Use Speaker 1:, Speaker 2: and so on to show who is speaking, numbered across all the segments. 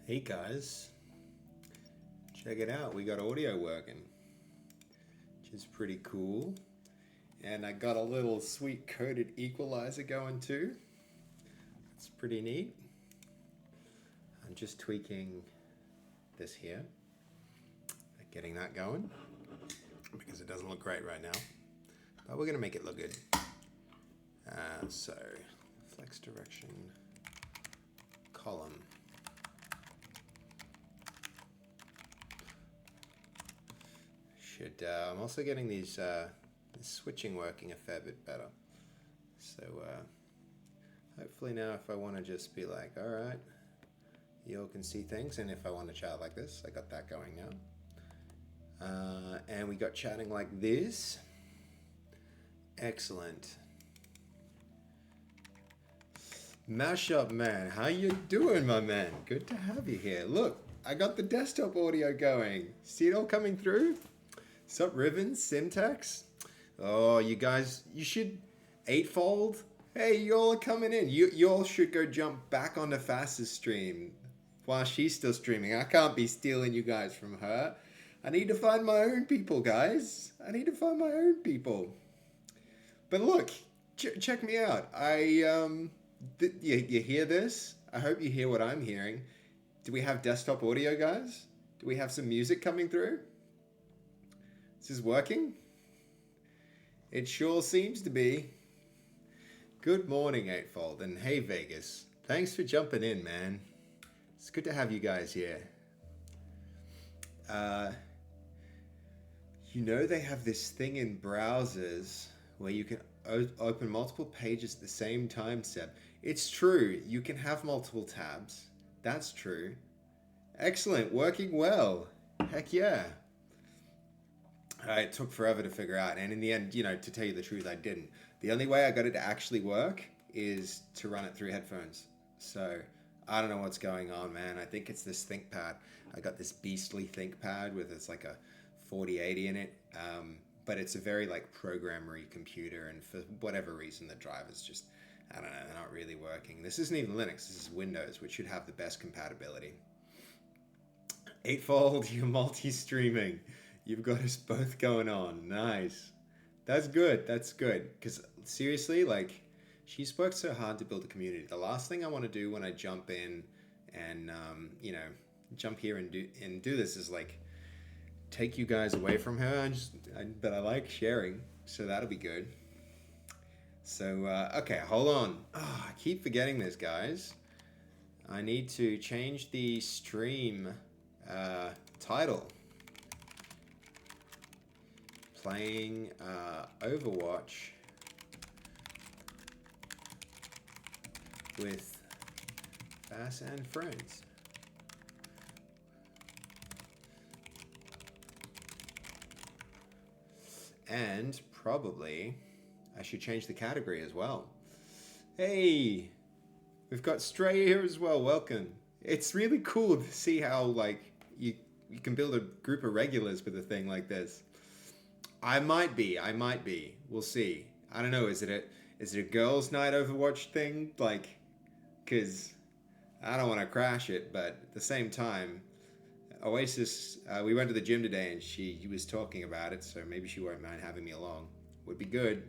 Speaker 1: Hey guys, check it out. We got audio working, which is pretty cool. And I got a little sweet coded equalizer going too. It's pretty neat. I'm just tweaking this here, getting that going because it doesn't look great right now. But we're going to make it look good. So, flex direction, column. I'm also getting these switching working a fair bit better. So hopefully now if I want to just be like, all right, you all can see things, and if I want to chat like this, I got that going now. And we got chatting like this. Excellent. Mashup man, how you doing, my man? Good to have you here. Look, I got the desktop audio going. See it all coming through? Sup, Riven, Syntax? Oh, you guys, you should eightfold. Hey, you all are coming in. You all should go jump back onto Fasffy's stream while she's still streaming. I can't be stealing you guys from her. I need to find my own people, guys. I need to find my own people. But look, check me out. You hear this? I hope you hear what I'm hearing. Do we have desktop audio, guys? Do we have some music coming through? This is working? It sure seems to be. Good morning, Eightfold, and hey, Vegas. Thanks for jumping in, man. It's good to have you guys here. You know they have this thing in browsers where you can open multiple pages at the same time, Seb. It's true. You can have multiple tabs. That's true. Excellent. Working well. Heck yeah. It took forever to figure out, and in the end, to tell you the truth, I didn't. The only way I got it to actually work is to run it through headphones. So I don't know what's going on, man. I think it's this ThinkPad. I got this beastly ThinkPad with it's like a 4080 in it, but it's a very programmery computer, and for whatever reason, the drivers just, I don't know, they're not really working. This isn't even Linux. This is Windows, which should have the best compatibility. Eightfold, you're multi-streaming. You've got us both going on. Nice. That's good. That's good. Because seriously, she's worked so hard to build a community. The last thing I want to do when I jump in and, jump here and do this is take you guys away from her. But I like sharing, so that'll be good. So, okay, hold on. Oh, I keep forgetting this, guys. I need to change the stream title. Playing Overwatch with Fass and friends. And probably I should change the category as well. Hey, we've got Stray here as well. Welcome. It's really cool to see how you can build a group of regulars with a thing like this. I might be. We'll see. I don't know. Is it a girls' night Overwatch thing? Because I don't want to crash it, but at the same time, Oasis, we went to the gym today and she was talking about it, so maybe she won't mind having me along. Would be good.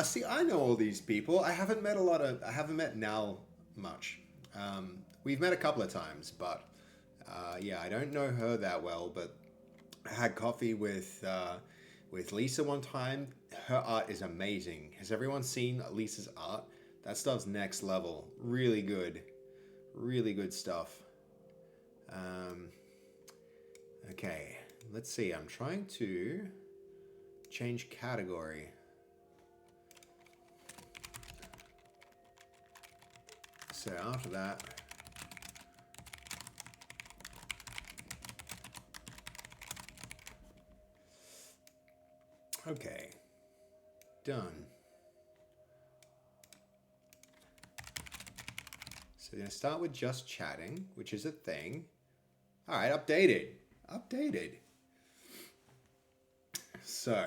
Speaker 1: See, I know all these people. I haven't met Nal much. We've met a couple of times, but I don't know her that well, but I had coffee with Lisa one time. Her art is amazing. Has everyone seen Lisa's art? That stuff's next level. Really good stuff. Okay, let's see. I'm trying to change category. So after that, okay, done. So we're going to start with just chatting, which is a thing. All right, updated. So,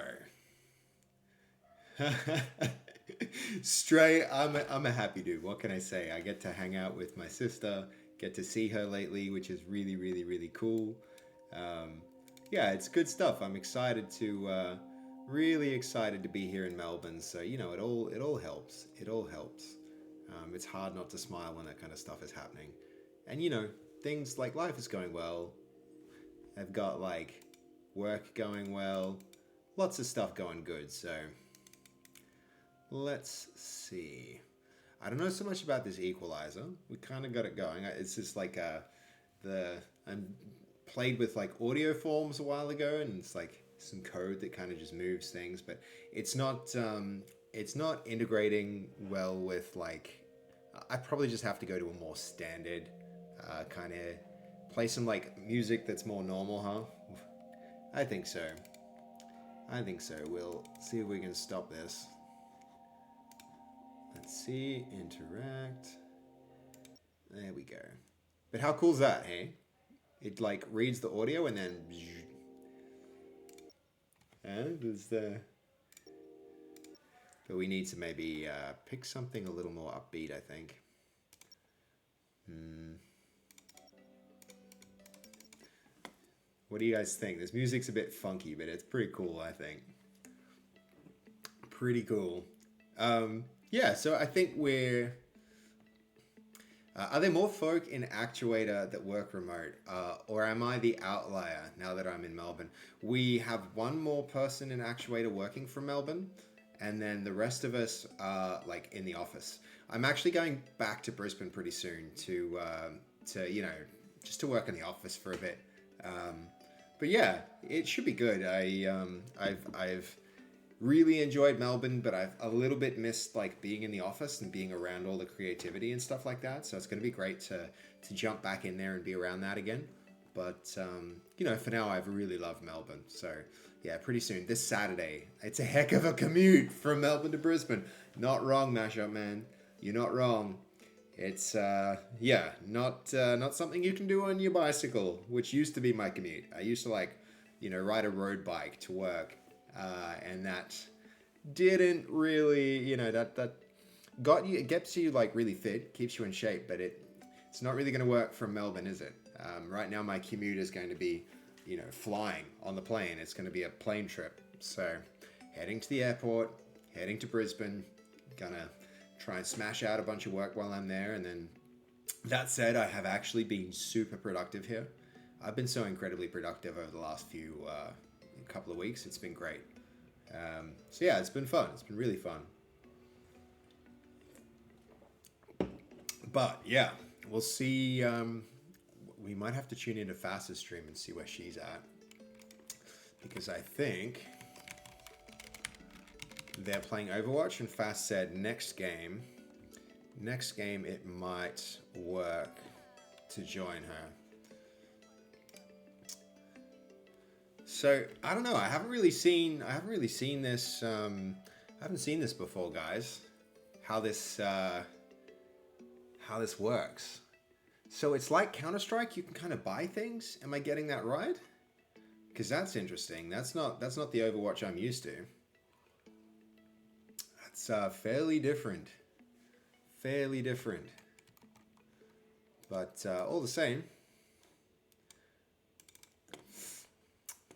Speaker 1: Stray, I'm a happy dude. What can I say? I get to hang out with my sister, get to see her lately, which is really, really, really cool. Um, yeah, it's good stuff. I'm excited to, really excited to be here in Melbourne. So it all helps. It all helps. It's hard not to smile when that kind of stuff is happening, and things like life is going well. I've got like work going well, lots of stuff going good. So let's see. I don't know so much about this equalizer. We kind of got it going. It's just like the I played with like audio forms a while ago, and it's like some code that kind of just moves things, but it's not integrating well with like. I probably just have to go to a more standard kind of play some like music that's more normal, huh? I think so. I think so. We'll see if we can stop this. Let's see, interact. There we go. But how cool is that, hey? It like reads the audio and then. And there's the. But we need to maybe pick something a little more upbeat, I think. What do you guys think? This music's a bit funky, but it's pretty cool, I think. Pretty cool. Yeah, so I think we're... are there more folk in Actuator that work remote? Or am I the outlier now that I'm in Melbourne? We have one more person in Actuator working from Melbourne, and then the rest of us are like in the office. I'm actually going back to Brisbane pretty soon to just to work in the office for a bit. But yeah, it should be good. I've really enjoyed Melbourne, but I've a little bit missed like being in the office and being around all the creativity and stuff like that. So it's going to be great to jump back in there and be around that again. But for now, I've really loved Melbourne. So yeah, pretty soon this Saturday, it's a heck of a commute from Melbourne to Brisbane. Not wrong, Mashup Man. You're not wrong. It's not something you can do on your bicycle, which used to be my commute. I used to ride a road bike to work, and that didn't really, that gets you like really fit, keeps you in shape, but it's not really going to work from Melbourne, is it? Right now, my commute is going to be, flying on the plane. It's going to be a plane trip. So, heading to the airport, heading to Brisbane, gonna try and smash out a bunch of work while I'm there. And then, that said, I have actually been super productive here. I've been so incredibly productive over the last couple of weeks. It's been great. So yeah, it's been fun. It's been really fun. But yeah, we'll see. We might have to tune into Fasffy's stream and see where she's at, because I think they're playing Overwatch, and Fass said next game it might work to join her. So I don't know. I haven't really seen this. I haven't seen this before, guys. How this works. So it's like Counter-Strike. You can kind of buy things. Am I getting that right? Because that's interesting. That's not the Overwatch I'm used to. That's fairly different. Fairly different. But all the same.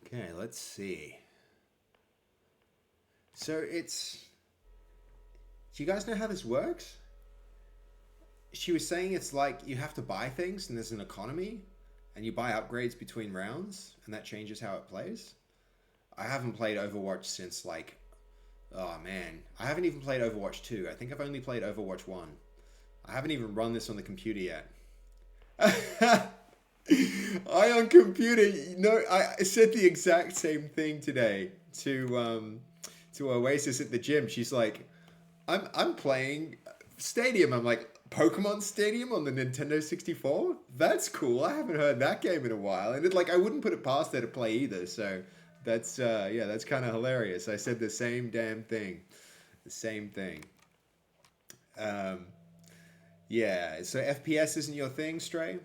Speaker 1: Okay, let's see. So do you guys know how this works? She was saying it's like you have to buy things and there's an economy and you buy upgrades between rounds and that changes how it plays. I haven't played Overwatch since oh man, I haven't even played Overwatch 2. I think I've only played Overwatch 1. I haven't even run this on the computer yet. I on computer, I said the exact same thing today to Oasis at the gym. She's like, I'm playing Stadium. I'm like, Pokemon Stadium on the Nintendo 64? That's cool. I haven't heard that game in a while. And I wouldn't put it past her to play either. So that's kind of hilarious. I said the same damn thing. The same thing. Yeah, so FPS isn't your thing, Stray?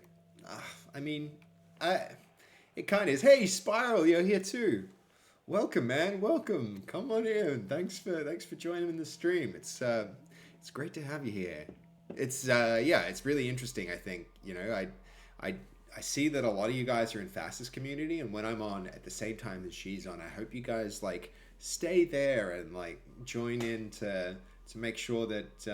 Speaker 1: I mean, it kind of is. Hey, Spiral, you're here too. Welcome, man. Welcome. Come on in. Thanks for joining the stream. It's great to have you here. Yeah, it's really interesting. I think I I see that a lot of you guys are in fastest community, and when I'm on at the same time as she's on, I hope you guys like stay there and like join in to make sure that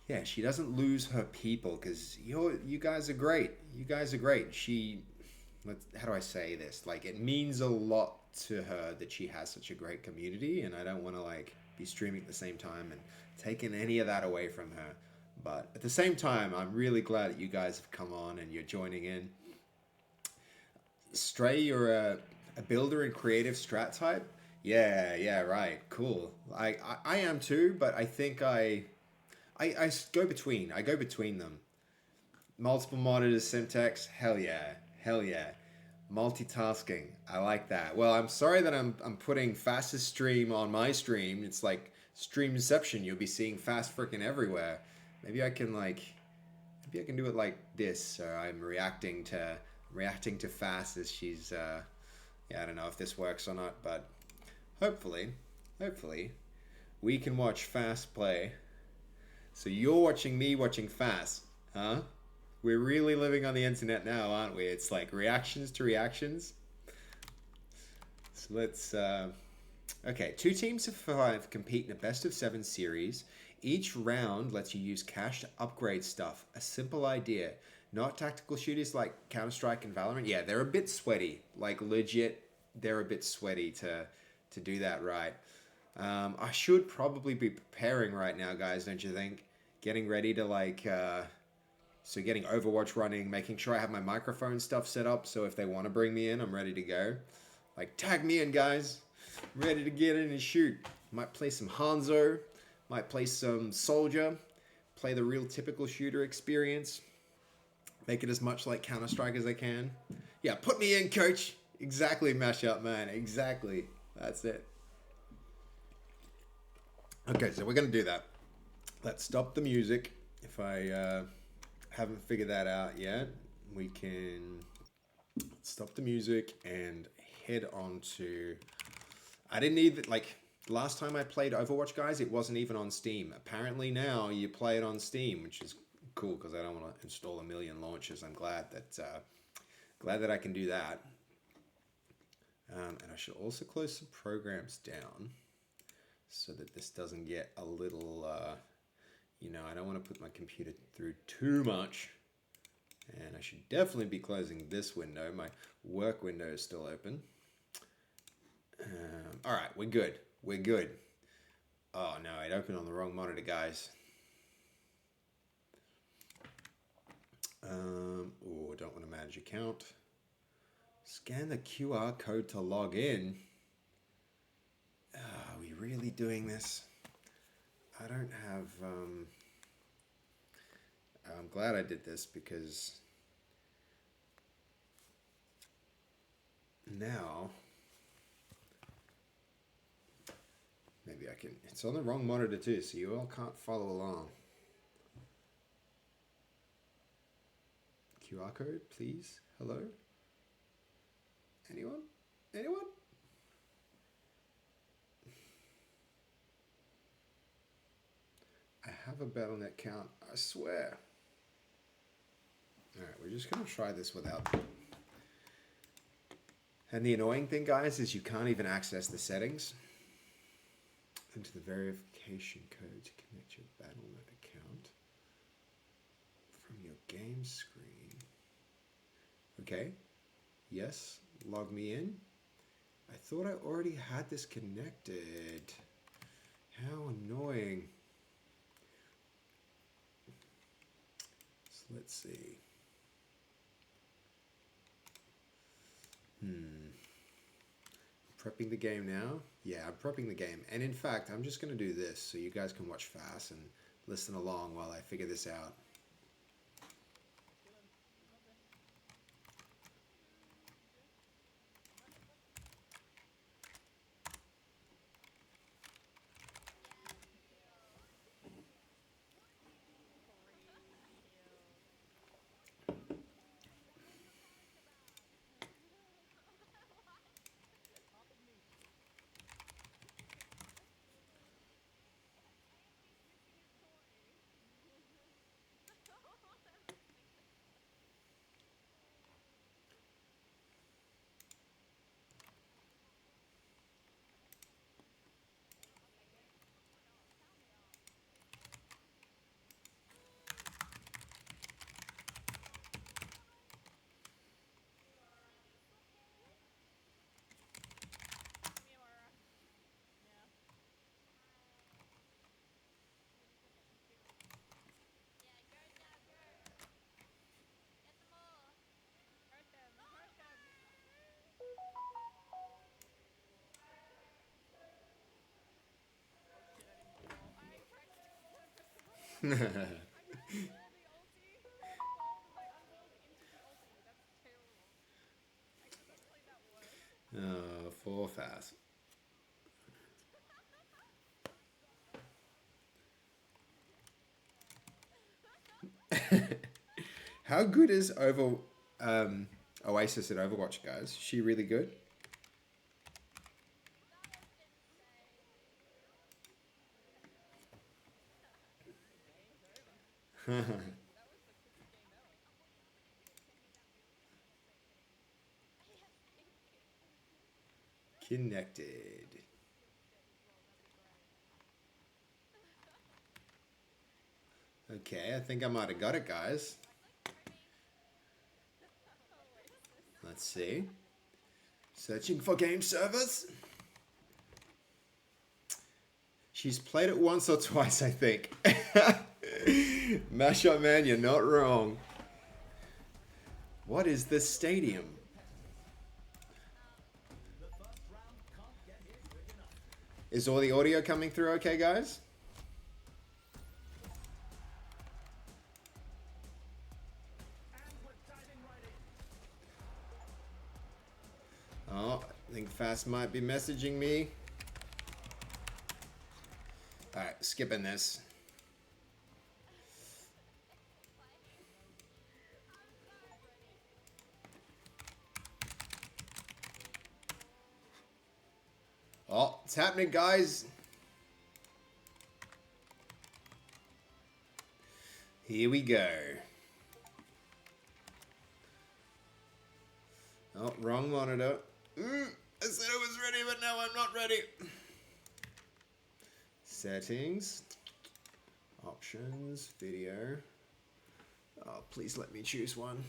Speaker 1: yeah, she doesn't lose her people because you guys are great. You guys are great. How do I say this? Like, it means a lot to her that she has such a great community, and I don't want to like be streaming at the same time and taking any of that away from her. But at the same time, I'm really glad that you guys have come on and you're joining in. Stray, you're a builder and creative strat type. Yeah, yeah, right. Cool. I am too, but I think I go between. I go between them. Multiple monitors, Simtex. Hell yeah. Hell yeah. Multitasking. I like that. Well, I'm sorry that I'm putting fastest stream on my stream. It's like stream inception. You'll be seeing fast freaking everywhere. Maybe I can like maybe I can do it like this. So I'm reacting to fast as she's yeah, I don't know if this works or not, but hopefully hopefully we can watch fast play. So you're watching me watching fast, huh? We're really living on the internet now, aren't we? It's like reactions to reactions. So let's. Okay, two teams of five compete in a best of seven series. Each round lets you use cash to upgrade stuff. A simple idea. Not tactical shooters like Counter Strike and Valorant. Yeah, they're a bit sweaty. Like legit, they're a bit sweaty to do that right. I should probably be preparing right now, guys. Don't you think? Getting ready to like. So getting Overwatch running, making sure I have my microphone stuff set up so if they want to bring me in, I'm ready to go. Like, tag me in, guys. I'm ready to get in and shoot. Might play some Hanzo. Might play some Soldier. Play the real typical shooter experience. Make it as much like Counter-Strike as I can. Yeah, put me in, coach. Exactly, mashup, man. Exactly. That's it. Okay, so we're going to do that. Let's stop the music. If I haven't figured that out yet, we can stop the music and head on to. I didn't even like last time I played Overwatch, guys. It wasn't even on Steam. Apparently now you play it on Steam, which is cool because I don't want to install a million launchers. I'm glad that I can do that. And I should also close some programs down so that this doesn't get a little. I don't want to put my computer through too much. And I should definitely be closing this window. My work window is still open. All right, we're good. We're good. Oh no, it opened on the wrong monitor, guys. Oh, don't want to manage account. Scan the QR code to log in. Are we really doing this? I don't have. I'm glad I did this because now maybe I can. It's on the wrong monitor too, so you all can't follow along. QR code, please. Hello? Anyone? Anyone? I have a Battle.net account, I swear. Alright, we're just going to try this without. And the annoying thing, guys, is you can't even access the settings. Enter the verification code to connect your Battle.net account from your game screen. Okay. Yes. Log me in. I thought I already had this connected. How annoying. So let's see. Prepping the game now? Yeah, I'm prepping the game. And in fact, I'm just going to do this so you guys can watch fast and listen along while I figure this out. Oh, for fast. How good is Oasis at Overwatch, guys? Is she really good? Connected. Okay, I think I might have got it, guys. Let's see. Searching for game servers. She's played it once or twice, I think. Mashup man, you're not wrong. What is this stadium? Is all the audio coming through okay, guys? Oh, I think Fast might be messaging me. Alright, skipping this. Oh, it's happening, guys. Here we go. Oh, wrong monitor. I said I was ready, but now I'm not ready. Settings. Options. Video. Oh, please let me choose one.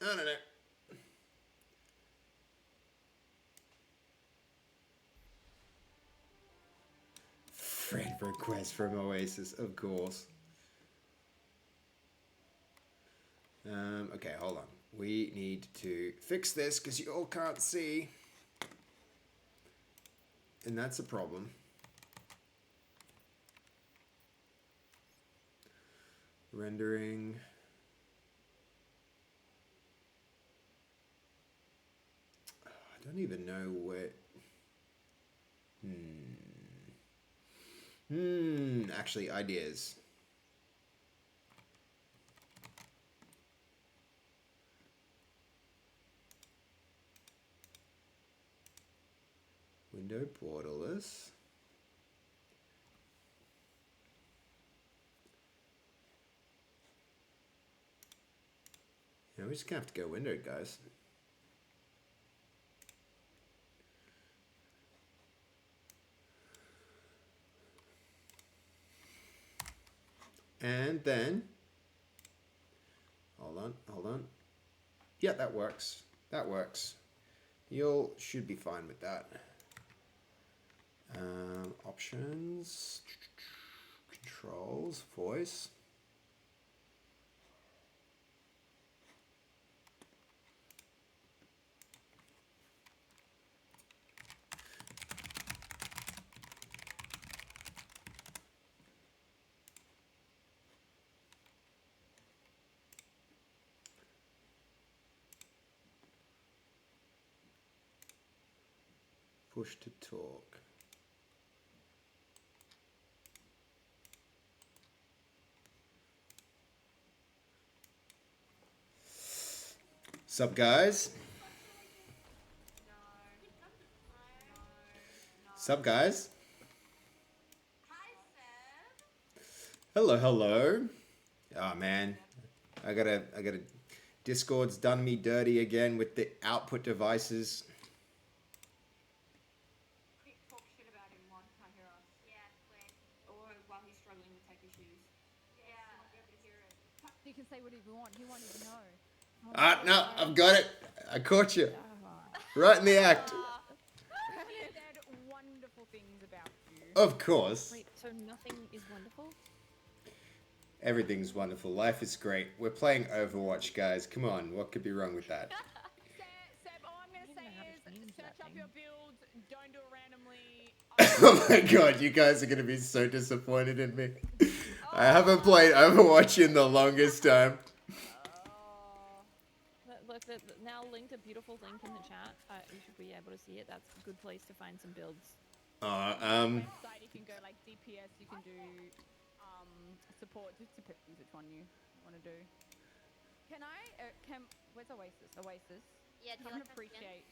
Speaker 1: I don't know. Friend request from Oasis, of course. Okay, hold on. We need to fix this because you all can't see. And that's a problem. Rendering. I don't even know where. Actually, ideas. Window borderless. Yeah, we're just gonna have to go windowed, guys. And then, hold on. Yeah, that works. That works. You'll should be fine with that. Options, controls, voice. Push to talk. Sup, guys? Sup, guys? Hello, hello. Oh man, I gotta. Discord's done me dirty again with the output devices.
Speaker 2: Talk shit about him while he can't hear us. Yeah, please. Or while he's struggling to take his shoes. Yeah, he won't be able to hear it.
Speaker 3: You can say whatever you want. He won't even know.
Speaker 1: No, I've got it. I caught you. Right in the act.
Speaker 3: He said wonderful things about you.
Speaker 1: Of course.
Speaker 4: Wait, so nothing is wonderful?
Speaker 1: Everything's wonderful. Life is great. We're playing Overwatch, guys. Come on. What could be wrong with that?
Speaker 3: your builds. Don't do it randomly.
Speaker 1: Oh my god, you guys are gonna be so disappointed in me. I haven't played Overwatch in the longest time.
Speaker 3: Oh.
Speaker 4: Look, now linked a beautiful link in the chat. You should be able to see it. That's a good place to find some builds.
Speaker 3: Website, you can go like DPS. You can do support. Just depends which one you want to do. Can I? Where's Oasis? Oasis.
Speaker 2: Yeah, do you
Speaker 3: I
Speaker 2: like that skin?
Speaker 3: appreciate.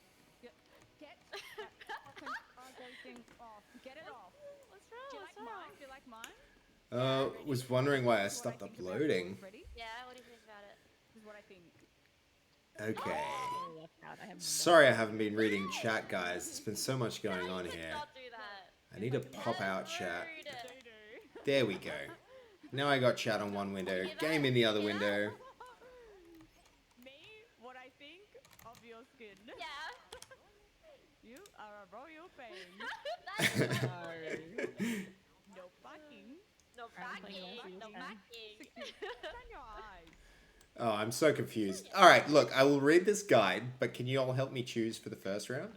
Speaker 3: Get that fucking cargo thing off. Get it off.
Speaker 4: What's
Speaker 3: Do you like mine? Do you like mine?
Speaker 1: Was wondering why I
Speaker 3: This is what
Speaker 1: stopped
Speaker 3: think about
Speaker 1: uploading.
Speaker 3: builds. Ready?
Speaker 2: Yeah, what do you think about it?
Speaker 3: This is what I think.
Speaker 1: Okay.
Speaker 4: I left out. I have
Speaker 1: Sorry I haven't been reading chat, guys. There's been so much going on
Speaker 2: You could
Speaker 1: here.
Speaker 2: not do that.
Speaker 1: I need to pop out chat.
Speaker 2: Rude.
Speaker 1: There we go. Now I got chat on one window, game in the other window.
Speaker 3: Me, what I think of your skin.
Speaker 2: Yeah.
Speaker 3: You are a royal pain.
Speaker 2: That's
Speaker 3: No backing.
Speaker 2: no backing. No
Speaker 4: Okay.
Speaker 2: backing.
Speaker 3: Turn your eyes.
Speaker 1: Oh, I'm so confused. Alright, look, I will read this guide, but can you all help me choose for the first round?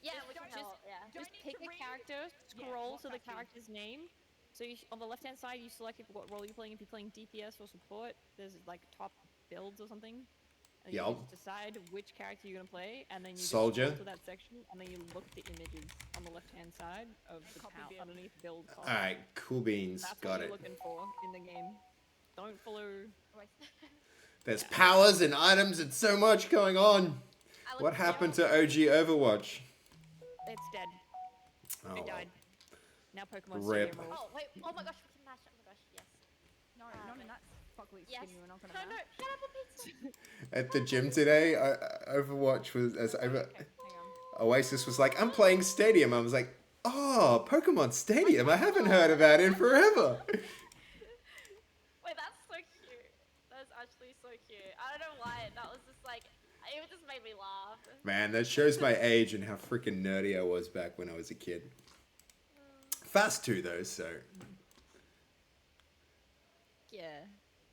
Speaker 2: Yeah, we can
Speaker 3: Just-
Speaker 2: help. Yeah.
Speaker 3: Do I
Speaker 4: Just
Speaker 3: need
Speaker 4: pick
Speaker 3: to
Speaker 4: a
Speaker 3: read?
Speaker 4: character,
Speaker 3: Yeah,
Speaker 4: scroll
Speaker 3: what
Speaker 4: to the
Speaker 3: backing?
Speaker 4: character's name. So on the left-hand side, you select what role you're playing. If you're playing DPS or support, there's like top builds or something. And you
Speaker 1: Yup.
Speaker 4: just decide which character you're gonna play, and then you just
Speaker 1: Soldier.
Speaker 4: scroll to that section, and then you look at the images on the left-hand side of the
Speaker 3: Copy
Speaker 4: power
Speaker 3: build.
Speaker 4: underneath build column.
Speaker 1: Alright, cool beans.
Speaker 4: That's
Speaker 1: Got
Speaker 4: what you're
Speaker 1: it.
Speaker 4: looking for in the game. Don't follow.
Speaker 3: Oasis.
Speaker 1: There's powers and items and so much going on.
Speaker 2: I look
Speaker 1: What
Speaker 2: cute.
Speaker 1: happened to OG Overwatch?
Speaker 4: It's dead.
Speaker 1: Oh,
Speaker 4: It
Speaker 1: well.
Speaker 4: died. Now Pokemon
Speaker 1: Rip.
Speaker 4: Stadium rules.
Speaker 2: Oh wait! Oh my gosh! We can mash. Oh my gosh! Yes.
Speaker 3: No, not in that fuckly
Speaker 2: Yes.
Speaker 3: skin. We're not gonna.
Speaker 2: No, no.
Speaker 3: match.
Speaker 2: Pineapple pizza.
Speaker 1: At the gym today, Overwatch was
Speaker 3: Okay, hang on.
Speaker 1: Oasis was like, I'm playing Stadium. I was like, oh, Pokemon Stadium. I haven't heard of that in forever.
Speaker 2: Wait, that's so cute. That's actually so cute. I don't know why. That was just like, it just made me laugh.
Speaker 1: Man, that shows my age and how freaking nerdy I was back when I was a kid. Fast too, though, so.
Speaker 4: Yeah.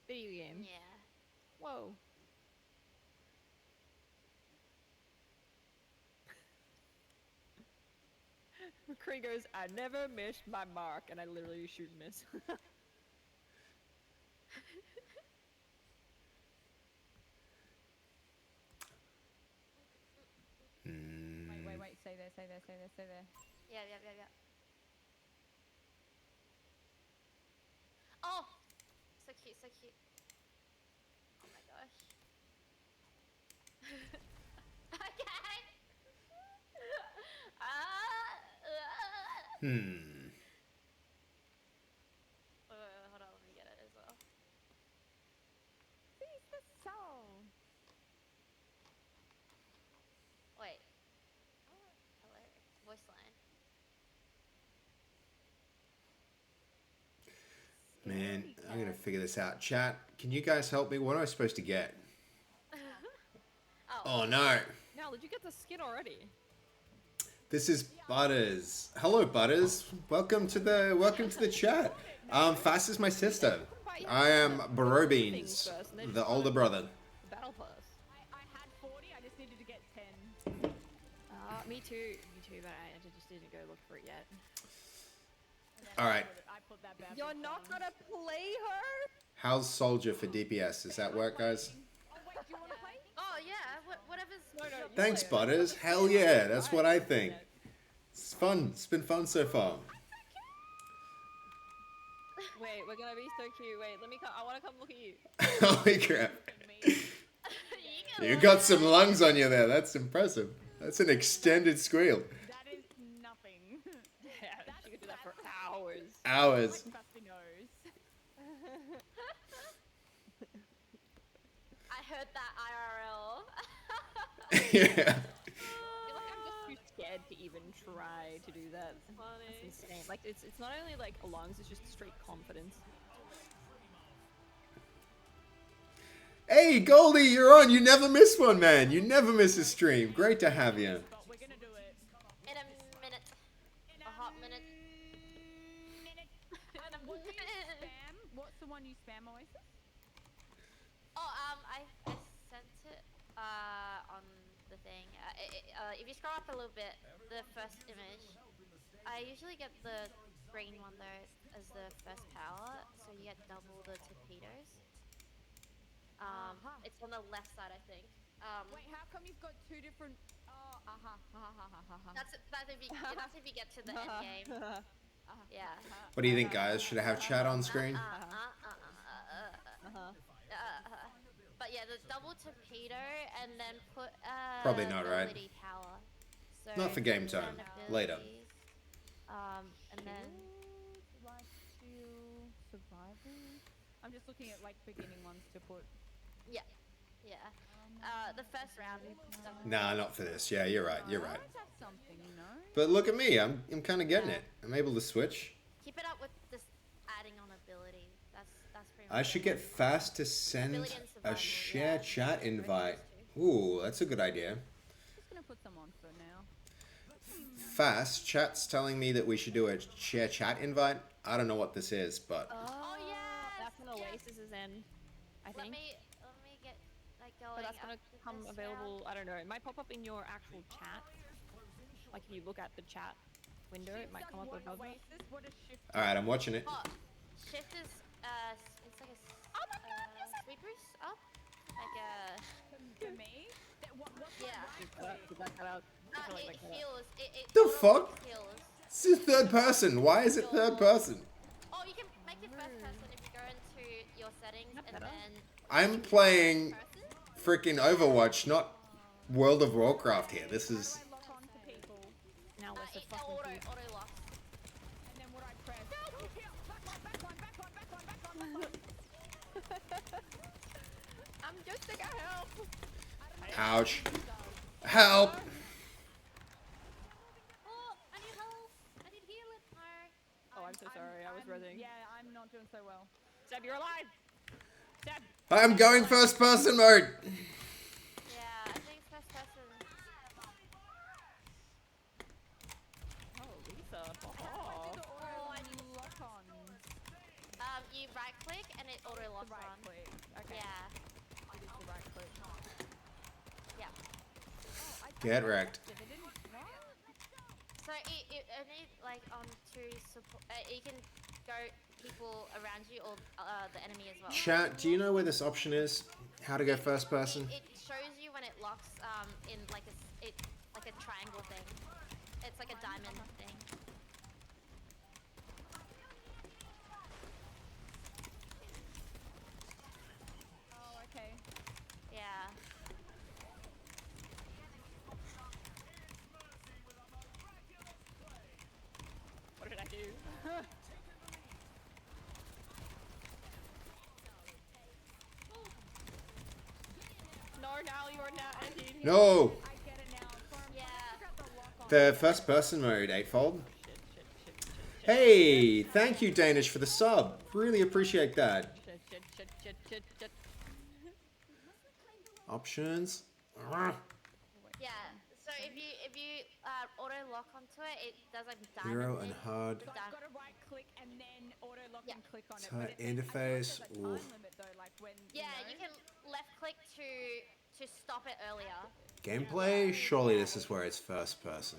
Speaker 4: Video game.
Speaker 2: Yeah.
Speaker 4: Whoa. McCree goes, I never missed my mark, and I literally shoot and miss.
Speaker 3: Wait. Stay there.
Speaker 2: Yeah. Oh, so cute, so cute. Oh my gosh. Okay. Hold on, let me get it as well.
Speaker 3: Please, the soul.
Speaker 2: Wait. Hilarious. Voice line.
Speaker 1: Man, I'm going to figure this out. Chat, can you guys help me? What am I supposed to get? Oh, no.
Speaker 4: No, did you get the skin already?
Speaker 1: This is Butters. Hello, Butters. Welcome to the chat. Fass is my sister. I am Barobeans, the older brother.
Speaker 4: The battle pass.
Speaker 3: I had 40. I just needed to get 10.
Speaker 4: Me too, but I just didn't go look for it yet.
Speaker 3: And then
Speaker 1: All right.
Speaker 3: I put that bad.
Speaker 4: You're not gonna play her?
Speaker 1: How's Soldier for DPS? Does that work, guys?
Speaker 3: Oh wait, do you want to play?
Speaker 2: Oh yeah, whatever's.
Speaker 4: you
Speaker 1: Thanks,
Speaker 4: play it.
Speaker 1: Butters. Hell yeah, that's what I think. It's fun. It's been fun so far.
Speaker 4: Wait, we're gonna be so cute. Wait, let me come. I wanna come look at you.
Speaker 1: Holy crap.
Speaker 3: Me.
Speaker 1: You got some lungs on you there. That's impressive. That's an extended squeal.
Speaker 3: That is nothing.
Speaker 4: Yeah, she could do that for hours.
Speaker 1: Hours.
Speaker 3: Like Fasffy knows.
Speaker 2: I heard that IRL.
Speaker 1: Yeah.
Speaker 4: I feel like I'm just too scared to even try to do that.
Speaker 2: Funny.
Speaker 4: It's insane. Like it's not only like lungs, it's just straight confidence.
Speaker 1: Hey, Goldie, you're on. You never miss one, man. You never miss a stream. Great to have you.
Speaker 3: But we're gonna do it.
Speaker 2: In a minute. A hot minute. In a
Speaker 3: What do you
Speaker 2: minute.
Speaker 3: spam? What's the one you spam, Oasis?
Speaker 2: Oh, I sent it on
Speaker 5: the thing. If you scroll up a little bit, the first image, I usually get the green one though as the first power, so you get double the torpedoes. It's on the left side, I think.
Speaker 3: Wait, how come you've got two different? Oh,
Speaker 5: That's if you get to the end game. Yeah.
Speaker 1: What do you think, guys? Should I have chat on screen?
Speaker 5: But yeah, the double torpedo and then put
Speaker 1: Probably not, right?
Speaker 5: ability power. So
Speaker 1: Not for game time.
Speaker 5: then
Speaker 1: Later.
Speaker 5: abilities, and then
Speaker 3: life steal, survival. I'm just looking at like beginning ones to put.
Speaker 5: yeah. The first round.
Speaker 1: Nah, not for this. Yeah, you're right. You're right.
Speaker 3: Always have something, you know.
Speaker 1: But look at me. I'm kind of getting it. I'm able to switch.
Speaker 5: Keep it up with just adding on ability. That's pretty.
Speaker 1: I
Speaker 5: much
Speaker 1: should
Speaker 5: it.
Speaker 1: get Fast to send
Speaker 5: Ability and
Speaker 1: a
Speaker 5: survival,
Speaker 1: share
Speaker 5: yeah.
Speaker 1: chat invite. Ooh, that's a good idea.
Speaker 3: Just gonna put them on for now.
Speaker 1: Fast, chat's telling me that we should do a share chat invite. I don't know what this is, but
Speaker 5: Oh yes.
Speaker 4: That's when Oasis is in, I
Speaker 5: Let
Speaker 4: think.
Speaker 5: me get like going.
Speaker 4: But that's gonna
Speaker 5: up to
Speaker 4: come
Speaker 5: this
Speaker 4: available.
Speaker 5: round.
Speaker 4: I don't know. It might pop up in your actual chat. Like if you look at the chat window, it might come up
Speaker 3: What
Speaker 4: above.
Speaker 3: Oasis? What a shift.
Speaker 1: all right, I'm watching it.
Speaker 5: Oh, shift is it's like a
Speaker 3: Oh my God, yes,
Speaker 5: sweepers up, like
Speaker 3: For me? What's
Speaker 5: yeah.
Speaker 4: Did that cut out? I feel like
Speaker 5: It
Speaker 4: that cut out.
Speaker 5: heals. It
Speaker 1: The
Speaker 5: auto
Speaker 1: fuck?
Speaker 5: heals.
Speaker 1: This is third person. Why is it third person?
Speaker 5: Oh, you can make it first person if you go into your settings
Speaker 4: Not
Speaker 5: and
Speaker 4: better.
Speaker 5: then
Speaker 1: I'm playing
Speaker 5: person.
Speaker 1: freaking Overwatch, not World of Warcraft here. This is...
Speaker 3: I lock on to people?
Speaker 4: Now what's the
Speaker 5: It
Speaker 4: fucking
Speaker 5: auto
Speaker 4: food?
Speaker 5: locks.
Speaker 3: And then what I press? Back on.
Speaker 4: I'm just sick of help.
Speaker 1: Ouch. Help!
Speaker 5: Oh, I need help. I need healing. No.
Speaker 4: Oh, I'm so sorry. I was rezzing.
Speaker 3: Yeah, I'm not doing so well.
Speaker 4: Seb, you're alive. Seb.
Speaker 1: I'm going first person mode.
Speaker 5: Yeah, I think it's first person.
Speaker 4: Oh, Lisa.
Speaker 3: How do
Speaker 4: Oh.
Speaker 3: the auto lock on?
Speaker 5: You right click and it auto
Speaker 3: The
Speaker 5: locks
Speaker 3: right
Speaker 5: on.
Speaker 3: click. Okay.
Speaker 5: Yeah.
Speaker 3: It is the right click.
Speaker 5: Yeah.
Speaker 3: Oh,
Speaker 1: Get wrecked.
Speaker 3: It didn't. What?
Speaker 5: So it only like to support. You can go people around you or the enemy as well.
Speaker 1: Chat, do you know where this option is? How to go first person?
Speaker 5: It shows you when it locks in like like a triangle thing. It's like a diamond thing.
Speaker 3: Oh, okay.
Speaker 5: Yeah.
Speaker 4: What did I do? No, now you're not ending.
Speaker 1: No!
Speaker 3: I get it now.
Speaker 5: Yeah.
Speaker 3: Got the lock on.
Speaker 1: The first person mode, Eightfold.
Speaker 4: Shit.
Speaker 1: Hey, thank you, Danish, for the sub. Really appreciate that.
Speaker 4: Shit.
Speaker 1: Options.
Speaker 5: Yeah. So if you auto lock onto it, it does like diamond
Speaker 1: Hero
Speaker 5: thing.
Speaker 1: and hard.
Speaker 3: Got to right click and then auto lock
Speaker 5: Yeah.
Speaker 3: and click on it.
Speaker 1: So
Speaker 3: but it-
Speaker 1: interface,
Speaker 3: I feel like
Speaker 1: oof.
Speaker 3: there's a time limit though, like when.
Speaker 5: Yeah,
Speaker 3: know?
Speaker 5: you can left click to stop it earlier.
Speaker 1: Gameplay? Surely this is where it's first person.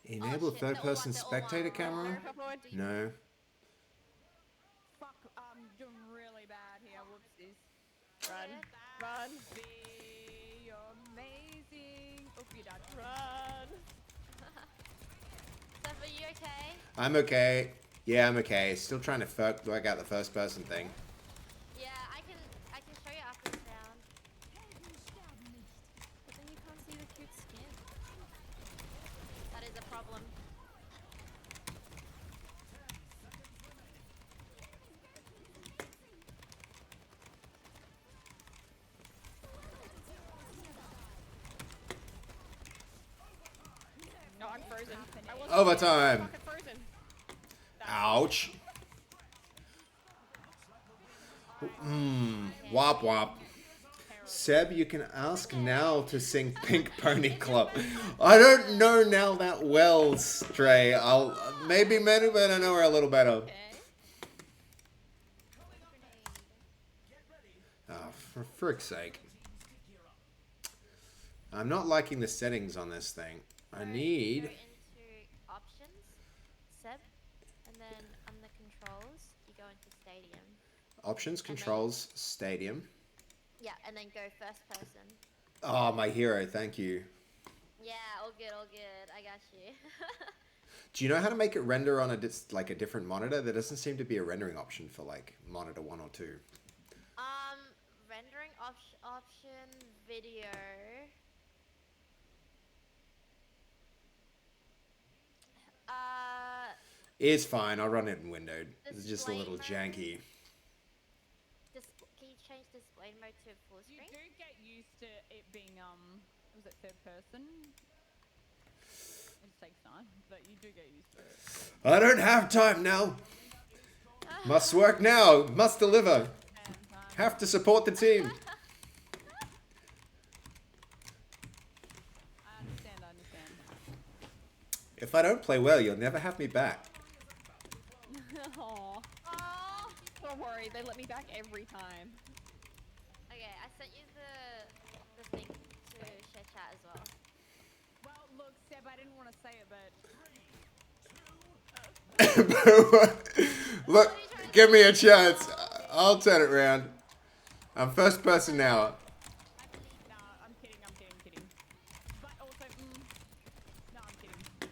Speaker 1: Enable
Speaker 5: shit,
Speaker 1: third
Speaker 5: they're all
Speaker 1: person
Speaker 5: on, they're all
Speaker 1: spectator
Speaker 5: on.
Speaker 1: camera? No.
Speaker 3: Fuck, I'm doing really bad here. Whoopsies.
Speaker 4: Run.
Speaker 3: Be amazing. Oh, you died.
Speaker 4: Run.
Speaker 5: Steph, are you okay?
Speaker 1: I'm okay. Yeah, I'm okay. Still trying to work out the first person thing.
Speaker 5: Yeah, I can show you up and down.
Speaker 4: But then you can't see the cute skin.
Speaker 5: That is a problem.
Speaker 4: No, I'm frozen. I wasn't
Speaker 1: Overtime.
Speaker 4: fucking frozen.
Speaker 1: Ouch. Wop wop. Seb, you can ask now to sing Pink Pony Club. I don't know now that well, Stray. I'll maybe but I know her a little better.
Speaker 4: Okay.
Speaker 1: Oh, for frick's sake. I'm not liking the settings on this thing. I need...
Speaker 5: Go into options, seb, and then on the controls, you go into stadium.
Speaker 1: Options,
Speaker 5: then-
Speaker 1: controls, stadium.
Speaker 5: Yeah, and then go first person.
Speaker 1: Oh, my hero, thank you.
Speaker 5: Yeah, all good, all good. I got you.
Speaker 1: Do you know how to make it render on a like a different monitor? There doesn't seem to be a rendering option for like monitor 1 or 2.
Speaker 5: Rendering option video.
Speaker 1: It's fine. I'll run it in windowed. It's just a
Speaker 5: Display
Speaker 1: little
Speaker 5: mode.
Speaker 1: janky.
Speaker 5: Can you change display mode to full
Speaker 3: You
Speaker 5: screen?
Speaker 3: do get used to it being was it third person? It takes time, but you do get used to it.
Speaker 1: I don't have time now. Must work now. Must deliver. Have to support the team.
Speaker 3: I understand.
Speaker 1: If I don't play well, you'll never have me back.
Speaker 3: Aw.
Speaker 5: Oh.
Speaker 3: Don't worry, they let me back every time.
Speaker 5: Okay, I sent you the thing to share chat as well.
Speaker 3: Well, look, Seb, I didn't want to say it, but
Speaker 1: Look, give me a chance. I'll turn it around. I'm first person now.
Speaker 3: no, I'm kidding. But also, no, I'm kidding.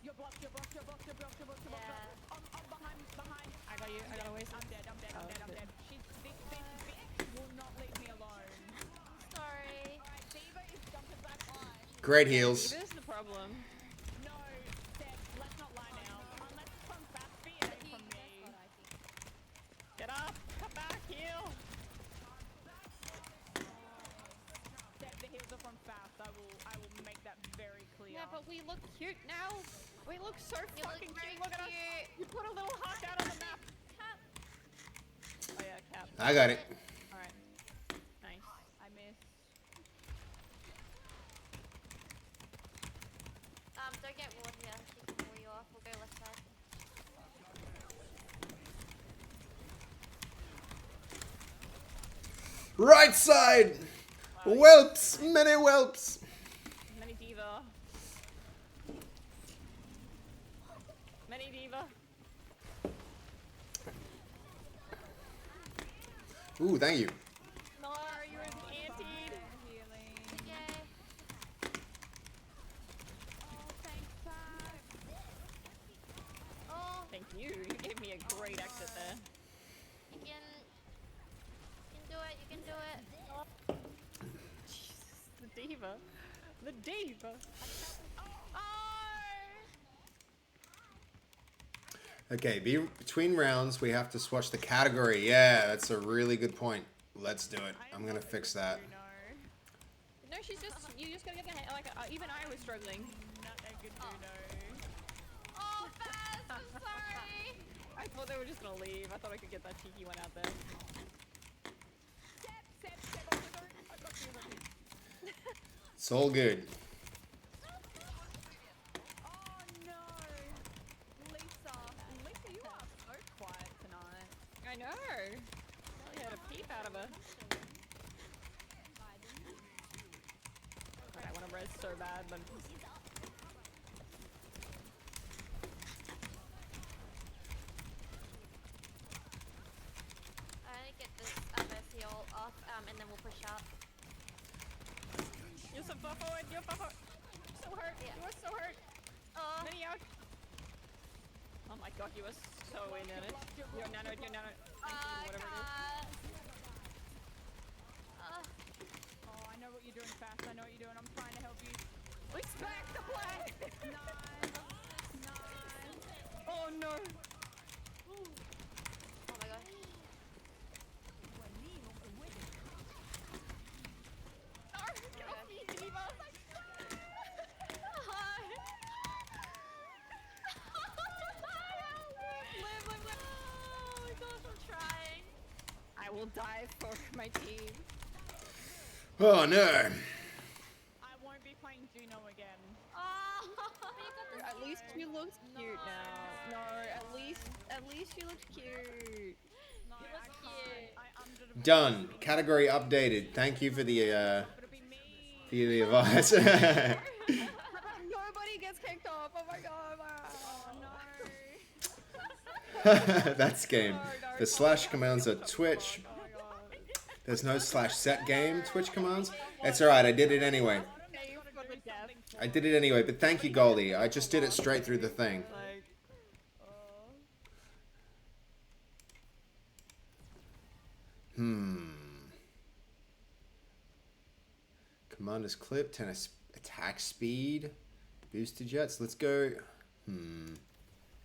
Speaker 3: You're blocked.
Speaker 5: Yeah.
Speaker 3: I'm behind.
Speaker 4: I got you. I got away.
Speaker 3: I'm dead. This bitch will not leave me alone.
Speaker 5: Sorry.
Speaker 3: Alright, Diva is jumping back line.
Speaker 1: Great heals.
Speaker 4: Here's the problem.
Speaker 3: No, Seb, let's not lie now. Unless it's from Fasffy, it ain't from me.
Speaker 4: Get up. Come back. Heal.
Speaker 3: Seb, the heals are from Fast. I will make that very clear.
Speaker 4: Yeah, but we look cute now. We look so
Speaker 5: You
Speaker 4: fucking
Speaker 5: look very
Speaker 4: cute. Look at us.
Speaker 5: cute.
Speaker 4: You put a little heart out on the map.
Speaker 5: Cap.
Speaker 4: Oh yeah, cap.
Speaker 1: I got it.
Speaker 4: All right. Nice.
Speaker 3: I missed.
Speaker 5: Don't get ward here. She can wall you off. We'll go left side.
Speaker 1: Right side. Whelps. Many whelps.
Speaker 4: Many diva. Many diva.
Speaker 1: Ooh, thank you.
Speaker 4: No, you were antied.
Speaker 3: Healing.
Speaker 5: Okay.
Speaker 3: Oh, thanks, Fab.
Speaker 5: Oh,
Speaker 4: Thank you. You gave me a great exit there.
Speaker 5: you can do it. You can do it.
Speaker 4: Jesus, the diva. The diva.
Speaker 1: Okay, between rounds, we have to swatch the category. Yeah, that's a really good point. Let's do it. I'm gonna fix that.
Speaker 3: You know,
Speaker 4: No, you just gotta get the hang, like, even I was struggling.
Speaker 3: not a good
Speaker 5: Oh, Faz, I'm sorry.
Speaker 4: I thought they were just gonna leave. I thought I could get that cheeky one out there.
Speaker 3: Seb, I got you.
Speaker 1: It's all good.
Speaker 3: Oh no, Lisa, you are so quiet tonight.
Speaker 4: I know. Really had a peep out of her. God, I want to res so bad, but
Speaker 5: I need to get this Mercy all off, and then we'll push out.
Speaker 4: you're so far forward. You're far forward. So hurt.
Speaker 5: Yeah.
Speaker 4: You are so hurt.
Speaker 5: Oh,
Speaker 4: Many out. Oh my god, you are so in on it. You're nanoed. You're nanoed. Thank you, whatever it is.
Speaker 3: Oh, I know what you're doing, Fast. I know what you're doing. I'm trying to help you.
Speaker 4: Respect the play.
Speaker 3: Nice.
Speaker 4: Oh no.
Speaker 5: Oh my gosh.
Speaker 4: No, get off me, diva.
Speaker 5: Live. Oh my gosh, I'm trying.
Speaker 4: I will die for my team.
Speaker 1: Oh no.
Speaker 3: I won't be playing Juno again.
Speaker 5: Oh.
Speaker 4: At least you looked cute now. No, at least you looked cute.
Speaker 3: No, I can't. I under the
Speaker 1: Done. Category updated. Thank you for the
Speaker 3: It'll be me.
Speaker 1: advice.
Speaker 4: Nobody gets kicked off. Oh my god.
Speaker 3: Oh no.
Speaker 1: That's game. The slash commands are Twitch.
Speaker 3: Oh my god.
Speaker 1: There's no slash set game Twitch commands. It's alright, I did it anyway.
Speaker 4: Okay, for the death.
Speaker 1: I did it anyway, but thank you, Goldie. I just did it straight through the thing.
Speaker 4: Like,
Speaker 1: Commander's clip, 10 attack speed, booster jets. Let's go.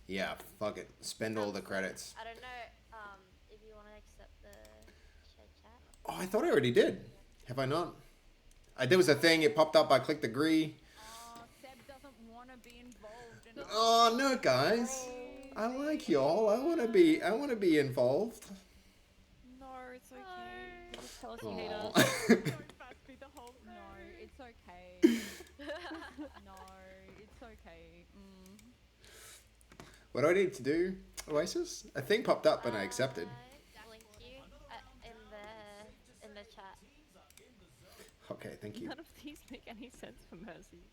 Speaker 1: Yeah, fuck it. Spend all the credits.
Speaker 5: I don't know if you want to accept the chat.
Speaker 1: Oh, I thought I already did. Have I not? There was a thing. It popped up. I clicked agree.
Speaker 3: Oh, Seb doesn't want to be involved in
Speaker 1: Oh no, guys. I like y'all. I want to be involved.
Speaker 4: no, it's okay. Just tell us you hate
Speaker 1: Aw.
Speaker 4: us.
Speaker 3: Fasffy the whole. No, it's okay. No, it's okay.
Speaker 1: What do I need to do, Oasis? A thing popped up and I accepted.
Speaker 5: Link you in the chat.
Speaker 1: Okay, thank you.
Speaker 4: None of these make any sense for Mercy.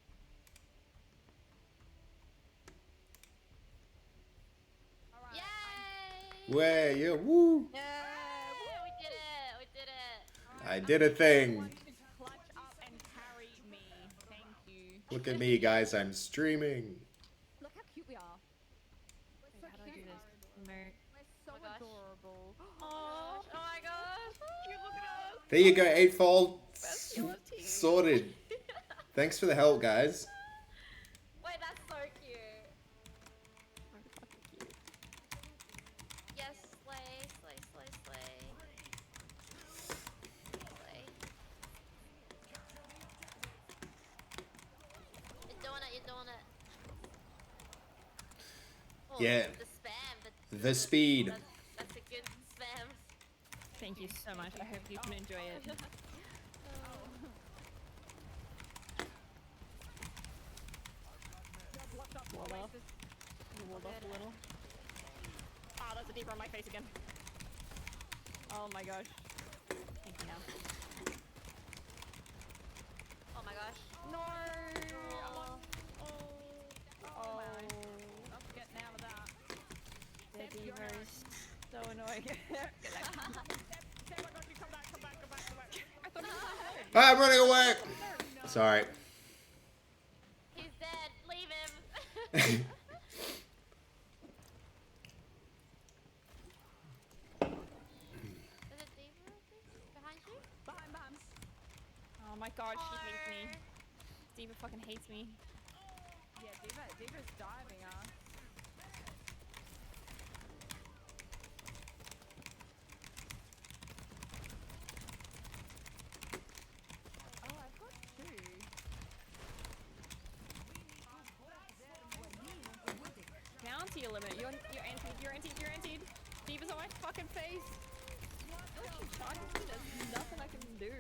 Speaker 3: Alright.
Speaker 5: Yay!
Speaker 1: Where you? Woo!
Speaker 5: Yeah, we did it! We did it!
Speaker 1: I did a thing.
Speaker 3: Everyone should clutch up and carry me. Thank you.
Speaker 1: Look at me, guys. I'm streaming.
Speaker 3: Look how cute we are. We're so
Speaker 4: How do I do
Speaker 3: cute.
Speaker 4: this?
Speaker 3: We're so
Speaker 5: Oh my gosh.
Speaker 3: adorable.
Speaker 5: Oh my gosh!
Speaker 4: You look at us.
Speaker 1: There you go, Eightfold.
Speaker 4: Best killer team.
Speaker 1: Sorted. Thanks for the help, guys.
Speaker 5: Wait, that's so cute.
Speaker 4: So fucking cute.
Speaker 5: Yes, slay, slay, slay, slay. Slay. You're doing it, you're doing it. Oh,
Speaker 1: Yeah.
Speaker 5: The spam.
Speaker 1: The speed.
Speaker 5: That's a good spam.
Speaker 4: Thank you so much. I hope you can enjoy it. Wall off. You walled off a little. Ah, that's a deeper on my face again. Oh my gosh. Thank you now.
Speaker 5: Oh my gosh.
Speaker 4: No!
Speaker 5: Oh.
Speaker 3: Oh, man. Let's get out of that.
Speaker 4: The Deaver is so annoying.
Speaker 3: Seb, I got you. Come back.
Speaker 4: I thought it was
Speaker 1: I'm running away. Sorry.
Speaker 5: He's dead. Leave him. Is it Deaver, I think? Behind you?
Speaker 3: Behind.
Speaker 4: Oh my god, she hates me. Diva fucking hates me.
Speaker 3: Yeah, Diva's diving us. Oh, I've got two.
Speaker 4: Down to your limit. You're anti-ed. Diva's on my fucking face. What? She charges me. There's nothing I can do.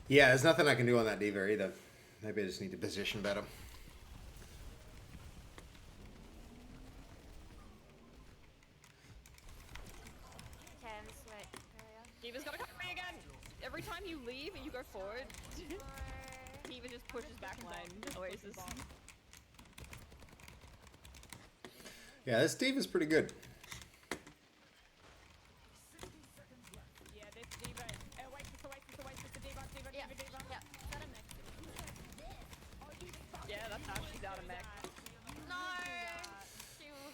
Speaker 1: Yeah, there's nothing I can do on that Diva either. Maybe I just need to position better.
Speaker 5: Okay, I'm just wait.
Speaker 4: Diva's gotta come at me again. Every time you leave and you go forward, Diva just pushes back line. Oasis.
Speaker 1: Yeah, this Diva's pretty good.
Speaker 3: Yeah, this Diva. Oasis, the Diva.
Speaker 5: Yeah, yeah.
Speaker 4: Yeah, that's how she's out of mech.
Speaker 5: No! She was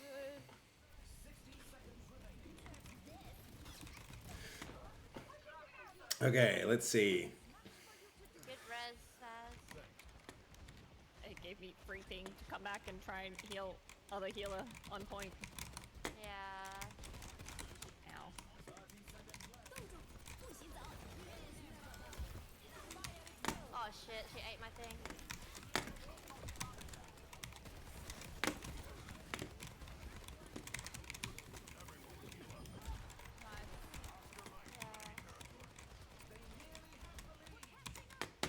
Speaker 5: good.
Speaker 1: Okay, let's see.
Speaker 5: Good res, Saz.
Speaker 4: It gave me free thing to come back and try and heal other healer on point.
Speaker 5: Yeah.
Speaker 4: Ow.
Speaker 5: Oh shit, she ate my thing. Yeah.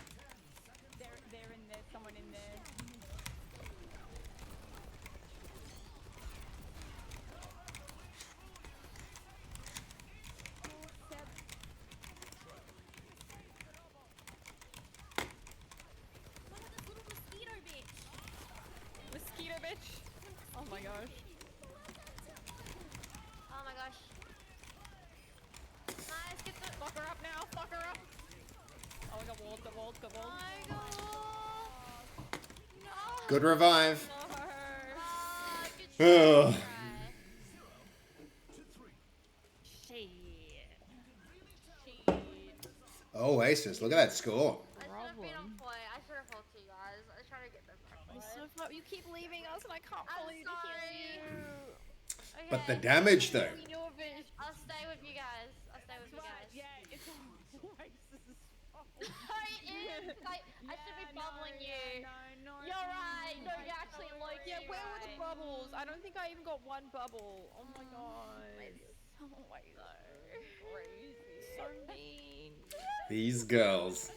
Speaker 1: Good revive.
Speaker 5: Good
Speaker 1: Ugh.
Speaker 5: try.
Speaker 4: Shit.
Speaker 1: Oasis, look at that score.
Speaker 5: I should have been on
Speaker 4: Problem.
Speaker 5: point. I should have helped you guys. I was trying to get them back.
Speaker 4: You're so far. You keep leaving us, and I can't
Speaker 5: I'm
Speaker 4: follow you to heal you.
Speaker 5: Okay.
Speaker 1: But the damage though.
Speaker 4: In your vision.
Speaker 5: I'll stay with you guys. I'll stay with you
Speaker 3: Right,
Speaker 5: guys.
Speaker 3: yeah, it's Oasis's fault.
Speaker 5: I am. I should be bubbling you.
Speaker 3: No,
Speaker 5: You're right. No, you actually like
Speaker 4: Yeah,
Speaker 5: you
Speaker 4: where were the
Speaker 5: right.
Speaker 4: bubbles? I don't think I even got one bubble. Oh my god.
Speaker 5: So
Speaker 4: Crazy. So mean.
Speaker 1: These girls.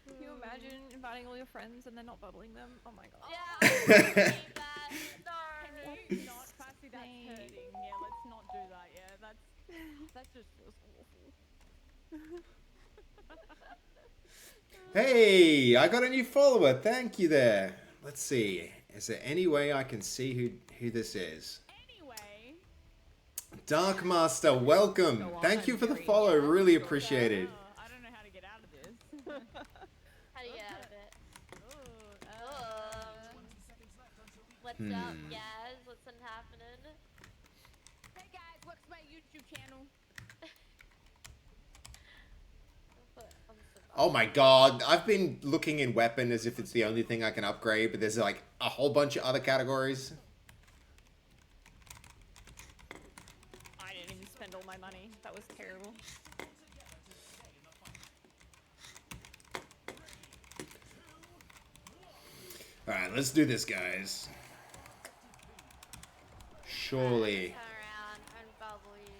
Speaker 4: Can you imagine inviting all your friends and then not bubbling them? Oh my god.
Speaker 5: Yeah, I believe that. No.
Speaker 3: Can you not, Fasffy, that's hurting. Yeah, let's not do that. Yeah, that just feels awful.
Speaker 1: Hey, I got a new follower. Thank you there. Let's see. Is there any way I can see who this is?
Speaker 3: Anyway,
Speaker 1: Dark Master, welcome.
Speaker 4: Go on,
Speaker 1: Thank you for the
Speaker 4: Yuri.
Speaker 1: follow. Really appreciate it.
Speaker 3: I don't know how to get out of this.
Speaker 5: How do you get out of it?
Speaker 3: Ooh,
Speaker 5: What's up, guys? What's been happening?
Speaker 3: Hey guys, what's my YouTube channel?
Speaker 1: Oh my god, I've been looking in weapon as if it's the only thing I can upgrade, but there's like a whole bunch of other categories.
Speaker 4: I didn't even spend all my money. That was terrible.
Speaker 1: Alright, let's do this, guys. Surely.
Speaker 5: Turn around and bubble you.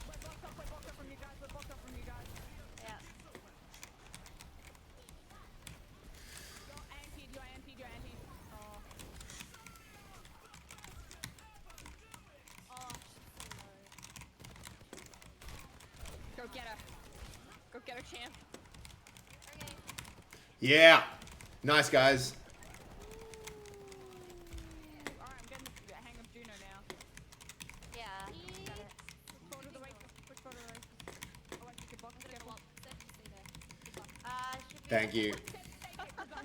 Speaker 3: We're blocked up from you guys. We're blocked up from you guys.
Speaker 5: Yeah.
Speaker 3: You're anti. Oh. Oh,
Speaker 4: Go get her. Go get her, champ.
Speaker 5: Okay.
Speaker 1: Yeah. Nice, guys.
Speaker 3: Alright, I'm getting the hang of Juno now.
Speaker 5: Yeah. Got it.
Speaker 3: Push forward to the races. Push forward to the races. Oh, wait, you can block. Careful.
Speaker 5: Should be
Speaker 1: Thank you.
Speaker 5: Good luck.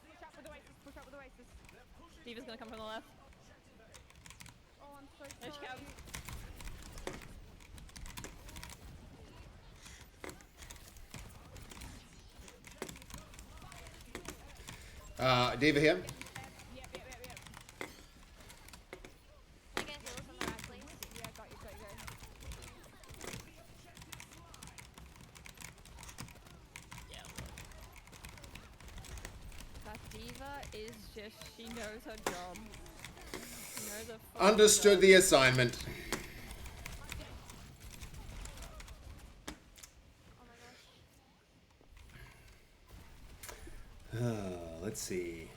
Speaker 3: Push up with the races. Push up with the races.
Speaker 4: Diva's gonna come from the left.
Speaker 3: Oh, I'm so
Speaker 4: There she
Speaker 3: sorry.
Speaker 4: comes.
Speaker 1: Diva here.
Speaker 3: Yep.
Speaker 5: Can I get heals on the right, please?
Speaker 3: Yeah, got you.
Speaker 4: That Diva is just, she knows her job. She knows her fucking
Speaker 1: Understood
Speaker 4: job.
Speaker 1: the assignment.
Speaker 5: Oh my gosh.
Speaker 1: Let's see.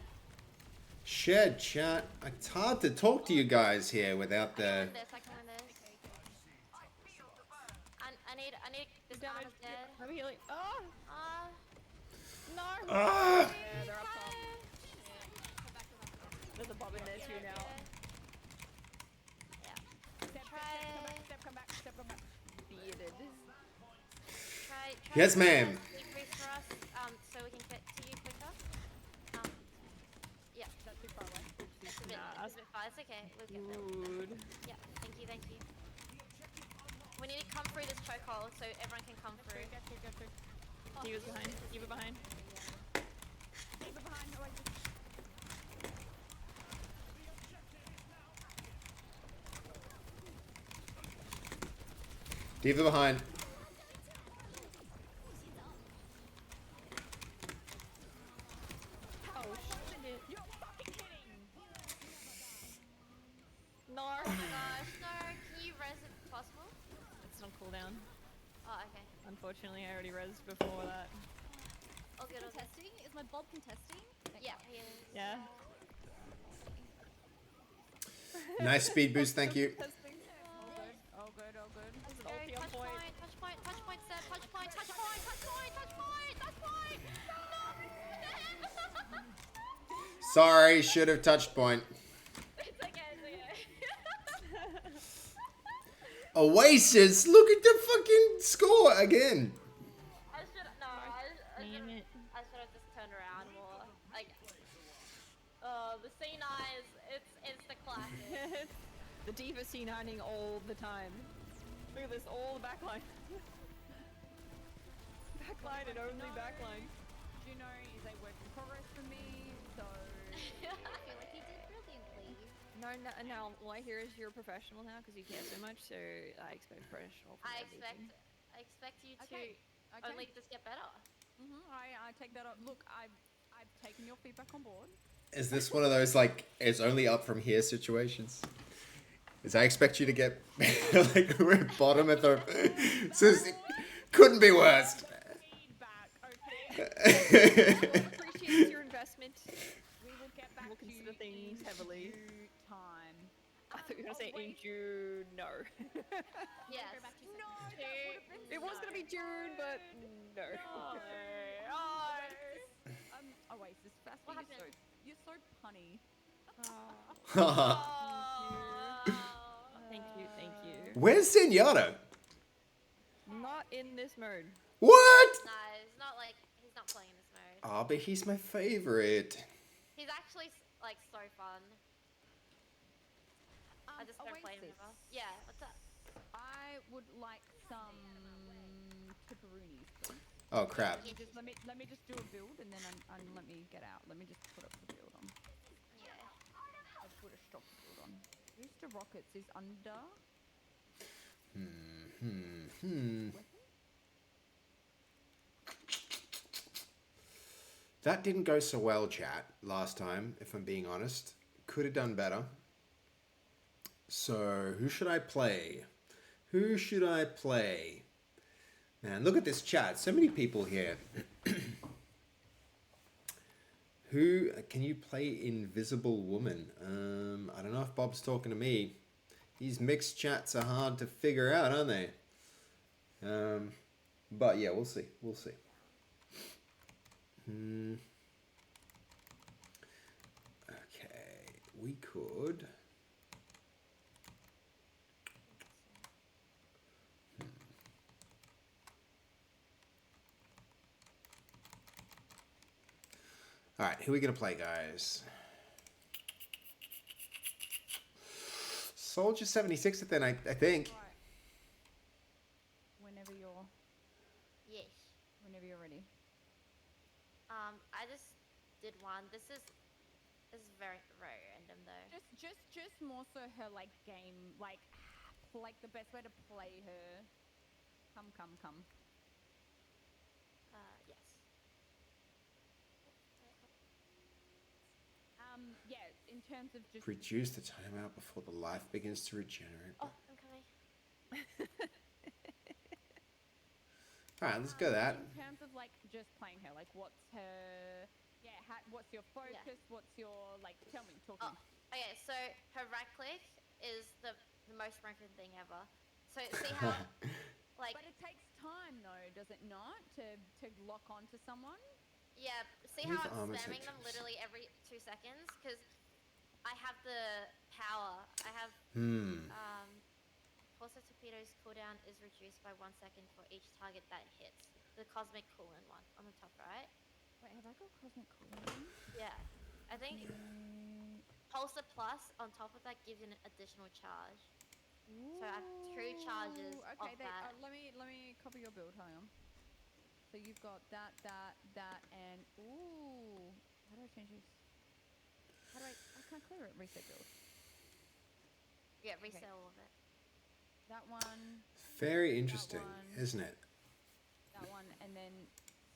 Speaker 1: Shared chat. It's hard to talk to you guys here without the...
Speaker 5: I can win this. I need this
Speaker 4: Damn
Speaker 5: arm
Speaker 4: it.
Speaker 5: is dead.
Speaker 4: I'm healing. Oh! No!
Speaker 1: Ah!
Speaker 4: Yeah, they're up top. There's a bomb in there too now.
Speaker 5: Yeah.
Speaker 3: Step, come back.
Speaker 4: Bearded.
Speaker 5: Try
Speaker 1: Yes,
Speaker 5: to
Speaker 1: ma'am.
Speaker 5: decrease for us, so we can get to you quicker. Yeah,
Speaker 3: That's too far away.
Speaker 5: that's a bit,
Speaker 4: Nah,
Speaker 5: that's a bit far. It's okay. We'll get there.
Speaker 4: Dude.
Speaker 5: Yeah, thank you. We need to come through this chokehold so everyone can come through.
Speaker 3: Get to.
Speaker 4: Diva's behind. Diva behind.
Speaker 3: Diva behind. Oasis.
Speaker 1: Diva behind.
Speaker 4: Oh shit.
Speaker 3: You're fucking kidding.
Speaker 4: No.
Speaker 5: Oh my gosh, no. Can you res if possible?
Speaker 4: It's on cooldown.
Speaker 5: Oh, okay.
Speaker 4: Unfortunately, I already rezzed before that.
Speaker 5: All good, all good.
Speaker 6: Contesting? Is my Bob contesting?
Speaker 5: Yeah, he is.
Speaker 4: Yeah.
Speaker 1: Nice speed boost, thank you.
Speaker 3: All good.
Speaker 4: There's an
Speaker 5: Go,
Speaker 4: ulti on
Speaker 5: touch
Speaker 4: point.
Speaker 5: point, Seb, touch point.
Speaker 1: Sorry, should have touched point.
Speaker 5: It's okay,
Speaker 1: Oasis, look at the fucking score again.
Speaker 5: I should no,
Speaker 4: Damn it.
Speaker 5: I should have just turned around more. Like, the C9 is it's the classic.
Speaker 4: The diva C9ing all the time. Look at this, all the backline. Backline and only backline.
Speaker 3: Juno is a work in progress for me, so
Speaker 5: I feel like you did brilliantly.
Speaker 4: No, all I hear is you're a professional now because you care so much, so I expect professional from
Speaker 5: I
Speaker 4: everything.
Speaker 5: expect you to
Speaker 3: Okay.
Speaker 5: only just get better.
Speaker 3: I take that up. Look, I've taken your feedback on board.
Speaker 1: Is this one of those like it's only up from here situations? Is I expect you to get like we're at bottom at the so it couldn't be worse.
Speaker 3: Feedback, okay.
Speaker 4: Appreciate your investment.
Speaker 3: We will get back
Speaker 4: We'll
Speaker 3: to
Speaker 4: consider
Speaker 3: you
Speaker 4: things
Speaker 3: in
Speaker 4: heavily.
Speaker 3: due time.
Speaker 4: I thought you were gonna say in June. No.
Speaker 5: Yes.
Speaker 3: No, that would have been
Speaker 4: It was gonna be June, but no.
Speaker 3: Oasis, Fasffy,
Speaker 5: What
Speaker 3: you're so punny.
Speaker 4: Thank you.
Speaker 1: Where's Zenyatta?
Speaker 4: Not in this mode.
Speaker 1: What?
Speaker 5: No, it's not like he's not playing this mode.
Speaker 1: Oh, but he's my favorite.
Speaker 5: He's actually like so fun. I just don't play him
Speaker 3: Oasis,
Speaker 5: ever. Yeah, what's up?
Speaker 3: I would like some pepperonis, please.
Speaker 1: Oh crap.
Speaker 3: Let me just do a build and then let me get out. Let me just put up the build on.
Speaker 5: Yeah.
Speaker 3: I'll put a stock build on. Booster rockets is under.
Speaker 1: That didn't go so well, chat, last time, if I'm being honest. Could have done better. So, who should I play? Who should I play? Man, look at this chat. So many people here. Who can you play Invisible Woman? I don't know if Bob's talking to me. These mixed chats are hard to figure out, aren't they? But yeah, we'll see. We'll see. Okay, we could. All right, who are we gonna play, guys? Soldier 76 then, I think.
Speaker 3: Right. Whenever you're
Speaker 5: Yes.
Speaker 3: ready.
Speaker 5: I just did one. This is very random though.
Speaker 3: Just more so her like game like the best way to play her. Come.
Speaker 5: Yes.
Speaker 3: Yeah, in terms of just
Speaker 1: Reduce the timeout before the life begins to regenerate.
Speaker 5: Oh, I'm coming.
Speaker 1: All right, let's go that.
Speaker 3: in terms of like just playing her, like what's her what's your focus, what's your like tell me, talk to me.
Speaker 5: Okay, so her right click is the most broken thing ever. So see how like
Speaker 3: But it takes time though, does it not, to lock on to someone?
Speaker 5: yeah, see
Speaker 1: With
Speaker 5: how I'm
Speaker 1: armor
Speaker 5: spamming them
Speaker 1: sections.
Speaker 5: literally every 2 seconds because I have the power. I have pulsar torpedoes cooldown is reduced by 1 second for each target that hits. The cosmic coolant one on the top right.
Speaker 3: Wait, have I got cosmic cooling?
Speaker 5: Yeah, I think pulsar plus on top of that gives you an additional charge. So I have 2 charges
Speaker 3: Okay,
Speaker 5: of that.
Speaker 3: let me copy your build. Hang on. So you've got that, and ooh. How do I change this? How do I can't clear it. Reset build.
Speaker 5: Yeah, reset all of it.
Speaker 3: That one,
Speaker 1: Very interesting,
Speaker 3: one.
Speaker 1: isn't it?
Speaker 3: that one, and then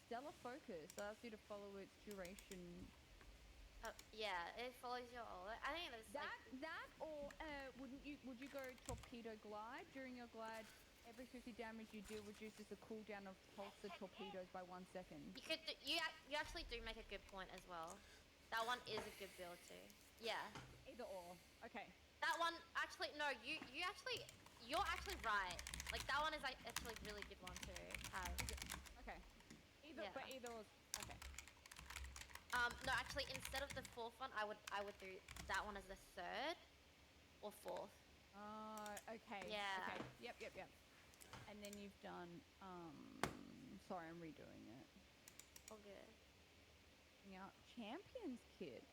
Speaker 3: stellar focus allows you to follow its duration.
Speaker 5: Yeah, it follows your aura. I think that's
Speaker 3: That or would you go torpedo glide? During your glide, every 50 damage you deal reduces the cooldown of pulsar torpedoes by 1 second.
Speaker 5: you could you actually do make a good point as well. That one is a good build too. Yeah.
Speaker 3: Either or. Okay.
Speaker 5: That one actually no, you're actually right. Like that one is like actually a really good one to have.
Speaker 3: Okay.
Speaker 5: Yeah.
Speaker 3: But either or. Okay.
Speaker 5: No, actually, instead of the fourth one, I would do that one as the third or fourth.
Speaker 3: Okay.
Speaker 5: Yeah.
Speaker 3: Okay. Yep. And then you've done, sorry, I'm redoing it.
Speaker 5: All good.
Speaker 3: Out Champions Kit.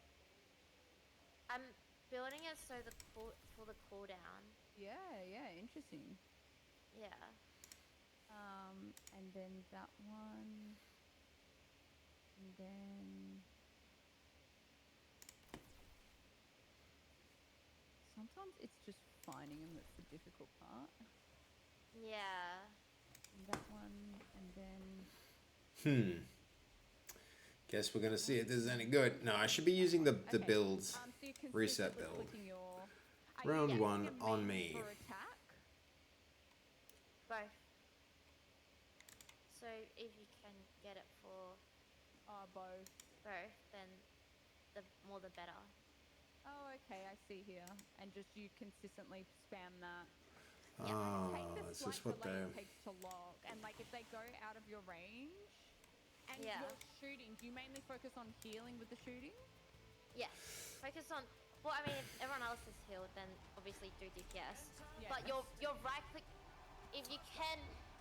Speaker 5: I'm building it so for the cooldown.
Speaker 3: Yeah, interesting.
Speaker 5: Yeah.
Speaker 3: And then that one. And then sometimes it's just finding them that's the difficult part.
Speaker 5: Yeah.
Speaker 3: And that one, and then
Speaker 1: Guess we're gonna see if this is any good. No, I should be using the
Speaker 3: okay.
Speaker 1: builds.
Speaker 3: So you
Speaker 1: reset
Speaker 3: consistently
Speaker 1: build.
Speaker 3: clicking your
Speaker 1: Round
Speaker 3: using
Speaker 1: one
Speaker 3: a
Speaker 1: on
Speaker 3: main
Speaker 1: me.
Speaker 3: for attack.
Speaker 5: Both. So if you can get it for
Speaker 3: Both.
Speaker 5: both, then the more the better.
Speaker 3: Oh, okay, I see here. And just you consistently spam that.
Speaker 1: Oh,
Speaker 3: Take the
Speaker 1: is
Speaker 3: slight
Speaker 1: this what
Speaker 3: delay
Speaker 1: they're...
Speaker 3: it takes to lock, and like if they go out of your range and
Speaker 5: Yeah.
Speaker 3: you're shooting, do you mainly focus on healing with the shooting?
Speaker 5: Yes. Focus on. Well, I mean, if everyone else is healed, then obviously do DPS.
Speaker 3: Yeah.
Speaker 5: But your right click, if you can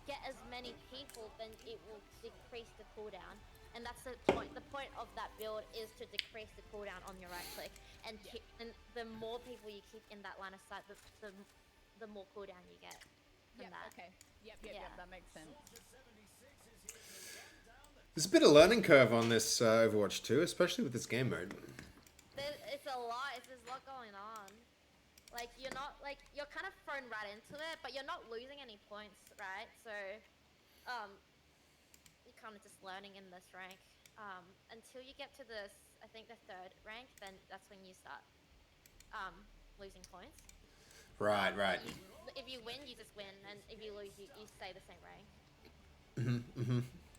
Speaker 5: get as many people, then it will decrease the cooldown. And that's the point. The point of that build is to decrease the cooldown on your right click, and and the more people you keep in that line of sight, the more cooldown you get from that.
Speaker 3: Okay. Yep. That makes sense.
Speaker 1: There's a bit of learning curve on this Overwatch 2, especially with this game mode.
Speaker 5: It's a lot. There's a lot going on. Like you're not you're kind of thrown right into it, but you're not losing any points, right? So, you're kind of just learning in this rank. Until you get to I think the third rank, then that's when you start losing points.
Speaker 1: Right.
Speaker 5: If you win, you just win, and if you lose, you stay the same rank.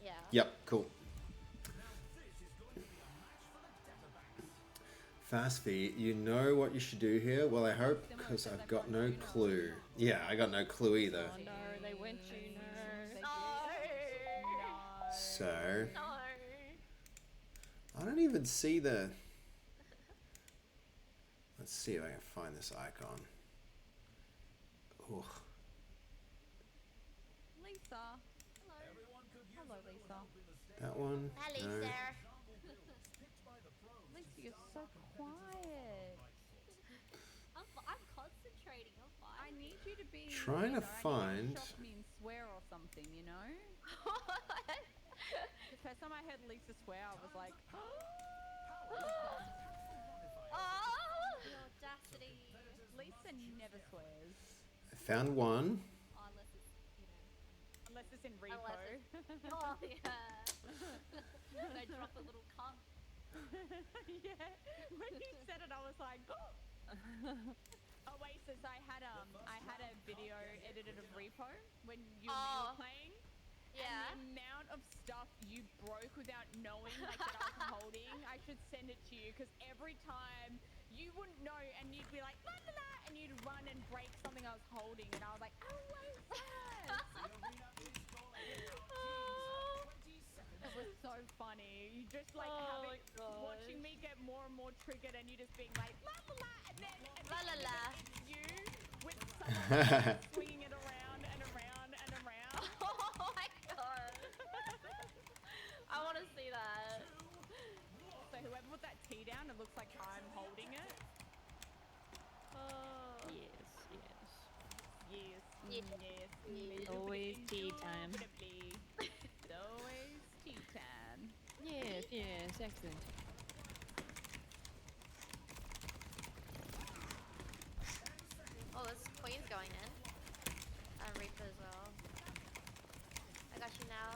Speaker 5: Yeah.
Speaker 1: Yep, cool. Fasffy, you know what you should do here? Well, I hope, because I've got no clue. Yeah, I got no clue either.
Speaker 4: Oh no, they went you, no.
Speaker 1: So,
Speaker 5: No.
Speaker 1: I don't even see the... Let's see if I can find this icon. Ugh.
Speaker 3: Lisa. Hello, Lisa.
Speaker 1: That one?
Speaker 5: Hello,
Speaker 1: No.
Speaker 5: Sarah.
Speaker 3: Lisa, you're so quiet.
Speaker 2: I'm concentrating. I'm fine.
Speaker 3: I need you to be.
Speaker 1: Trying to find-
Speaker 3: I need you to shock me and swear or something, you know? The first time I heard Lisa swear, I was like,
Speaker 5: Oh.
Speaker 2: The audacity.
Speaker 3: Lisa never swears.
Speaker 1: I found one.
Speaker 2: Oh, unless it's,
Speaker 3: Unless it's in repo.
Speaker 2: oh yeah. They drop a little cunt.
Speaker 3: Yeah. When you said it, I was like, Oasis, I had a video edited of repo when you and me were playing.
Speaker 5: Yeah.
Speaker 3: And the amount of stuff you broke without knowing, like that I was holding, I should send it to you because every time you wouldn't know and you'd be like, la la la, and you'd run and break something I was holding, and I was like, oh, it was so funny. You just like watching me get more and more triggered, and you just being like, la la la, and then
Speaker 5: La la la.
Speaker 3: you with someone swinging it around and around and around.
Speaker 5: Oh my god. I want to see that.
Speaker 3: So whoever put that tea down, it looks like I'm holding it. Yes.
Speaker 4: Always tea time.
Speaker 3: It's always tea time.
Speaker 4: Yes, excellent.
Speaker 5: Oh, there's queens going in. Reaper as well. I got you now.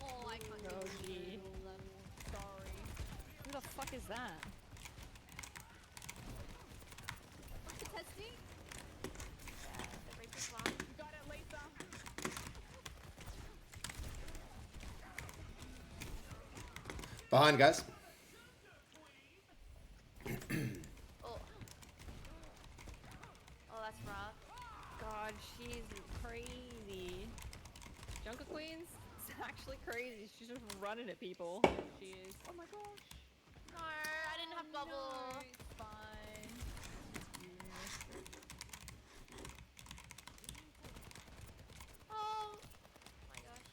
Speaker 2: Oh, I can't
Speaker 4: Oh,
Speaker 2: do
Speaker 4: gee.
Speaker 2: them.
Speaker 3: Sorry.
Speaker 4: Who the fuck is that?
Speaker 2: What's the testing?
Speaker 5: Yeah, the Reaper's one.
Speaker 3: You got it, Lisa.
Speaker 1: Behind, guys.
Speaker 5: Oh. Oh, that's rough.
Speaker 4: God, she's crazy. Jungle Queens, actually crazy. She's just running at people.
Speaker 3: She is. Oh my gosh.
Speaker 5: No, I didn't have bubble.
Speaker 3: No, it's fine.
Speaker 5: Oh my gosh.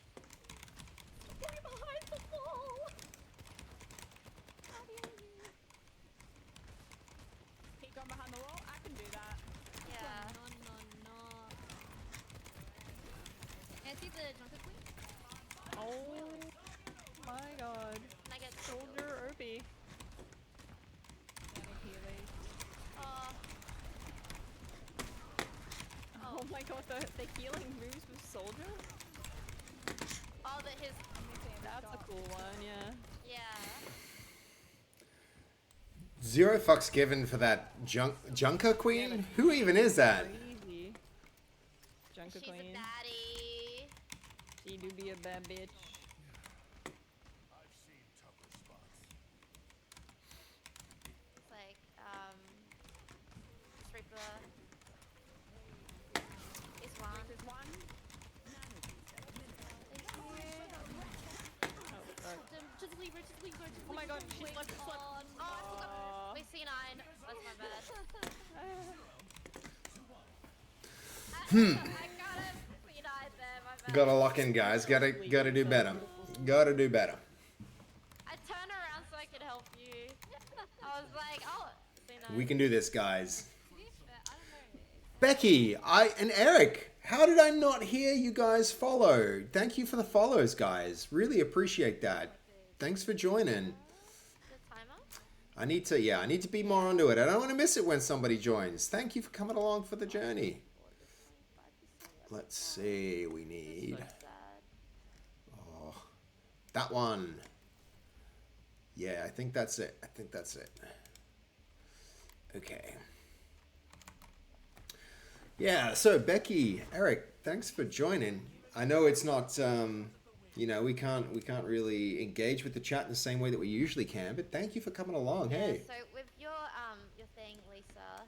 Speaker 5: Get behind the wall. How do you?
Speaker 3: Keep going behind the wall. I can do that.
Speaker 5: Yeah.
Speaker 2: No. Can I see the Junker Queen?
Speaker 4: Oh my god.
Speaker 5: Can I get
Speaker 4: Soldier OP.
Speaker 5: Oh.
Speaker 4: Oh my god, the healing moves with Soldier?
Speaker 5: Oh, that his.
Speaker 4: That's a cool one, yeah.
Speaker 5: Yeah.
Speaker 1: Zero fucks given for that Junker Queen? Who even is that?
Speaker 4: Crazy. Junker
Speaker 5: She's a
Speaker 4: Queen.
Speaker 5: baddie.
Speaker 4: She do be a bad bitch.
Speaker 5: It's like, Reaper. Is one.
Speaker 3: There's one.
Speaker 5: Just leave her,
Speaker 4: Oh my god, she's left
Speaker 5: Oh, I forgot. Wait, C9. That's my bad. I got him. C9 there, my bad.
Speaker 1: Gotta lock in, guys. Gotta do better. Gotta do better.
Speaker 5: I turned around so I could help you. I was like, oh, C9.
Speaker 1: We can do this, guys.
Speaker 2: I don't know.
Speaker 1: Becky, and Eric, how did I not hear you guys follow? Thank you for the follows, guys. Really appreciate that. Thanks for joining.
Speaker 5: The timer?
Speaker 1: I need to be more onto it. I don't want to miss it when somebody joins. Thank you for coming along for the journey. Let's see, we need
Speaker 5: Sad.
Speaker 1: that one. Yeah, I think that's it. Okay. Yeah, so Becky, Eric, thanks for joining. I know it's not, we can't really engage with the chat in the same way that we usually can, but thank you for coming along. Hey,
Speaker 5: Yeah, so with your thing, Lisa,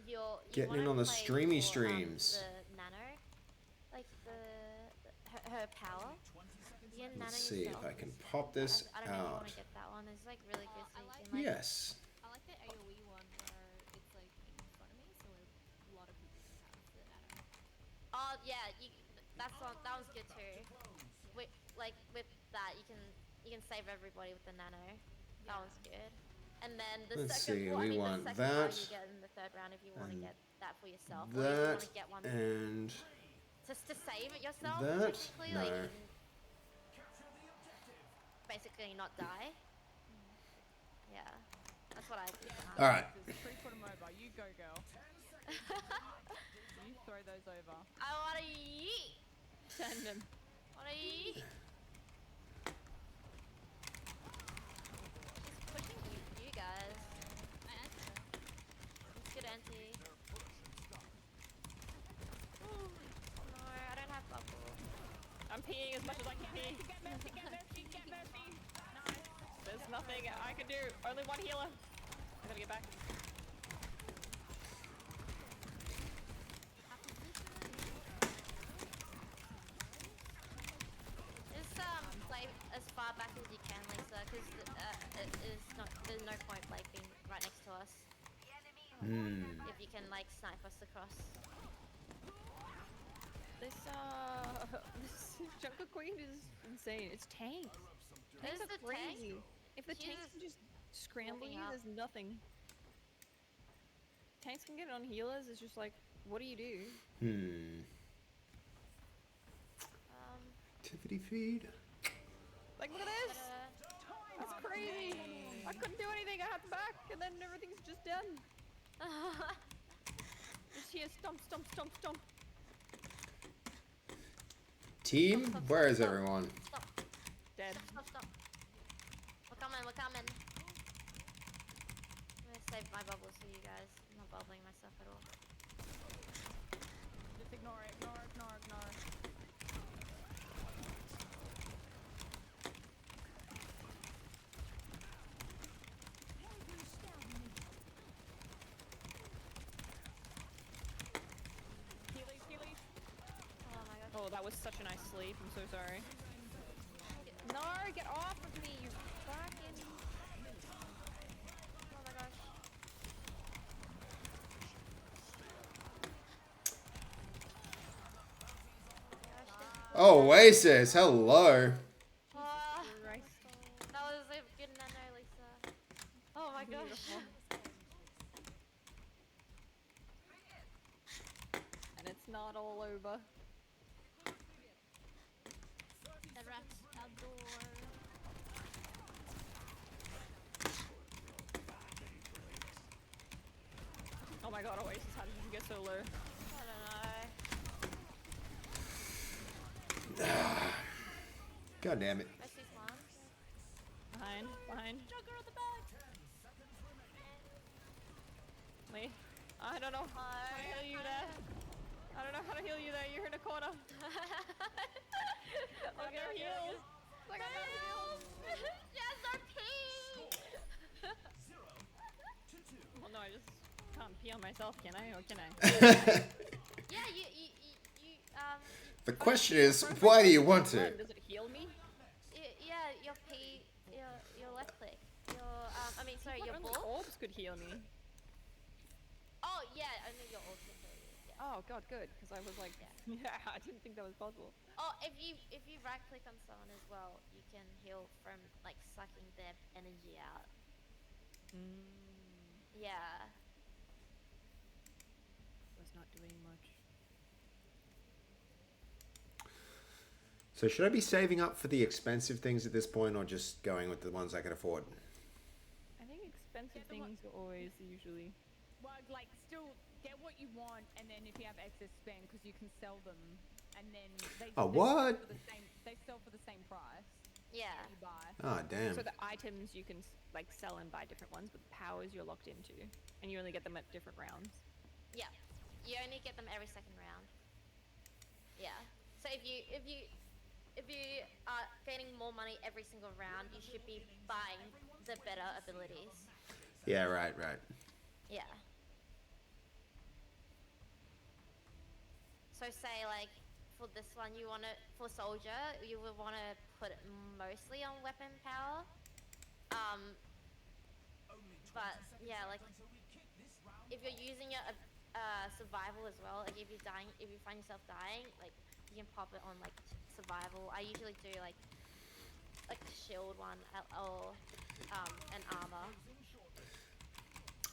Speaker 5: you
Speaker 1: getting in
Speaker 5: wanna
Speaker 1: on the
Speaker 5: play
Speaker 1: streamy
Speaker 5: for,
Speaker 1: streams.
Speaker 5: the nano, like her power. You get nano
Speaker 1: Let's see if
Speaker 5: yourself.
Speaker 1: I can pop this
Speaker 5: I don't know if you
Speaker 1: out.
Speaker 5: want to get that one. It's like really good. So
Speaker 2: I
Speaker 5: you
Speaker 2: like
Speaker 5: can, like,
Speaker 1: Yes.
Speaker 2: I like the AoE one where it's like in front of me, so a lot of people can have the nano.
Speaker 5: Oh yeah, that one's good too. With that, you can save everybody with the nano. That one's good. And then the
Speaker 1: Let's
Speaker 5: second
Speaker 1: see,
Speaker 5: one,
Speaker 1: we want
Speaker 5: the second one
Speaker 1: that,
Speaker 5: you get in the third round if you want to
Speaker 1: and
Speaker 5: get that for yourself, or if you want
Speaker 1: that,
Speaker 5: to get one
Speaker 1: and
Speaker 5: just to save it yourself.
Speaker 1: that,
Speaker 5: Technically,
Speaker 1: no.
Speaker 5: like you can basically not die. Yeah, that's what I do.
Speaker 1: All right.
Speaker 3: Just put them over. You go, girl. You throw those over.
Speaker 5: I wanna yeet.
Speaker 4: Send him.
Speaker 5: Wanna yeet. She's pushing you guys.
Speaker 2: I answered her.
Speaker 5: It's good, Auntie. Oh no, I don't have bubble.
Speaker 4: I'm peeing as much as I can pee.
Speaker 3: Get Mercy, get Mercy, get Mercy. Nice.
Speaker 4: There's nothing I can do. Only one healer. I gotta get back.
Speaker 5: Just play as far back as you can, Lisa, because there's no point like being right next to us. If you can like snipe us across.
Speaker 4: This Junker Queen is insane. It's tanks.
Speaker 5: There's
Speaker 4: Tanks
Speaker 5: the
Speaker 4: are
Speaker 5: tank.
Speaker 4: crazy. If the
Speaker 5: She's
Speaker 4: tanks can just scramble
Speaker 5: walking
Speaker 4: you,
Speaker 5: up.
Speaker 4: there's nothing. Tanks can get on healers, it's just like, what do you do?
Speaker 1: Activity feed.
Speaker 4: Like, look at this! That's crazy! I couldn't do anything, I had to back, and then everything's just done. Just here, stomp, stomp, stomp, stomp.
Speaker 1: Team, where is everyone?
Speaker 5: Stop,
Speaker 4: Dead.
Speaker 5: stop. We're coming. I'm gonna save my bubbles for you guys. I'm not bubbling myself at all.
Speaker 3: Just ignore it. Healy.
Speaker 5: Oh my gosh.
Speaker 4: Oh, that was was such a nice sleep. I'm so sorry. No, get off of me, you fucking...
Speaker 5: Oh my gosh.
Speaker 1: Oasis, hello.
Speaker 5: Oh,
Speaker 4: Christ.
Speaker 5: that was a good nano, Lisa. Oh my gosh.
Speaker 4: Beautiful. And it's not all over.
Speaker 5: The rat's outdoor.
Speaker 4: Oh my god, Oasis, how did you get so low?
Speaker 5: I don't know.
Speaker 1: God damn it.
Speaker 5: Where's his mom?
Speaker 4: Behind.
Speaker 5: Jogger at the back.
Speaker 4: Lee, I don't know how to heal you there. I don't know how to heal you there. You're in a corner.
Speaker 5: Okay,
Speaker 4: no heals. I got no heals.
Speaker 5: Yes, RP!
Speaker 4: Well, no, I just can't pee on myself, can I? Or can I?
Speaker 5: Yeah, you
Speaker 1: The question is, why do you want to?
Speaker 4: Does it heal me?
Speaker 5: yeah, your P, your left click, I mean, sorry, your
Speaker 4: Only
Speaker 5: ball.
Speaker 4: orbs could heal me.
Speaker 5: Oh yeah, only your ult can heal you. Yeah.
Speaker 4: Oh god, good. Because I was like, yeah, I didn't think that was possible.
Speaker 5: Oh, if you right click on someone as well, you can heal from like sucking their energy out. Yeah.
Speaker 4: Was not doing much.
Speaker 1: So should I be saving up for the expensive things at this point, or just going with the ones I can afford?
Speaker 4: I think expensive things are always usually.
Speaker 3: Well, like, still get what you want, and then if you have excess spend, because you can sell them, and then they.
Speaker 1: Oh,
Speaker 3: they
Speaker 1: what?
Speaker 3: Sell for the same, they sell for the same price.
Speaker 5: Yeah.
Speaker 3: That you buy.
Speaker 1: Oh, damn.
Speaker 4: So the items you can like sell and buy different ones, but the powers you're locked into, and you only get them at different rounds.
Speaker 5: Yeah. You only get them every second round. Yeah. So if you are gaining more money every single round, you should be buying the better abilities.
Speaker 1: Yeah, right.
Speaker 5: Yeah. So say like for this one, for soldier, you would want to put it mostly on weapon power. But yeah, like if you're using your survival as well, like if you find yourself dying, like you can pop it on like survival. I usually do like the shield one or an armor.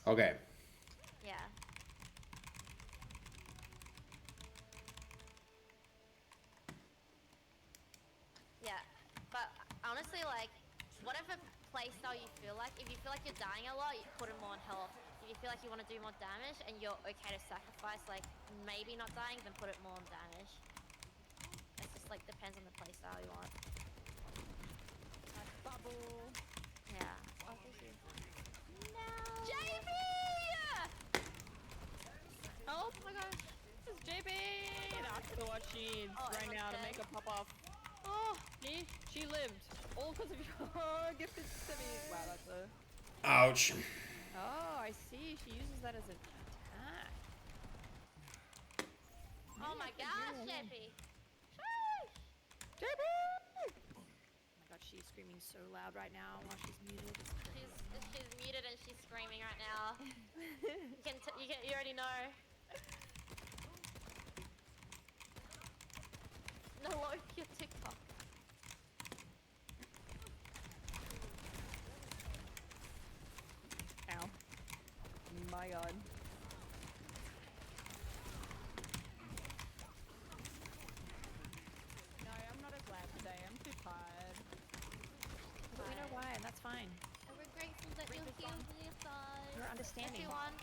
Speaker 1: Okay.
Speaker 5: Yeah. Yeah, but honestly, like, whatever playstyle you feel like, if you feel like you're dying a lot, you put it more on health. If you feel like you want to do more damage and you're okay to sacrifice, like, maybe not dying, then put it more on damage. It just, like, depends on the playstyle you want.
Speaker 3: Nice bubble.
Speaker 5: Yeah. Oh, thank you. No! JB!
Speaker 4: Oh my gosh, this is JB! That's what she needs
Speaker 5: Oh,
Speaker 4: right now to
Speaker 5: everyone's
Speaker 4: make
Speaker 5: dead.
Speaker 4: her pop off. Oh, see? She lived. All because of your gifted semi. Wow, that's a...
Speaker 1: Ouch.
Speaker 4: Oh, I see. She uses that as an attack.
Speaker 5: Oh my gosh, JB!
Speaker 4: JB! Oh my god, she's screaming so loud right now while she's muted.
Speaker 5: She's muted and she's screaming right now. You already know. No, load your TikTok.
Speaker 4: Ow. My god.
Speaker 3: No, I'm not as loud today. I'm too tired.
Speaker 4: But we know why, and that's fine.
Speaker 5: And we're grateful that you're here with us.
Speaker 4: You're understanding.
Speaker 5: Everyone.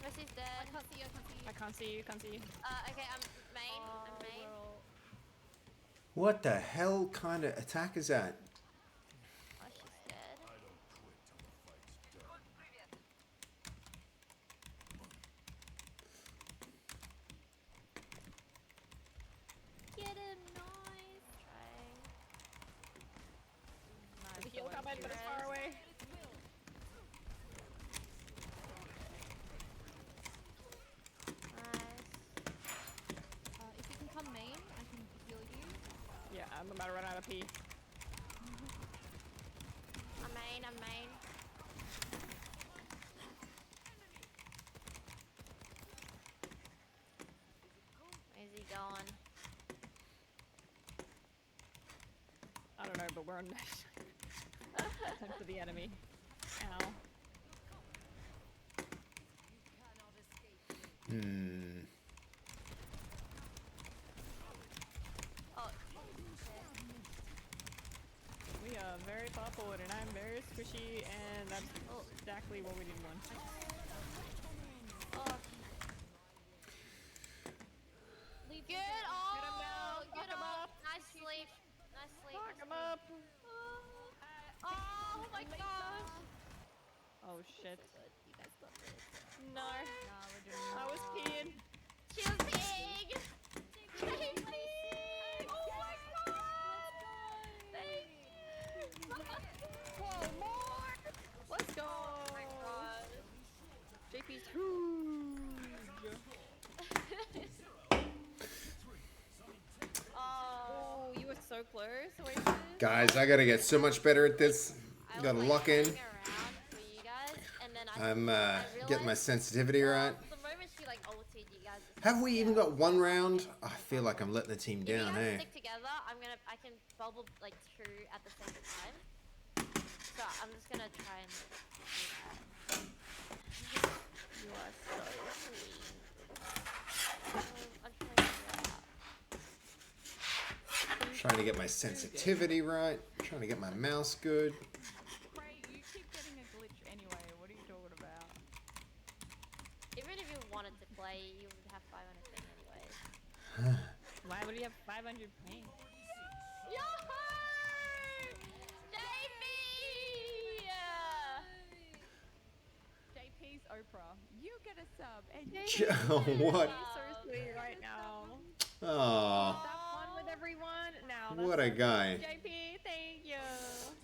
Speaker 5: Mercy's dead.
Speaker 4: I can't see you, can't see you.
Speaker 5: Okay, I'm main. I'm main.
Speaker 1: What the hell kind of attack is that?
Speaker 5: Oh, she's dead. Get him, nice. Trying.
Speaker 4: There's a heal coming, but it's far away.
Speaker 5: Nice.
Speaker 4: run out of pee.
Speaker 5: I'm main. Where's he going?
Speaker 4: I don't know, but we're on mesh. Time for the enemy. Ow.
Speaker 5: Oh,
Speaker 4: We are very far forward, and I'm very squishy, and that's exactly what we didn't want.
Speaker 5: oh. Good. Oh,
Speaker 4: Get him down.
Speaker 5: good.
Speaker 4: Fuck him
Speaker 5: Oh,
Speaker 4: up.
Speaker 5: nice sleep.
Speaker 4: Fuck him up.
Speaker 5: Oh my gosh.
Speaker 4: Oh shit.
Speaker 5: You guys got this.
Speaker 4: No.
Speaker 3: we're doing
Speaker 4: I was peeing.
Speaker 5: She was pig. Oh my god. Thank you.
Speaker 4: Whoa, more! Let's go!
Speaker 5: Oh my god.
Speaker 4: JP's huge! Oh, you were so close, Oasis.
Speaker 1: Guys, I gotta get so much better at this.
Speaker 5: I
Speaker 1: Gotta
Speaker 5: was,
Speaker 1: lock in.
Speaker 5: playing around for you guys, and then
Speaker 1: I'm
Speaker 5: I
Speaker 1: getting my
Speaker 5: realized,
Speaker 1: sensitivity right.
Speaker 5: the moment she like ulted, you guys. just
Speaker 1: Have we
Speaker 5: stopped
Speaker 1: even
Speaker 5: out.
Speaker 1: got one round? I feel like I'm letting the team
Speaker 5: If you
Speaker 1: down,
Speaker 5: guys
Speaker 1: hey.
Speaker 5: stick together, I can bubble like 2 at the same time. So I'm just gonna try and do that.
Speaker 4: You are so
Speaker 5: Sweet. I'm trying to figure it out.
Speaker 1: Trying to get my sensitivity right. Trying to get my mouse good.
Speaker 3: Ray, you keep getting a glitch anyway. What are you talking about?
Speaker 5: Even if you wanted to play, you would have 500 ping anyways.
Speaker 4: Why would you have 500 ping?
Speaker 5: Yahoo! JB!
Speaker 3: JP's Oprah. You get a sub. And
Speaker 1: What?
Speaker 4: He's so sweet right now.
Speaker 1: Oh,
Speaker 4: Have fun with everyone. Now,
Speaker 1: what a guy.
Speaker 4: JP, thank you.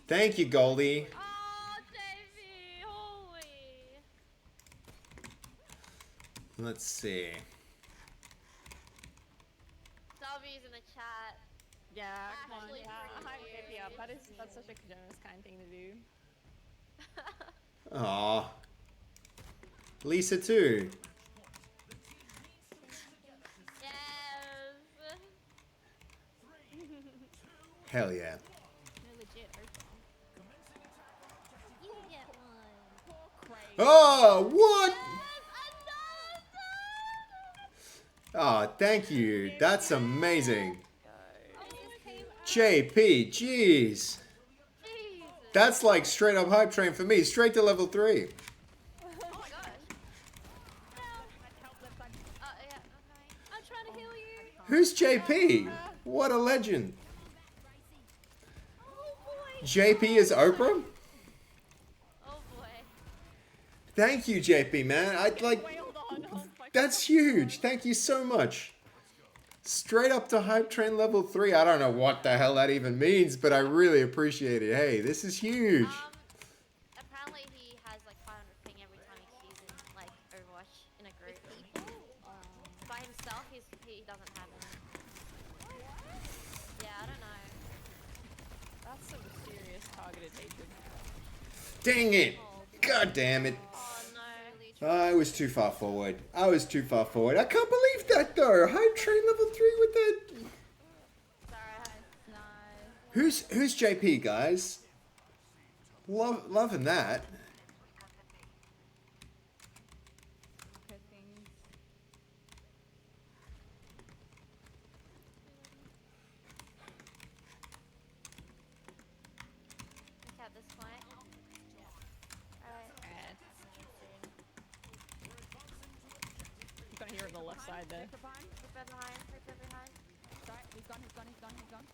Speaker 1: Thank you, Goldie.
Speaker 5: Oh, JB! Holy!
Speaker 1: Let's see.
Speaker 5: W's in the chat.
Speaker 4: Yeah, come on.
Speaker 5: Actually,
Speaker 4: Yeah,
Speaker 5: pretty
Speaker 4: hype JP up. That's such a generous kind thing to do.
Speaker 1: Aw. Lisa too.
Speaker 5: Yes!
Speaker 1: Hell yeah.
Speaker 4: You're legit Oprah.
Speaker 5: You get one.
Speaker 3: poor Craig.
Speaker 1: Oh, what?
Speaker 5: Yes,
Speaker 1: Oh, thank you. That's amazing.
Speaker 5: another!
Speaker 1: JP, jeez.
Speaker 5: Jesus.
Speaker 1: That's like straight up hype train for me. Straight to level 3.
Speaker 5: Oh my gosh. Yeah, okay. I'm trying to heal you.
Speaker 1: Who's JP? What a legend.
Speaker 5: Oh boy.
Speaker 1: JP is Oprah?
Speaker 5: Oh boy.
Speaker 1: Thank you, JP, man. I'd like...
Speaker 4: Wait, hold on. Oh my
Speaker 1: That's huge. Thank you so much. Straight up to hype train level 3. I don't know what the hell that even means, but I really appreciate it. Hey, this is huge.
Speaker 5: Apparently he has like 500 ping every time he queues in like Overwatch in a group. By himself, he doesn't have it. Yeah, I don't know.
Speaker 4: That's some serious targeted hatred.
Speaker 1: Dang it. God damn it.
Speaker 5: Oh no.
Speaker 1: I was too far forward. I was too far forward. I can't believe that though. Hype train level 3 with that.
Speaker 5: Sorry.
Speaker 1: Who's JP, guys? Loving that.
Speaker 3: Things.
Speaker 5: Okay, at this point. Alright.
Speaker 4: You're gonna hear it on the left side there.
Speaker 3: Reaper behind.
Speaker 5: Reaper behind. Reaper behind.
Speaker 3: Sorry, he's gone, he's gone, he's gone, he's gone.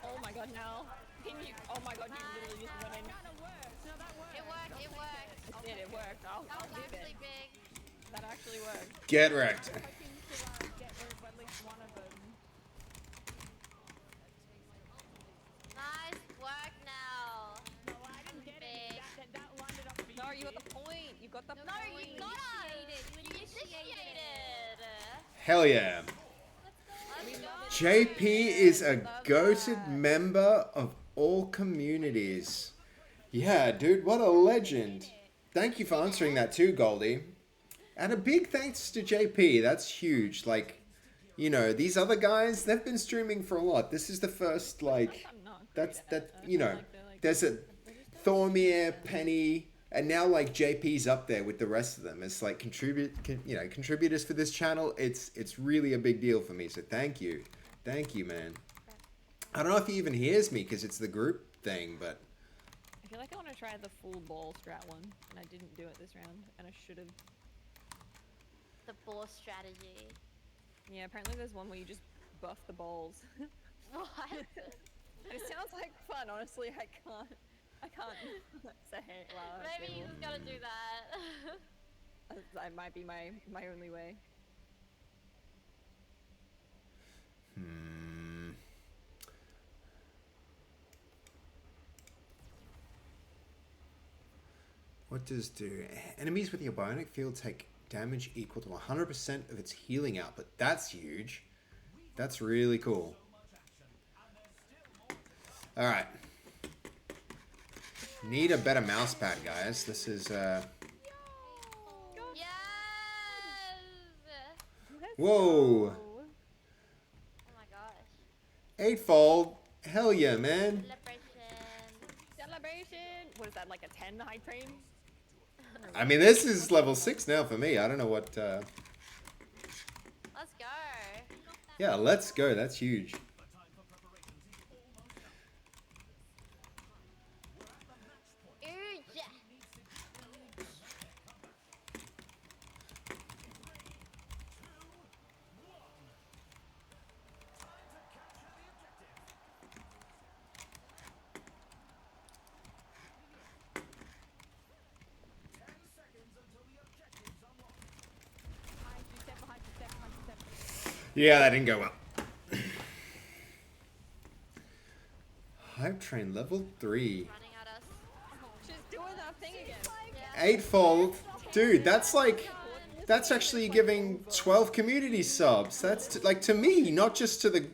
Speaker 4: Oh my god, now. Can you? Oh my god, you literally just went in.
Speaker 3: No, works. No, that works.
Speaker 5: It worked. It worked.
Speaker 4: It did, it worked. I'll
Speaker 5: That was
Speaker 4: give
Speaker 5: actually
Speaker 4: it.
Speaker 5: big.
Speaker 4: That actually worked.
Speaker 1: Get wrecked.
Speaker 3: Hoping to get at least one of them.
Speaker 5: Nice work now.
Speaker 3: No, I didn't get it.
Speaker 5: Big.
Speaker 3: That lined it up for you.
Speaker 4: No, you got the point. You got the
Speaker 5: No, you got us. You initiated.
Speaker 1: Hell yeah.
Speaker 5: Let's go.
Speaker 1: JP is a
Speaker 4: Love
Speaker 1: goated
Speaker 4: that.
Speaker 1: member of all communities. Yeah, dude, what a legend. Thank you for answering that too, Goldie. And a big thanks to JP. That's huge. Like, you know, these other guys, they've been streaming for a lot. This is the first, like,
Speaker 4: I'm not great
Speaker 1: that's,
Speaker 4: at
Speaker 1: that,
Speaker 4: it.
Speaker 1: you know, there's a Thormir, Penny, and now, like, JP's up there with the rest of them. It's like contributors for this channel. It's really a big deal for me. So thank you. Thank you, man. I don't know if he even hears me because it's the group thing, but
Speaker 4: I feel like I want to try the full ball strat one, and I didn't do it this round, and I should have.
Speaker 5: The boss strategy.
Speaker 4: Yeah, apparently there's one where you just buff the balls.
Speaker 5: What?
Speaker 4: It sounds like fun, honestly. I can't say it loud.
Speaker 5: Maybe you just gotta do that.
Speaker 4: That might be my only way.
Speaker 1: what does do? Enemies with your bionic field take damage equal to 100% of its healing output. That's huge. That's really cool. All right. Need a better mouse pad, guys. This is
Speaker 5: Yes.
Speaker 1: whoa.
Speaker 5: Oh my gosh.
Speaker 1: Eightfold. Hell yeah, man.
Speaker 4: Celebration! What is that, like a 10 high train?
Speaker 1: I mean, this is level 6 now for me. I don't know what...
Speaker 5: Let's go.
Speaker 1: Yeah, let's go. That's huge.
Speaker 5: Huge.
Speaker 1: Yeah, that didn't go well. Hype train level 3.
Speaker 5: Running at us.
Speaker 4: She's doing that thing again.
Speaker 5: Yeah.
Speaker 1: Eightfold. Dude, that's like... That's actually giving 12 community subs. That's like to me, not just to the...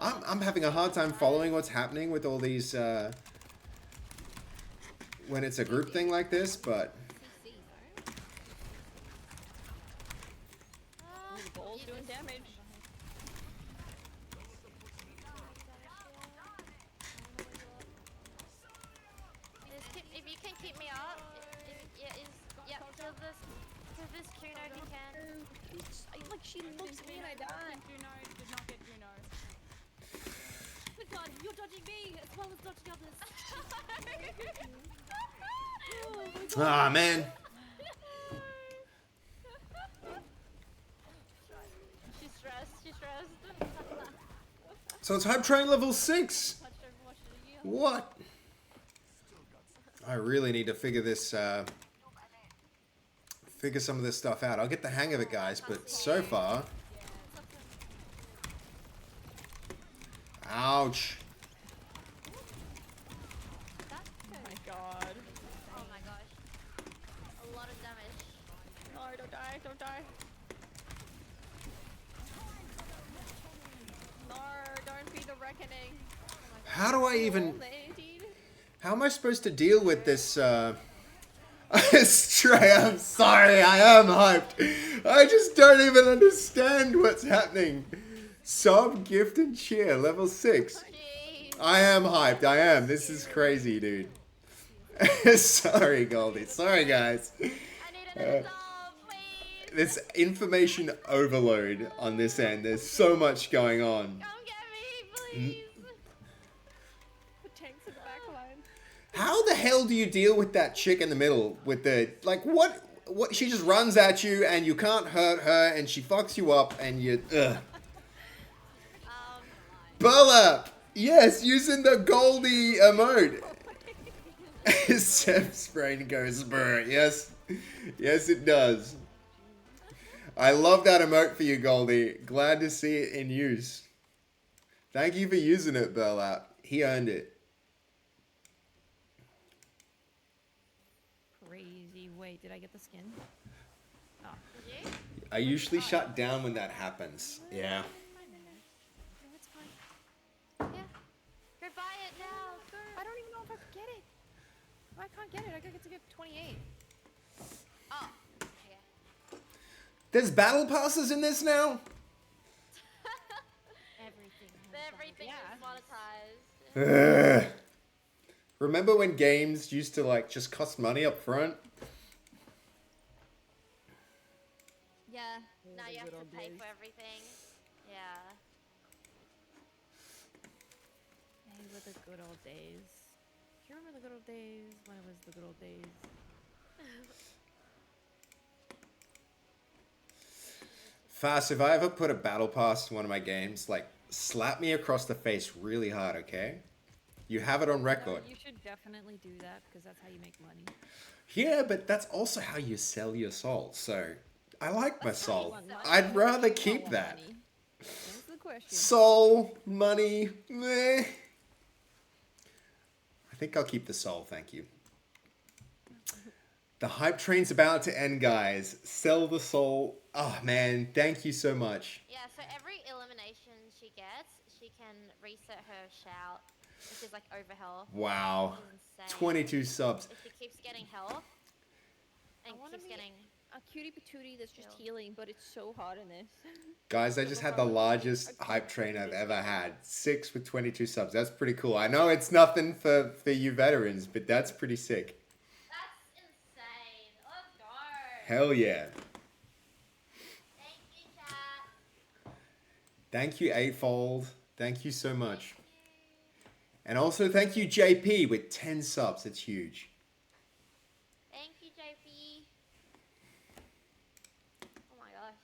Speaker 1: I'm having a hard time following what's happening with all these... when it's a group thing like this, but...
Speaker 4: The ball's doing damage.
Speaker 5: If you can keep me up, kill this Kuno if you can.
Speaker 4: Like, she looks at me and I die.
Speaker 3: Juno did not get Juno.
Speaker 2: Good God, you're dodging me as well as dodging others.
Speaker 1: Ah, man.
Speaker 5: She's stressed.
Speaker 1: So it's hype train level 6.
Speaker 5: Watch Overwatch Stadium.
Speaker 1: What? I really need to figure this, figure some of this stuff out. I'll get the hang of it, guys, but so far... Ouch.
Speaker 4: Oh my god.
Speaker 5: Oh my gosh. A lot of damage.
Speaker 4: No, don't die, don't die. No, don't be the reckoning.
Speaker 1: How do I even...
Speaker 4: The 18.
Speaker 1: How am I supposed to deal with this, Stray, I'm sorry, I am hyped. I just don't even understand what's happening. Sub, gift, and cheer, level 6.
Speaker 5: Jeez.
Speaker 1: I am hyped, I am. This is crazy, dude. Sorry, Goldie. Sorry, guys.
Speaker 5: I need another sub, please.
Speaker 1: There's information overload on this end. There's so much going on.
Speaker 5: Come get me, please.
Speaker 4: The tanks in the back line.
Speaker 1: How the hell do you deal with that chick in the middle with the, like, what, she just runs at you and you can't hurt her and she fucks you up and you, ugh. Burlap! Yes, using the Goldie emote. Seb's brain goes brr. Yes. Yes, it does. I love that emote for you, Goldie. Glad to see it in use. Thank you for using it, Burlap. He earned it.
Speaker 4: Crazy. Wait, Did I get the skin? Oh.
Speaker 5: Did you?
Speaker 1: I usually shut down when that happens. Yeah.
Speaker 4: No, it's fine.
Speaker 5: Yeah. Go buy it now. Go.
Speaker 4: I don't even know if I can get it. I can't get it. I gotta get 28.
Speaker 5: Oh. Yeah.
Speaker 1: There's battle passes in this now?
Speaker 4: Everything.
Speaker 5: Everything
Speaker 4: Yeah.
Speaker 5: is monetized.
Speaker 1: Ugh. Remember when games used to like just cost money up front?
Speaker 5: Yeah. Now
Speaker 4: the
Speaker 5: you have
Speaker 4: good
Speaker 5: to
Speaker 4: old
Speaker 5: pay
Speaker 4: days.
Speaker 5: for everything. Yeah.
Speaker 4: They were the good old days. Do you remember the good old days when it was the good old days?
Speaker 1: Fast, if I ever put a battle pass in one of my games, like slap me across the face really hard, okay? You have it on record.
Speaker 4: No, you should definitely do that because that's how you make money.
Speaker 1: Yeah, but that's also how you sell your soul. So I like my soul.
Speaker 4: want money.
Speaker 1: I'd rather
Speaker 4: You
Speaker 1: keep
Speaker 4: want
Speaker 1: that.
Speaker 4: money. That's the question.
Speaker 1: Soul, money, meh. I think I'll keep the soul, thank you. The hype train's about to end, guys. Sell the soul. Oh, man, thank you so much.
Speaker 5: Yeah, so every elimination she gets, she can reset her shout, which is like over health.
Speaker 1: Wow.
Speaker 5: Which is insane.
Speaker 1: 22 subs.
Speaker 5: If she keeps getting health and
Speaker 4: I wanna
Speaker 5: keeps
Speaker 4: be-
Speaker 5: getting
Speaker 4: A cutie patootie that's just
Speaker 5: Heal.
Speaker 4: healing, but it's so hard in this.
Speaker 1: Guys, I just had the largest hype train I've ever had. 6 with 22 subs. That's pretty cool. I know it's nothing for you veterans, but that's pretty sick.
Speaker 5: That's insane. Let's go.
Speaker 1: Hell yeah.
Speaker 5: Thank you, chat.
Speaker 1: Thank you, Eightfold. Thank you so much.
Speaker 5: Thank you.
Speaker 1: And also thank you, JP, with 10 subs. It's huge.
Speaker 5: Thank you, JP. Oh my gosh.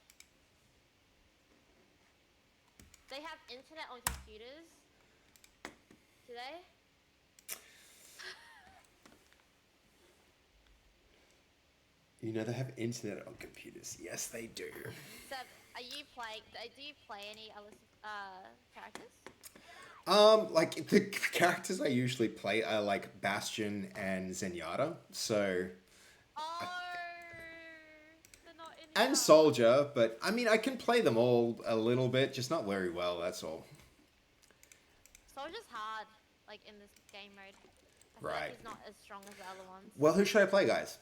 Speaker 5: They have internet on computers? Do they?
Speaker 1: You know they have internet on computers. Yes, they do.
Speaker 5: Seb, are you playing? Do you play any other characters?
Speaker 1: Like the characters I usually play are like Bastion and Zenyatta. So
Speaker 5: Oh, they're not in.
Speaker 1: and
Speaker 5: here.
Speaker 1: Soldier, but I mean I can play them all a little bit, just not very well. That's all.
Speaker 5: Soldier's hard, like in this game mode. I feel
Speaker 1: Right.
Speaker 5: like he's not as strong as the other ones.
Speaker 1: Well, who should I play, guys?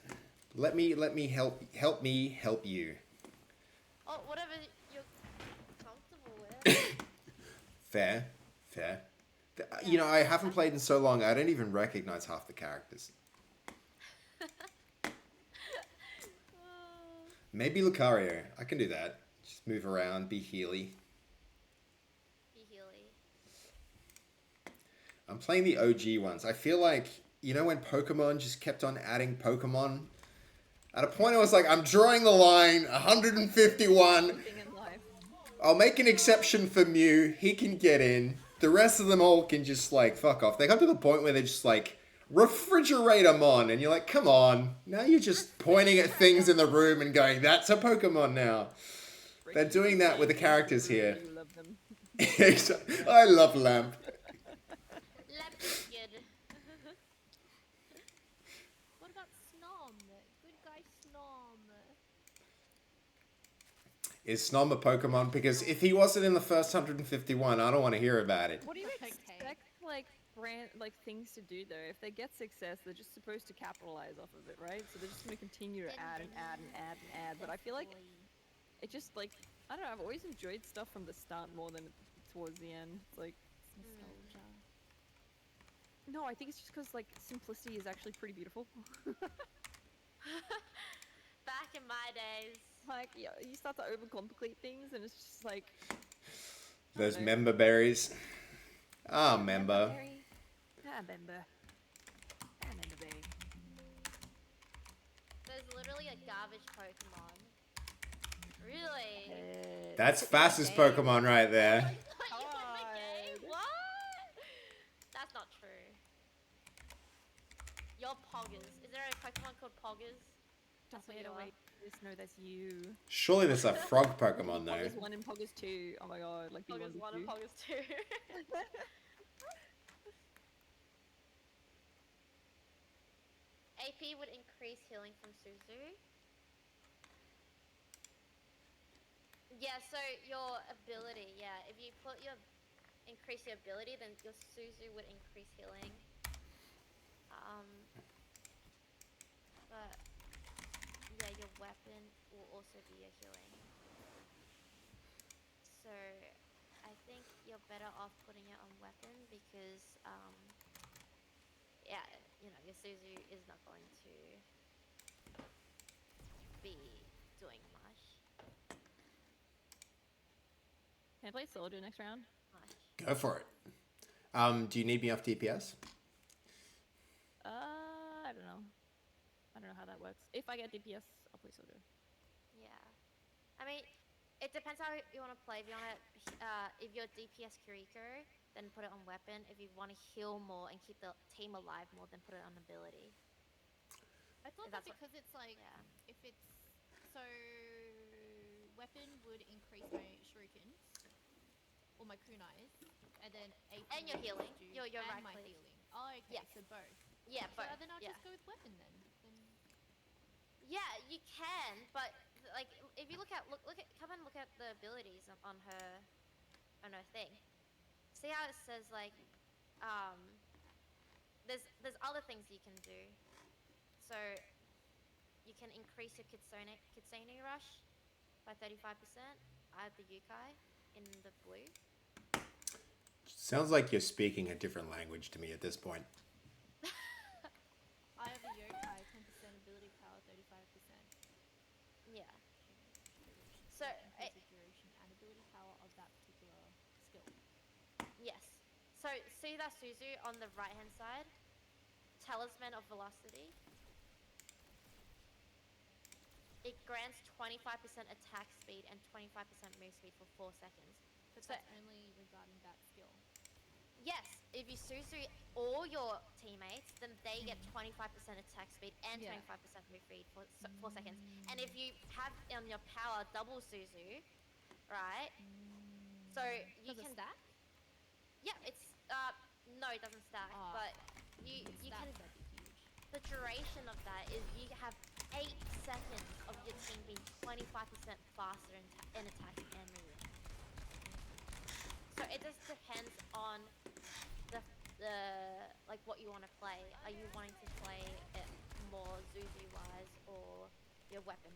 Speaker 1: Let me help you.
Speaker 5: Oh, whatever you're comfortable with.
Speaker 1: Fair. You know, I haven't played in so long. I don't even recognize half the characters. Maybe Lucario. I can do that. Just move around, be Healy.
Speaker 5: Be Healy.
Speaker 1: I'm playing the OG ones. I feel like, you know when Pokemon just kept on adding Pokemon? At a point I was like, I'm drawing the line, 151.
Speaker 4: Everything in life.
Speaker 1: I'll make an exception for Mew. He can get in. The rest of them all can just, like, fuck off. They come to the point where they're just like, refrigerate them on. And you're like, come on. Now you're just pointing at things in the room and going, that's a Pokemon now. They're doing that with the characters here.
Speaker 4: You love them.
Speaker 1: I love Lamp.
Speaker 5: Lamp is good. What about Snom? Good guy Snom.
Speaker 1: Is Snom a Pokemon? Because if he wasn't in the first 151, I don't want to hear about it.
Speaker 4: What do you
Speaker 2: Okay.
Speaker 4: expect, like things to do though? If they get success, they're just supposed to capitalize off of it, right? So they're just gonna continue to add and add and add and add. But I feel like it just like I don't know. I've always enjoyed stuff from the start more than towards the end. It's like nostalgia. No, I think it's just because like simplicity is actually pretty beautiful.
Speaker 5: Back in my days.
Speaker 4: Like yeah, you start to overcomplicate things, and it's just like
Speaker 1: Those
Speaker 4: know.
Speaker 1: member berries. Ah, member.
Speaker 4: berry. Ah, member. Ah, member berry.
Speaker 5: There's literally a garbage Pokemon. Really?
Speaker 1: That's fastest Pokemon right there.
Speaker 5: You won the game? What? That's not true. You're Poggers. Is there a Pokemon called Poggers? That's what you are.
Speaker 4: Wait, just know that's you.
Speaker 1: Surely there's a frog Pokemon though.
Speaker 4: Poggers 1 and Poggers 2. Oh my god, like
Speaker 5: Poggers
Speaker 4: B1,
Speaker 5: 1 and
Speaker 4: B2.
Speaker 5: Poggers 2. AP would increase healing from Suzu. Yeah, so your ability, yeah. If you increase your ability, then your Suzu would increase healing. But yeah, your weapon will also be a healing. So I think you're better off putting it on weapon because yeah, you know, your Suzu is not going to be doing much.
Speaker 4: Can I play soldier next round?
Speaker 1: Go for it. Do you need me off DPS?
Speaker 4: I don't know. I don't know how that works. If I get DPS, I'll play soldier.
Speaker 5: Yeah. I mean, it depends how you want to play. If you want to, if you're DPS Kiriko, then put it on weapon. If you want to heal more and keep the team alive more, then put it on ability.
Speaker 6: I thought
Speaker 5: If
Speaker 6: that
Speaker 5: that's what-
Speaker 6: because it's like,
Speaker 5: Yeah.
Speaker 6: if it's so weapon would increase my shurikens or my kunais, and then AP
Speaker 5: And your
Speaker 6: would
Speaker 5: healing.
Speaker 6: do-
Speaker 5: Your
Speaker 6: and
Speaker 5: right
Speaker 6: my
Speaker 5: click.
Speaker 6: healing. Oh, okay.
Speaker 5: Yes.
Speaker 6: So both.
Speaker 5: Yeah,
Speaker 6: So
Speaker 5: but
Speaker 6: then I'll
Speaker 5: yeah.
Speaker 6: just go with weapon then.
Speaker 5: Yeah, you can, but like if you look at come and look at the abilities on her thing. See how it says like there's other things you can do. So you can increase your Kitsune rush by 35%. I have the Yukai in the blue.
Speaker 1: Sounds like you're speaking a different language to me at this point.
Speaker 6: I have a yokai, 10% ability power, 35%.
Speaker 5: Yeah.
Speaker 6: So
Speaker 5: So
Speaker 6: increase the duration and ability power of that particular skill.
Speaker 5: yes. So see that Suzu on the right hand side? Talisman of Velocity. It grants 25% attack speed and 25% move speed for 4 seconds.
Speaker 6: But
Speaker 5: So-
Speaker 6: that's only regarding that skill.
Speaker 5: Yes, if you Suzu all your teammates, then they get 25% attack speed and
Speaker 6: Yeah.
Speaker 5: 25% move speed for 4 seconds. And if you have on your power double Suzu, right? So you
Speaker 6: Does
Speaker 5: can
Speaker 6: it stack?
Speaker 5: Yeah, it's no, it doesn't stack,
Speaker 6: Ah,
Speaker 5: but you
Speaker 6: If it
Speaker 5: can
Speaker 6: stacks, that'd be huge.
Speaker 5: the duration of that is you have 8 seconds of your team being 25% faster in attack and movement. So it just depends on the like what you want to play. Are you wanting to play it more Zuzu wise or your weapon,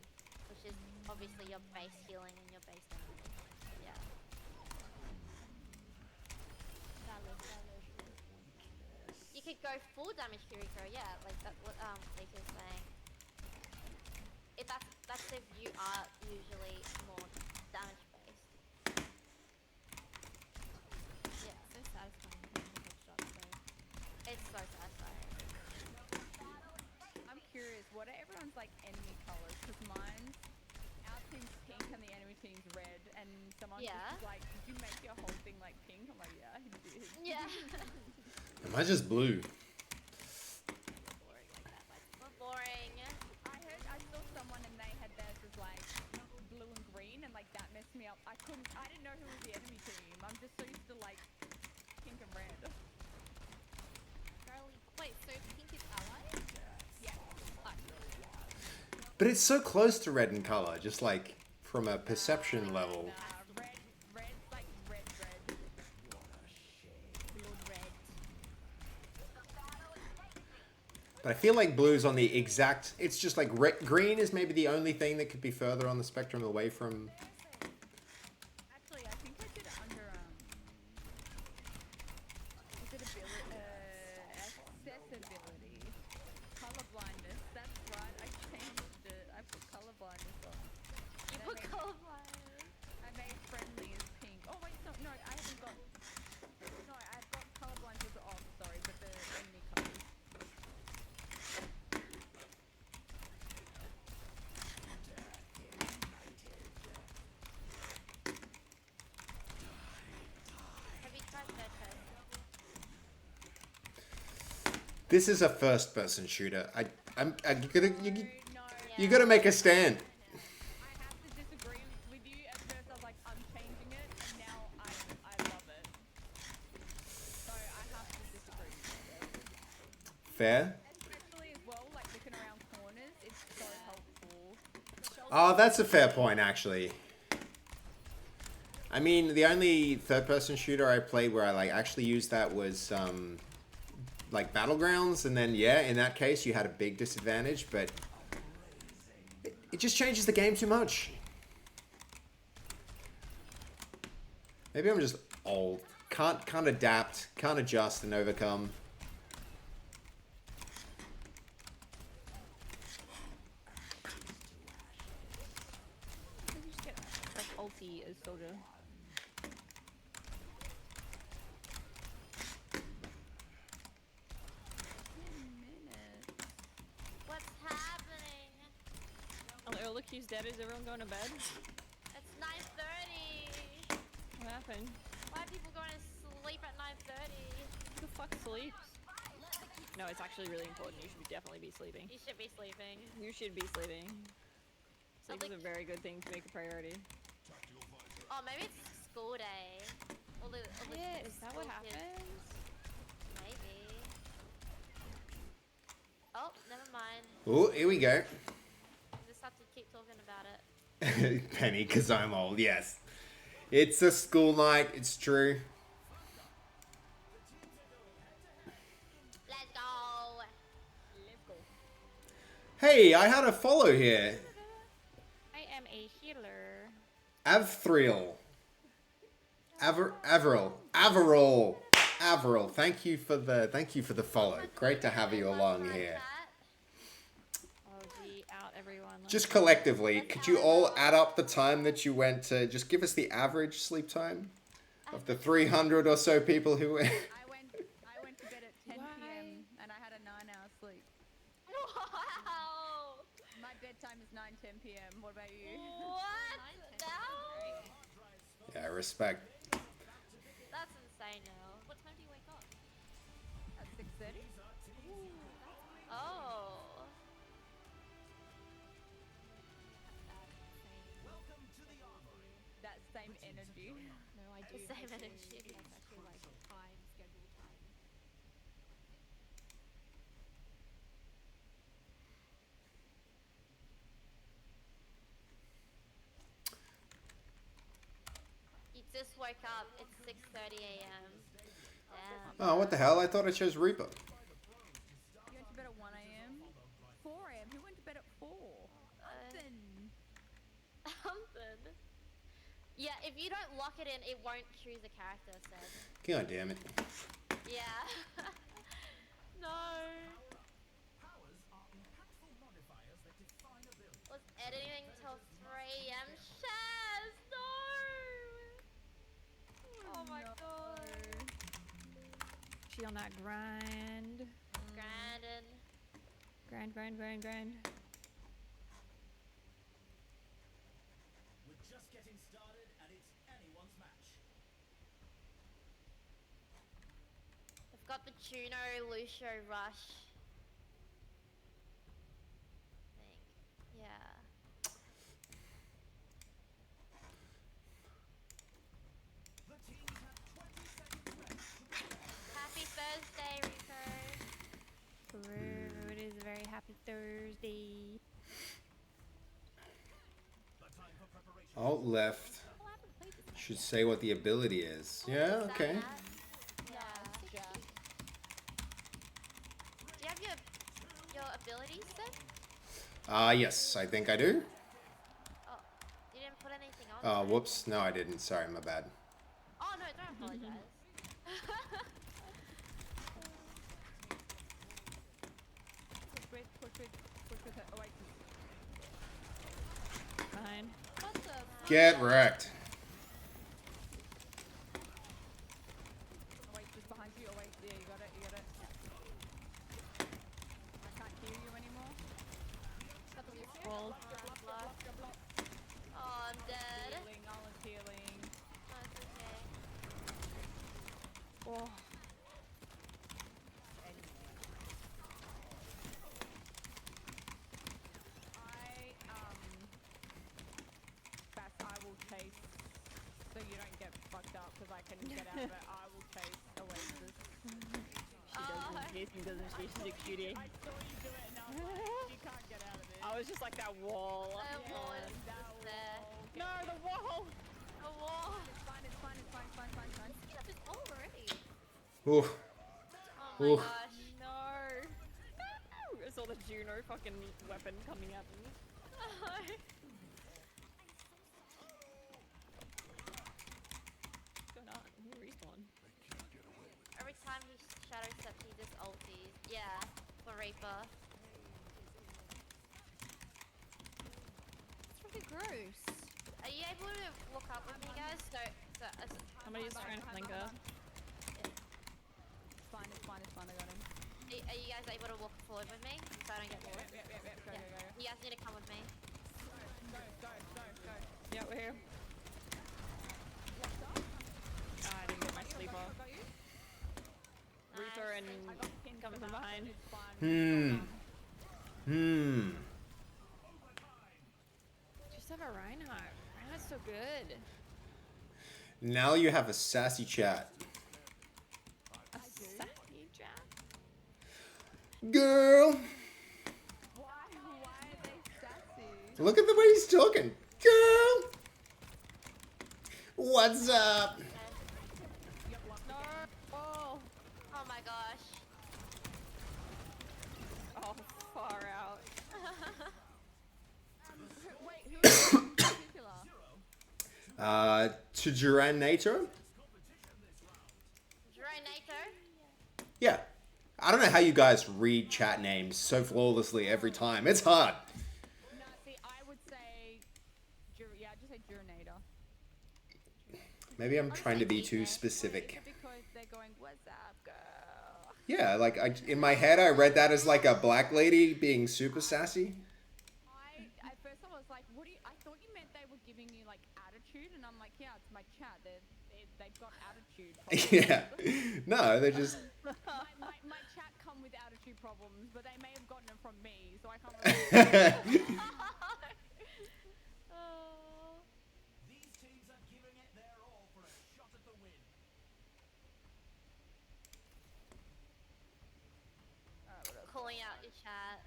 Speaker 5: which is obviously your base healing and your base damage. Yeah.
Speaker 6: Valid.
Speaker 5: You could go full damage Kiriko, yeah, like that's what Leika's saying. If that's if you are usually more damage based. Yeah,
Speaker 6: So satisfying hitting the headshots though.
Speaker 5: it's so satisfying.
Speaker 3: I'm curious, what are everyone's like enemy colors? Because mine's our team's pink and the enemy team's red, and someone
Speaker 5: Yeah.
Speaker 3: just was like, "Did you make your whole thing like pink?" I'm like, "Yeah, he did."
Speaker 5: Yeah.
Speaker 1: Mine's just blue.
Speaker 6: Boring like that.
Speaker 5: We're boring.
Speaker 3: I saw someone and they had theirs as like blue and green, and like that messed me up. I didn't know who was the enemy team. I'm just so used to like pink and red.
Speaker 6: Charlie. Wait, so pink is allies?
Speaker 3: Yeah.
Speaker 1: But it's so close to red in color, just like from a perception level.
Speaker 3: Red's like red.
Speaker 6: Blood red.
Speaker 1: But I feel like blue's on the exact. It's just like green is maybe the only thing that could be further on the spectrum away from.
Speaker 3: Actually, I think I did it under is it accessibility, colorblindness. That's right. I changed it. I put colorblindness on.
Speaker 5: You
Speaker 3: And I
Speaker 5: put
Speaker 3: made-
Speaker 5: colorblind.
Speaker 3: I made friendly as pink. Oh wait, no, I haven't got. No, I've got colorblind was off. Sorry, but the enemy colors.
Speaker 5: Have you tried third person?
Speaker 1: This is a first-person shooter. I'm gonna
Speaker 3: No.
Speaker 1: you gotta make a stand.
Speaker 3: I have to disagree with you. At first, I was like, I'm changing it, and now I love it. So I have to disagree with you.
Speaker 1: Fair.
Speaker 3: Especially as well, like because
Speaker 1: Oh, that's a fair point, actually. I mean, the only third-person shooter I played where I like actually used that was like Battlegrounds, and then yeah, in that case you had a big disadvantage, but it just changes the game too much. Maybe I'm just old. Can't adapt, can't adjust and overcome.
Speaker 4: You just get like ulti as soldier.
Speaker 5: What's happening?
Speaker 4: Oh, look, he's dead. Is everyone going to bed?
Speaker 5: It's 9:30.
Speaker 4: What happened?
Speaker 5: Why are people going to sleep at 9:30?
Speaker 4: Who the fuck sleeps? No, it's actually really important. You should definitely be sleeping.
Speaker 5: You should be sleeping.
Speaker 4: You should be sleeping. Sleep is a very good thing to make a priority.
Speaker 5: Oh, maybe it's school day. All the
Speaker 4: Yeah, is that what
Speaker 5: school kids.
Speaker 4: happens?
Speaker 5: Maybe. Oh, never mind.
Speaker 1: Oh, here we go.
Speaker 5: You just have to keep talking about it.
Speaker 1: Penny, because I'm old, yes. It's a school night, it's true.
Speaker 5: Let's go.
Speaker 4: Let's go.
Speaker 1: Hey, I had a follow here.
Speaker 4: I am a healer.
Speaker 1: Avthriel. Averil. Thank you for the follow. Great to have you along here.
Speaker 4: Oh, gee, out everyone.
Speaker 1: Just collectively, could you all add up the time that you went to just give us the average sleep time of the 300 or so people who went?
Speaker 3: I went to bed at 10 p.m. and I had a 9-hour sleep.
Speaker 5: Wow.
Speaker 3: My bedtime is 9:10 p.m. What about you?
Speaker 5: What? Now?
Speaker 1: Yeah, respect.
Speaker 5: That's insane now. What time do you wake up?
Speaker 3: At 6:30?
Speaker 5: Oh.
Speaker 3: That same energy.
Speaker 6: No, I do.
Speaker 5: The same
Speaker 6: I do.
Speaker 5: energy.
Speaker 6: That's actually like time, schedule time.
Speaker 5: You just woke up. It's 6:30 a.m. Damn.
Speaker 1: Oh, what the hell? I thought I chose Reaper.
Speaker 3: You went to bed at 1 a.m.? 4 a.m. Who went to bed at 4? Then
Speaker 5: Something. Yeah, if you don't lock it in, it won't choose a character, said.
Speaker 1: God damn it.
Speaker 5: Yeah. No. Was editing till 3 a.m. Shaz, no! Oh my god.
Speaker 4: She on that grind.
Speaker 5: Grandin.
Speaker 4: Grind.
Speaker 7: We're just getting started and it's anyone's match.
Speaker 5: I've got the Juno Lucio Rush. Thing. Yeah.
Speaker 7: The teams have 20 seconds left.
Speaker 5: Happy Thursday, Rico.
Speaker 4: It is a very happy Thursday.
Speaker 7: The time for preparation.
Speaker 1: Alt left. Should say what the ability is. Yeah, okay.
Speaker 5: Yeah. Do you have your abilities then?
Speaker 1: Yes, I think I do.
Speaker 5: Oh, you didn't put anything on.
Speaker 1: Oh,
Speaker 5: though.
Speaker 1: whoops. No, I didn't. Sorry, my bad.
Speaker 5: Oh no, don't apologize.
Speaker 3: push with her. Oh wait.
Speaker 4: Behind.
Speaker 6: What the?
Speaker 1: Get wrecked.
Speaker 3: Oh wait, just behind you. Oh wait, yeah, you got it. I can't hear you anymore.
Speaker 6: Got the Lucio?
Speaker 4: Well,
Speaker 5: Oh, I'm dead.
Speaker 3: Healing, Alan's healing.
Speaker 5: No, it's okay.
Speaker 4: oh.
Speaker 3: I will chase so you don't get fucked up because I can get out of it. I will chase Oasis.
Speaker 4: She doesn't. Jason doesn't. She's a cutie.
Speaker 3: I saw you do it and I was You can't get out of this.
Speaker 4: I was just like that wall.
Speaker 5: The wall is
Speaker 3: That
Speaker 5: just there.
Speaker 3: wall.
Speaker 4: No, the wall.
Speaker 5: The wall.
Speaker 3: It's fine, it's fine, it's fine, it's fine, it's fine, it's fine.
Speaker 5: Get up this wall already.
Speaker 1: Ooh.
Speaker 5: Oh my
Speaker 1: Ooh.
Speaker 5: gosh.
Speaker 4: No. No. I saw the Juno fucking weapon coming at me. What's going on? Who respawned?
Speaker 5: Every time he shadow steps, he just ulties. Yeah, for Reaper.
Speaker 6: It's really gross.
Speaker 5: Are you able to look up with me, guys?
Speaker 4: Somebody's trying to flank her.
Speaker 3: It's fine, it's fine, it's fine, I got him.
Speaker 5: Are you guys able to walk forward with me so I don't get bored?
Speaker 3: Yep, go,
Speaker 5: Yeah.
Speaker 3: go, go.
Speaker 5: You guys need to come with me.
Speaker 3: Go.
Speaker 4: Yeah, we're here. Ah, I didn't get my sleep off.
Speaker 3: Got you?
Speaker 4: Reaper and
Speaker 3: I got pinned
Speaker 4: coming from
Speaker 3: that.
Speaker 4: behind.
Speaker 3: It's fine.
Speaker 4: Just have a Reinhardt. Reinhardt's so good.
Speaker 1: Now you have a sassy chat.
Speaker 4: A sassy Jack.
Speaker 1: Girl,
Speaker 3: Why are they sassy?
Speaker 1: look at the way he's talking. Girl, what's up?
Speaker 4: No. Oh.
Speaker 5: Oh my gosh.
Speaker 4: Oh, far out.
Speaker 3: Wait, who is in particular?
Speaker 1: To Duran NATO?
Speaker 5: Nato.
Speaker 1: Yeah. I don't know how you guys read chat names so flawlessly every time. It's hard.
Speaker 3: No, see, I would say, just say Jurinator.
Speaker 1: Maybe I'm trying to be too specific.
Speaker 3: Because they're going, what's up, girl?
Speaker 1: Yeah, like in my head, I read that as like a black lady being super sassy.
Speaker 3: At first I was like, I thought you meant they were giving you like attitude, and I'm like, yeah, it's my chat. They've got attitude problems.
Speaker 1: Yeah. No, they're just.
Speaker 3: my chat come with attitude problems, but they may have gotten it from me, so I can't really.
Speaker 5: Oh.
Speaker 7: These teams are giving it their all for a shot at the win.
Speaker 5: Calling out your chat.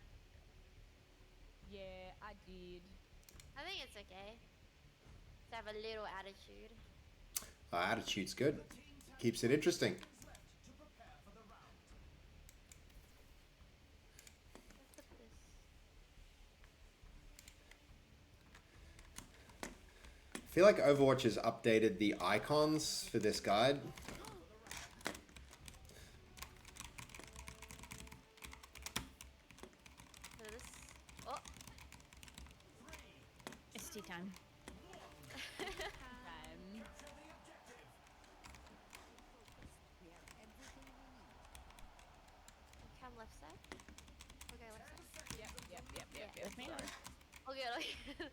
Speaker 3: Yeah, I did.
Speaker 5: I think it's okay. To have a little attitude.
Speaker 1: Attitude's good. Keeps it interesting.
Speaker 7: To prepare for the round.
Speaker 5: Let's look at this.
Speaker 1: I feel like Overwatch has updated the icons for this guide.
Speaker 5: So this. Oh.
Speaker 4: It's tea time.
Speaker 5: Cam left side. Okay, left side.
Speaker 3: Yep.
Speaker 5: Yeah.
Speaker 4: With me?
Speaker 5: Okay, okay.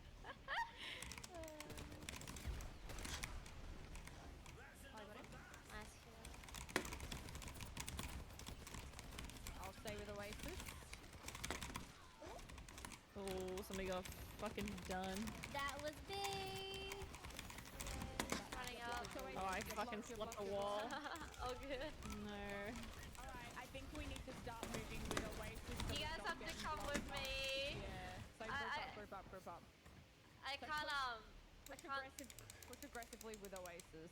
Speaker 5: Nice kill.
Speaker 3: I'll stay with Oasis.
Speaker 4: Oh, somebody got fucking done.
Speaker 5: That was big. Running up.
Speaker 4: Oh, I fucking slipped a wall.
Speaker 5: Oh, good.
Speaker 4: No.
Speaker 3: Alright, I think we need to start moving with Oasis. so
Speaker 5: You
Speaker 3: we
Speaker 5: guys
Speaker 3: don't
Speaker 5: have to
Speaker 3: get
Speaker 5: come
Speaker 3: blocked
Speaker 5: with
Speaker 3: up.
Speaker 5: me.
Speaker 3: Yeah. So group up.
Speaker 5: I
Speaker 3: So
Speaker 5: can't,
Speaker 3: Push aggressively with Oasis.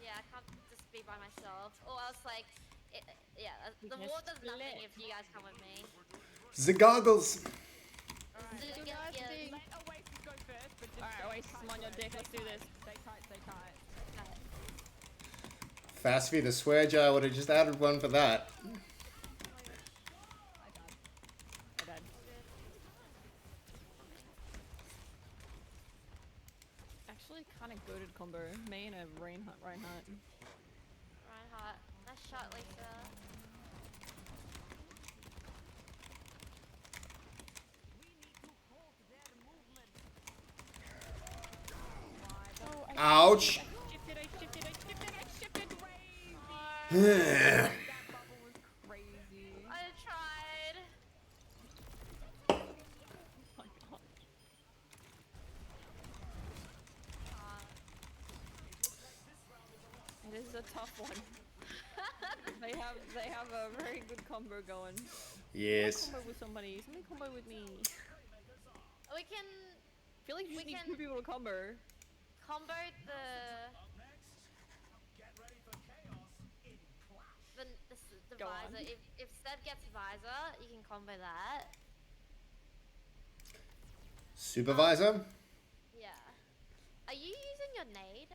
Speaker 5: yeah, I can't just be by myself. Or else, like, yeah,
Speaker 4: We
Speaker 5: the
Speaker 4: can
Speaker 5: wall does nothing
Speaker 4: split.
Speaker 5: if you guys come with me.
Speaker 1: The goggles.
Speaker 3: Alright.
Speaker 5: Zig-
Speaker 6: guys
Speaker 5: yeah.
Speaker 6: think-
Speaker 3: Let Oasis go first, but just
Speaker 4: Alright,
Speaker 3: stay
Speaker 4: Oasis, I'm
Speaker 3: tight,
Speaker 4: on your
Speaker 3: stay
Speaker 4: dick, let's do
Speaker 3: tight,
Speaker 4: this.
Speaker 3: Stay tight.
Speaker 1: Fasffy, the swear jar would have just added one for that.
Speaker 4: I died. Actually, kind of goated combo. Me and a Reinhardt.
Speaker 5: Reinhardt. Nice shot, Lisa.
Speaker 1: Ouch.
Speaker 4: I shifted.
Speaker 3: That bubble was crazy.
Speaker 5: I tried.
Speaker 4: Oh my god. It is a tough one. They have a very good combo going.
Speaker 1: Yes.
Speaker 4: Combo with somebody. Somebody combo with me.
Speaker 5: We can
Speaker 4: I feel like you
Speaker 5: We
Speaker 4: just need
Speaker 5: can-
Speaker 4: 2 people to combo.
Speaker 5: combo the
Speaker 7: Up next, get ready for chaos in Clash.
Speaker 5: the
Speaker 4: Go on.
Speaker 5: visor. If Stead gets visor, you can combo that.
Speaker 1: Supervisor?
Speaker 5: Yeah. Are you using your nade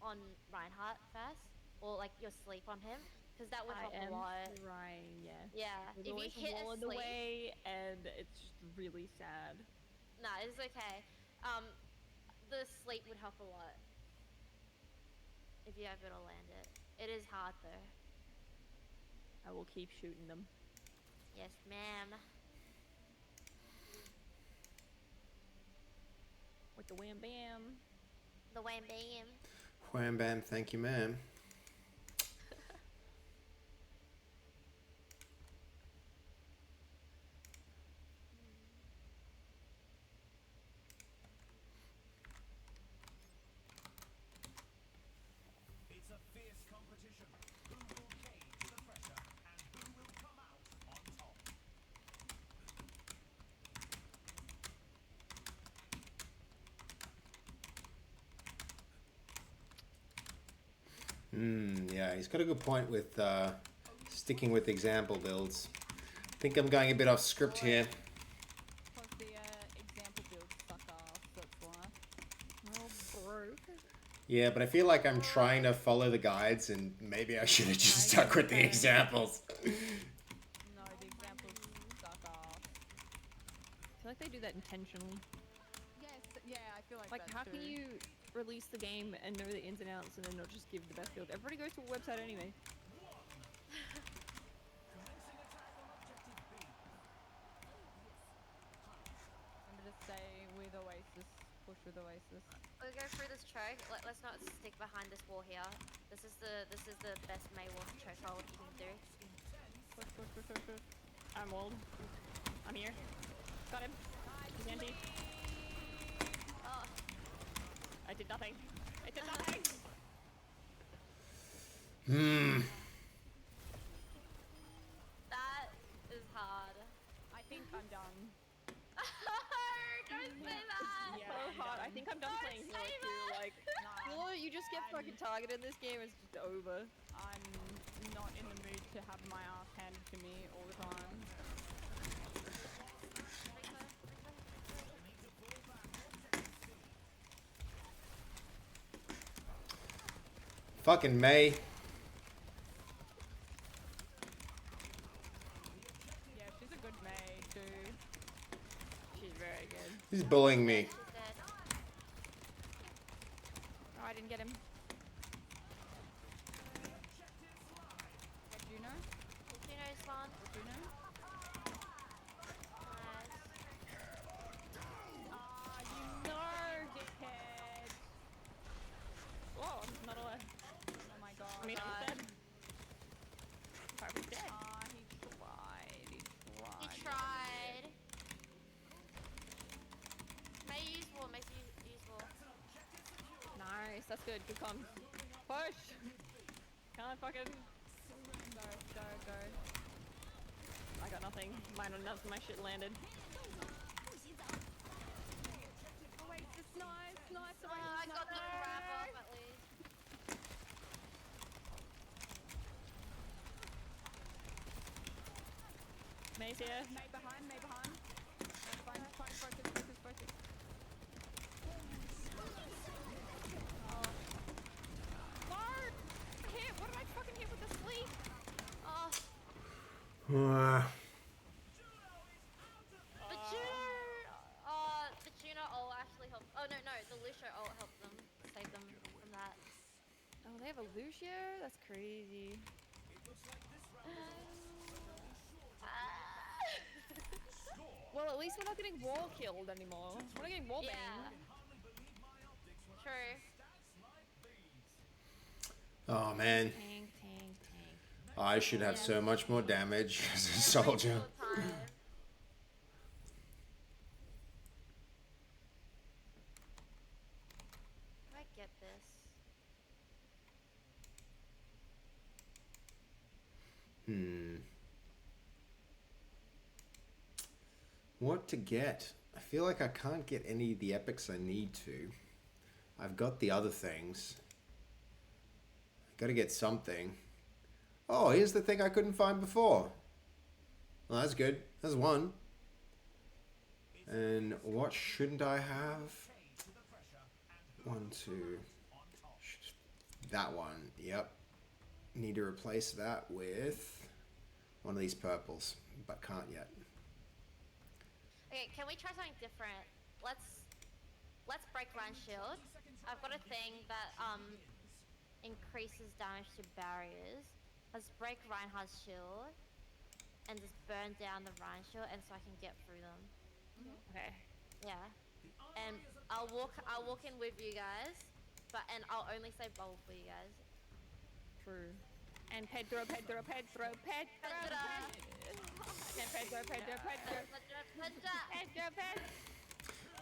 Speaker 5: on Reinhardt first, or like your sleep on him? Because that would
Speaker 4: I
Speaker 5: help a
Speaker 4: am
Speaker 5: lot.
Speaker 4: trying, yeah.
Speaker 5: Yeah.
Speaker 4: There's
Speaker 5: If you
Speaker 4: always a
Speaker 5: hit
Speaker 4: wall
Speaker 5: a
Speaker 4: in the
Speaker 5: sleep,
Speaker 4: way, and it's just really sad.
Speaker 5: nah, it's okay. The sleep would help a lot. If you're able to land it. It is hard though.
Speaker 4: I will keep shooting them.
Speaker 5: Yes, ma'am.
Speaker 4: With the wham bam.
Speaker 5: The wham bam.
Speaker 1: Wham bam, thank you, ma'am.
Speaker 7: It's a fierce competition. Who will cage the pressure and who will come out on top?
Speaker 1: Yeah, he's got a good point with sticking with example builds. I think I'm going a bit off script here.
Speaker 3: Because the example builds suck off, that's why.
Speaker 4: Oh, broke.
Speaker 1: Yeah, but I feel like I'm trying to follow the guides, and maybe I should have just stuck with the examples.
Speaker 3: No, the examples suck off.
Speaker 4: I feel like they do that intentionally.
Speaker 3: Yes, yeah, I feel like
Speaker 4: Like,
Speaker 3: that
Speaker 4: how
Speaker 3: too.
Speaker 4: can you release the game and know the ins and outs and then not just give the best build? Everybody goes to a website anyway.
Speaker 3: Remember to stay with Oasis, push with Oasis.
Speaker 5: We'll go through this choke. Let's not stick behind this wall here. This is the best May Wolf choke hold you can do.
Speaker 3: Push, push, push, push, push.
Speaker 4: I'm old. I'm here. Got him. He's anti.
Speaker 5: Oh,
Speaker 4: I did nothing. I did nothing.
Speaker 5: that is hard.
Speaker 3: I think I'm done.
Speaker 5: Don't say that.
Speaker 3: Yeah,
Speaker 4: So
Speaker 3: I'm
Speaker 4: hard. I
Speaker 3: done.
Speaker 4: think I'm done
Speaker 5: Don't
Speaker 4: playing
Speaker 5: say
Speaker 4: Hero too.
Speaker 5: that.
Speaker 4: Like,
Speaker 3: Nah,
Speaker 4: Hero, you just get fucking targeted in this game. It's just over.
Speaker 3: I'm not in the mood to have my ass handed to me all the time.
Speaker 1: Fucking May.
Speaker 3: Yeah, she's a good maid too.
Speaker 4: She's very good.
Speaker 1: He's bullying me.
Speaker 5: She's dead.
Speaker 4: Oh, I didn't get him.
Speaker 3: What do you know?
Speaker 5: You know, spawn.
Speaker 3: What do you know?
Speaker 5: Nice.
Speaker 3: Ah, you know, dickhead.
Speaker 4: Whoa, I'm not alive.
Speaker 3: Oh my god.
Speaker 4: I mean, I'm dead. Parker's dead.
Speaker 3: Ah, he tried. He tried.
Speaker 5: He tried. May use wall. May use wall.
Speaker 4: Nice, that's good. Good comms. Push! Can't fucking...
Speaker 3: Go, go, go.
Speaker 4: I got nothing. None of my shit landed.
Speaker 3: Oasis, nice, nice,
Speaker 5: Oh,
Speaker 3: Oasis,
Speaker 5: I got the grab
Speaker 3: nice.
Speaker 5: off at least.
Speaker 4: May's here.
Speaker 3: May behind, May behind. Fine, fine, focus, focus, focus.
Speaker 4: Mark! Hit! What did I fucking hit with the sleep?
Speaker 5: Oh, the tuner ult actually helped. Oh no, the Lucio ult helped them, save them from that.
Speaker 4: Oh, they have a Lucio? That's crazy. Well, at least we're not getting wall killed anymore. We're not getting wall banged.
Speaker 5: Yeah. True.
Speaker 1: Oh man,
Speaker 4: Tank, tank, tank.
Speaker 1: I should have so much more damage as a soldier.
Speaker 5: Every single time. I get this.
Speaker 1: What to get? I feel like I can't get any of the epics I need to. I've got the other things. Gotta get something. Oh, here's the thing I couldn't find before. Well, that's good. That's one. And what shouldn't I have? One, two. That one. Yep. Need to replace that with one of these purples, but can't yet.
Speaker 5: Okay, can we try something different? Let's break Ryan's shield. I've got a thing that increases damage to barriers. Let's break Reinhardt's shield and just burn down the Ryan shield, and so I can get through them.
Speaker 4: Okay.
Speaker 5: Yeah. And I'll walk in with you guys, and I'll only say bubble for you guys.
Speaker 4: True. And Pedro. And Pedro.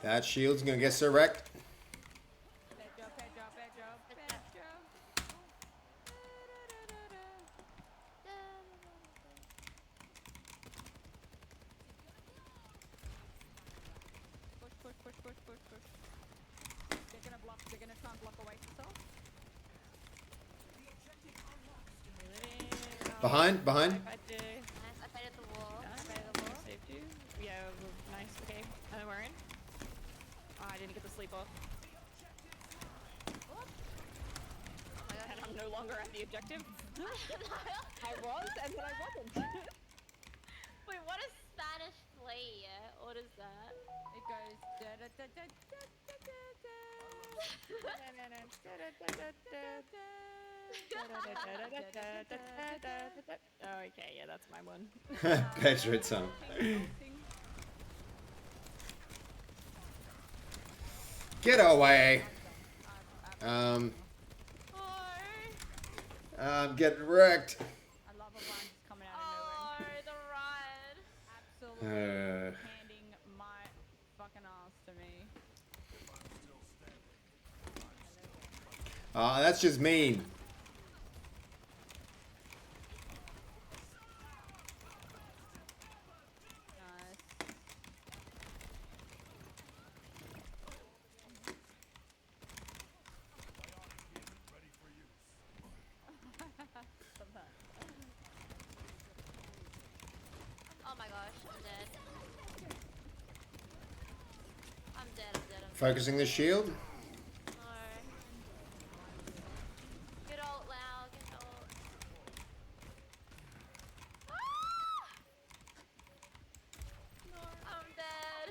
Speaker 1: That shield's gonna get so wrecked.
Speaker 3: Push. They're gonna try and block away themselves.
Speaker 1: Behind.
Speaker 5: Nice, I faded the wall.
Speaker 4: Saved you. Yeah, nice. Okay. And we're in. Oh, I didn't get the sleep off. And I'm no longer at the objective. I was, and then I wasn't.
Speaker 5: Wait, what is Spanish play? What is that?
Speaker 3: It goes da da da da da da da.
Speaker 4: Oh, okay, yeah, that's my one.
Speaker 1: Pedro, it's on. Get away. I'm getting wrecked.
Speaker 3: I love a run just coming out of nowhere.
Speaker 5: The run.
Speaker 3: Absolutely handing my fucking ass to me.
Speaker 1: That's just mean.
Speaker 3: Nice.
Speaker 5: Oh my gosh, I'm dead. I'm dead.
Speaker 1: Focusing the shield.
Speaker 5: No. Get ult, Lau, get ult. I'm dead.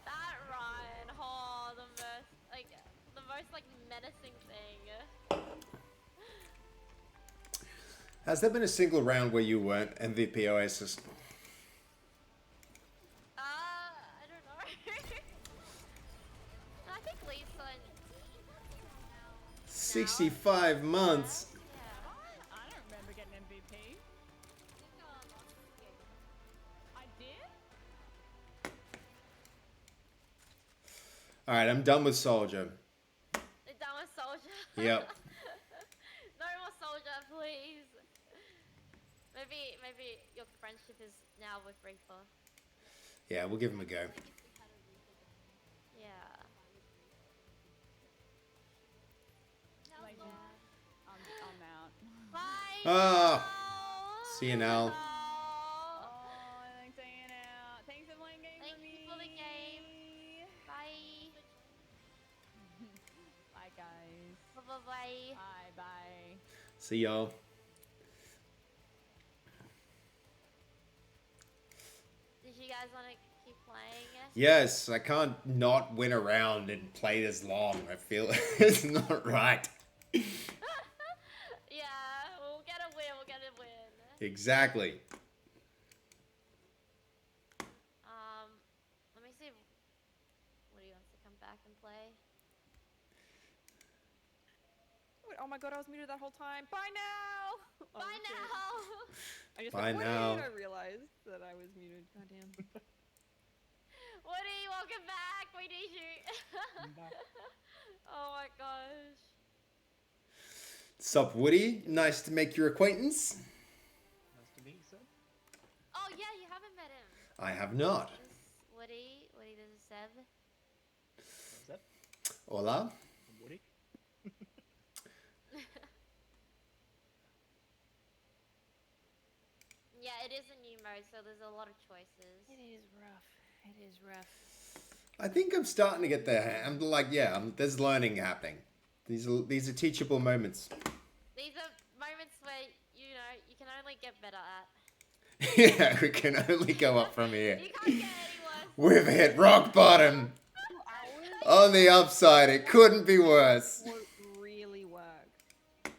Speaker 5: That Ryan, the most menacing thing.
Speaker 1: Has there been a single round where you weren't MVP Oasis?
Speaker 5: I don't know. I think Lisa.
Speaker 1: 65 months.
Speaker 3: I don't remember getting MVP. I did?
Speaker 1: Alright, I'm done with Soldier.
Speaker 5: You're done with Soldier?
Speaker 1: Yep.
Speaker 5: No more Soldier, please. Maybe your friendship is now with Reaper.
Speaker 1: Yeah, we'll give him a go.
Speaker 5: Yeah.
Speaker 3: Like, I'm out.
Speaker 5: Bye.
Speaker 1: Ah. See you now.
Speaker 3: Oh, thanks, Ian out. Thanks for playing games
Speaker 5: Thank
Speaker 3: with
Speaker 5: you
Speaker 3: me.
Speaker 5: for the game. Bye.
Speaker 3: Bye, guys.
Speaker 5: Bye.
Speaker 3: Bye.
Speaker 1: See y'all.
Speaker 5: Did you guys want to keep playing?
Speaker 1: Yes, I can't not win a round and play this long. I feel it's not right.
Speaker 5: Yeah, we'll get a win.
Speaker 1: Exactly.
Speaker 5: Let me see if Woody wants to come back and play.
Speaker 4: Wait, oh my god, I was muted that whole time. Bye now! Oh,
Speaker 5: Bye
Speaker 4: shit.
Speaker 5: now.
Speaker 4: I just
Speaker 1: Bye
Speaker 4: went,
Speaker 1: now.
Speaker 4: wait, I realized that I was muted. Goddamn.
Speaker 5: Woody, welcome back. We need you.
Speaker 8: I'm back.
Speaker 5: Oh my gosh.
Speaker 1: Sup, Woody? Nice to make your acquaintance.
Speaker 8: Nice to meet you, sir.
Speaker 5: Oh yeah, you haven't met him.
Speaker 1: I have not.
Speaker 5: This is Woody. Woody, this is Seb.
Speaker 8: What's up?
Speaker 1: Hola.
Speaker 8: I'm Woody.
Speaker 5: Yeah, it is a new mode, so there's a lot of choices.
Speaker 4: It is rough. It is rough.
Speaker 1: I think I'm starting to get there. I'm like, yeah, there's learning happening. These are teachable moments.
Speaker 5: These are moments where, you know, you can only get better at.
Speaker 1: Yeah, we can only go up from here.
Speaker 5: You can't get any worse.
Speaker 1: We've hit rock bottom. On the upside, it couldn't be worse.
Speaker 4: Would really work.
Speaker 5: Really?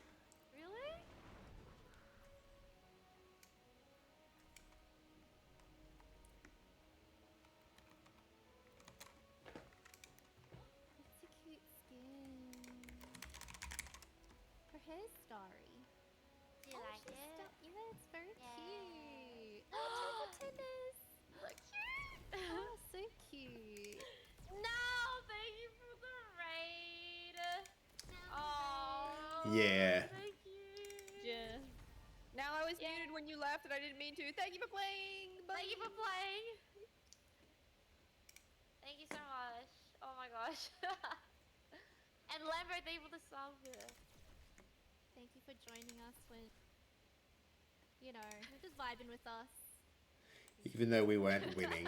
Speaker 6: It's a cute skin. Her hair's starry.
Speaker 5: Do you like it?
Speaker 6: Yeah, it's very
Speaker 5: Yeah.
Speaker 6: cute. Oh, table tennis.
Speaker 5: So cute.
Speaker 6: Oh, so cute.
Speaker 5: No, thank you for the raid. Oh.
Speaker 1: Yeah.
Speaker 5: Thank you.
Speaker 4: Yeah. Now I was
Speaker 5: Yeah.
Speaker 4: muted when you left and I didn't mean to. Thank you for playing.
Speaker 5: Thank you for playing. Thank you so much. Oh my gosh. And Lambo, thank you for the sub.
Speaker 6: Thank you for joining us when, you know, just vibing with us.
Speaker 1: Even though we weren't winning.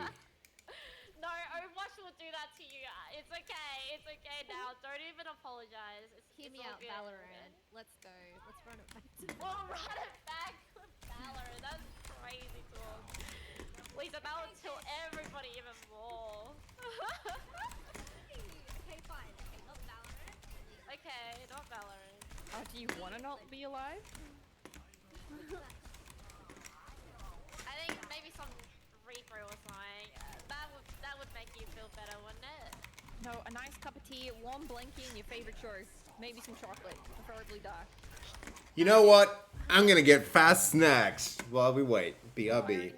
Speaker 5: No, Overwatch will do that to you. It's okay. It's okay now. Don't even apologize.
Speaker 6: Hear
Speaker 5: It's
Speaker 6: me
Speaker 5: all
Speaker 6: out,
Speaker 5: good.
Speaker 6: Valorant. Let's go. Let's run it back to
Speaker 5: We'll run it back with Valorant. That's crazy talk. Lisa, that would kill everybody even more.
Speaker 6: Okay, fine. Okay, not Valorant.
Speaker 5: Okay, not Valorant.
Speaker 4: Oh, do you want to not be alive?
Speaker 5: I think maybe some Reaper or something. That would make you feel better, wouldn't it?
Speaker 4: No, a nice cup of tea, warm blankie, and your favorite chore. Maybe some chocolate, preferably dark.
Speaker 1: You know what? I'm gonna get fast snacks while we wait. BRB.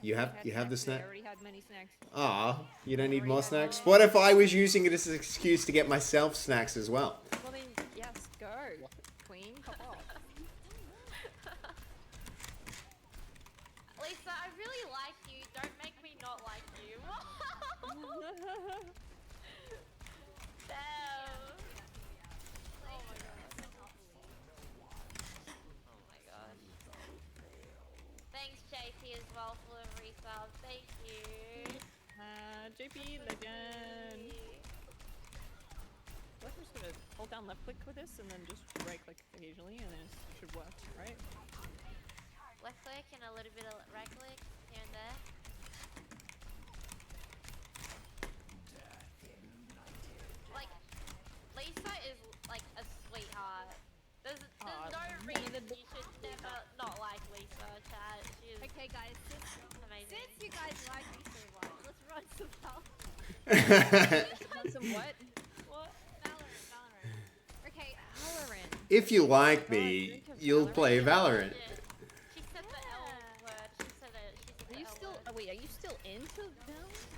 Speaker 1: You have the snack?
Speaker 4: I already had many snacks.
Speaker 1: Ah, you don't need more snacks? What if I was using it as an excuse to get myself snacks as well?
Speaker 4: Well then, yes, go. Queen, pop off.
Speaker 5: Lisa, I really like you. Don't make me not like you. Damn. Oh my god. Oh my gosh. Thanks, JP, as well for the resub. Thank you.
Speaker 4: JP, legend. I'm just gonna hold down left click with this and then just right click occasionally and it should work, right?
Speaker 5: Left click and a little bit of right click here and there. Like, Lisa is like a sweetheart. There's no reason you should never not like Lisa, chat. She is
Speaker 6: Okay, guys.
Speaker 5: amazing.
Speaker 6: Since you guys like me so much, let's run some
Speaker 4: Some what?
Speaker 5: What?
Speaker 6: Valorant. Okay.
Speaker 4: Valorant.
Speaker 1: If you like me, you'll play Valorant.
Speaker 5: Yeah. She said the L word. She said it. She said
Speaker 4: Are
Speaker 5: the
Speaker 4: you
Speaker 5: L
Speaker 4: still?
Speaker 5: word.
Speaker 4: Oh wait, are you still into Valorant?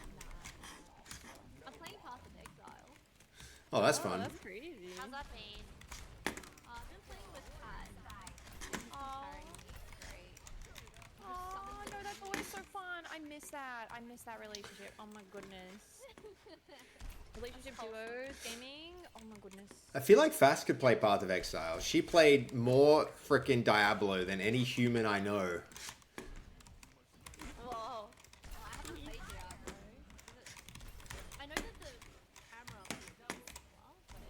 Speaker 6: I'm playing Path of Exile.
Speaker 1: Oh, that's
Speaker 4: Oh,
Speaker 1: fun.
Speaker 4: that's crazy.
Speaker 5: How's that been?
Speaker 6: I've been playing with Pat. He's been carrying me. Great.
Speaker 4: Oh no, that's always so fun. I miss that. I miss that relationship. Oh my goodness. Relationship duos, gaming. Oh my goodness.
Speaker 1: I feel like Fast could play Path of Exile. She played more frickin' Diablo than any human I know.
Speaker 5: Whoa.
Speaker 6: Well, I haven't played Diablo. I know that the camera is well, but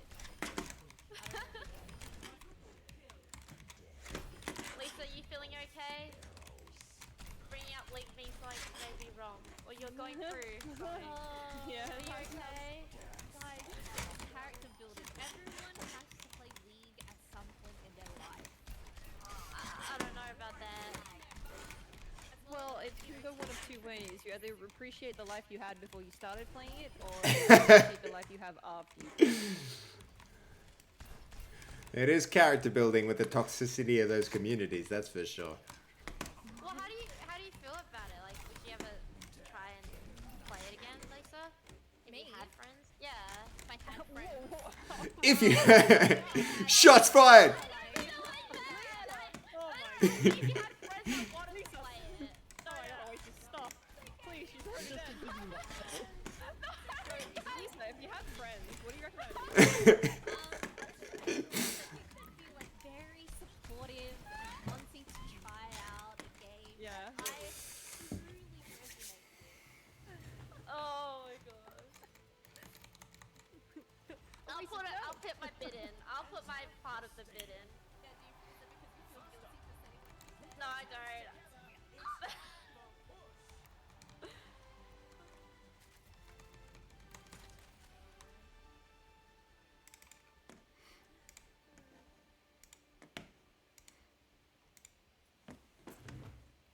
Speaker 6: I don't know.
Speaker 5: Lisa, you feeling okay? Bringing up League means like maybe wrong, or you're going through something.
Speaker 4: Yeah.
Speaker 5: Are you okay?
Speaker 6: Guys, character building. Everyone has to play League at some point in their life.
Speaker 5: I don't know about that.
Speaker 4: Well, it can go one of two ways. You either appreciate the life you had before you started playing it, or you appreciate the life you have after you play it.
Speaker 1: It is character building with the toxicity of those communities, that's for sure.
Speaker 5: Well, how do you feel about it? Like, would you ever try and play it again, Lisa? If
Speaker 6: Me?
Speaker 5: you had friends? Yeah.
Speaker 6: If I had friends.
Speaker 1: If you shots fired.
Speaker 4: Oh my
Speaker 5: If
Speaker 4: god.
Speaker 5: you had friends that wanted to play it.
Speaker 4: Oh my god, wait, just stop. Please, she's already dead. Lisa, if you had friends, what do you reckon I would do?
Speaker 6: Be like very supportive and wanting to try out the game.
Speaker 4: Yeah.
Speaker 6: I truly resonate.
Speaker 5: Oh my god. I'll put my bid in. I'll put my part of the bid in.
Speaker 6: Yeah, is that because you feel guilty for saying?
Speaker 5: No, I don't.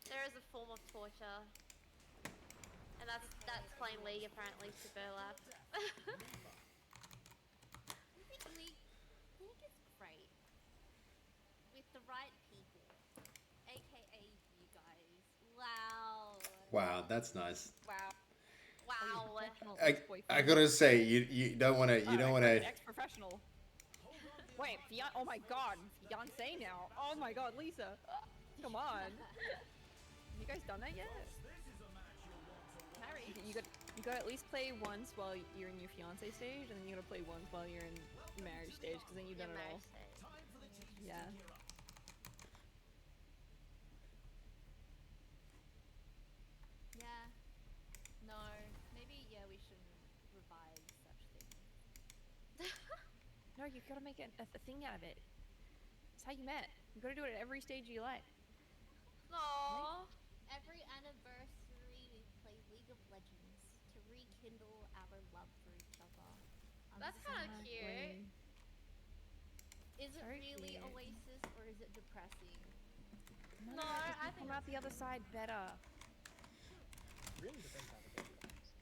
Speaker 5: There is a form of torture. And that's playing League apparently to Burlap.
Speaker 6: I think League is great with the right people, aka you guys. Wow.
Speaker 1: Wow, that's nice.
Speaker 4: Wow.
Speaker 5: Wow.
Speaker 1: I gotta say, you don't want to
Speaker 4: Ex-professional. Wait, oh my god, fiance now. Oh my god, Lisa. Come on. You guys done that yet?
Speaker 6: Married.
Speaker 4: You got to at least play once while you're in your fiance stage, and then you gotta play once while you're in marriage stage, because then you've done it all. Yeah.
Speaker 6: Yeah. No. Maybe we shouldn't revise such things.
Speaker 4: No, you gotta make a thing out of it. It's how you met. You gotta do it at every stage you like.
Speaker 5: Aww.
Speaker 6: Every anniversary, we play League of Legends to rekindle our love for each other.
Speaker 5: That's kind of cute.
Speaker 6: Is it
Speaker 4: Very
Speaker 6: really
Speaker 4: cute.
Speaker 6: Oasis or is it depressing?
Speaker 5: No, I
Speaker 4: You
Speaker 5: think
Speaker 4: come out the other side better.
Speaker 8: Really depends how the game goes.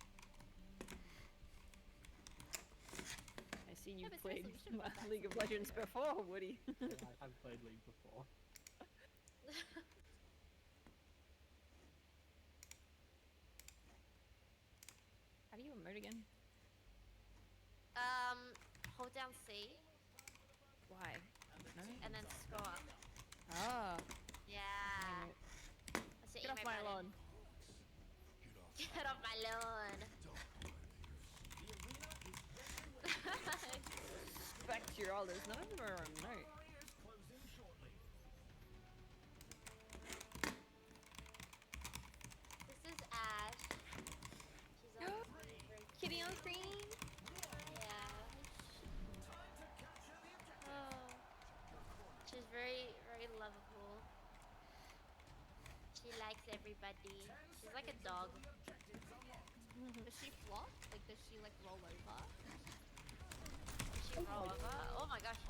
Speaker 4: I see you
Speaker 6: Yeah, but
Speaker 4: played
Speaker 6: seriously, we should run that
Speaker 4: League of Legends before, Woody.
Speaker 8: I've played League before.
Speaker 4: How do you emote again?
Speaker 5: Hold down C
Speaker 4: Why? No?
Speaker 5: and then scroll up.
Speaker 4: Ah.
Speaker 5: Yeah. That's your
Speaker 4: Get off
Speaker 5: emote
Speaker 4: my
Speaker 5: button.
Speaker 4: lawn.
Speaker 5: Get off my lawn.
Speaker 4: Back to your others. None of them are on note.
Speaker 5: This is Ash. She's on
Speaker 4: Kitty on screen.
Speaker 5: Yeah. Oh. She's very, very lovable. She likes everybody. She's like a dog.
Speaker 6: Does she flop? Like, does she like roll over?
Speaker 5: Does she roll over? Oh my gosh.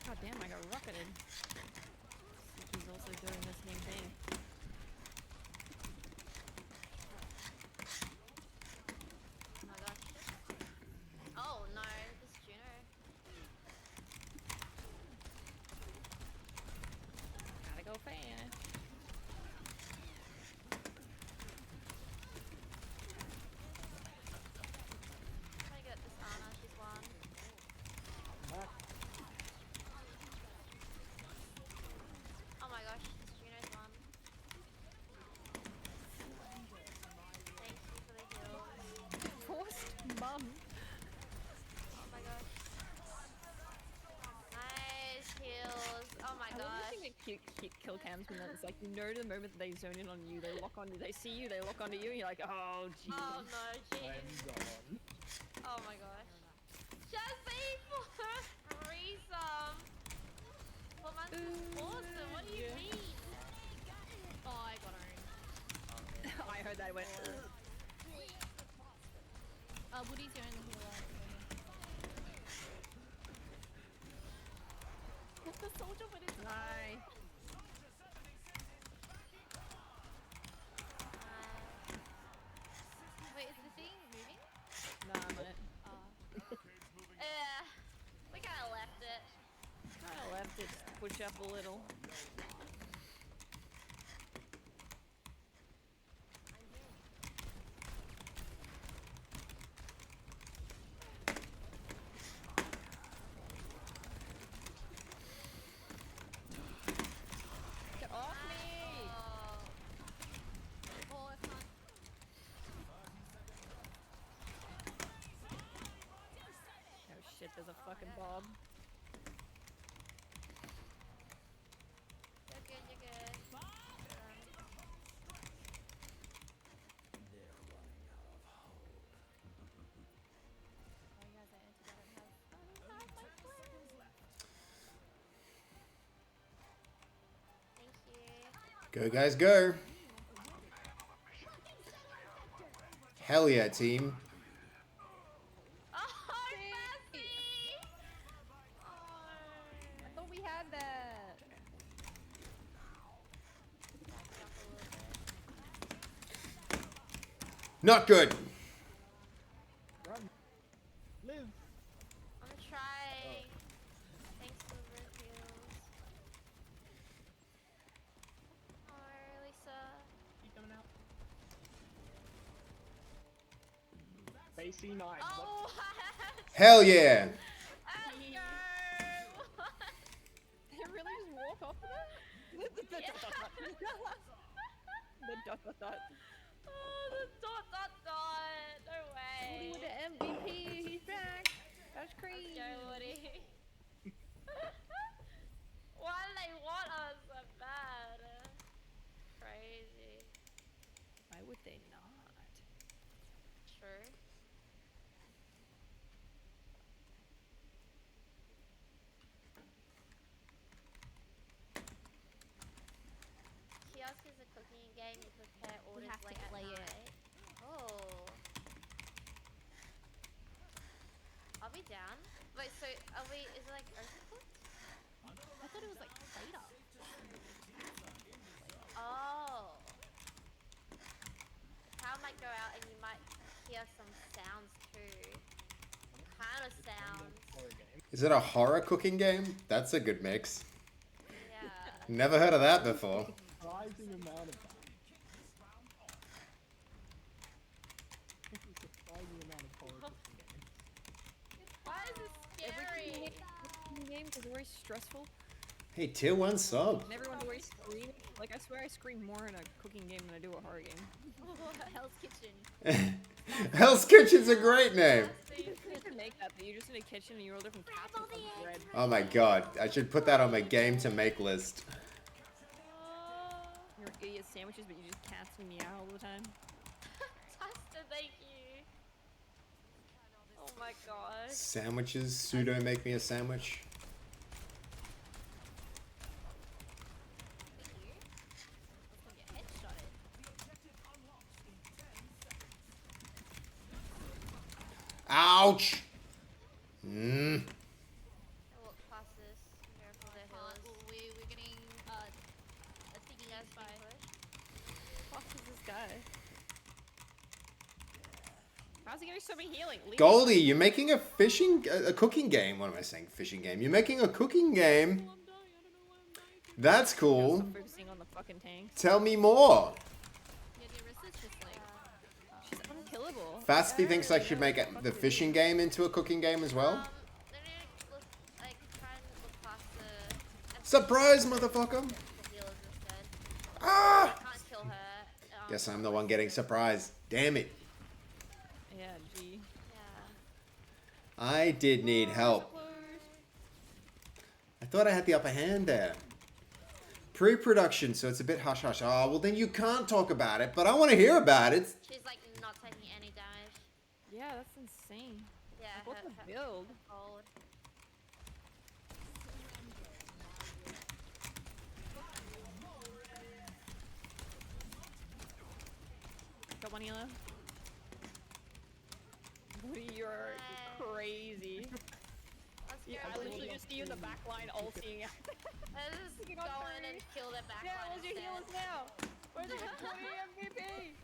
Speaker 4: God damn, I got rocketed. He's also doing the same thing.
Speaker 5: Oh my gosh. Oh no, this Juno.
Speaker 4: Gotta go fast.
Speaker 5: I get this Anna, she's won. Oh my gosh, this Juno's won. Thank you for the heals.
Speaker 4: Forced mum.
Speaker 5: Oh my gosh. Nice heals. Oh my
Speaker 4: I love
Speaker 5: gosh.
Speaker 4: watching the cute kill cams when it's like, you know, the moment that they zone in on you, they lock on, they see you, they lock onto you, and you're like, oh jeez.
Speaker 5: Oh no, jeez.
Speaker 8: I'm gone.
Speaker 5: Oh my gosh. Jesse for threesome. Well, that's awesome. What do you mean?
Speaker 6: Oh, I got owned.
Speaker 4: I heard that, I went, ugh.
Speaker 6: Woody's the only healer at the moment. Get the soldier when it's
Speaker 4: Nice. it switch up a little. Get off me!
Speaker 6: Oh, I can't.
Speaker 4: Oh shit, there's a fucking Bob.
Speaker 5: You're good, you're good.
Speaker 6: Oh, you guys are anti. I don't have my friends.
Speaker 5: Thank you.
Speaker 1: Go, guys, go. Hell yeah, team.
Speaker 5: Oh, Fasffy!
Speaker 4: I thought we had that.
Speaker 1: Not good.
Speaker 8: Run. Live.
Speaker 5: I'm trying. Thanks for the heals. Oh, Lisa.
Speaker 8: Keep coming out. Facey 9.
Speaker 5: Oh,
Speaker 1: Hell yeah.
Speaker 5: let's go!
Speaker 4: They really just walk off of that? The dot dot dot.
Speaker 5: Oh, the dot dot dot. No way.
Speaker 4: Woody with the MVP, he's back. That's
Speaker 5: Let's
Speaker 4: crazy.
Speaker 5: go, Woody. Why do they want us so bad? Crazy.
Speaker 4: Why would they not?
Speaker 5: True. Kiosk is a cooking game. You prepare orders
Speaker 6: have to
Speaker 5: late at
Speaker 6: play it.
Speaker 5: night. Oh. I'll be down. Wait, so are we? Is it like overcooked?
Speaker 6: I thought it was like beta.
Speaker 5: Oh. Power might go out and you might hear some sounds too. Kind of sounds.
Speaker 8: Horror game.
Speaker 1: Is it a horror cooking game? That's a good mix.
Speaker 5: Yeah.
Speaker 1: Never heard of that before.
Speaker 8: Surprising amount of that. Surprising amount of horror cooking games.
Speaker 5: Why is this scary?
Speaker 4: Every game is very stressful.
Speaker 1: Hey, tier 1 sub.
Speaker 4: And everyone always scream. Like, I swear I scream more in a cooking game than I do a horror game.
Speaker 6: Hell's Kitchen.
Speaker 1: Hell's Kitchen's a great name.
Speaker 4: You can make that, but you're just in a kitchen and you order from cats and some bread.
Speaker 1: Oh my god, I should put that on my game to make list.
Speaker 4: You're idiot sandwiches, but you just cats and meow all the time.
Speaker 5: Tuster, thank you. Oh my god.
Speaker 1: Sandwiches, pseudo make me a sandwich.
Speaker 6: Thank you. Let's go get headshotted.
Speaker 1: Ouch!
Speaker 5: I walk past this. Careful, the hills.
Speaker 6: We're getting a sticky
Speaker 5: Yes,
Speaker 6: by.
Speaker 4: Fuck is this guy? How's he gonna show me healing? Leave me
Speaker 1: Goldie, you're making a cooking game. What am I saying? Fishing game. You're making a cooking game. That's
Speaker 4: alone.
Speaker 1: cool.
Speaker 4: Stop focusing on the fucking tanks.
Speaker 1: Tell me more.
Speaker 6: Yeah, the resist just like.
Speaker 4: She's unkillable.
Speaker 1: Fasffy thinks I should make the fishing game into a cooking game as well.
Speaker 5: Let me look, like, try and look past the...
Speaker 1: Surprise, motherfucker!
Speaker 5: The healers instead.
Speaker 1: Ah!
Speaker 5: Can't kill her.
Speaker 1: Guess I'm the one getting surprised. Damn it.
Speaker 4: Yeah, gee.
Speaker 5: Yeah.
Speaker 1: I did need help. I thought I had the upper hand there. Pre-production, so it's a bit hush-hush. Oh, well then you can't talk about it, but I want to hear about it.
Speaker 5: She's, like, not taking any damage.
Speaker 4: Yeah, that's insane.
Speaker 5: Yeah,
Speaker 4: What's the build?
Speaker 5: Cold.
Speaker 4: Got one healer. You're crazy.
Speaker 5: Let's go.
Speaker 4: Yeah, I literally just see you in the back line all seeing out.
Speaker 5: Let's just
Speaker 4: Picking
Speaker 5: go
Speaker 4: up
Speaker 5: in and
Speaker 4: three.
Speaker 5: kill their back
Speaker 4: Yeah,
Speaker 5: line
Speaker 4: where's your
Speaker 5: instead.
Speaker 4: healers now? Where's your MVP?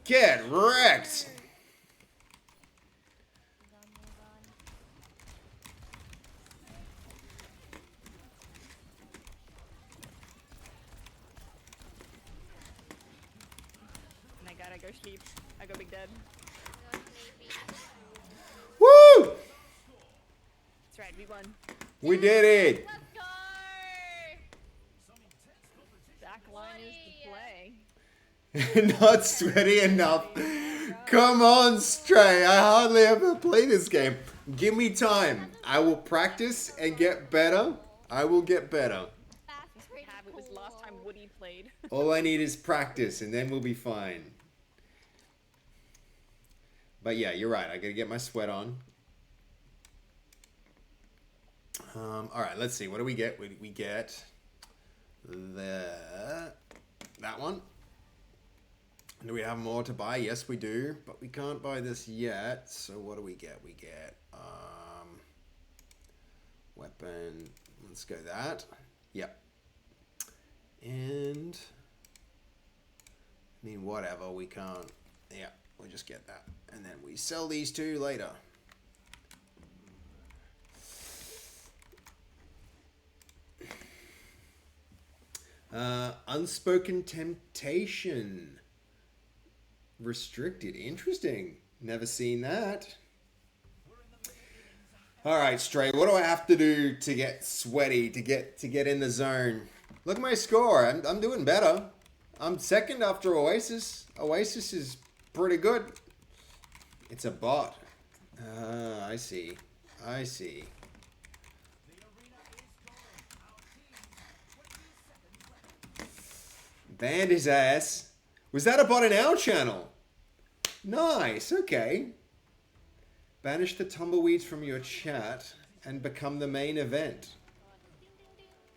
Speaker 1: Get wrecked!
Speaker 5: Move on, move on.
Speaker 4: And I gotta go sleep. I go big dead.
Speaker 5: Go sleepy.
Speaker 1: Woo!
Speaker 4: That's right, we won.
Speaker 1: We did it!
Speaker 5: Let's go!
Speaker 4: Backline is the play.
Speaker 1: Not sweaty enough. Come on, Stray. I hardly ever play this game. Give me time. I will practice and get better. I will get better.
Speaker 5: That's pretty
Speaker 4: Have it
Speaker 5: cool.
Speaker 4: was last time Woody played.
Speaker 1: All I need is practice and then we'll be fine. But yeah, you're right. I gotta get my sweat on. Alright, let's see. What do we get? We get that one. Do we have more to buy? Yes, we do. But we can't buy this yet. So what do we get? We get weapon. Let's go that. Yep. And I mean, whatever. We can't. Yeah, we'll just get that. And then we sell these two later. Unspoken temptation. Restricted. Interesting. Never seen that. All right, Stray. What do I have to do to get sweaty, to get in the zone? Look at my score. I'm doing better. I'm second after Oasis. Oasis is pretty good. It's a bot. I see. I see. Banned his ass. Was that a bot in our channel? Nice, okay. Banish the tumbleweeds from your chat and become the main event.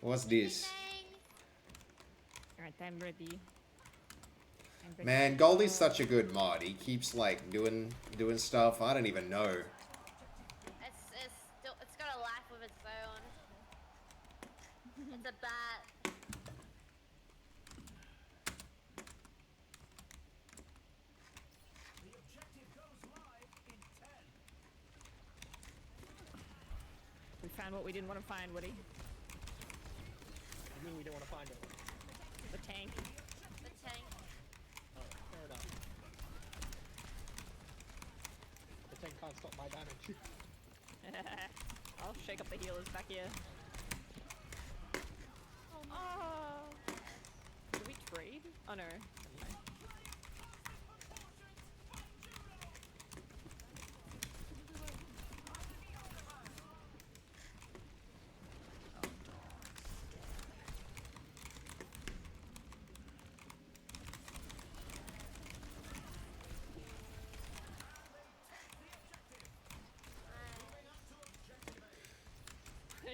Speaker 1: What's this?
Speaker 4: Alright, I'm ready.
Speaker 1: Man, Goldie's such a good mod. He keeps like doing stuff. I don't even know.
Speaker 5: It's got a life of its own. It's a bat.
Speaker 4: We found what we didn't want to find, Woody.
Speaker 8: I mean, we don't want to find it.
Speaker 4: The tank.
Speaker 5: The tank.
Speaker 8: Oh, fair enough. The tank can't stop my damage.
Speaker 4: I'll shake up the healers back here. Oh. Do we trade? Oh no. Never mind.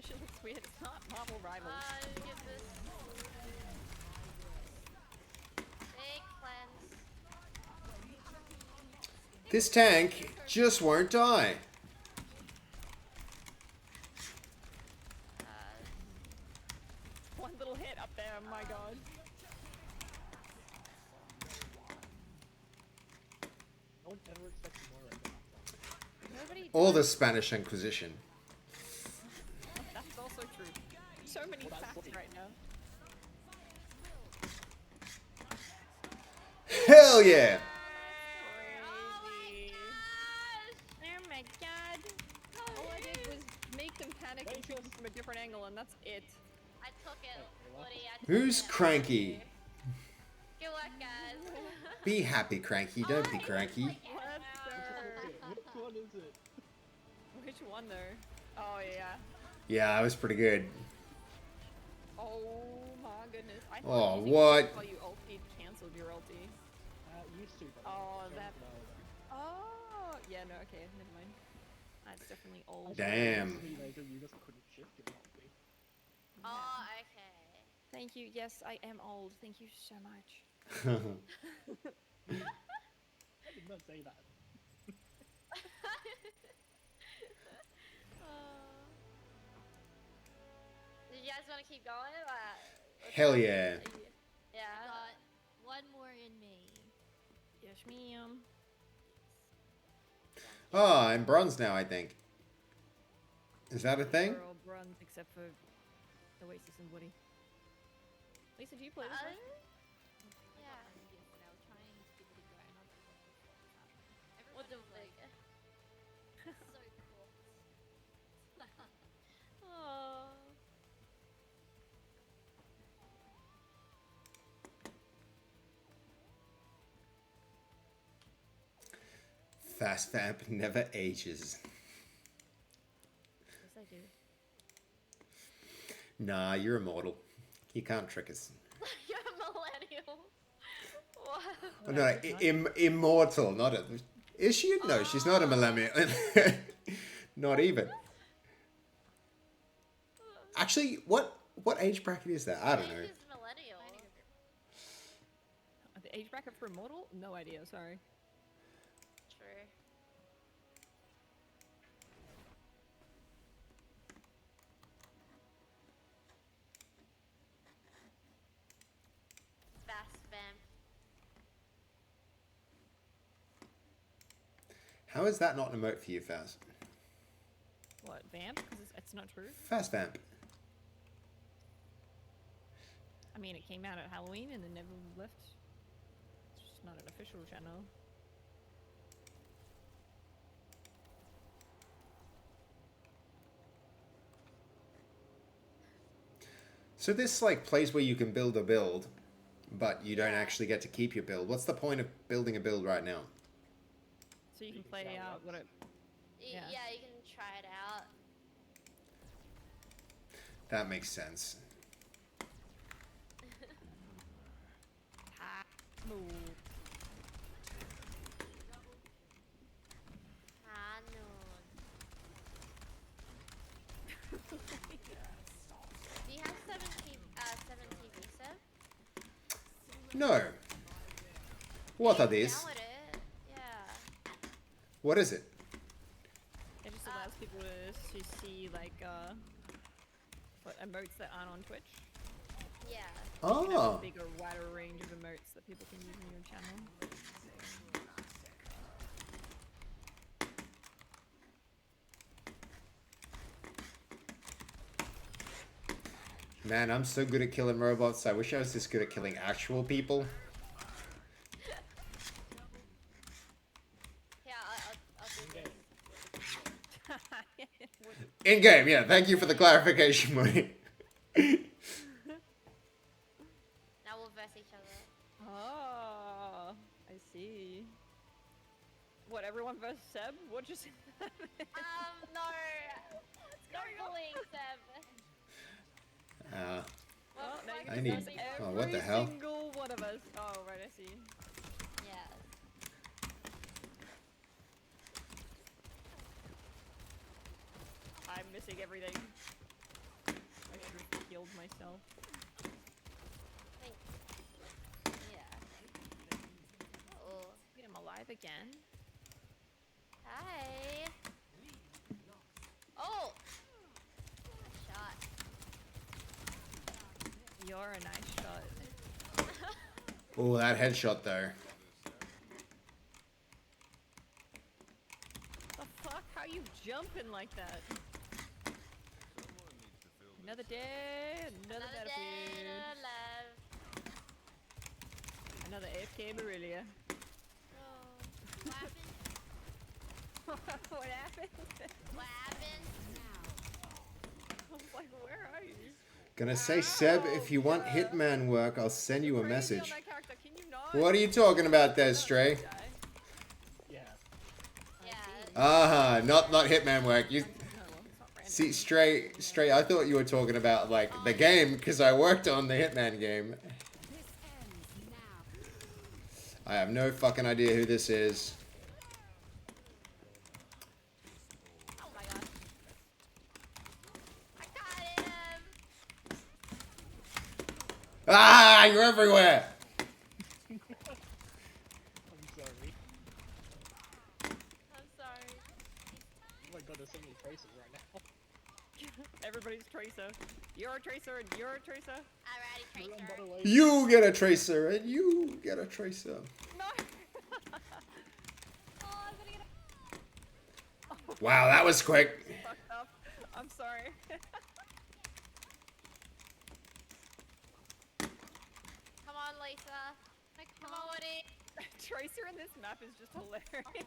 Speaker 4: She looks weird. It's not Marvel Rivals.
Speaker 5: Get this. Big cleanse.
Speaker 1: This tank just won't die.
Speaker 4: One little hit up there, oh my god.
Speaker 8: No one ever expects more right now.
Speaker 4: Nobody
Speaker 1: Or the Spanish Inquisition.
Speaker 4: That's also true. So many
Speaker 8: Well, that's
Speaker 4: facts
Speaker 8: funny.
Speaker 4: right now.
Speaker 1: Hell yeah!
Speaker 4: Crazy. Oh my god. All I did was make them panic and shoot them from a different angle, and that's it.
Speaker 5: I took it, Woody. I took
Speaker 1: Who's
Speaker 5: it.
Speaker 1: cranky?
Speaker 5: Good work, guys.
Speaker 1: Be happy, cranky. Don't be cranky.
Speaker 4: Let's go.
Speaker 8: Which one is it?
Speaker 4: Which one though? Oh yeah.
Speaker 1: Yeah, that was pretty good.
Speaker 4: Oh my goodness. I
Speaker 1: Oh,
Speaker 4: thought using
Speaker 1: what?
Speaker 4: while you ultied canceled your ulti.
Speaker 8: Used to, but
Speaker 4: Oh,
Speaker 8: don't
Speaker 4: that-
Speaker 8: know.
Speaker 4: Oh yeah, no, okay, never mind. That's definitely old.
Speaker 1: Damn.
Speaker 8: Later, you just couldn't shift it properly.
Speaker 5: Oh, okay.
Speaker 4: Thank you. Yes, I am old. Thank you so much.
Speaker 8: I did not say that.
Speaker 5: Did you guys want to keep going?
Speaker 1: Hell yeah.
Speaker 5: Yeah.
Speaker 6: Got one more in me.
Speaker 4: Yeah. Yes, ma'am.
Speaker 1: Oh, I'm bronze now, I think. Is that a thing?
Speaker 4: We're all bronze except for Oasis and Woody. Lisa, do you play this
Speaker 5: Uh,
Speaker 4: one?
Speaker 6: I got
Speaker 5: yeah.
Speaker 6: on yesterday. I was trying to give it a go, and I was like, what the fuck is happening?
Speaker 5: What the
Speaker 6: Everybody's like,
Speaker 5: so cool.
Speaker 4: Aww.
Speaker 1: Fast vamp never ages.
Speaker 4: Yes, I do.
Speaker 1: Nah, you're immortal. You can't trick us.
Speaker 5: You're a millennial. What?
Speaker 1: Oh, no, immortal, not a... Is she? No, she's not a millennial. Not even. Actually, what age bracket is that? I don't know.
Speaker 5: Age is millennial.
Speaker 4: The age bracket for Immortal? No idea, sorry.
Speaker 5: True. Fast vamp.
Speaker 1: How is that not an emote for you, Fast?
Speaker 4: What, vamp? Because it's not true?
Speaker 1: Fast vamp.
Speaker 4: I mean, it came out at Halloween and then never left. It's just not an official channel.
Speaker 1: So this like place where you can build a build, but you don't actually get to keep your build. What's the point of building a build right now?
Speaker 4: So you can play out what it...
Speaker 5: Yeah.
Speaker 4: Yeah.
Speaker 5: You can try it out.
Speaker 1: That makes sense.
Speaker 4: Move.
Speaker 5: Hanon. Do you have 7 TV sub?
Speaker 1: No. What
Speaker 5: You
Speaker 1: are
Speaker 5: can
Speaker 1: these?
Speaker 5: download it. Yeah.
Speaker 1: What is it?
Speaker 4: It just allows people to see, like, what emotes that aren't on Twitch.
Speaker 5: Yeah.
Speaker 4: You can have
Speaker 1: Oh.
Speaker 4: a bigger, wider range of emotes that people can use in your channel.
Speaker 1: Man, I'm so good at killing robots. I wish I was this good at killing actual people.
Speaker 5: Yeah, I'll do this.
Speaker 1: In game, yeah. Thank you for the clarification, Moody.
Speaker 5: Now we'll verse each other.
Speaker 4: Oh, I see. What, everyone versus Seb? What just happened?
Speaker 5: No. No bullying, Seb.
Speaker 1: Uh,
Speaker 4: Well, now you
Speaker 1: I
Speaker 4: can
Speaker 1: need-
Speaker 4: verse
Speaker 1: oh, what the
Speaker 4: every
Speaker 1: hell?
Speaker 4: single one of us. Oh, right, I see.
Speaker 5: Yeah.
Speaker 4: I'm missing everything. I should have healed myself.
Speaker 5: Yeah. Oh.
Speaker 4: Wait, I'm alive again?
Speaker 5: Hi. Oh. Shot.
Speaker 4: You're a nice shot.
Speaker 1: oh, that headshot though.
Speaker 4: The fuck? How you jumping like that? Another day, another
Speaker 5: Another day,
Speaker 4: battlefield.
Speaker 5: another love.
Speaker 4: Another AFK Marilia.
Speaker 5: Oh. What happened?
Speaker 4: What happened?
Speaker 5: What happened?
Speaker 4: I was like, where are you?
Speaker 1: Gonna say, Seb, if you want Hitman work, I'll send you a
Speaker 4: Crazy
Speaker 1: message.
Speaker 4: on that character, can you not?
Speaker 1: What are you talking about there, Stray?
Speaker 4: Die.
Speaker 8: Yeah.
Speaker 5: Yeah.
Speaker 1: Ah, not Hitman work. You
Speaker 4: No, well, it's not random.
Speaker 1: see, Stray. I thought you were talking about like the game because I worked on the Hitman game. I have no fucking idea who this is.
Speaker 5: Oh my god. I got him.
Speaker 1: Ah, you're everywhere.
Speaker 8: I'm sorry.
Speaker 5: I'm sorry.
Speaker 8: Oh my god, there's so many traces right now.
Speaker 4: Everybody's Tracer. You're a Tracer and you're a Tracer.
Speaker 5: Alrighty,
Speaker 8: Run, by
Speaker 5: Tracer.
Speaker 8: the way.
Speaker 1: You get a tracer and you get a tracer.
Speaker 4: No!
Speaker 1: Wow, that was quick.
Speaker 4: Fucked up. I'm sorry.
Speaker 5: Come on, Lisa.
Speaker 6: I
Speaker 5: Come on,
Speaker 6: can't.
Speaker 5: Woody.
Speaker 4: Tracer in this map is just hilarious.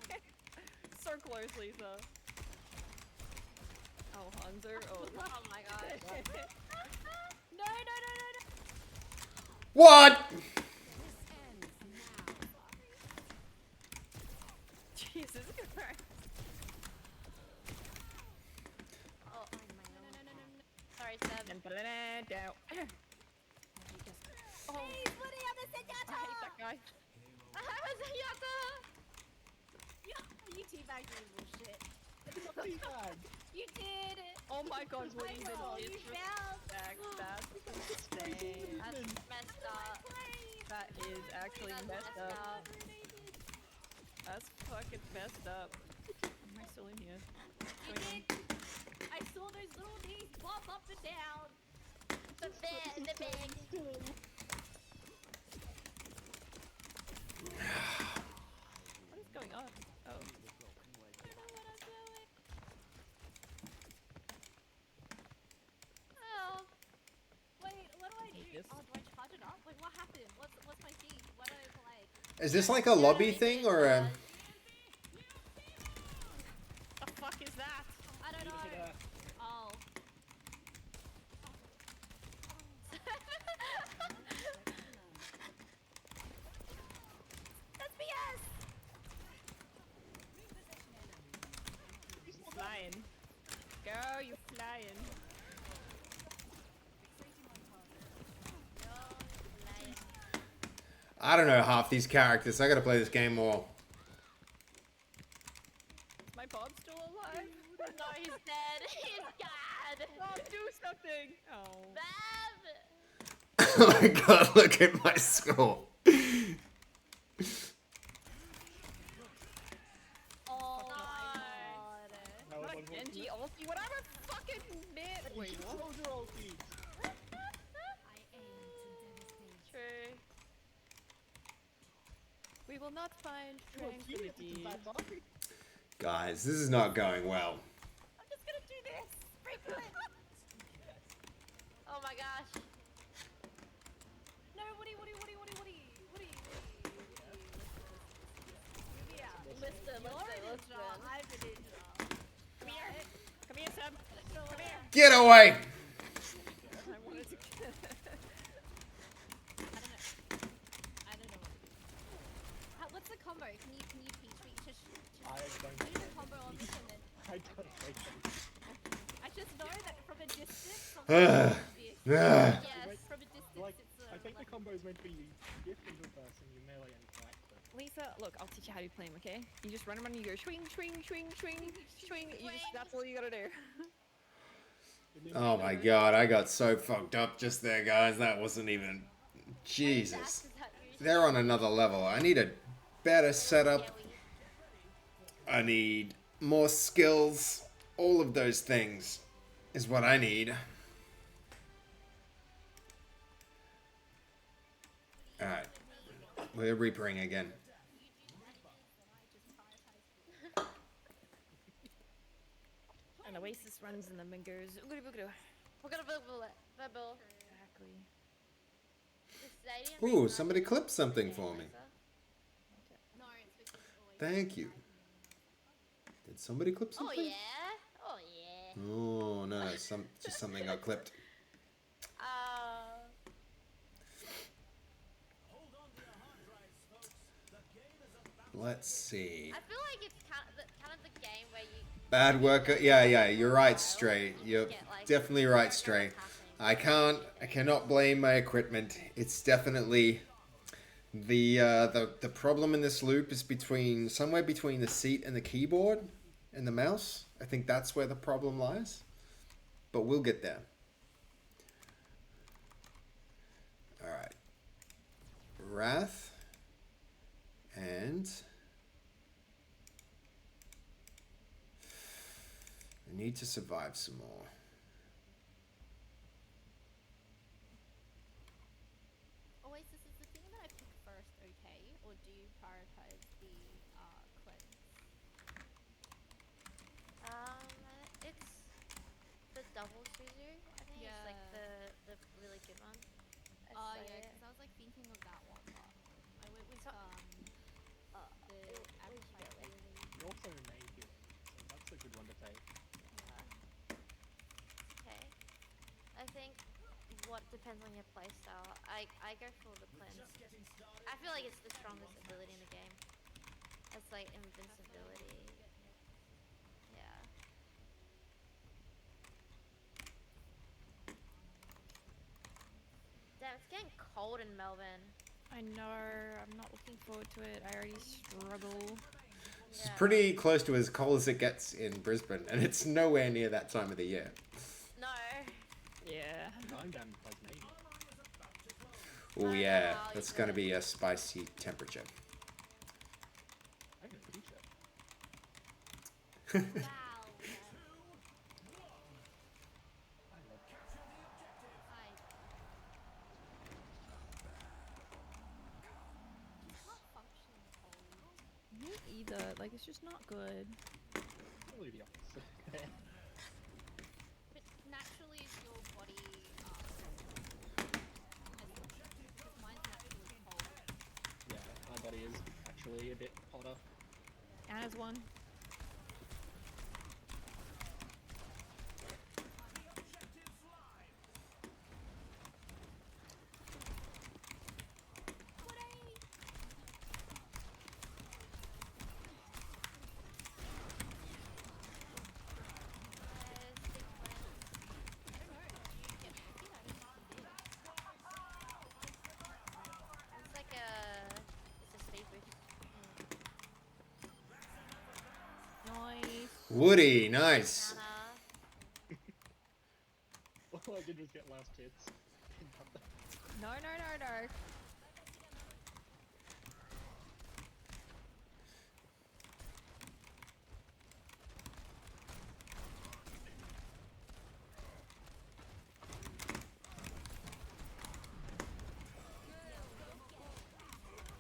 Speaker 4: So close, Lisa. Oh, Hanser. Oh.
Speaker 5: Oh my god.
Speaker 6: No, no, no, no, no.
Speaker 1: What?
Speaker 4: Jesus Christ.
Speaker 5: Oh,
Speaker 6: No, no, no, no, no, no.
Speaker 5: sorry, Seb.
Speaker 4: Oh,
Speaker 6: Please, Woody, I'm a
Speaker 4: I hate
Speaker 6: Senyatta!
Speaker 4: that guy.
Speaker 6: You teabagged me, bullshit.
Speaker 8: Teabag.
Speaker 6: You did!
Speaker 4: Oh my god, what
Speaker 6: I
Speaker 4: even
Speaker 6: know,
Speaker 4: is
Speaker 6: you
Speaker 4: this
Speaker 6: fell!
Speaker 4: back? That's insane.
Speaker 5: That's messed up.
Speaker 4: That is actually
Speaker 5: That's
Speaker 4: messed
Speaker 5: messed
Speaker 4: up.
Speaker 5: up.
Speaker 4: That's fucking messed up. Am I still in here?
Speaker 6: You did! I saw those little knees pop up and down!
Speaker 5: The big.
Speaker 4: What is going on? Oh.
Speaker 6: I don't know what I'm doing!
Speaker 5: Oh.
Speaker 6: Wait, what do I do?
Speaker 4: Yes.
Speaker 6: Oh, do I charge it up? Wait, what happened? What's my feat? What do I play?
Speaker 1: Is this like a lobby thing or a?
Speaker 4: The fuck is that?
Speaker 6: I don't know. Oh. That's BS!
Speaker 4: Flying. Go, you flying.
Speaker 1: I don't know half these characters. I gotta play this game more.
Speaker 4: Is my pod still alive?
Speaker 5: No, he's dead. He's dead.
Speaker 4: Oh, do something! Oh.
Speaker 5: Bev.
Speaker 1: Oh my god, look at my score.
Speaker 6: Oh
Speaker 5: No.
Speaker 8: That was
Speaker 4: Not a
Speaker 8: unfortunate.
Speaker 4: Genji ulti, whatever fucking bit! Wait, what?
Speaker 8: Soldier ulti.
Speaker 6: I aim to devastate.
Speaker 4: True. We will not find
Speaker 8: Well, he is
Speaker 4: tranquility.
Speaker 8: back up.
Speaker 1: Guys, this is not going well.
Speaker 6: I'm just gonna do this! Sprinkle it!
Speaker 5: Oh my gosh.
Speaker 6: No, Woody!
Speaker 5: Listen.
Speaker 6: You're a ninja, I'm a ninja.
Speaker 4: Come here! Come here, Sam! Come here!
Speaker 1: Get away!
Speaker 4: I wanted to.
Speaker 6: I don't know what to do. What's the combo? Can you teach me? Just
Speaker 8: I don't
Speaker 6: do the combo on this and then
Speaker 8: I don't think
Speaker 6: I just know that from a distance.
Speaker 1: Ugh.
Speaker 6: Yes,
Speaker 5: Yes.
Speaker 6: from a distance,
Speaker 8: like
Speaker 6: it's
Speaker 8: I think the combo is meant to be you dip into a person, you melee and attack them.
Speaker 4: Lisa, look, I'll teach you how to play him, okay? You just run around and you go swing, swing, swing, swing, swing. That's all you gotta do.
Speaker 1: Oh my god, I got so fucked up just there, guys. That wasn't even. Jesus.
Speaker 5: Is that usually?
Speaker 1: They're on another level. I need a better setup.
Speaker 5: Yeah,
Speaker 1: I need more skills. All of those things is what I need. Alright. We're reapering again.
Speaker 4: And Oasis runs in them and goes.
Speaker 5: We're gonna build.
Speaker 4: Exactly.
Speaker 5: The stadium
Speaker 1: Ooh,
Speaker 5: makes
Speaker 1: somebody
Speaker 5: noise.
Speaker 1: clipped something for me.
Speaker 5: Lisa.
Speaker 6: No, it's because always.
Speaker 1: Thank you. Did somebody clip
Speaker 5: Oh
Speaker 1: something?
Speaker 5: yeah. Oh yeah.
Speaker 1: Oh no, just something got clipped.
Speaker 7: Hold on to your hard drives, folks. The game is about
Speaker 1: Let's see.
Speaker 5: I feel like it's kind of the game where you.
Speaker 1: Bad worker. Yeah, you're right, Stray. You're
Speaker 5: get, like,
Speaker 1: definitely right, Stray. I cannot blame my equipment. It's definitely the problem in this loop is somewhere between the seat and the keyboard and the mouse. I think that's where the problem lies. But we'll get there. All right. Wrath and I need to survive some more.
Speaker 6: Oasis, is the thing that I pick first okay, or do you prioritize the cleanse? thinking of that one, but I went with
Speaker 5: So-
Speaker 6: the average height ability.
Speaker 8: You're also main healer, so that's a good one to take.
Speaker 5: Okay. I think what depends on your playstyle. I go for the cleanse.
Speaker 7: Just getting started.
Speaker 5: I feel like it's the strongest ability in the game. It's like invincibility. Yeah. Damn, it's getting cold in Melbourne.
Speaker 4: I know. I'm not looking forward to it. I already struggle.
Speaker 1: It's pretty close to as cold as it gets in Brisbane, and it's nowhere near that time of the year.
Speaker 5: No.
Speaker 4: Yeah.
Speaker 8: I'm down in Tasmania.
Speaker 1: Oh
Speaker 5: I don't
Speaker 1: yeah,
Speaker 5: know how
Speaker 1: that's
Speaker 5: you
Speaker 1: gonna
Speaker 5: do it.
Speaker 1: be a spicy temperature.
Speaker 8: I'm in a t-shirt.
Speaker 6: Wow.
Speaker 8: I love
Speaker 6: I can't function cold.
Speaker 4: Me either. Like, it's just not good.
Speaker 8: probably the opposite.
Speaker 6: But naturally, is your body because mine's naturally cold.
Speaker 8: Yeah, my body is actually a bit hotter.
Speaker 4: Anna's one.
Speaker 5: It's like it's a speed boost.
Speaker 4: Nice.
Speaker 1: Woody, nice.
Speaker 5: Nana.
Speaker 8: All I did was get last hits.
Speaker 4: No, no, no, no.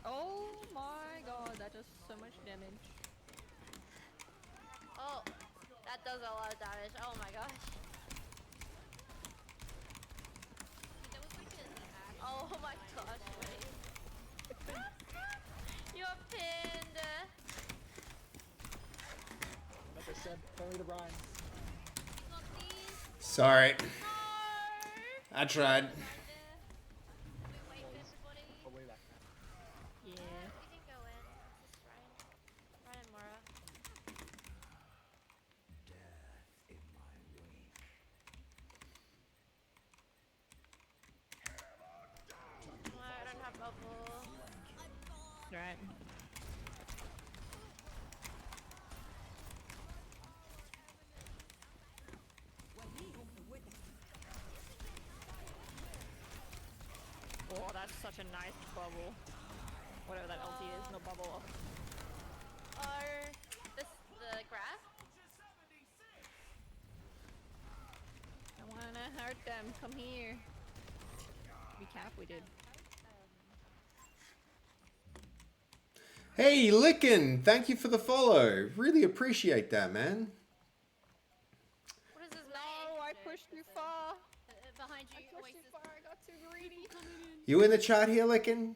Speaker 4: Oh my god, that does so much damage.
Speaker 5: Oh, that does a lot of damage. Oh my gosh.
Speaker 6: There was like an axe.
Speaker 5: Oh my gosh, wait. You're pinned.
Speaker 8: Like I said, only the Ryan.
Speaker 6: Not these.
Speaker 1: Sorry,
Speaker 5: No.
Speaker 1: I tried.
Speaker 6: We wait for everybody.
Speaker 8: Probably that.
Speaker 4: Yeah.
Speaker 5: We can go in. Just Ryan and Mora. No, I don't have bubble.
Speaker 4: Right. Oh, that's such a nice bubble. Whatever that LT is, no bubble.
Speaker 5: Or the grab.
Speaker 4: I wanna hurt them. Come here. Be careful, we did.
Speaker 1: Hey, Licken, thank you for the follow. Really appreciate that, man.
Speaker 5: What is his
Speaker 4: No,
Speaker 5: name?
Speaker 4: I pushed too far.
Speaker 6: Behind you,
Speaker 4: I pushed too
Speaker 6: Oasis.
Speaker 4: far. I got too greedy.
Speaker 1: You in the chat here, Licken?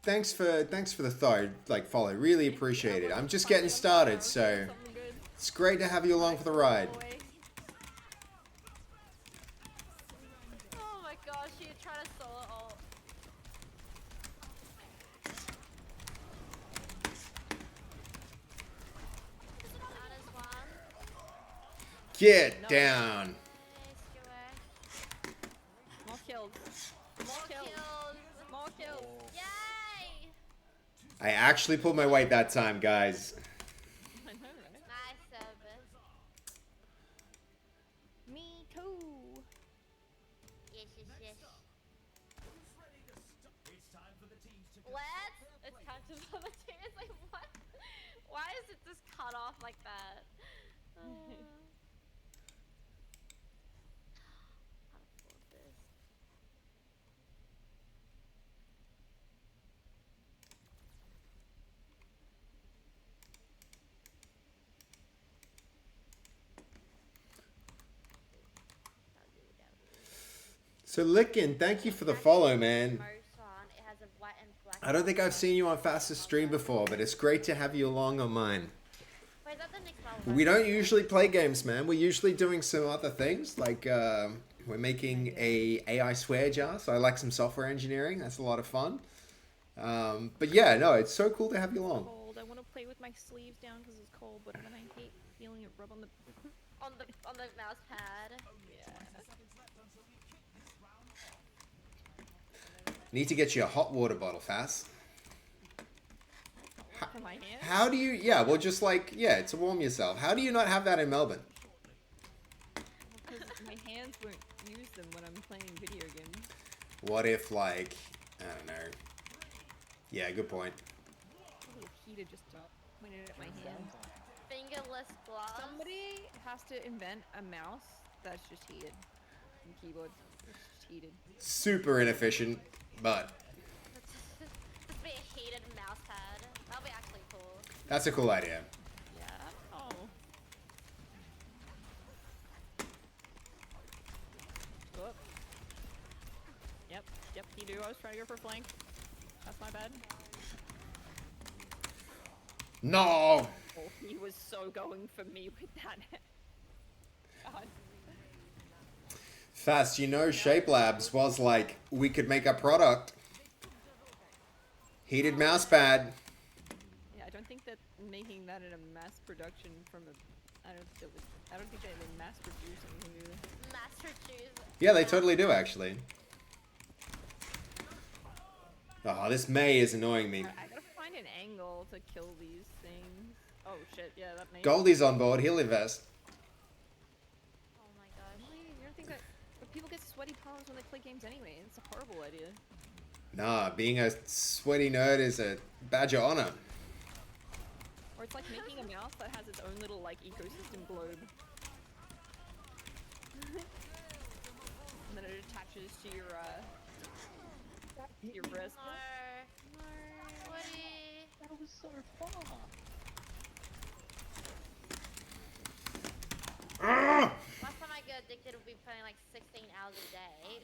Speaker 1: Thanks for the follow. Really appreciate it. I'm just getting started, so
Speaker 4: Something good.
Speaker 1: it's great to have you along for the ride.
Speaker 4: Away.
Speaker 5: Oh my gosh, you trying to solo ult. Nana's one.
Speaker 1: Get down.
Speaker 5: Nice, Joey.
Speaker 4: More kills. More kills.
Speaker 5: Kills.
Speaker 4: More kills.
Speaker 5: Yay!
Speaker 1: I actually pulled my weight that time, guys.
Speaker 4: I know, right?
Speaker 5: Nice service.
Speaker 4: Me too.
Speaker 5: Yes, yes, yes.
Speaker 7: Who's ready to start? It's time for the teams to
Speaker 5: What? It's time to volunteer. It's like, what? Why is it just cut off like that? How to afford this? So
Speaker 1: So Licken, thank you for the follow, man.
Speaker 5: Most on, it has a
Speaker 1: I don't think I've seen you on Fastest stream before, but it's great to have you along on mine.
Speaker 5: Wait, is that the next level?
Speaker 1: We don't usually play games, man. We're usually doing some other things, like we're making a AI swear jar, so I like some software engineering. That's a lot of fun. But yeah, no, it's so cool to have you along.
Speaker 4: Cold. I want to play with my sleeves down because it's cold, but then I hate feeling it rub on the.
Speaker 5: On the mouse pad.
Speaker 1: Need to get you a hot water bottle, Fast.
Speaker 4: For my hands?
Speaker 1: How do you? Yeah, well, just like to warm yourself. How do you not have that in Melbourne?
Speaker 4: Because my hands won't use them when I'm playing video games.
Speaker 1: What if, like, I don't know. Yeah, good point.
Speaker 4: A little heater just pointed at my hand.
Speaker 5: Fingerless gloves.
Speaker 4: Somebody has to invent a mouse that's just heated. And keyboard that's just heated.
Speaker 1: Super inefficient, but
Speaker 5: Just be a heated mouse pad. That'll be actually cool.
Speaker 1: that's a cool idea.
Speaker 4: Yeah. Oh. Whoop. Yep. He knew I was trying to go for flank. That's my bad.
Speaker 1: No.
Speaker 4: Oh, he was so going for me with that. God.
Speaker 1: Fast, Shape Labs was like, we could make a product. Heated mouse pad.
Speaker 4: Yeah, I don't think that making that in a mass production from a, I don't think they mass produce anything either.
Speaker 5: Master juice.
Speaker 1: Yeah, they totally do, actually. Oh, this May is annoying me.
Speaker 4: I gotta find an angle to kill these things. Oh shit, yeah, that may.
Speaker 1: Goldie's on board. He'll invest.
Speaker 5: Oh my gosh.
Speaker 4: Really? You don't think that? But people get sweaty palms when they play games anyway. It's a horrible idea.
Speaker 1: Nah, being a sweaty nerd is a badge of honor.
Speaker 4: Or it's like making a mouse that has its own little like ecosystem globe. And then it attaches to your wrist.
Speaker 5: No. Sweaty.
Speaker 8: That was so far.
Speaker 5: Last time I got addicted would be playing like 16 hours a day.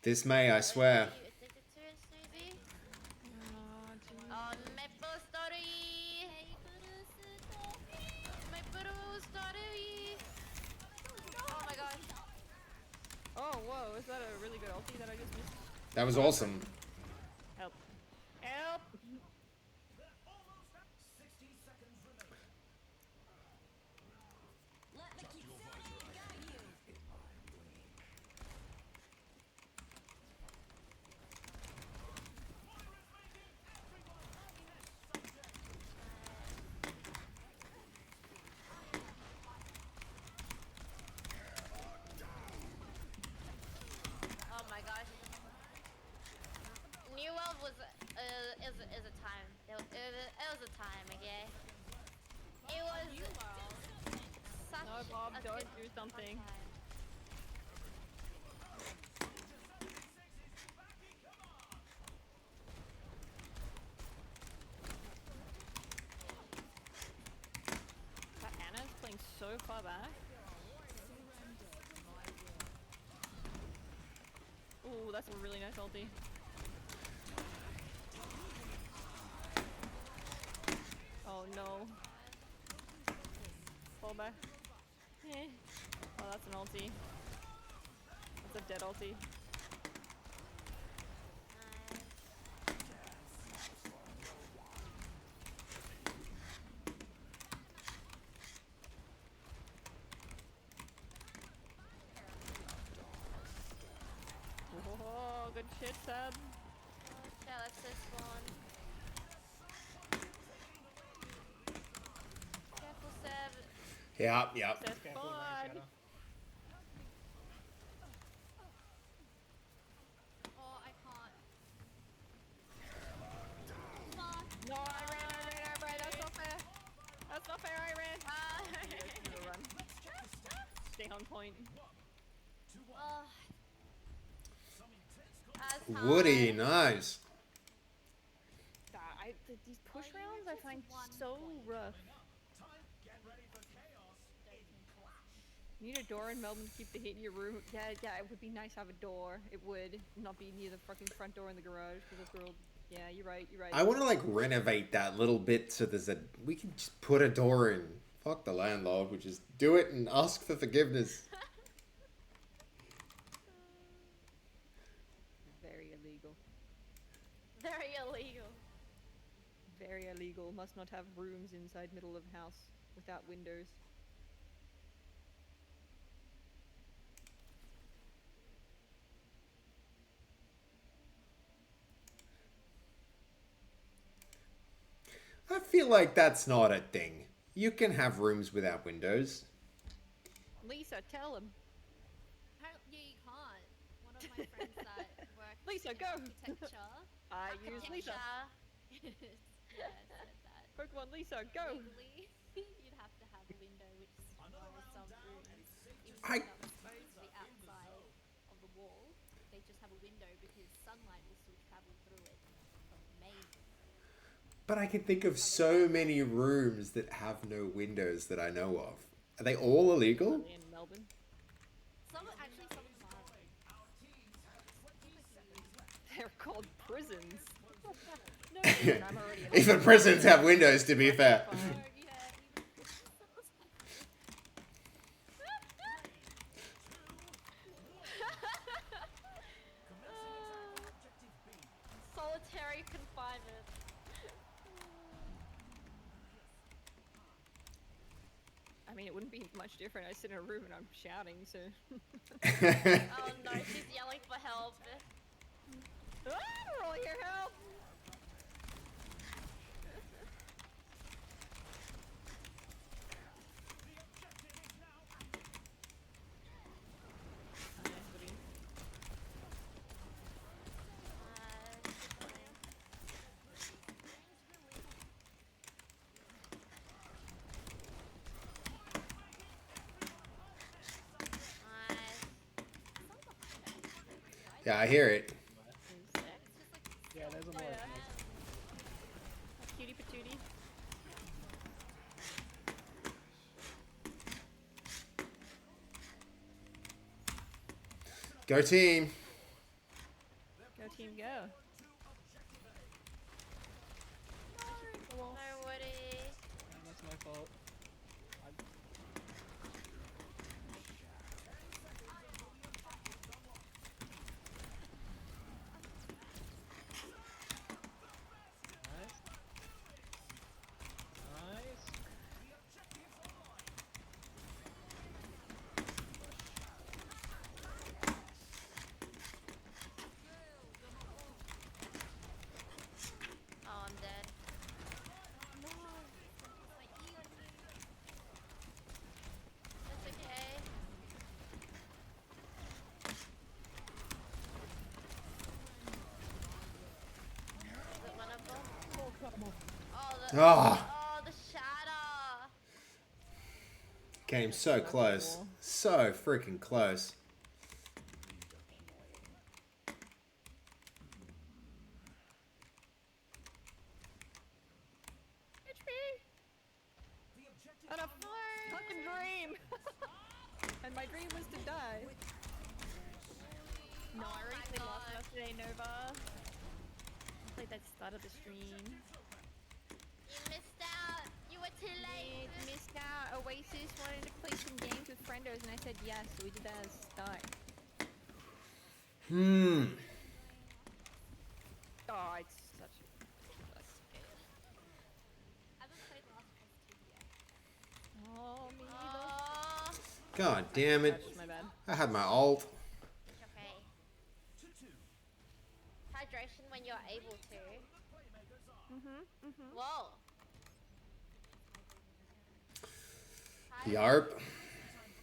Speaker 1: This May, I swear.
Speaker 5: Are you addicted to it, Snoopy? Oh, maple story. Maple story. Oh my gosh.
Speaker 4: Oh whoa, is that a really good ulti that I just missed?
Speaker 1: That was awesome.
Speaker 4: Help. Help!
Speaker 7: Almost at 60 seconds remaining.
Speaker 5: Oh my gosh. New World was is a time. It was a time, okay? It was such
Speaker 4: No, Bob,
Speaker 5: a
Speaker 4: don't
Speaker 5: good
Speaker 4: do something.
Speaker 5: time.
Speaker 4: That Anna's playing so far back. Ooh, that's a really nice ulti. Oh no. Fall back. Eh. Oh, that's an ulti. That's a dead ulti. Oh, good shit, Seb.
Speaker 5: Yeah, let's just spawn. Careful, Seb.
Speaker 1: Yeah.
Speaker 4: Seb,
Speaker 8: Careful,
Speaker 4: fun.
Speaker 8: Shadow.
Speaker 6: Oh, I can't.
Speaker 4: No, I ran. That's not fair. That's not fair, I ran. You guys need to run. Stay on point.
Speaker 5: Oh.
Speaker 1: Woody, nice.
Speaker 4: These push rounds I find so rough. Need a door in Melbourne to keep the heat in your room. Yeah, it would be nice to have a door. It would not be near the fucking front door in the garage because that's where all Yeah, you're right. You're right.
Speaker 1: I want to like renovate that little bit so we can just put a door in. Fuck the landlord. We just do it and ask for forgiveness.
Speaker 4: Very illegal.
Speaker 5: Very illegal.
Speaker 4: Very illegal. Must not have rooms inside middle of house without windows.
Speaker 1: I feel like that's not a thing. You can have rooms without windows.
Speaker 4: Lisa, tell him.
Speaker 6: Apparently you can't. One of my friends that works
Speaker 4: Lisa,
Speaker 6: in
Speaker 4: go.
Speaker 6: architecture.
Speaker 4: I use Lisa.
Speaker 5: Architecture.
Speaker 6: Yeah, said that.
Speaker 4: Pokemon Lisa, go.
Speaker 6: Legally, you'd have to have a window, which is why some rooms, even though
Speaker 1: I-
Speaker 6: they're not supposed to be outside of the wall, they just have a window because sunlight will still travel through it from the main window.
Speaker 1: But I can think of so many rooms that have no windows that I know of. Are they all illegal?
Speaker 4: In Melbourne.
Speaker 6: Some actually some of them are.
Speaker 4: They're called prisons. No, I'm already in
Speaker 1: Even prisons have windows, to be fair.
Speaker 6: So, yeah,
Speaker 5: Solitary confinement.
Speaker 4: I mean, it wouldn't be much different. I sit in a room and I'm shouting, so.
Speaker 5: Oh no, she's yelling for help.
Speaker 4: Ah, roll your help!
Speaker 5: Nice.
Speaker 1: Yeah, I hear it.
Speaker 8: Yeah, there's a more.
Speaker 4: Cutie patootie.
Speaker 1: Go team.
Speaker 4: Go team, go.
Speaker 5: No, Woody.
Speaker 8: Yeah, that's my fault. Nice. Nice.
Speaker 5: Oh, I'm dead. That's okay. Is it one of them? Oh, the
Speaker 1: Ah,
Speaker 5: oh, the shatter.
Speaker 1: came so close. So freaking close.
Speaker 4: On a fucking dream! And my dream was to die. No, I already played last yesterday, Nova. I played that start of the stream.
Speaker 5: You missed out. You were too late.
Speaker 4: Missed out. Oasis wanted to play some games with friendos, and I said yes, so we did that as a start. Oh, it's such a...
Speaker 6: haven't played Last of Us 2 yet.
Speaker 4: Oh, me neither.
Speaker 5: Oh,
Speaker 1: God damn it.
Speaker 4: My bad.
Speaker 1: I had my ult.
Speaker 5: it's okay. Hydration when you're able to. Whoa.
Speaker 1: Yarp.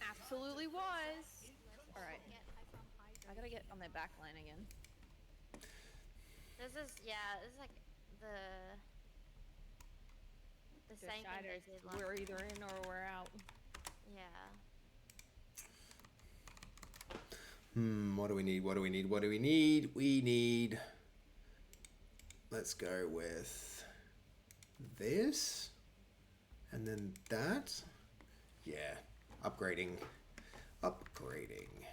Speaker 4: Absolutely was. Alright. I gotta get on that back line again.
Speaker 5: This is like the same thing they did last.
Speaker 4: We're either in or we're out.
Speaker 5: Yeah.
Speaker 1: What do we need? What do we need? What do we need? We need... Let's go with this. And then that. Yeah. Upgrading. Upgrading.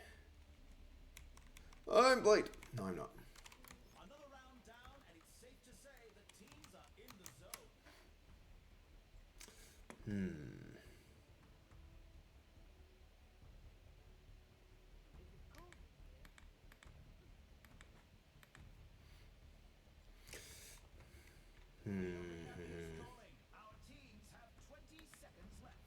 Speaker 1: I'm late. No, I'm not.
Speaker 7: Another round down, and it's safe to
Speaker 1: Hmm.
Speaker 7: Rolling. Our teams have 20 seconds left.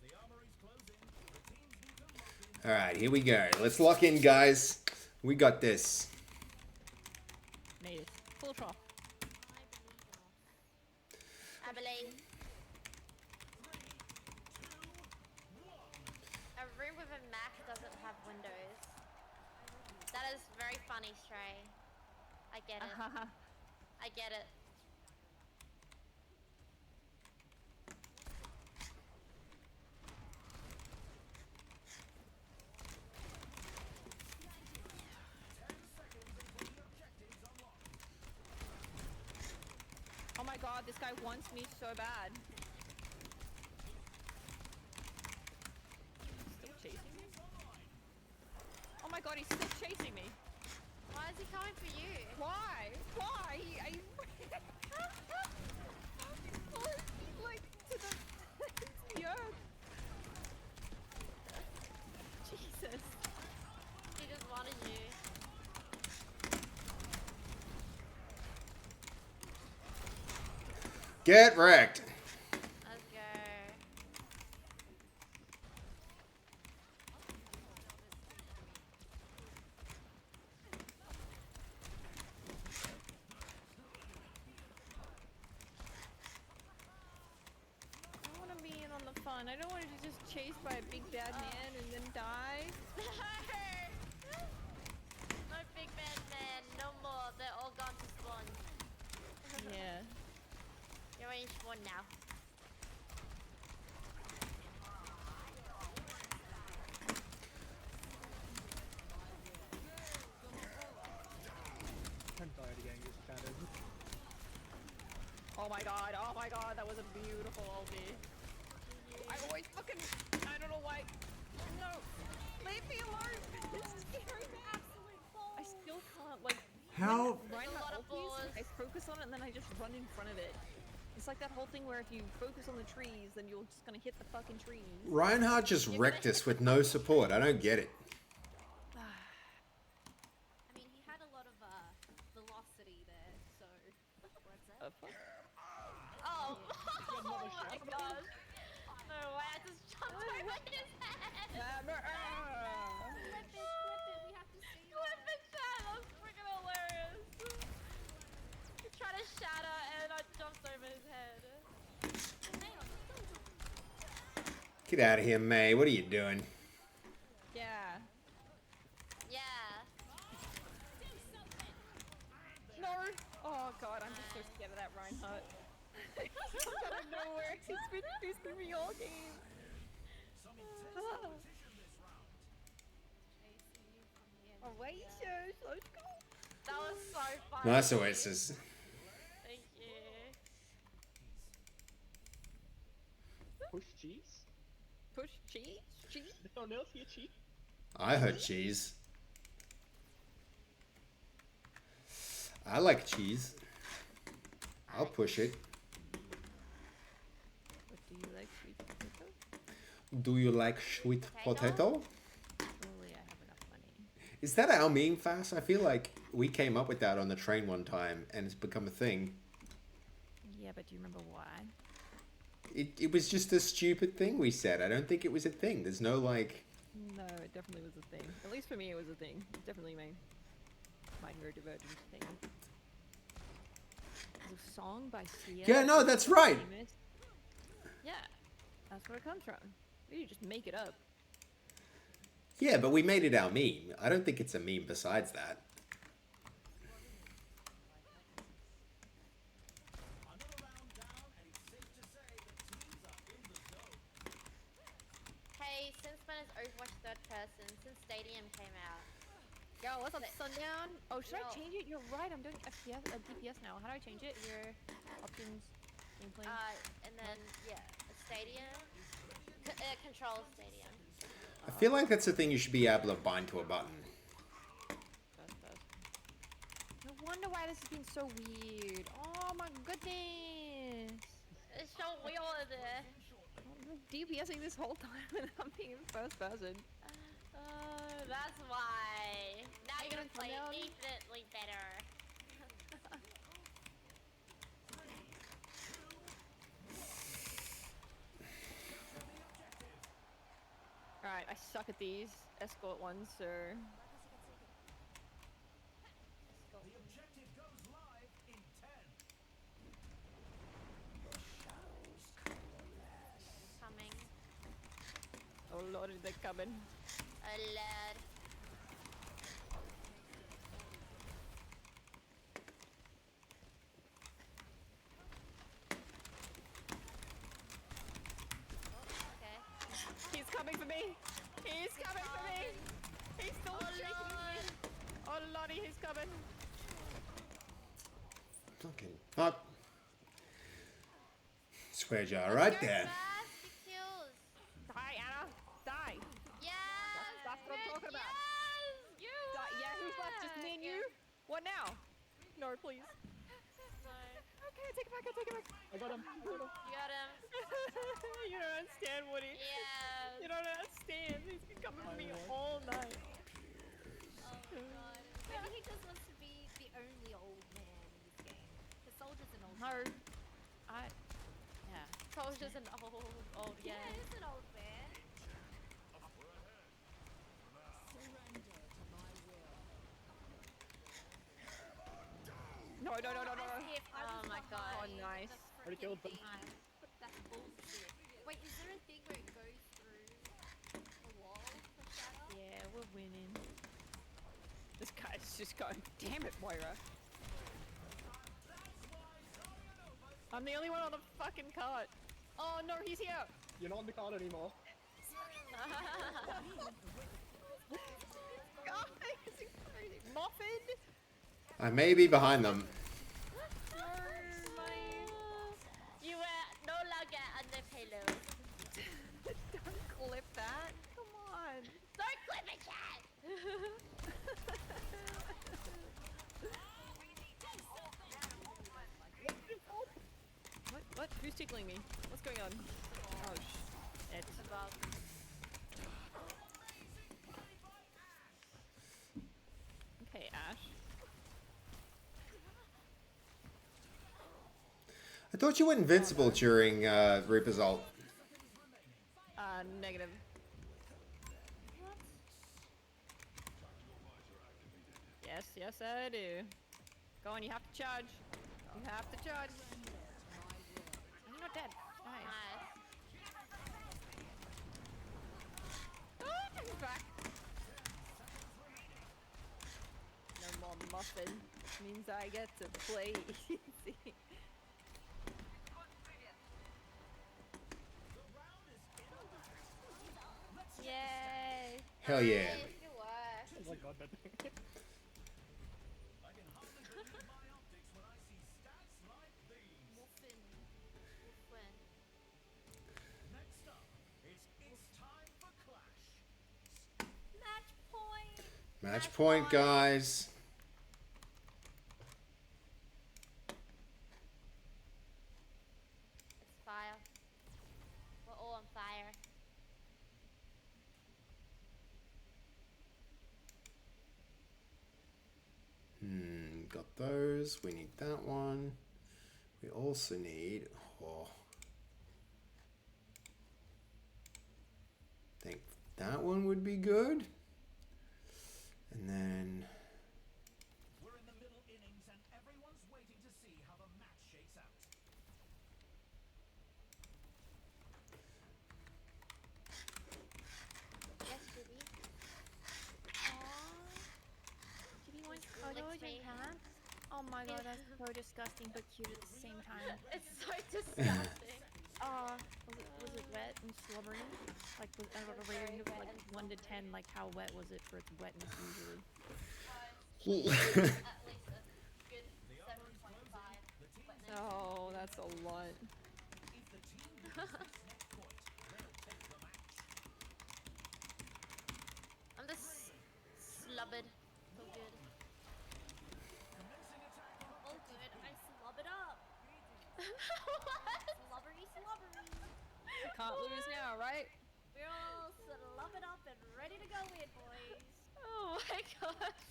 Speaker 7: The armory's closing. The teams need to lock in.
Speaker 1: All right, here we go. Let's lock in, guys. We got this.
Speaker 4: Made it. Full trough.
Speaker 5: I believe. A room with a Mac doesn't have windows. That is very funny, Stray. I get it. I get it.
Speaker 4: Oh my god, this guy wants me so bad. Still chasing me? Oh my god, he's still chasing me.
Speaker 5: Why is he coming for you?
Speaker 4: Why? Why? He's like to the earth. Jesus.
Speaker 5: He just wanted you.
Speaker 1: Get wrecked.
Speaker 5: Let's go.
Speaker 4: I want to be in on the fun. I don't want to just chased by a big bad man and then die.
Speaker 5: No big bad man, no more. They're all gone to spawn.
Speaker 4: Yeah.
Speaker 5: You're in spawn now.
Speaker 8: I'm tired of getting this shattered.
Speaker 4: Oh my god, that was a beautiful ulti. I always fucking, I don't know why. No, leave me alone. This is scary. I still can't, like,
Speaker 1: How?
Speaker 4: when
Speaker 5: There's a lot of balls.
Speaker 4: I focus on it and then I just run in front of it. It's like that whole thing where if you focus on the trees, then you're just gonna hit the fucking trees.
Speaker 1: Reinhardt just wrecked us with no support. I don't get it.
Speaker 6: I mean, he had a lot of velocity there, so. What's that?
Speaker 4: Fuck?
Speaker 5: Oh,
Speaker 8: You have
Speaker 5: oh
Speaker 8: another
Speaker 5: my
Speaker 8: shadow?
Speaker 5: gosh. No way, I just jumped over his head.
Speaker 6: Clip it, we have to see
Speaker 5: Clip
Speaker 6: that.
Speaker 5: it, chat. That was freaking hilarious. He tried to shatter and I jumped over his head.
Speaker 1: Get out of here, May. What are you doing?
Speaker 4: Yeah.
Speaker 5: Yeah.
Speaker 4: No! Oh god, I'm just so scared of that Reinhardt. He comes out of nowhere. He's been boosting me all game.
Speaker 7: Some intense competition this round.
Speaker 6: Chasing you from the end.
Speaker 4: Oasis, let's go.
Speaker 5: That was so funny.
Speaker 1: Nice Oasis.
Speaker 5: Thank you.
Speaker 8: Push cheese?
Speaker 4: Push cheese? Cheese?
Speaker 8: Did no one else hear cheese?
Speaker 1: I heard cheese. I like cheese. I'll push it.
Speaker 4: What do you like, sweet potato?
Speaker 1: Do you like sweet potato?
Speaker 4: Surely I have enough money.
Speaker 1: Is that our meme, Fass? I feel like we came up with that on the train one time and it's become a thing.
Speaker 4: Yeah, but do you remember why?
Speaker 1: It was just a stupid thing we said. I don't think it was a thing. There's no like...
Speaker 4: No, it definitely was a thing. At least for me, it was a thing. Definitely my neurodivergent thing. There's a song by Sia.
Speaker 1: Yeah, no, that's right.
Speaker 4: famous. Yeah, that's where it comes from. You just make it up.
Speaker 1: Yeah, but we made it our meme. I don't think it's a meme besides that.
Speaker 7: Another round down, and it's safe to say the teams are in the zone.
Speaker 5: Hey, since when is Overwatch third person? Since Stadium came out.
Speaker 4: Yo, what's up, Sundown? Oh, should I
Speaker 5: Yo.
Speaker 4: change it? You're right, I'm doing FPS, DPS now. How do I change it? Your options, gameplay.
Speaker 5: And then, yeah, Stadium. Control Stadium.
Speaker 1: I feel like that's a thing you should be able to bind to a button.
Speaker 4: wonder why this has been so weird. Oh my goodness.
Speaker 5: It's so weird.
Speaker 4: I'm DPSing this whole time and I'm being in first person.
Speaker 5: That's why. Now
Speaker 4: you
Speaker 5: you're
Speaker 4: gonna
Speaker 5: gonna
Speaker 4: come
Speaker 5: play
Speaker 4: down?
Speaker 5: infinitely better.
Speaker 4: Alright, I suck at these escort ones, so...
Speaker 5: Let's go.
Speaker 7: The objective goes live in 10.
Speaker 5: Coming.
Speaker 4: Oh lord, they're coming.
Speaker 5: A lad. Okay.
Speaker 4: He's coming for me! He's coming for me! He's still chasing me! Oh lordy, he's coming!
Speaker 1: Fucking fuck. Square jar right
Speaker 5: Go
Speaker 1: there.
Speaker 5: fast, get kills.
Speaker 4: Die, Anna! Die!
Speaker 5: Yes.
Speaker 4: That's what I'm talking about.
Speaker 5: Yes. You.
Speaker 4: Die! Yeah, who's left? Just me and you? What now? No, please. Okay, I take it back, I take it back.
Speaker 8: I got him.
Speaker 5: You got him.
Speaker 4: You don't understand, Woody.
Speaker 5: Yes.
Speaker 4: You don't understand. He's been coming for me all night.
Speaker 6: Oh my god. Maybe he just wants to be the only old man in this game. The soldier's an old
Speaker 4: No.
Speaker 6: man.
Speaker 4: Yeah.
Speaker 5: Soldier's an old
Speaker 6: Yeah,
Speaker 5: yeah.
Speaker 6: he's an old man.
Speaker 4: No, no, no, no, no.
Speaker 6: As if I
Speaker 5: Oh
Speaker 6: was
Speaker 5: my God.
Speaker 6: behind
Speaker 4: Oh, nice.
Speaker 6: the
Speaker 8: Already killed them.
Speaker 6: freaking thing. That's bullshit. Wait, is there a thing where it goes through the wall for shadow?
Speaker 4: Yeah, we're winning. This guy's just going, damn it, Moira. I'm the only one on the fucking cart. Oh no, he's here.
Speaker 8: You're not on the card anymore.
Speaker 4: Guys, it's crazy. Muffin?
Speaker 1: I may be behind them.
Speaker 4: No,
Speaker 5: You were no longer under payload.
Speaker 4: don't clip that. Come on.
Speaker 5: Don't clip it, chat.
Speaker 4: What? What? Who's tickling me? What's going on? Oh, shit.
Speaker 5: Above.
Speaker 4: Okay, Ash.
Speaker 1: I thought you were invincible during Reaper's ult.
Speaker 4: Negative. Yes, yes, I do. Go on, you have to charge. You have to charge. I'm not dead. Nice.
Speaker 5: Nice.
Speaker 4: Ah, he's back. No more muffin. Means I get to play easy.
Speaker 5: Yay.
Speaker 1: Hell yeah.
Speaker 5: Nice, good work.
Speaker 8: Oh my god, that
Speaker 7: I can hardly believe my optics when I see stats like these.
Speaker 5: Muffin.
Speaker 7: Next up, it's time for Clash.
Speaker 5: Match point.
Speaker 1: Match point, guys.
Speaker 5: It's fire. We're all on fire.
Speaker 1: Got those. We need that one. We also need. Oh. Think that one would be good. And then.
Speaker 7: We're in the middle innings and everyone's waiting to see how the match shakes out.
Speaker 5: Yes, Judy.
Speaker 2: Chibi wants
Speaker 5: Looks
Speaker 2: cuddles and
Speaker 5: me.
Speaker 2: pants. Oh my god, that's so disgusting but cute at the same time.
Speaker 5: It's so disgusting.
Speaker 2: Was it wet and slobbery? Like, was I don't know, rating of like 1 to 10, like how wet was it for its wetness usually?
Speaker 5: At least a good 7.5 wetness.
Speaker 4: Oh, that's a lot.
Speaker 7: If the team wins this next point, they'll take the match.
Speaker 5: I'm just slubbered. So good.
Speaker 7: Commencing
Speaker 5: Slobbery, slobbery.
Speaker 4: Can't lose now, right?
Speaker 5: We're all slubbing up and ready to go in, boys.
Speaker 4: Oh my gosh.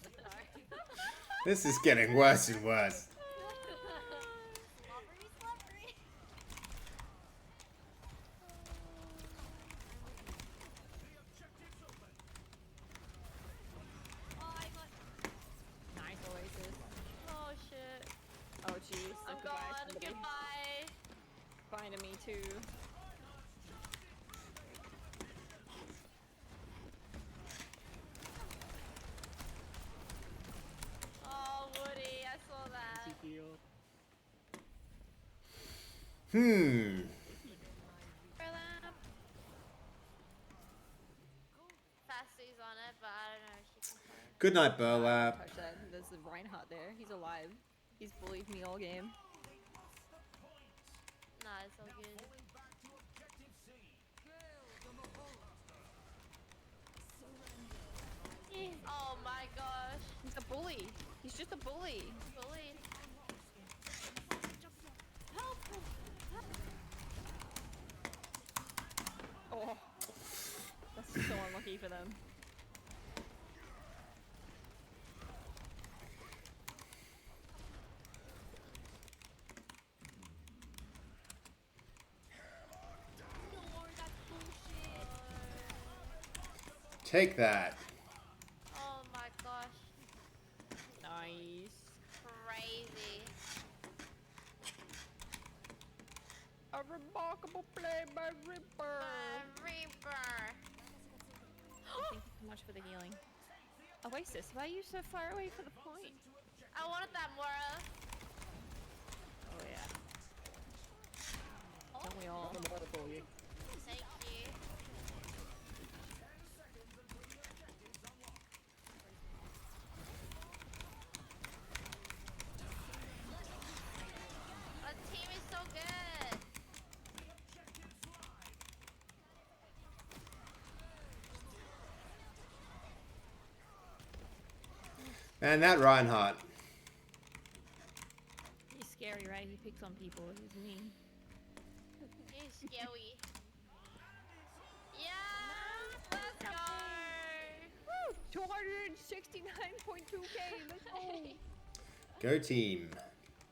Speaker 1: This is getting worse and worse.
Speaker 5: Slobbery, slobbery.
Speaker 7: The objective's open.
Speaker 5: Oh, I got.
Speaker 4: Nice Oasis.
Speaker 5: Oh shit.
Speaker 4: Oh jeez.
Speaker 5: I'm gone. Goodbye.
Speaker 4: Fine to me too.
Speaker 5: Oh, Woody, I saw that.
Speaker 8: Heal.
Speaker 5: Fassy's on it, but I don't know if she can play.
Speaker 1: Good night, Burlap.
Speaker 4: Touch that. There's the Reinhardt there. He's alive. He's bullied me all game.
Speaker 5: Nah, it's all good.
Speaker 7: Falling back to objective C.
Speaker 5: Oh my gosh.
Speaker 4: He's a bully. He's just a bully.
Speaker 5: Bullied.
Speaker 4: Oh. That's so unlucky for them.
Speaker 1: Take that.
Speaker 5: Oh my gosh.
Speaker 4: Nice.
Speaker 5: Crazy.
Speaker 4: A remarkable play by Ripper.
Speaker 5: Reaper.
Speaker 4: Thank you so much for the healing. Oasis, why are you so far away from the point?
Speaker 5: I wanted that, Mora.
Speaker 4: Oh yeah. Don't we all?
Speaker 8: I'm about to call you.
Speaker 5: Thank you. Our team is so good.
Speaker 1: Man, that Reinhardt.
Speaker 4: He's scary, right? He picks on people. He's mean.
Speaker 5: He's scary. Yeah, let's go.
Speaker 4: Woo! 269.2k. Let's go.
Speaker 1: Go team.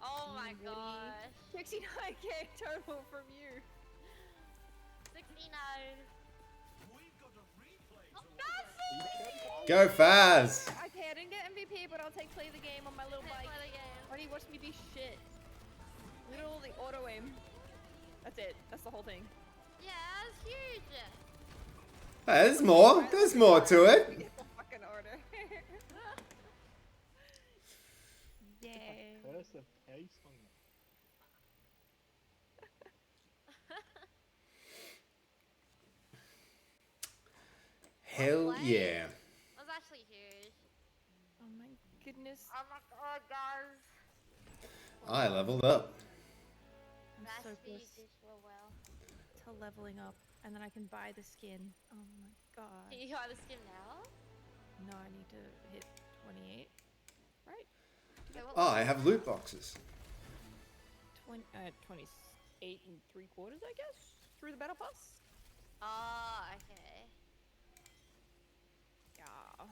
Speaker 5: Oh my
Speaker 4: Woody.
Speaker 5: gosh.
Speaker 4: 69k total from you.
Speaker 5: 69.
Speaker 7: We've got a replay to
Speaker 1: Go Faz.
Speaker 4: Okay, I didn't get MVP, but I'll take play the game on my little bike.
Speaker 5: Play the game.
Speaker 4: Already watched me be shit. Literally auto aim. That's it. That's the whole thing.
Speaker 5: Yeah, that's huge.
Speaker 1: There's more. There's more to it.
Speaker 4: Get the fucking order. Yay.
Speaker 8: Curse of pace on them.
Speaker 1: Hell yeah.
Speaker 5: That's actually huge.
Speaker 4: Oh my goodness.
Speaker 5: Oh my god, guys.
Speaker 1: I leveled up.
Speaker 4: I'm so
Speaker 5: Fasffy
Speaker 4: close
Speaker 5: did so well.
Speaker 4: to leveling up, and then I can buy the skin. Oh my god.
Speaker 5: Can you buy the skin now?
Speaker 4: No, I need to hit 28. Right?
Speaker 5: Okay, what
Speaker 1: Oh, I have loot boxes.
Speaker 4: 28 and 3/4, I guess, through the battle pass.
Speaker 5: Oh, okay.
Speaker 4: Yeah.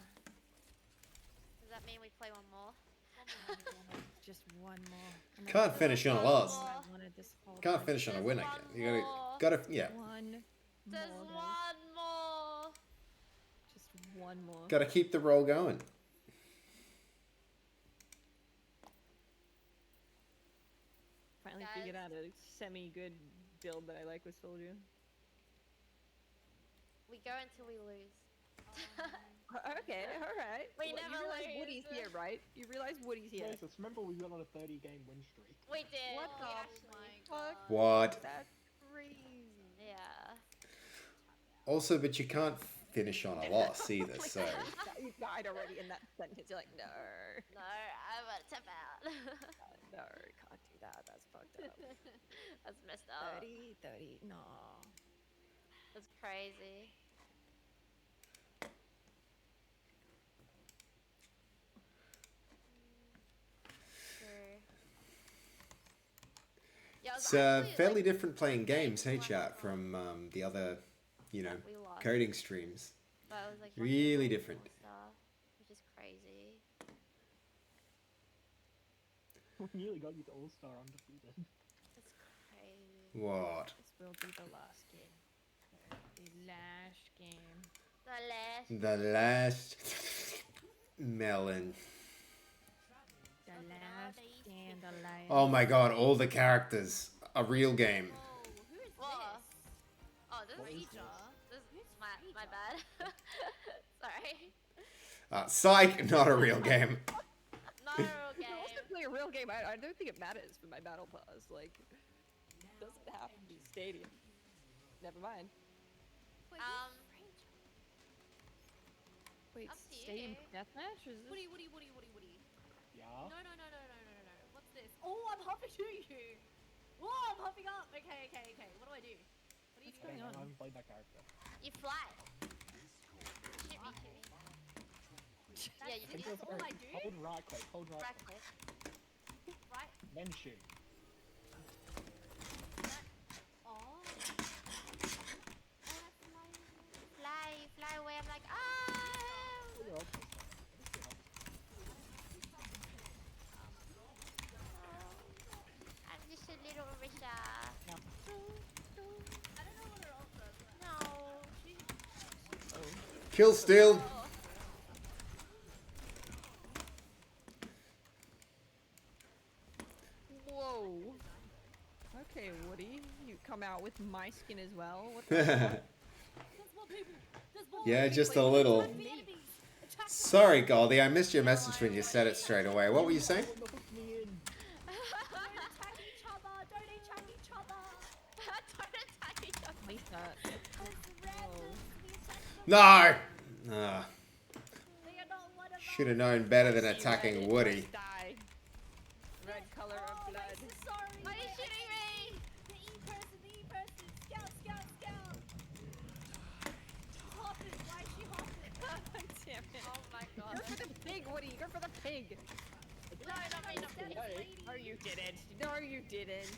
Speaker 5: Does that mean we play one more?
Speaker 4: Just one more. And
Speaker 1: Can't
Speaker 4: then
Speaker 1: finish on a
Speaker 5: One
Speaker 1: loss.
Speaker 5: more.
Speaker 4: I wanted this whole
Speaker 1: Can't
Speaker 4: time.
Speaker 1: finish on a
Speaker 5: There's
Speaker 1: win
Speaker 5: one
Speaker 1: again. You
Speaker 5: more.
Speaker 1: gotta, yeah.
Speaker 4: One
Speaker 5: There's
Speaker 4: more, guys.
Speaker 5: one more.
Speaker 4: Just one more.
Speaker 1: Gotta keep the roll going.
Speaker 4: Finally
Speaker 5: Guys.
Speaker 4: figured out a semi-good build that I like with Soldier.
Speaker 5: We go until we lose.
Speaker 4: Okay, alright.
Speaker 5: We
Speaker 4: Well,
Speaker 5: never
Speaker 4: you realize
Speaker 5: lose.
Speaker 4: Woody's here, right? You realize Woody's here.
Speaker 8: Yes, let's remember we went on a 30-game win streak.
Speaker 5: We did.
Speaker 4: What
Speaker 5: we
Speaker 4: the
Speaker 5: actually.
Speaker 4: fuck?
Speaker 1: What?
Speaker 4: That's crazy.
Speaker 5: Yeah.
Speaker 1: Also, but you can't finish on a loss either, so.
Speaker 4: You died already in that sentence. You're like, no.
Speaker 5: No, I want to tap out.
Speaker 4: No, can't do that. That's fucked up.
Speaker 5: That's messed up.
Speaker 4: 30, no.
Speaker 5: That's crazy. True. Yo,
Speaker 1: It's
Speaker 5: actually,
Speaker 1: fairly
Speaker 5: like,
Speaker 1: different playing games, hey
Speaker 5: one
Speaker 1: chat,
Speaker 5: of
Speaker 1: from the other, you know,
Speaker 5: we lost.
Speaker 1: coding streams.
Speaker 5: But I was like
Speaker 1: Really different.
Speaker 5: Stuff, which is crazy.
Speaker 8: We nearly got you to All-Star undefeated.
Speaker 5: It's crazy.
Speaker 1: What?
Speaker 4: This will be the last game. The last game.
Speaker 5: The last.
Speaker 1: The last melon.
Speaker 4: The last game. The last.
Speaker 1: Oh my god, all the characters. A real game.
Speaker 6: Oh, who is
Speaker 5: What?
Speaker 6: this?
Speaker 5: Oh, this
Speaker 8: What
Speaker 5: is
Speaker 8: is
Speaker 6: Ranger.
Speaker 5: this my bad. Sorry.
Speaker 1: Psych, not a real game.
Speaker 5: Not a real
Speaker 4: If it
Speaker 5: game.
Speaker 4: wasn't play a real game, I don't think it matters for my battle pass. Like, it doesn't have to be stadium. Never mind.
Speaker 6: Wait,
Speaker 5: Um,
Speaker 6: who's Ranger?
Speaker 4: Wait,
Speaker 6: Up to
Speaker 4: stadium
Speaker 6: you.
Speaker 4: deathmatch? Is this?
Speaker 6: Woody.
Speaker 8: Yeah.
Speaker 6: No. What's this? Oh, I'm hopping to you. Oh, I'm hopping up. Okay. What do I do? What do you
Speaker 4: What's
Speaker 6: do?
Speaker 4: going
Speaker 8: I
Speaker 4: on?
Speaker 8: haven't played that character.
Speaker 5: You fly. Shoot me. Yeah, you
Speaker 6: That's all I do?
Speaker 8: Hold right click,
Speaker 5: right click.
Speaker 6: Right.
Speaker 8: then shoot.
Speaker 6: Oh.
Speaker 5: Fly away. I'm like, ah.
Speaker 8: Put your ultimate stuff.
Speaker 5: I'm just a little Risha.
Speaker 6: I don't know what her ult does.
Speaker 5: No.
Speaker 1: Kill steal.
Speaker 4: Whoa. Okay, Woody, you come out with my skin as well. What the fuck?
Speaker 6: There's more people. There's more
Speaker 1: Yeah,
Speaker 6: people.
Speaker 1: just a little.
Speaker 6: Attack the enemies. Attack them.
Speaker 1: Sorry, Goldie, I missed your message when you said it straight away. What were you saying?
Speaker 8: Hook me in.
Speaker 6: Don't attack each other. Don't attack each other.
Speaker 5: Don't attack each other.
Speaker 4: Lisa.
Speaker 6: It's random. We attack them.
Speaker 1: No! Ah,
Speaker 6: They are not one of us.
Speaker 1: should have known better than
Speaker 4: See red,
Speaker 1: attacking
Speaker 4: it
Speaker 1: Woody.
Speaker 4: must die. Red color
Speaker 6: Oh,
Speaker 4: of blood.
Speaker 6: I'm so sorry.
Speaker 5: Why are you shooting me?
Speaker 6: The E person. Scout. Hopping. Why is she hopping?
Speaker 4: Damn it.
Speaker 5: Oh my
Speaker 4: Go
Speaker 5: god.
Speaker 4: for the pig, Woody. Go for the pig.
Speaker 5: No, not me, not me.
Speaker 8: Hey,
Speaker 4: No, you didn't. No, you didn't.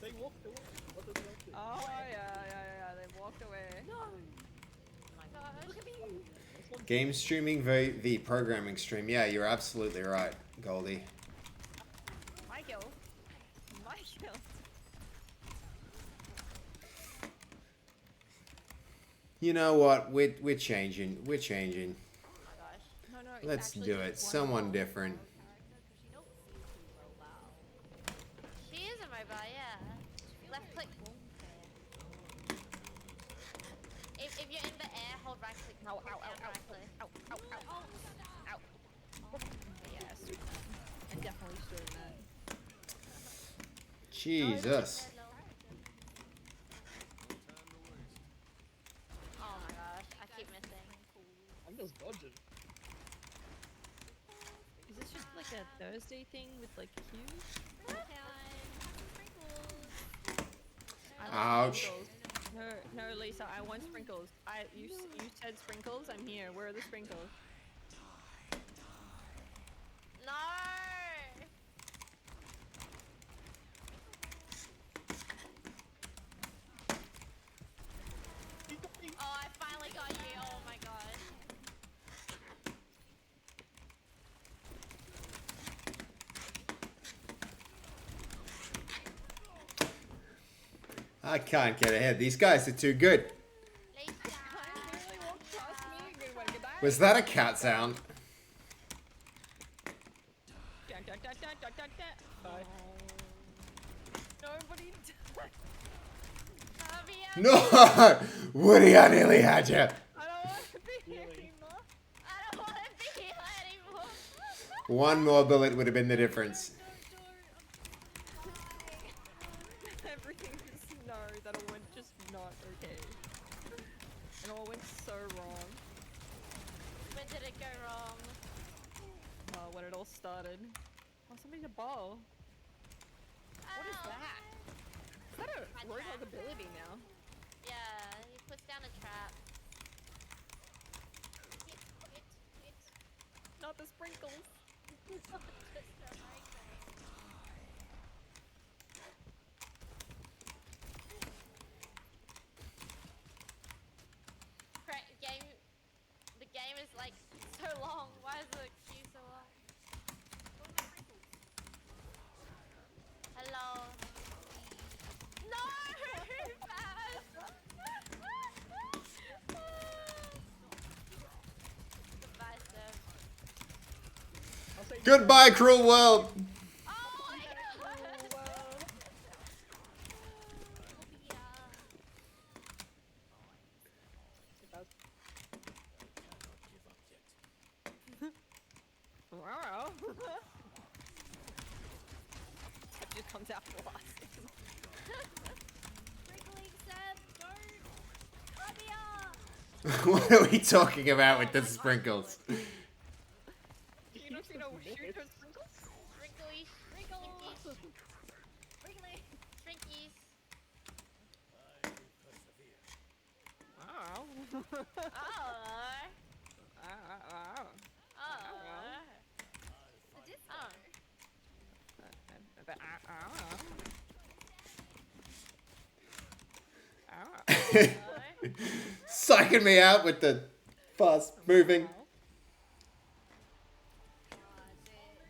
Speaker 8: they walked away. What did they do?
Speaker 4: Oh, yeah. They walked away.
Speaker 6: No.
Speaker 5: Oh my gosh.
Speaker 6: Look at me.
Speaker 1: Game streaming v programming stream. Yeah, you're absolutely right, Goldie.
Speaker 4: My kill.
Speaker 1: You know what? We're changing. We're changing.
Speaker 5: Oh my gosh.
Speaker 4: No, it's
Speaker 1: Let's
Speaker 4: actually
Speaker 1: do it.
Speaker 4: just one
Speaker 1: Someone
Speaker 4: wall.
Speaker 1: different.
Speaker 5: She is a mobile, yeah. Left click. If you're in the air, hold right click.
Speaker 4: Ow,
Speaker 5: Hold
Speaker 4: ow,
Speaker 5: down
Speaker 4: ow,
Speaker 5: right click.
Speaker 4: Ow. Yes. I'm definitely doing that.
Speaker 1: Jesus.
Speaker 5: Oh my gosh, I keep missing.
Speaker 8: I'm just dodging.
Speaker 4: Is this just like a Thursday thing with like cues?
Speaker 1: Ouch.
Speaker 4: No, Lisa, I want sprinkles. You said sprinkles. I'm here. Where are the sprinkles?
Speaker 5: No! Oh, I finally got you. Oh my gosh.
Speaker 1: I can't get ahead. These guys are too good.
Speaker 5: Lisa.
Speaker 4: Really won't trust me. Good one. Goodbye.
Speaker 1: Was that a cat sound?
Speaker 8: Hi.
Speaker 4: Nobody.
Speaker 5: Love you.
Speaker 1: No! Woody, I nearly had you.
Speaker 4: I don't want to be here
Speaker 8: Really?
Speaker 4: anymore.
Speaker 5: I don't want to be here anymore.
Speaker 1: One more bullet would have been the difference.
Speaker 4: Everything just that all went just not okay. It all went so wrong.
Speaker 5: When did it go wrong?
Speaker 4: When it all started. Oh, somebody's a ball. What is that? Is that a
Speaker 5: My
Speaker 4: roadhog
Speaker 5: trap.
Speaker 4: ability now?
Speaker 5: Yeah, he puts down a trap.
Speaker 4: Not the sprinkles.
Speaker 1: Goodbye, cruel world.
Speaker 5: Oh my god!
Speaker 4: Wow. That just comes out blasting.
Speaker 6: Wriggling, Sam, don't! Come here!
Speaker 1: What are we talking about with the sprinkles?
Speaker 4: You don't see no shoot or sprinkles?
Speaker 5: Wrinkly,
Speaker 6: Wrinkles! Wriggly!
Speaker 5: shrinkies.
Speaker 4: Wow.
Speaker 5: Oh. Oh.
Speaker 6: The disco!
Speaker 1: Psyching me out with the fast moving.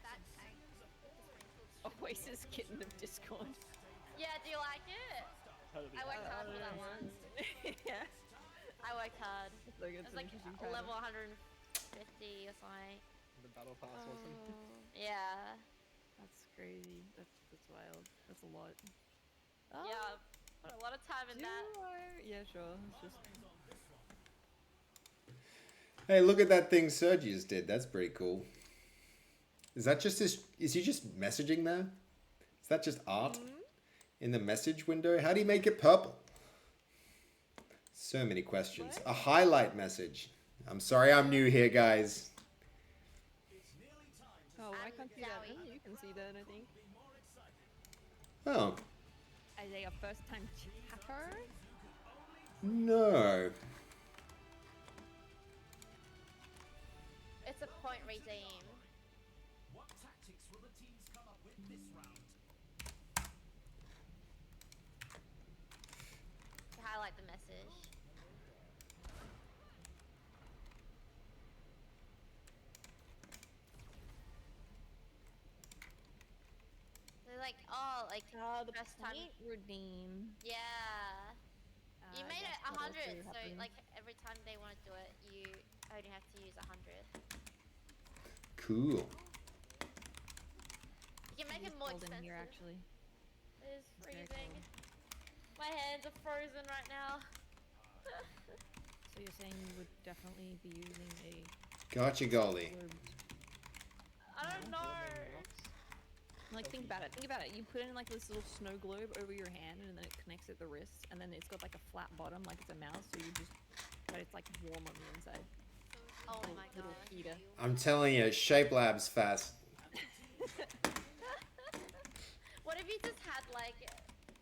Speaker 6: That tank with the sprinkles.
Speaker 4: Oasis kitten of Discord.
Speaker 5: Yeah, do you like it?
Speaker 8: Totally.
Speaker 5: I worked hard for that one.
Speaker 4: Yeah.
Speaker 5: I worked hard.
Speaker 4: Like,
Speaker 5: It
Speaker 4: it's
Speaker 5: was
Speaker 4: an
Speaker 5: like
Speaker 4: interesting
Speaker 5: level
Speaker 4: pattern.
Speaker 5: 150 or something.
Speaker 8: The battle pass wasn't.
Speaker 5: Yeah.
Speaker 4: That's crazy. That's wild. That's a lot.
Speaker 5: Yeah. Put a lot of time in that.
Speaker 4: Yeah, sure. It's just
Speaker 1: Hey, look at that thing Sergi just did. That's pretty cool. Is that just his... Is he just messaging there? Is that just art? In the message window? How do you make it purple? So many questions.
Speaker 4: What?
Speaker 1: A highlight message. I'm sorry I'm new here, guys.
Speaker 4: Oh, I
Speaker 5: I'm
Speaker 4: can't see that.
Speaker 5: Zowie.
Speaker 4: Oh, you can see that, I think.
Speaker 1: Oh,
Speaker 4: Are they a first time chatter?
Speaker 1: no.
Speaker 5: It's a point redeem.
Speaker 7: What tactics will the teams come up with this round?
Speaker 5: To highlight the message. They're like, oh, like
Speaker 4: The
Speaker 5: first time.
Speaker 4: point redeem.
Speaker 5: Yeah. You made it
Speaker 4: that's what
Speaker 5: 100,
Speaker 4: also
Speaker 5: so
Speaker 4: happened.
Speaker 5: like every time they want to do it, you only have to use 100.
Speaker 1: Cool.
Speaker 5: You can make it
Speaker 4: It's
Speaker 5: more
Speaker 4: cold in
Speaker 5: expensive.
Speaker 4: here, actually.
Speaker 5: It is
Speaker 4: very
Speaker 5: freezing.
Speaker 4: cold.
Speaker 5: My hands are frozen right now.
Speaker 4: So you're saying you would definitely be using a
Speaker 1: Gotcha, Goldie.
Speaker 4: globe.
Speaker 5: I don't know.
Speaker 4: Like, think about it. Think about it. You put in like this little snow globe over your hand, and then it connects at the wrist, and then it's got like a flat bottom, like it's a mouse. So you just, but it's like warm on the inside.
Speaker 5: Oh
Speaker 4: Little-
Speaker 5: my
Speaker 4: little
Speaker 5: god.
Speaker 4: heater.
Speaker 1: I'm telling you, Shape Labs fast.
Speaker 5: What if you just had like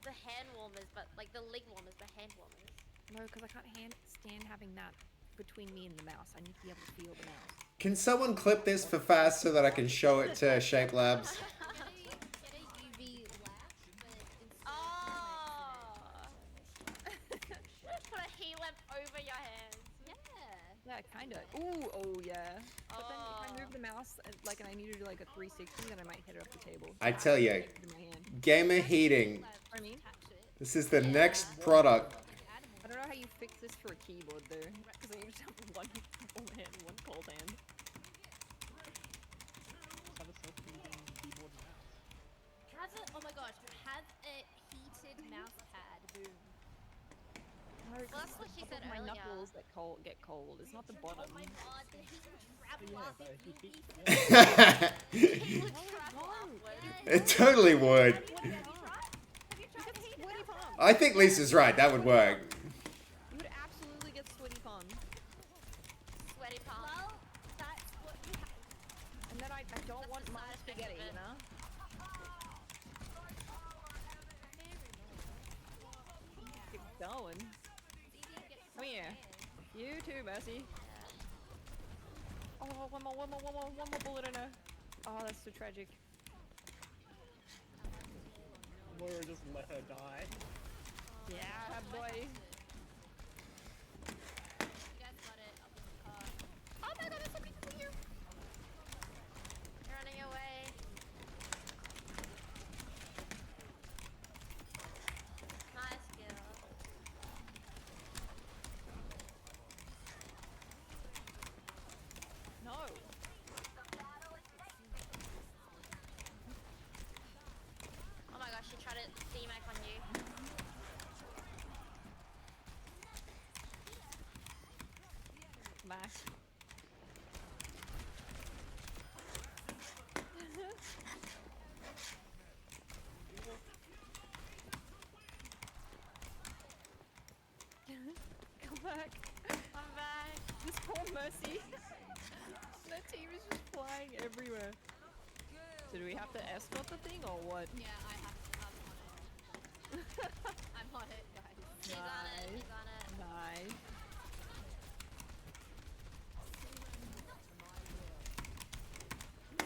Speaker 5: the hand warmers, but like the leg warmers, but hand warmers?
Speaker 4: No, because I can't stand having that between me and the mouse. I need to be able to feel the mouse.
Speaker 1: Can someone clip this for fast so that I can show it to Shape Labs?
Speaker 6: Get a UV lamp, but instead
Speaker 5: Oh. Put a heat lamp over your hands.
Speaker 6: yeah.
Speaker 4: Yeah, kinda. Ooh, oh yeah. But then if I
Speaker 5: Oh.
Speaker 4: move the mouse, like, and I need to do like a 360, then I might hit it off the table.
Speaker 1: I
Speaker 4: So
Speaker 1: tell
Speaker 4: have to
Speaker 1: ya.
Speaker 4: take it in my hand.
Speaker 1: Gamer heating.
Speaker 4: I mean,
Speaker 6: Attach it.
Speaker 1: This is the
Speaker 5: Yeah.
Speaker 1: next product.
Speaker 6: Like animals.
Speaker 4: I don't know how you fix this for a keyboard though, because then you just have one warm hand, and one cold hand.
Speaker 8: Just have a self-heating keyboard and mouse.
Speaker 6: Has it? Oh my gosh. Has a heated mouse pad. Boom.
Speaker 4: No,
Speaker 5: Well, that's what she said
Speaker 4: my
Speaker 5: earlier.
Speaker 4: knuckles that get cold. It's not the
Speaker 6: Oh
Speaker 4: bottom.
Speaker 6: my god. The heat will travel
Speaker 8: Yeah,
Speaker 6: up
Speaker 8: but
Speaker 6: if
Speaker 8: he
Speaker 6: you
Speaker 8: keeps-
Speaker 6: heat
Speaker 5: Heat would
Speaker 4: No, it
Speaker 5: travel
Speaker 4: won't.
Speaker 5: upwards.
Speaker 1: It totally would.
Speaker 6: Have you tried? Have you tried the heated
Speaker 4: Sweaty
Speaker 6: mouse
Speaker 4: palms.
Speaker 1: I think Lisa's right. That would work.
Speaker 4: You would absolutely get sweaty palms.
Speaker 5: Sweaty palm.
Speaker 6: Well, that's what you have.
Speaker 4: And then I don't
Speaker 5: That's
Speaker 4: want
Speaker 5: the
Speaker 4: my
Speaker 5: side effect
Speaker 4: spaghetti,
Speaker 5: of it.
Speaker 4: you know? Keep going. Come here. You too, Bessie. Oh, one more bullet in her. Oh, that's so tragic.
Speaker 8: Laura just let her die.
Speaker 4: Yeah, boy.
Speaker 6: You guys got it. I'll be in the car.
Speaker 5: Oh my god, there's somebody here. You're running away. Nice kill.
Speaker 4: No. everywhere. So do we have to escort the thing or what?
Speaker 6: Yeah, I'm on it. I'm on it, guys.
Speaker 5: He's on it. He's on it.
Speaker 4: Nice.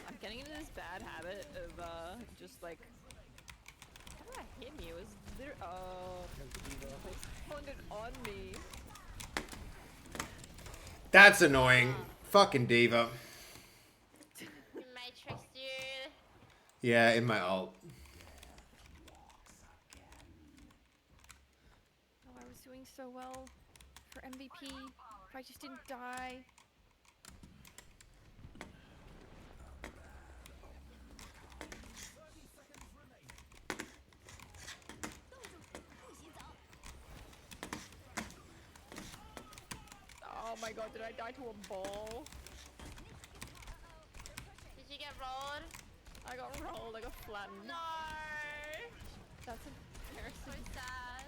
Speaker 4: I'm getting into this bad habit of just like, how did I hit me? It was literally they spawned it on me.
Speaker 1: That's annoying. Fucking diva.
Speaker 5: Matrix, dude.
Speaker 1: Yeah, in my ult.
Speaker 4: Oh, I was doing so well for MVP. If I just didn't die. Oh my god, did I die to a ball?
Speaker 5: Did you get rolled?
Speaker 4: I got rolled, I got flattened.
Speaker 5: No.
Speaker 4: That's
Speaker 5: So
Speaker 4: embarrassing.
Speaker 5: sad.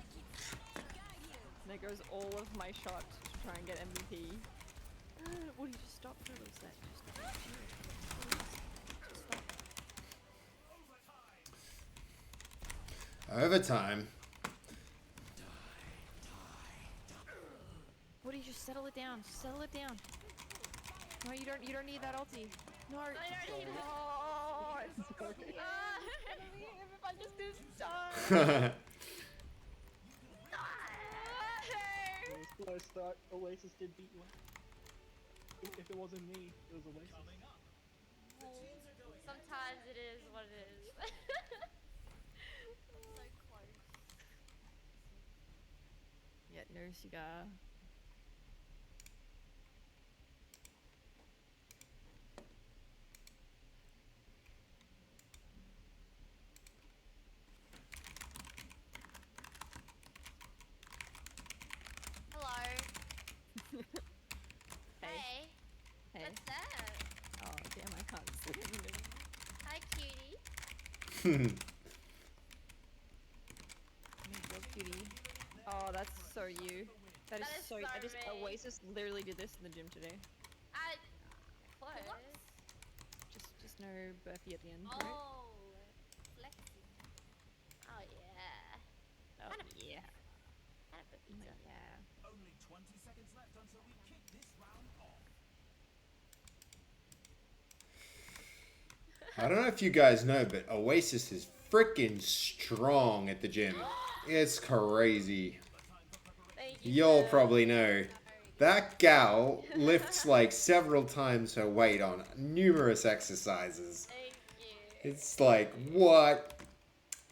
Speaker 4: There goes all of my shot to try and get MVP. What did you just stop for those that? Just stop.
Speaker 1: Overtime.
Speaker 4: What do you just settle it down? Just settle it down. No, you don't need that ulti. No,
Speaker 5: I don't need it.
Speaker 4: Oh, it's okay. If I just didn't die.
Speaker 8: It was close start. Oasis did beat you. If it wasn't me, it was Oasis.
Speaker 5: Sometimes it is what it is.
Speaker 6: So close.
Speaker 4: Yeah, no cigar.
Speaker 5: Hello.
Speaker 4: Hey. Hey.
Speaker 5: What's that?
Speaker 4: Oh damn, I can't see anything.
Speaker 5: Hi, cutie.
Speaker 4: Go cutie. Oh, that's so you. That is so.
Speaker 5: so
Speaker 4: I just
Speaker 5: me.
Speaker 4: Oasis literally did this in the gym today.
Speaker 5: Close.
Speaker 4: Just no Burpee at the end, right?
Speaker 6: Oh, flexing.
Speaker 5: Oh yeah.
Speaker 4: Oh yeah.
Speaker 5: Had a bit
Speaker 4: Oh,
Speaker 5: pizza.
Speaker 4: yeah.
Speaker 7: Only 20 seconds left until we kick this round off.
Speaker 1: I don't know if you guys know, but Oasis is freaking strong at the gym. It's crazy.
Speaker 5: Thank you.
Speaker 1: You'll
Speaker 5: sir.
Speaker 1: probably know. That gal lifts like several times her weight on numerous exercises.
Speaker 5: Thank you.
Speaker 1: It's like, what?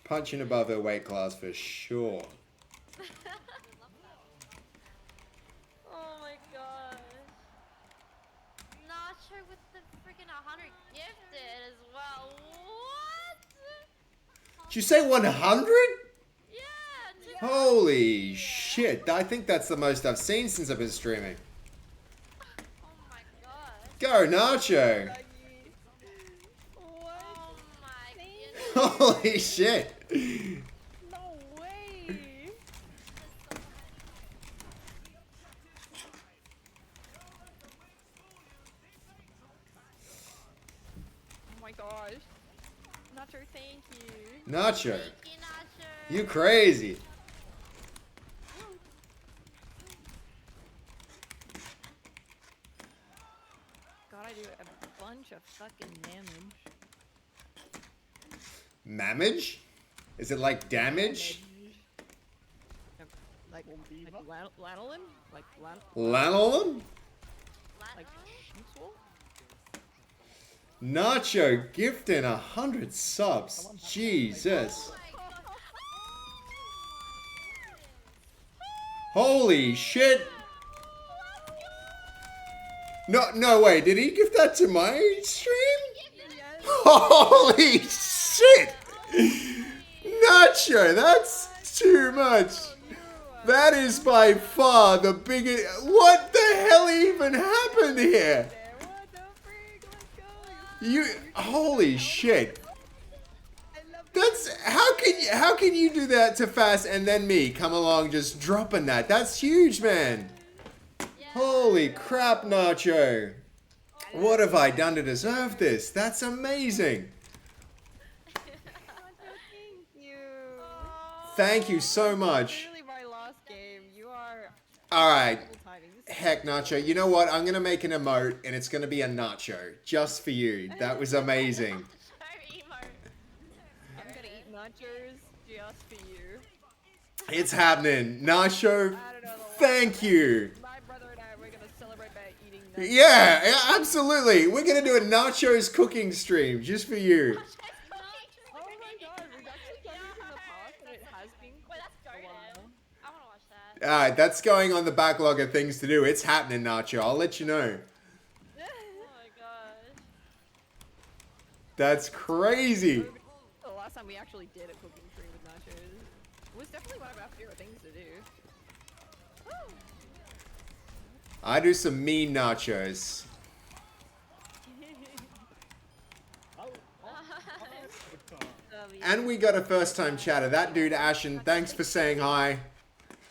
Speaker 1: Punching above her weight class for sure.
Speaker 5: Oh my god. Nacho with the freaking 100 gifted as well. What?
Speaker 1: Did you say 100?
Speaker 5: Yeah.
Speaker 1: Holy shit. I think that's the most I've seen since I've been streaming.
Speaker 5: Oh my god.
Speaker 1: Go, Nacho.
Speaker 4: What?
Speaker 5: Oh my goodness.
Speaker 1: Holy shit.
Speaker 4: No way! Oh my gosh. Nacho, thank you.
Speaker 1: Nacho.
Speaker 5: Thank you, Nacho.
Speaker 1: You crazy.
Speaker 4: God, I do a bunch of fucking damage.
Speaker 1: Mamage? Is it like damage?
Speaker 4: Like
Speaker 8: Diva?
Speaker 4: lanolin? Like
Speaker 1: Lanolin?
Speaker 4: like Shinxwolf?
Speaker 1: Nacho gifting 100 subs. Jesus. Holy shit. No way. Did he gift that to my stream?
Speaker 4: Yes.
Speaker 1: Holy shit. Nacho, that's too much. That is by far the biggest. What the hell even happened here?
Speaker 4: What the freak? Let's go.
Speaker 1: You. Holy shit.
Speaker 4: I love
Speaker 1: That's how can you do that to Fast and then me come along just dropping that? That's huge, man.
Speaker 5: Yeah.
Speaker 1: Holy crap, Nacho.
Speaker 5: Oh
Speaker 1: What have I done to deserve this? That's amazing.
Speaker 4: Thank you.
Speaker 1: Thank you so much.
Speaker 4: Literally my last game. You are
Speaker 1: All right.
Speaker 4: incredible timing. This is
Speaker 1: Heck, Nacho. You know what? I'm going to make an emote, and it's going to be a nacho. Just for you. That was amazing.
Speaker 6: So emo.
Speaker 4: I'm gonna eat nachos just for you.
Speaker 1: It's happening. Nacho,
Speaker 4: I don't know.
Speaker 1: thank you.
Speaker 4: My brother and I, we're gonna celebrate by eating nachos.
Speaker 1: Yeah, absolutely. We're going to do a nachos cooking stream just for you.
Speaker 4: Oh my god, we've actually done this in the past, and it has been
Speaker 6: Wait, that's
Speaker 4: a
Speaker 6: goated.
Speaker 4: while.
Speaker 6: I want to watch that.
Speaker 1: All right, that's going on the backlog of things to do. It's happening, Nacho. I'll let you know.
Speaker 6: Oh my gosh.
Speaker 1: That's crazy.
Speaker 4: The last time we actually did a cooking stream with nachos, it was definitely one of our favorite things to do.
Speaker 1: I do some mean nachos. And we got a first-time chatter. That dude, Ashen, thanks for saying hi.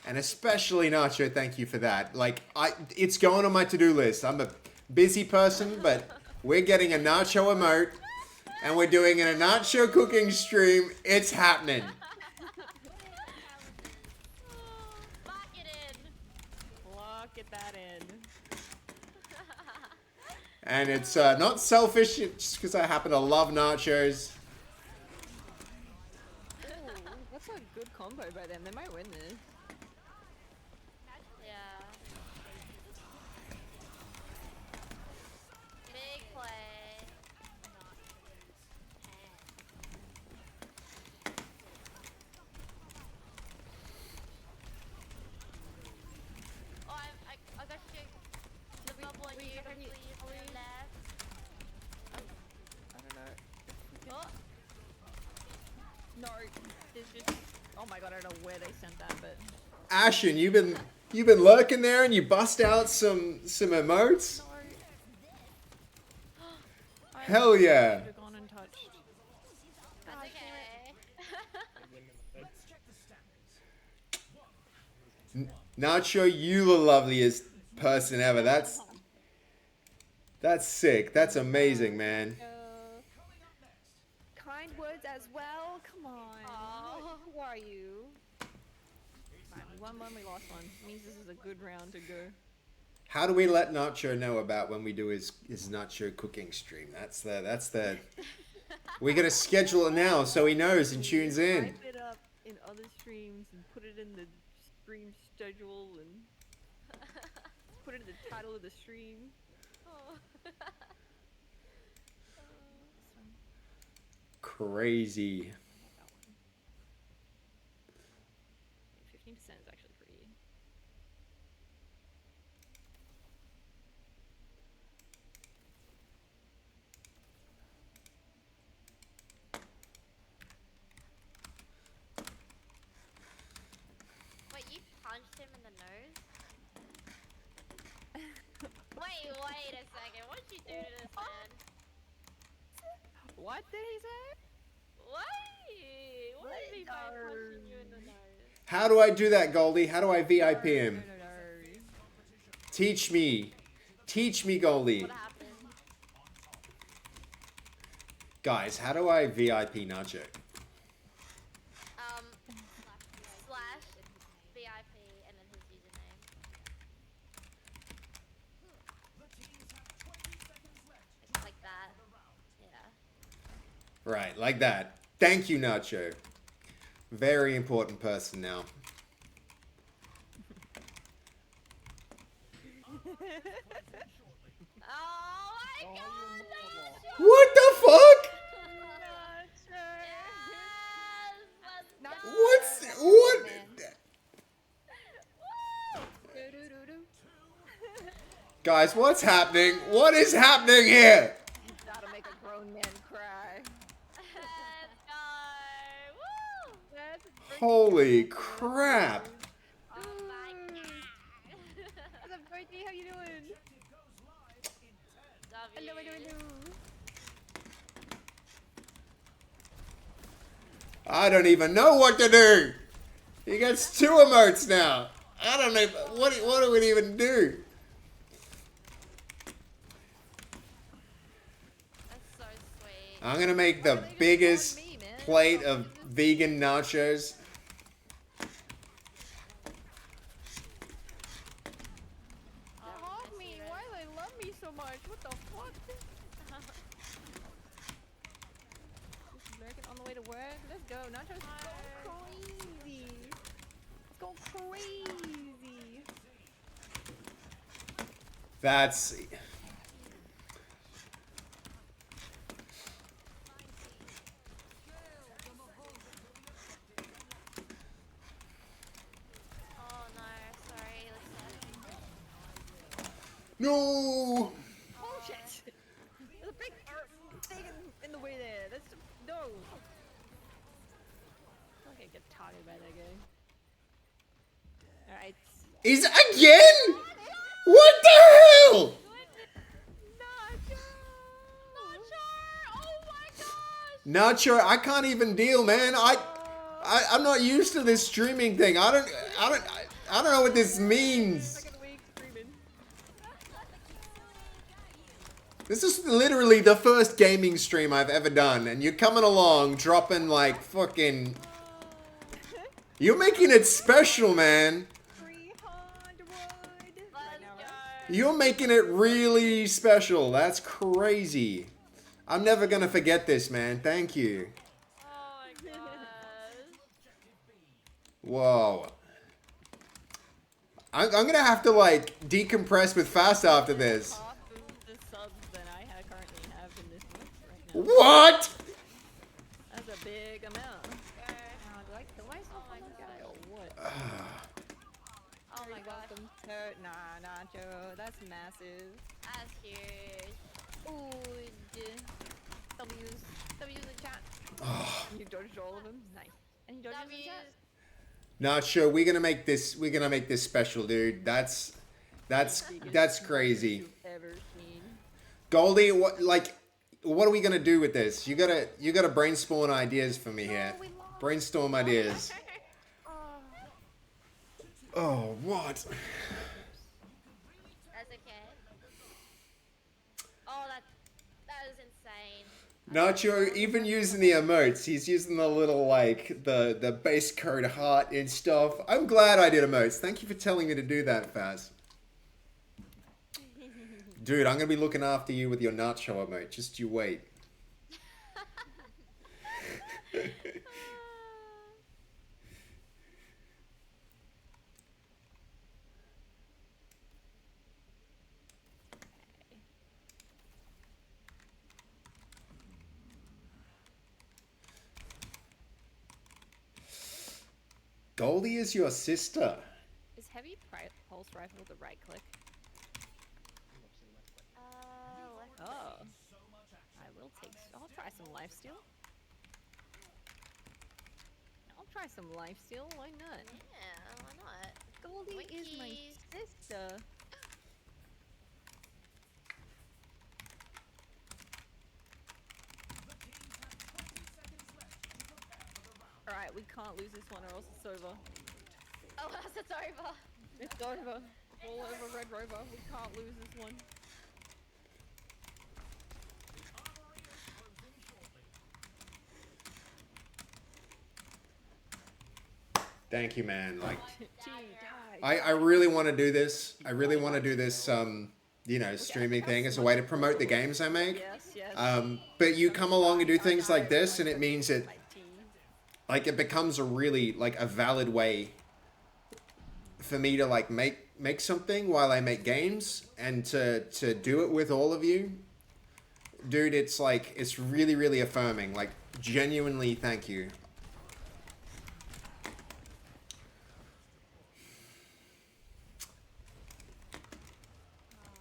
Speaker 1: And especially Nacho, thank you for that. Like, it's going on my to-do list. I'm a busy person, but we're getting a Nacho emote. And we're doing a Nacho cooking stream. It's happening.
Speaker 6: Lock it in.
Speaker 4: Look at that in.
Speaker 1: And it's not selfish, it's just because I happen to love nachos.
Speaker 4: Ooh, that's a good combo by them. They might win this.
Speaker 6: Yeah. Big play. Oh, I got you. The bubble and you hopefully you left.
Speaker 4: I don't know.
Speaker 6: Oh,
Speaker 4: No, it's just. Oh my god, I don't know where they sent that, but.
Speaker 1: Ashen, you've been lurking there and you bust out some emotes?
Speaker 4: I
Speaker 1: Hell yeah.
Speaker 4: should have gone and touched.
Speaker 6: that's okay.
Speaker 1: Nacho, you the loveliest person ever. That's sick. That's amazing, man.
Speaker 4: Kind words as well. Come on.
Speaker 6: Aw.
Speaker 4: Who are you? Right, we won one, we lost one. Means this is a good round to go.
Speaker 1: How do we let Nacho know about when we do his Nacho cooking stream? That's the. We're gonna schedule it now so he knows and tunes in.
Speaker 4: Type it up in other streams and put it in the stream schedule and put it in the title of the stream.
Speaker 1: Crazy.
Speaker 4: 15% is actually pretty.
Speaker 5: Wait, you punched him in the nose? wait a second. What'd you do to this man?
Speaker 4: What did he say?
Speaker 6: What did he find punching you in the nose?
Speaker 1: How do I do that, Goldie? How do I VIP him?
Speaker 4: No.
Speaker 1: Teach me. Teach me, Goldie.
Speaker 5: What happened?
Speaker 1: Guys, how do I VIP Nacho?
Speaker 5: Slash VIP and then his username. Like that. Yeah.
Speaker 1: Right, like that. Thank you, Nacho. Very important person now.
Speaker 5: Oh my god!
Speaker 1: What the fuck?
Speaker 5: Yes!
Speaker 1: What's what? Guys, what's happening? What is happening here?
Speaker 4: That'll make a grown man cry.
Speaker 5: Let's go! Woo!
Speaker 4: That's
Speaker 1: Holy crap.
Speaker 5: Oh my god!
Speaker 4: What's up, Dorothy? How you doing? Hello.
Speaker 1: I don't even know what to do. He gets 2 emotes now. I don't know what do we even do? I'm gonna make the biggest plate of vegan nachos.
Speaker 3: They love me. Why do they love me so much? What the fuck? Just American on the way to work. Let's go. Nachos go crazy. Let's go crazy.
Speaker 1: That's...
Speaker 5: Oh no, sorry, listen.
Speaker 1: No!
Speaker 4: Oh shit! There's a big thing in the way there. That's no. I feel like I get targeted by that guy. All right.
Speaker 1: Is again? What the hell?
Speaker 3: Nacho! Nacho! Oh my gosh!
Speaker 1: Nacho, I can't even deal, man. I'm not used to this streaming thing. I don't know what this means.
Speaker 4: Second week streaming.
Speaker 1: This is literally the first gaming stream I've ever done, and you're coming along, dropping like fucking... You're making it special, man.
Speaker 4: 300 right now, right?
Speaker 1: You're making it really special. That's crazy. I'm never gonna forget this, man. Thank you.
Speaker 5: Oh my gosh.
Speaker 1: Whoa. I'm gonna have to like decompress with Fast after this.
Speaker 4: Half of the subs that I currently have in this month right now.
Speaker 1: What?
Speaker 4: That's a big amount. Do I kill myself on this guy or what?
Speaker 5: Oh my gosh.
Speaker 4: Welcome to Nacho. That's massive.
Speaker 5: That's huge.
Speaker 4: Ooh, W's in the chat. You dodged all of them. Nice. And you dodged in the
Speaker 5: W's.
Speaker 4: chat.
Speaker 1: Nacho, we're gonna make this special, dude. That's crazy.
Speaker 4: You've ever seen.
Speaker 1: Goldie, what are we gonna do with this? You gotta brainstorm ideas for me here. Brainstorm ideas. Oh, what?
Speaker 5: That's okay. Oh, that is insane.
Speaker 1: Nacho, even using the emotes, he's using the little, like, the base code heart and stuff. I'm glad I did emotes. Thank you for telling me to do that, Faz. Dude, I'm gonna be looking after you with your nacho emote. Just you wait. Goldie is your sister.
Speaker 4: Is heavy pulse rifle the right click?
Speaker 5: Let's
Speaker 4: Oh. I will take. I'll try some lifesteal. I'll try some lifesteal. Why not?
Speaker 5: yeah, why not?
Speaker 4: Goldie is my
Speaker 5: Winkies.
Speaker 4: sister. Alright, we can't lose this one or else it's over.
Speaker 5: Oh, it's over.
Speaker 4: It's over. All over Red Rover. We can't lose this one.
Speaker 1: Thank you, man. Like,
Speaker 4: T
Speaker 1: I really want to do this. I really want to do this, you know, streaming thing as a way to promote the games I make.
Speaker 4: Yes, yes.
Speaker 1: But you come along and do things like this, and it means that, like, it becomes a really, like, a valid way for me to, like, make something while I make games, and to do it with all of you. Dude, it's, like, it's really, really affirming. Like, genuinely, thank you.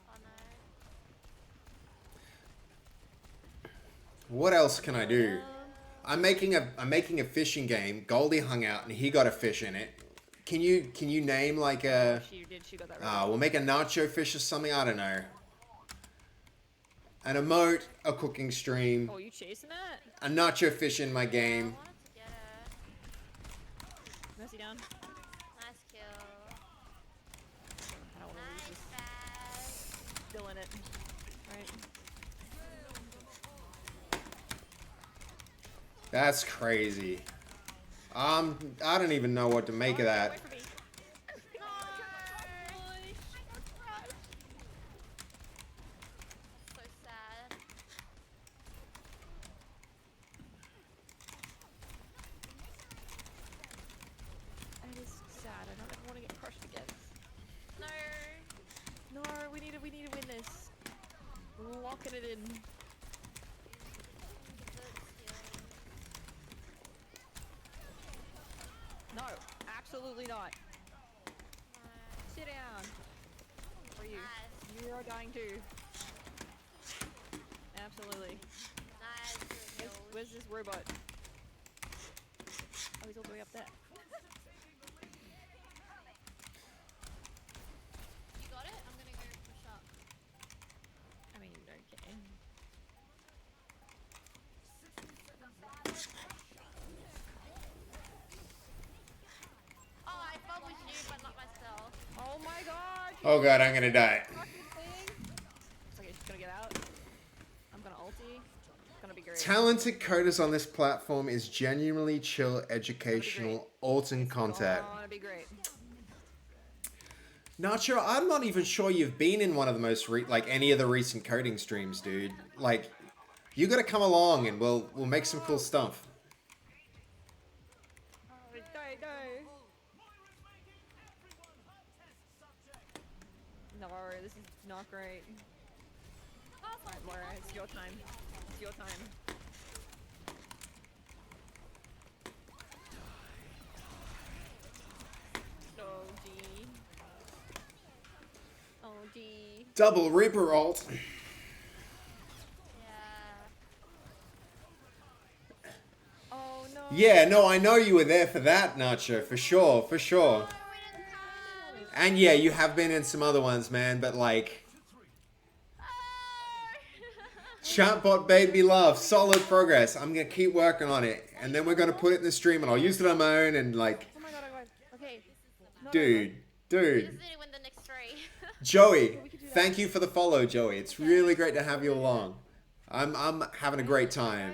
Speaker 5: Oh no.
Speaker 1: What else can I do? I'm making a fishing game. Goldie hung out and he got a fish in it. Can you name like a?
Speaker 4: She did. She got that right.
Speaker 1: We'll make a nacho fish or something. I don't know. An emote, a cooking stream,
Speaker 4: Oh, you chasing that?
Speaker 1: a nacho fish in my
Speaker 5: I
Speaker 1: game.
Speaker 5: wanted to get it.
Speaker 4: Messy down.
Speaker 5: Nice kill.
Speaker 4: I don't want to lose
Speaker 5: Nice
Speaker 4: this.
Speaker 5: Faz.
Speaker 4: Still in it. Right.
Speaker 1: That's crazy. I don't even know what to make of that.
Speaker 4: Wait for me.
Speaker 5: So sad.
Speaker 4: That is sad. I don't ever want to get crushed again.
Speaker 5: No.
Speaker 4: No, we need to win this. Locking it in. No, absolutely not. Sit down. Where are you?
Speaker 5: Nice.
Speaker 4: You are dying too. Absolutely.
Speaker 5: Nice.
Speaker 4: Where's this robot? Oh, he's all the way up there.
Speaker 6: You got it? I'm gonna go push up.
Speaker 4: I mean, okay.
Speaker 5: Oh, I fought with you, but not myself.
Speaker 4: Oh my god!
Speaker 1: Oh god, I'm gonna die.
Speaker 4: Fucking thing! It's okay, she's gonna get out. I'm gonna ulti. It's gonna be great.
Speaker 1: Talented coders on this platform is genuinely chill, educational, ultimate content.
Speaker 4: Gonna be great.
Speaker 1: Nacho, I'm not even sure you've been in one of the most any of the recent coding streams, dude. Like, you gotta come along and we'll make some cool stuff.
Speaker 4: No, this is not great. Alright, Laura, it's your time. It's your time. Oh, gee. Oh, gee.
Speaker 1: Double Reaper ult.
Speaker 5: Yeah.
Speaker 4: Oh, no.
Speaker 1: Yeah, no, I know you were there for that, Nacho, for sure, for sure. And yeah, you have been in some other ones, man, but like... Chatbot baby love, solid progress. I'm gonna keep working on it, and then we're gonna put it in the stream, and I'll use it on my own, and like...
Speaker 4: Oh my god, okay.
Speaker 1: Dude.
Speaker 5: We just need to win the next 3.
Speaker 1: Joey, thank you for the follow, Joey. It's really great to have you along. I'm having a great time.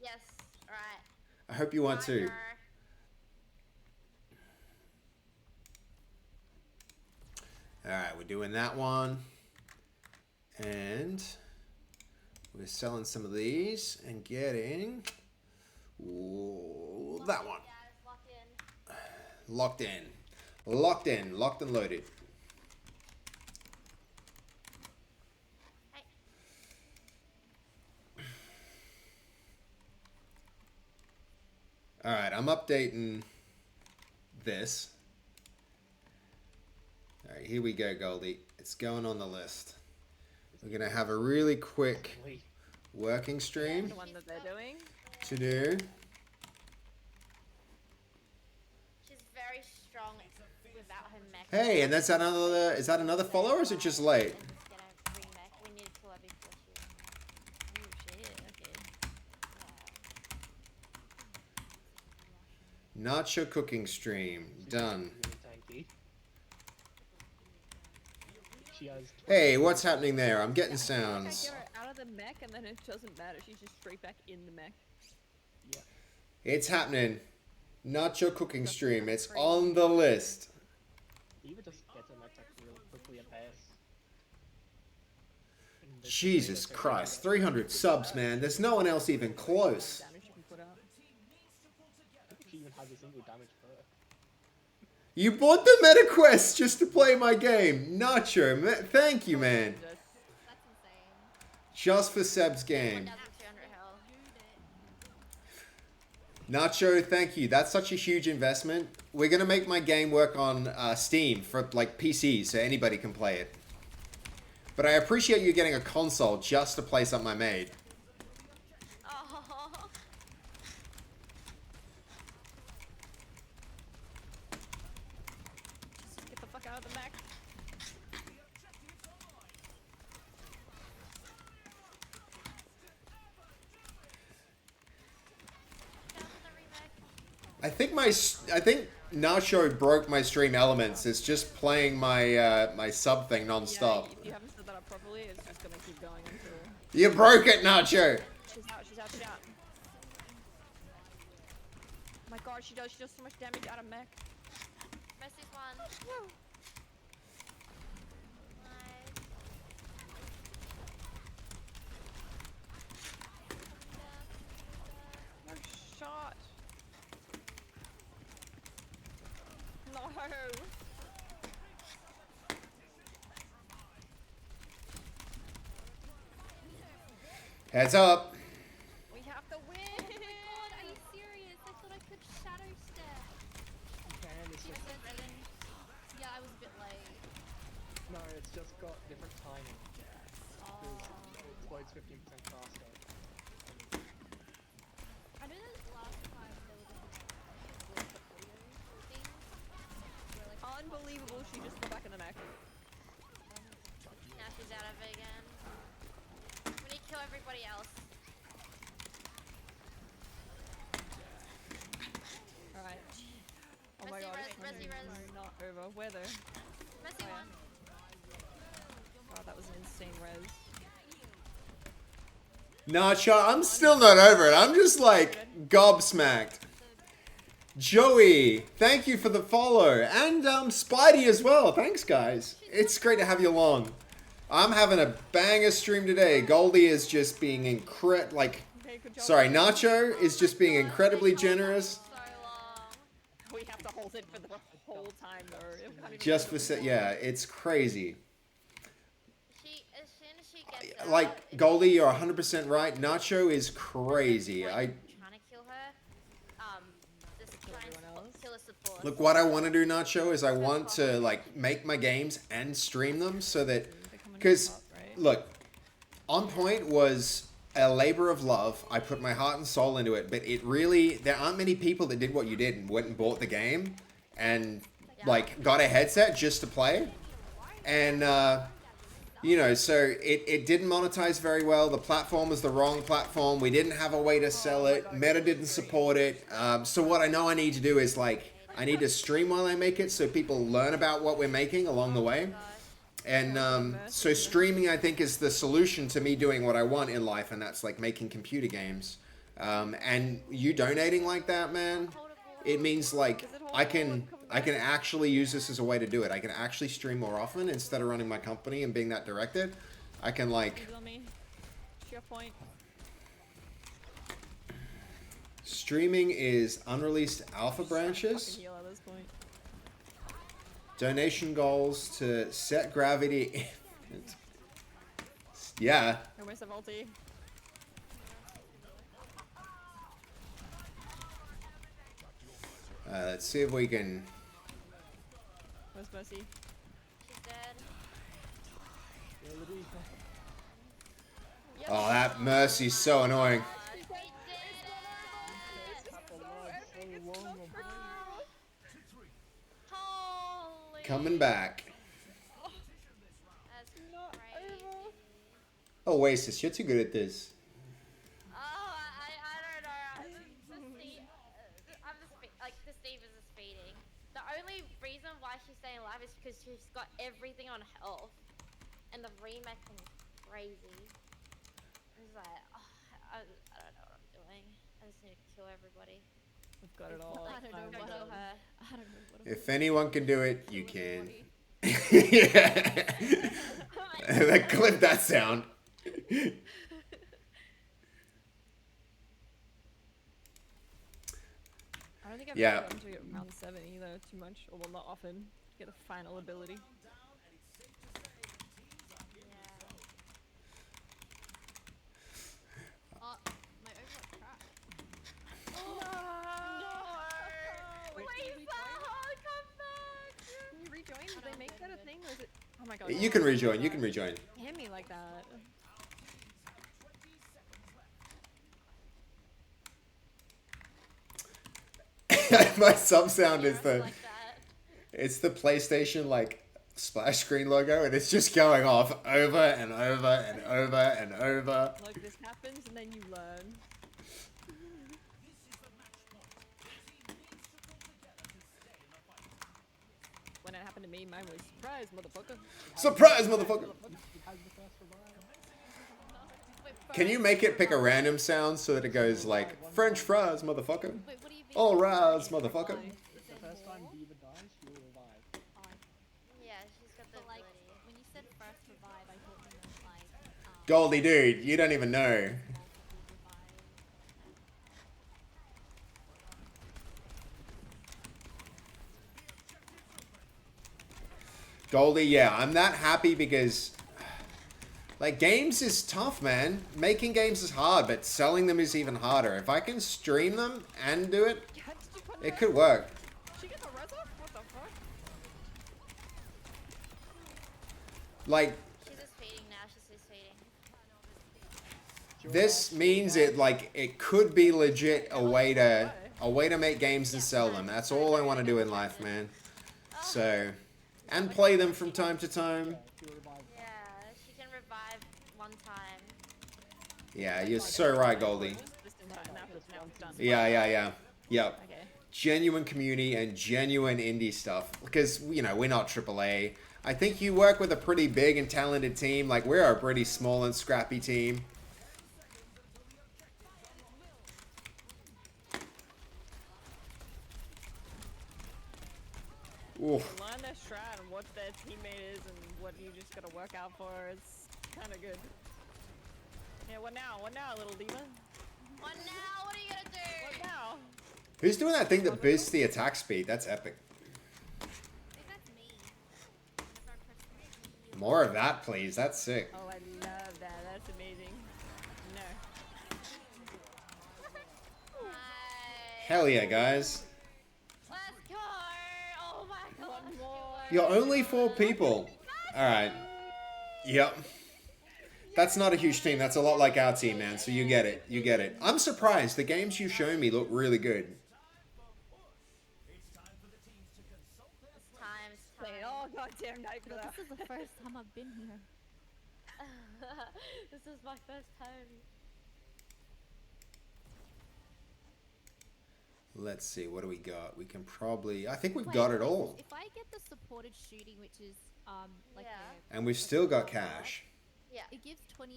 Speaker 5: Yes. Alright.
Speaker 1: I hope you want to. Alright, we're doing that one. And we're selling some of these and getting that one. Locked in. Locked in. Locked and loaded. Alright, I'm updating this. Alright, here we go, Goldie. It's going on the list. We're going to have a really quick working stream
Speaker 4: The one that they're doing.
Speaker 1: to do.
Speaker 5: She's very strong without her mech.
Speaker 1: Hey, and that's another, is that another follow or is it just late?
Speaker 5: And just get a remech. We need to kill her before she...
Speaker 4: Oh shit, okay.
Speaker 1: Nacho cooking stream. Done.
Speaker 8: She has
Speaker 1: Hey, what's happening there? I'm getting
Speaker 4: I
Speaker 1: sounds.
Speaker 4: get her out of the mech and then it doesn't matter. She's just straight back in the mech.
Speaker 8: yeah.
Speaker 1: It's happening. Nacho cooking stream. It's on the list.
Speaker 8: Eva just gets a attack real quickly and pass.
Speaker 1: Jesus Christ. 300 subs, man. There's no one else even close.
Speaker 4: Damage you can put out.
Speaker 8: I think she even has a single damage per.
Speaker 1: You bought the meta quest just to play my game. Nacho, thank you, man.
Speaker 4: Just-
Speaker 6: That's insane.
Speaker 1: Just for Seb's game.
Speaker 5: 1,200 health.
Speaker 1: Nacho, thank you. That's such a huge investment. We're going to make my game work on Steam for like PCs so anybody can play it. But I appreciate you getting a console just to play something I made.
Speaker 5: Oh.
Speaker 4: Just get the fuck out of the mech.
Speaker 1: I think Nacho broke my stream elements. It's just playing my my sub thing non-stop.
Speaker 4: Yeah, if you haven't set that up properly, it's just gonna keep going until...
Speaker 1: You broke it, Nacho.
Speaker 4: She's out, she's out, she's out. god, she does so much damage out of mech.
Speaker 5: Mercy's one. Nice.
Speaker 4: No shot. No.
Speaker 1: Heads up.
Speaker 4: We have to win.
Speaker 6: Oh my god, are you serious? I thought I could shadow step.
Speaker 8: And it's just
Speaker 6: Yeah, I was a bit late.
Speaker 8: no, it's just got different timing.
Speaker 6: Oh.
Speaker 8: It explodes 15% faster.
Speaker 6: I know that last time there was like a audio thing where like
Speaker 4: Unbelievable, she just got back in the mech.
Speaker 5: Now she's out of it again. We need to kill everybody else.
Speaker 4: Alright. Oh my
Speaker 5: Mercy
Speaker 4: god,
Speaker 5: res,
Speaker 4: it's
Speaker 5: Mercy res.
Speaker 4: not over. Where though?
Speaker 5: Mercy
Speaker 4: Oh, yeah.
Speaker 5: one.
Speaker 4: God, that was an insane res.
Speaker 1: Nacha, I'm still not over it. I'm just like gobsmacked. Joey, thank you for the follow. And Spidey as well. Thanks, guys. It's great to have you along. I'm having a banger stream today. Goldie is just being
Speaker 4: Okay, good job.
Speaker 1: Sorry, Nacho is just being incredibly generous.
Speaker 5: So long.
Speaker 4: We have to hold it for the whole time though. It can't even
Speaker 1: Just
Speaker 4: go
Speaker 1: for
Speaker 4: long.
Speaker 1: yeah, it's crazy.
Speaker 5: As soon as she gets out,
Speaker 1: Like Goldie, you're 100% right. Nacho is crazy.
Speaker 5: trying to kill her. Just try and
Speaker 4: everyone else.
Speaker 5: kill a support.
Speaker 1: Look, what I want to do, Nacho, is I want to like make my games and stream them so that,
Speaker 4: They're coming
Speaker 1: because
Speaker 4: up, right?
Speaker 1: look, On Point was a labor of love. I put my heart and soul into it, but it really, there aren't many people that did what you did and went and bought the game and like got a headset just to play. And, you know, so it didn't monetize very well. The platform was the wrong platform. We didn't have a way to sell it. Meta didn't support it. So what I know I need to do is like, I need to stream while I make it so people learn about what we're making along the way. And so streaming, I think, is the solution to me doing what I want in life, and that's like making computer games. And you donating like that, man, it means like I can actually use this as a way to do it. I can actually stream more often instead of running my company and being that directed. I can like
Speaker 4: He's on me. Sheer point.
Speaker 1: streaming is unreleased alpha
Speaker 4: Fucking
Speaker 1: branches.
Speaker 4: heal at this point.
Speaker 1: Donation goals to set gravity. Yeah.
Speaker 4: No waste of ulti.
Speaker 1: Let's see if we can.
Speaker 4: Where's Mercy?
Speaker 5: She's dead.
Speaker 1: Oh, that Mercy's so annoying.
Speaker 5: We did it! Holy.
Speaker 1: Coming back.
Speaker 5: That's crazy.
Speaker 1: Oasis, you're too good at this.
Speaker 5: Oh, I don't know. The Steve is just feeding. The only reason why she's staying alive is because she's got everything on health, and the remake is crazy. It's like, I don't know what I'm doing. I just need to kill everybody.
Speaker 4: We've got it all.
Speaker 6: I don't know
Speaker 5: Go
Speaker 6: what
Speaker 5: kill
Speaker 6: else.
Speaker 5: her.
Speaker 6: I don't know what
Speaker 1: If anyone can do it, you can. Yeah. Clip that sound.
Speaker 4: I don't think I've
Speaker 1: Yeah.
Speaker 4: ever gotten to round 7 either too much, or well, not often. Get the final ability.
Speaker 6: Oh, my Overwatch crashed.
Speaker 4: Can you rejoin? Did they make that a thing, or is it? Oh my god.
Speaker 1: You can rejoin. You can rejoin.
Speaker 4: Hit me like that.
Speaker 1: My sub sound is the
Speaker 5: Like that.
Speaker 1: it's the PlayStation like splash screen logo, and it's just going off over and over and over and over.
Speaker 4: Like this happens, and then you learn. When it happened to me, mine was surprise, motherfucker.
Speaker 1: Surprise, motherfucker! Can you make it pick a random sound so that it goes like French fries, motherfucker?
Speaker 6: Wait, what do you mean?
Speaker 1: All rise, motherfucker.
Speaker 8: The first time Diva dies, she will revive.
Speaker 5: Yeah, she's got the
Speaker 6: But like,
Speaker 5: ability.
Speaker 6: when you said first revive, I thought you meant like
Speaker 1: Goldie, dude, you don't even know.
Speaker 6: multiple revive.
Speaker 1: Goldie, yeah, I'm that happy because, like, games is tough, man. Making games is hard, but selling them is even harder. If I can stream them and do it,
Speaker 4: Yeah, did you put
Speaker 1: it
Speaker 4: that?
Speaker 1: could work.
Speaker 4: She gets a res off? What the fuck?
Speaker 1: Like,
Speaker 5: She's just fading now. She's just fading.
Speaker 1: this means it could be legit a way to make games and sell them. That's all I want to do in life, man. So, and play them from time to time.
Speaker 8: She'll revive.
Speaker 5: Yeah, she can revive one time.
Speaker 1: Yeah, you're so right, Goldie.
Speaker 4: Just in time. Now it's done.
Speaker 1: Yeah. Yep.
Speaker 4: Okay.
Speaker 1: Genuine community and genuine indie stuff. Because, you know, we're not AAA. I think you work with a pretty big and talented team. Like, we're a pretty small and scrappy team. Oof.
Speaker 4: Learn their strat and what their teammate is and what you just gotta work out for. It's kind of good. Yeah, what now? What now, little diva?
Speaker 5: What now? What are you gonna do?
Speaker 4: What now?
Speaker 1: Who's doing that thing that boosts the attack speed? That's epic.
Speaker 6: I think that's me. Whenever I press the heal.
Speaker 1: More of that, please. That's sick.
Speaker 4: Oh, I love that. That's amazing. No.
Speaker 5: Nice.
Speaker 1: Hell yeah, guys.
Speaker 5: Let's go! Oh my god.
Speaker 4: One more.
Speaker 1: You're only 4 people. Alright. Yep. That's not a huge team. That's a lot like our team, man. So you get it. You get it. I'm surprised. The games you've shown me look really good.
Speaker 5: It's
Speaker 4: Wait, oh goddamn night for
Speaker 6: But
Speaker 4: that.
Speaker 6: this is the first time I've been here.
Speaker 5: This is my first time.
Speaker 1: Let's see. What do we got? We can probably... I think we've
Speaker 6: Wait,
Speaker 1: got it
Speaker 6: wait,
Speaker 1: all.
Speaker 6: If I get the supported shooting, which is like
Speaker 5: Yeah.
Speaker 1: And we've still got cash.
Speaker 5: Yeah.
Speaker 6: it gives 20%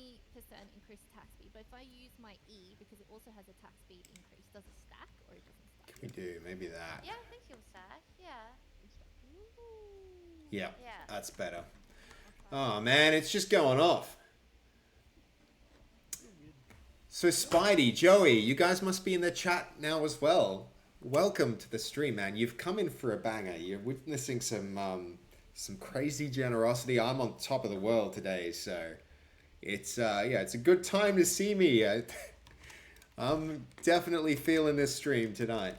Speaker 6: increased attack speed. But if I use my E, because it also has attack speed increase, does it stack or it doesn't stack?
Speaker 1: We do. Maybe that.
Speaker 5: Yeah, I think you'll stack. Yeah.
Speaker 1: Yeah.
Speaker 5: Yeah.
Speaker 1: That's better. Oh, man. It's just going off. So, Spidey, Joey, you guys must be in the chat now as well. Welcome to the stream, man. You've come in for a banger. You're witnessing some crazy generosity. I'm on top of the world today, so it's it's a good time to see me. I'm definitely feeling this stream tonight.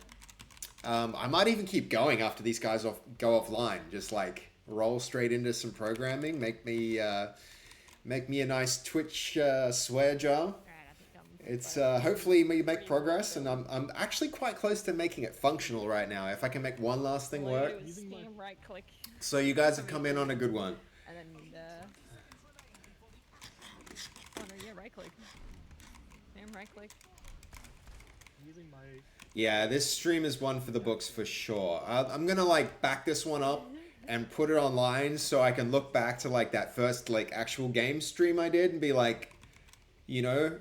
Speaker 1: I might even keep going after these guys go offline. Just like roll straight into some programming. Make me a nice Twitch swear jar. It's hopefully we make progress, and I'm actually quite close to making it functional right now. If I can make one last thing work.
Speaker 4: Steam right click.
Speaker 1: So you guys have come in on a good one.
Speaker 4: And then, oh no, yeah, right click. Damn, right click.
Speaker 8: Using my
Speaker 1: Yeah, this stream is one for the books for sure. I'm gonna like back this one up and put it online so I can look back to like that first like actual game stream I did and be like, you know,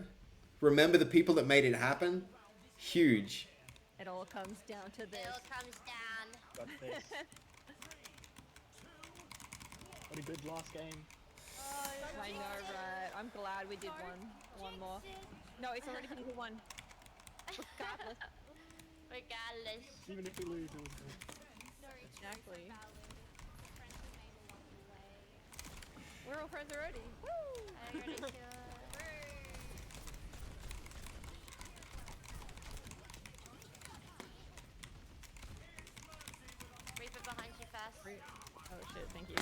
Speaker 1: remember the people that made it happen? Huge.
Speaker 4: It all comes down to
Speaker 5: It
Speaker 4: this.
Speaker 5: all comes down.
Speaker 8: got this. What a good last game.
Speaker 4: I know, right? I'm glad we did one more. No, it's already been one. Regardless.
Speaker 5: Regardless.
Speaker 8: Even if we lose, it was good.
Speaker 4: Exactly.
Speaker 6: Friends we made along the way.
Speaker 4: We're all friends already. Woo!
Speaker 5: I already feel Reaper behind you fast.
Speaker 4: Oh shit, thank you.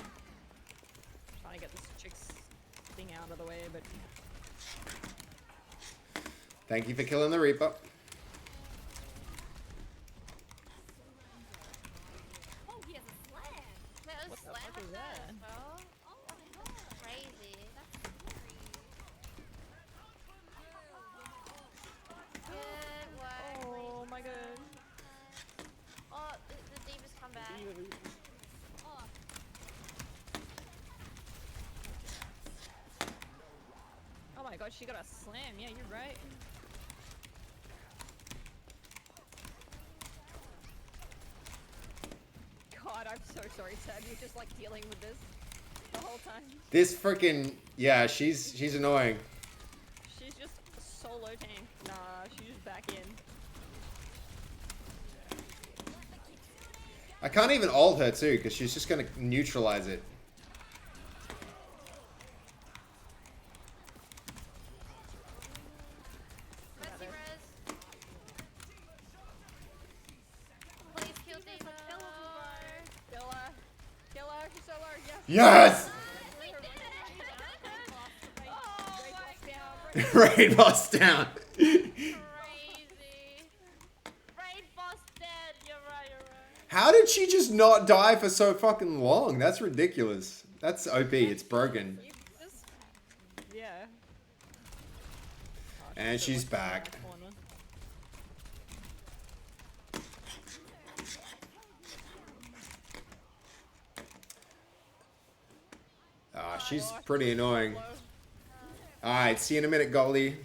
Speaker 4: Trying to get this chick's thing out of the way, but
Speaker 1: Thank you for killing the Reaper.
Speaker 6: Oh, he has a slam!
Speaker 5: That was
Speaker 4: What the
Speaker 5: slam
Speaker 4: fuck is
Speaker 5: attack,
Speaker 4: that?
Speaker 5: bro.
Speaker 6: Oh my god,
Speaker 5: Crazy.
Speaker 6: that's scary.
Speaker 5: Good work.
Speaker 4: oh my god.
Speaker 5: Oh, the divas come back.
Speaker 6: Oh,
Speaker 4: Oh my god, she got a slam. Yeah, you're right. Sorry, Seb, you're just like dealing with this the whole time.
Speaker 1: This freaking yeah, she's annoying.
Speaker 4: She's just a solo tank. Nah, she's just back in.
Speaker 1: I can't even ult her too because she's just gonna neutralize it.
Speaker 5: Mercy res. Please kill Demo.
Speaker 4: Kill her. Kill her. She's so low. Yes.
Speaker 1: Yes!
Speaker 5: We did it!
Speaker 4: Oh my
Speaker 1: Raid boss down.
Speaker 5: Crazy. Raid boss dead. You're right, you're right.
Speaker 1: How did she just not die for so fucking long? That's ridiculous. That's OP. It's broken.
Speaker 4: You just... Yeah.
Speaker 1: And she's back. Ah, she's pretty annoying. Alright, see you in a minute, Goldie.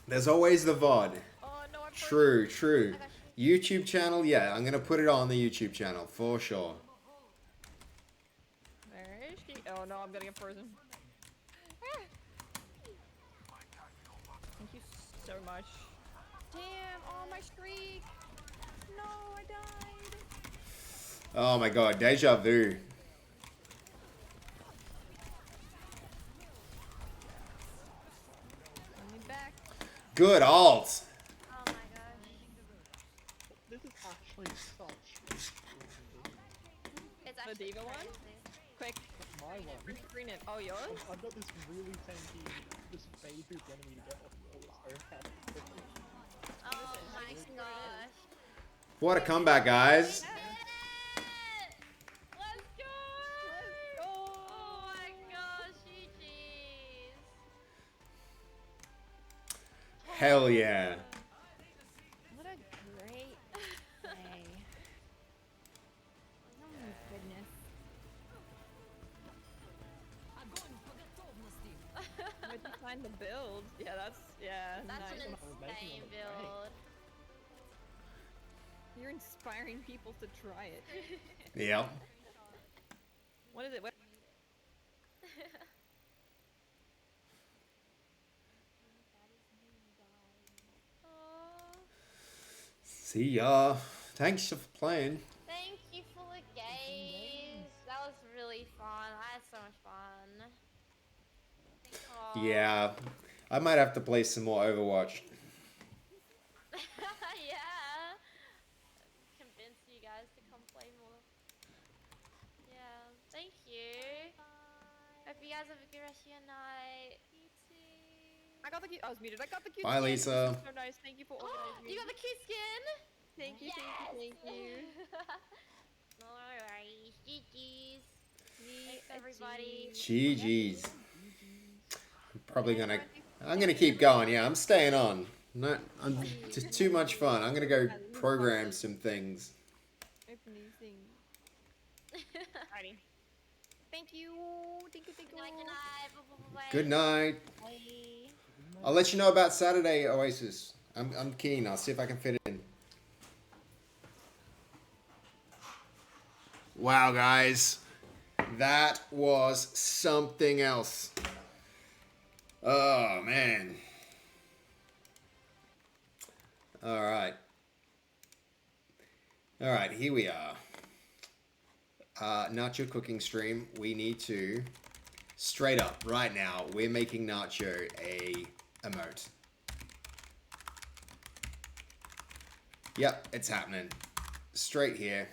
Speaker 1: There's always the VOD.
Speaker 4: Oh no, I'm
Speaker 1: True, true. YouTube channel, yeah, I'm gonna put it on the YouTube channel, for sure.
Speaker 4: Where is she? Oh no, I'm gonna get frozen. Thank you so much. Damn, oh my streak. No, I died.
Speaker 1: Oh my god, deja vu.
Speaker 4: Bring me back.
Speaker 1: Good alt.
Speaker 5: Oh my gosh.
Speaker 8: This is actually such.
Speaker 5: It's
Speaker 4: The
Speaker 5: actually
Speaker 4: Diva one?
Speaker 5: crazy.
Speaker 4: Quick,
Speaker 8: My one.
Speaker 4: green it. Oh, yours?
Speaker 8: I've got this really tanky, just phase through the enemy to get off the fast quickly.
Speaker 5: Oh my gosh.
Speaker 1: What a comeback, guys.
Speaker 5: Let's go!
Speaker 4: Let's go!
Speaker 5: Oh my gosh, GG's.
Speaker 1: Hell yeah.
Speaker 4: What a great day. Oh my goodness. Where'd you find the build? Yeah, that's
Speaker 5: That's
Speaker 4: nice.
Speaker 5: an
Speaker 8: I'm making
Speaker 5: insane
Speaker 8: on the
Speaker 5: build.
Speaker 4: You're inspiring people to try it.
Speaker 1: Yeah.
Speaker 4: What is it? What?
Speaker 5: Oh,
Speaker 1: See ya. Thanks for playing.
Speaker 5: thank you for the games. That was really fun. I had so much fun. Aw.
Speaker 1: Yeah. I might have to play some more Overwatch.
Speaker 5: Yeah. Convince you guys to come play more. Yeah. Thank you. Hope you guys have a good rest of your night. You too.
Speaker 4: I got the cute. I was muted. I got the cute.
Speaker 1: Bye,
Speaker 4: skin.
Speaker 1: Lisa.
Speaker 4: So nice. Thank you for organizing.
Speaker 5: You got the cute skin?
Speaker 4: Thank you. Thank you.
Speaker 5: No worries. GG's. Thanks, everybody.
Speaker 1: GG's. I'm gonna keep going. Yeah, I'm staying on. No, I'm just too much fun. I'm gonna go program some things.
Speaker 4: Open these things. Alrighty. Thank you. Thank you. Thank
Speaker 5: Good night, good night. Bye-bye.
Speaker 1: Good night.
Speaker 5: Bye.
Speaker 1: I'll let you know about Saturday, Oasis. I'm keen. I'll see if I can fit it in. Wow, guys. That was something else. Oh, man. All right. All right, here we are. Nacho cooking stream. We need to, straight up, right now, we're making Nacho a emote. Yep, it's happening. Straight here.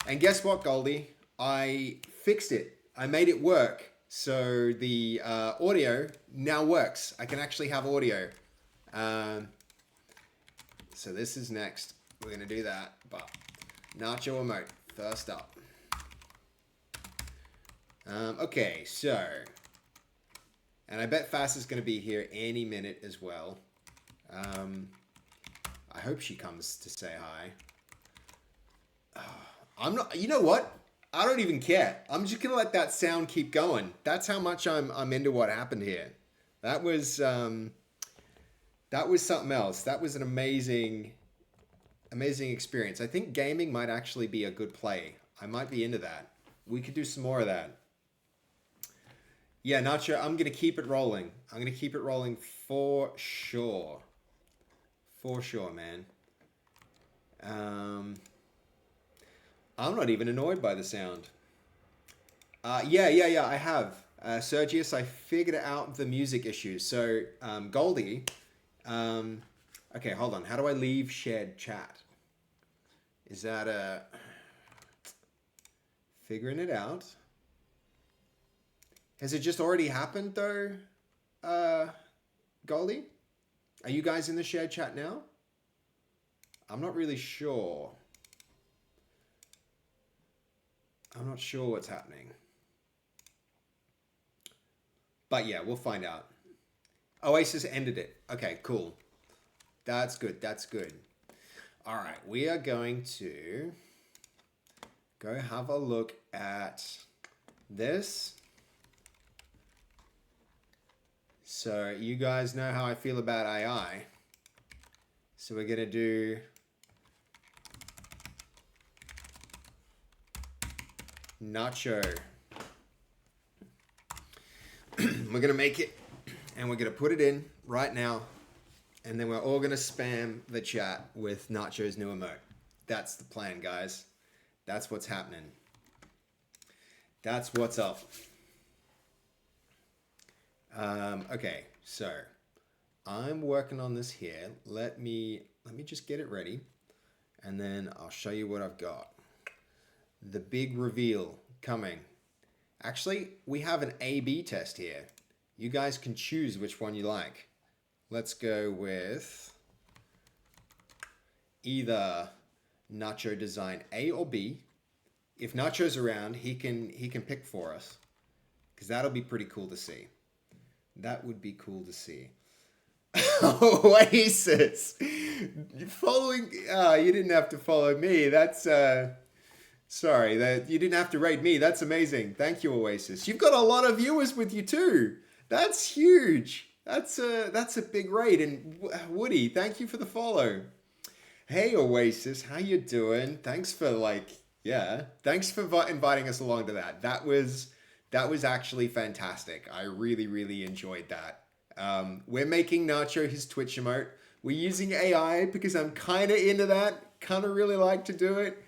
Speaker 1: And guess what, Goldie? I fixed it. I made it work. So the audio now works. I can actually have audio. So this is next. We're going to do that. But Nacho emote, first up. Okay, so. And I bet Fass is going to be here any minute as well. I hope she comes to say hi. I'm not, you know what? I don't even care. I'm just gonna let that sound keep going. That's how much I'm into what happened here. That was something else. That was an amazing Amazing experience. I think gaming might actually be a good play. I might be into that. We could do some more of that. Yeah, Nacho, I'm going to keep it rolling. I'm going to keep it rolling for sure. For sure, man. I'm not even annoyed by the sound. Yeah, I have. Sergius, I figured out the music issue. So, Goldie, okay, hold on. How do I leave shared chat? Is that figuring it out? Has it just already happened though, Goldie? Are you guys in the shared chat now? I'm not really sure. I'm not sure what's happening. But yeah, we'll find out. Oasis ended it. Okay, cool. That's good. That's good. All right, we are going to go have a look at this. So you guys know how I feel about AI. So we're going to do Nacho. We're going to make it and we're going to put it in right now. And then we're all going to spam the chat with Nacho's new emote. That's the plan, guys. That's what's happening. That's what's up. Okay, so I'm working on this here. Let me just get it ready. And then I'll show you what I've got. The big reveal coming. Actually, we have an A/B test here. You guys can choose which one you like. Let's go with either Nacho design A or B. If Nacho's around, he can pick for us, because that'll be pretty cool to see. That would be cool to see. Oasis, following. You didn't have to follow me. That's sorry that you didn't have to raid me. That's amazing. Thank you, Oasis. You've got a lot of viewers with you too. That's huge. That's a big raid. And Woody, thank you for the follow. Hey Oasis, how you doing? Thanks for thanks for inviting us along to that. That was actually fantastic. I really enjoyed that. We're making Nacho his Twitch emote. We're using AI because I'm kind of into that. Kind of really like to do it.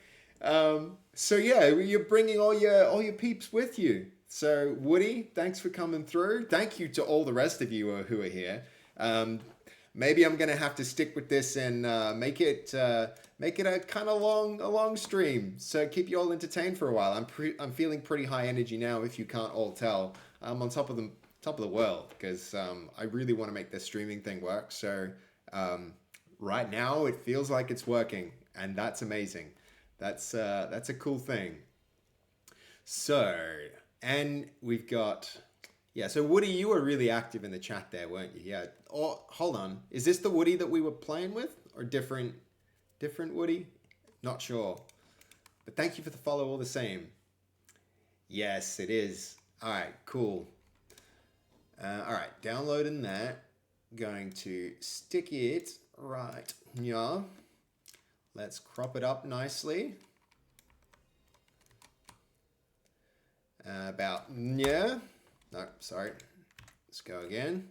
Speaker 1: So yeah, you're bringing all your peeps with you. So Woody, thanks for coming through. Thank you to all the rest of you who are here. Maybe I'm gonna have to stick with this and make it a kind of long stream. So keep you all entertained for a while. I'm feeling pretty high energy now. If you can't all tell, I'm on top of the world because I really want to make this streaming thing work. So right now it feels like it's working, and that's amazing. That's a cool thing. So, and we've got, yeah, so Woody, you were really active in the chat there, weren't you? Yeah. Oh, hold on. Is this the Woody that we were playing with, or different Woody? Not sure. But thank you for the follow all the same. Yes, it is. All right, cool. All right, downloading that. Going to stick it right here. Let's crop it up nicely. No, sorry. Let's go again.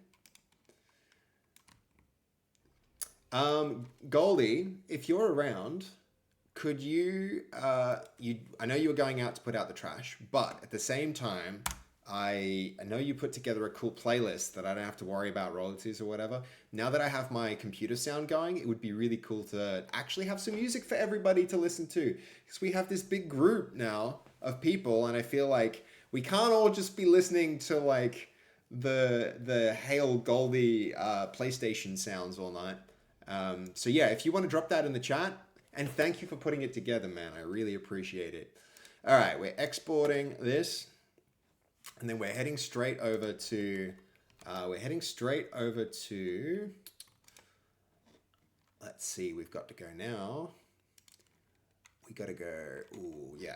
Speaker 1: Goldie, if you're around, could you, I know you were going out to put out the trash, but at the same time, I know you put together a cool playlist that I don't have to worry about royalties or whatever. Now that I have my computer sound going, it would be really cool to actually have some music for everybody to listen to. Because we have this big group now of people, and I feel like we can't all just be listening to like the Hail Goldie PlayStation sounds all night. So yeah, if you want to drop that in the chat, and thank you for putting it together, man. I really appreciate it. All right, we're exporting this. And then we're heading straight over to, let's see, we've got to go now. We got to go, ooh, yeah,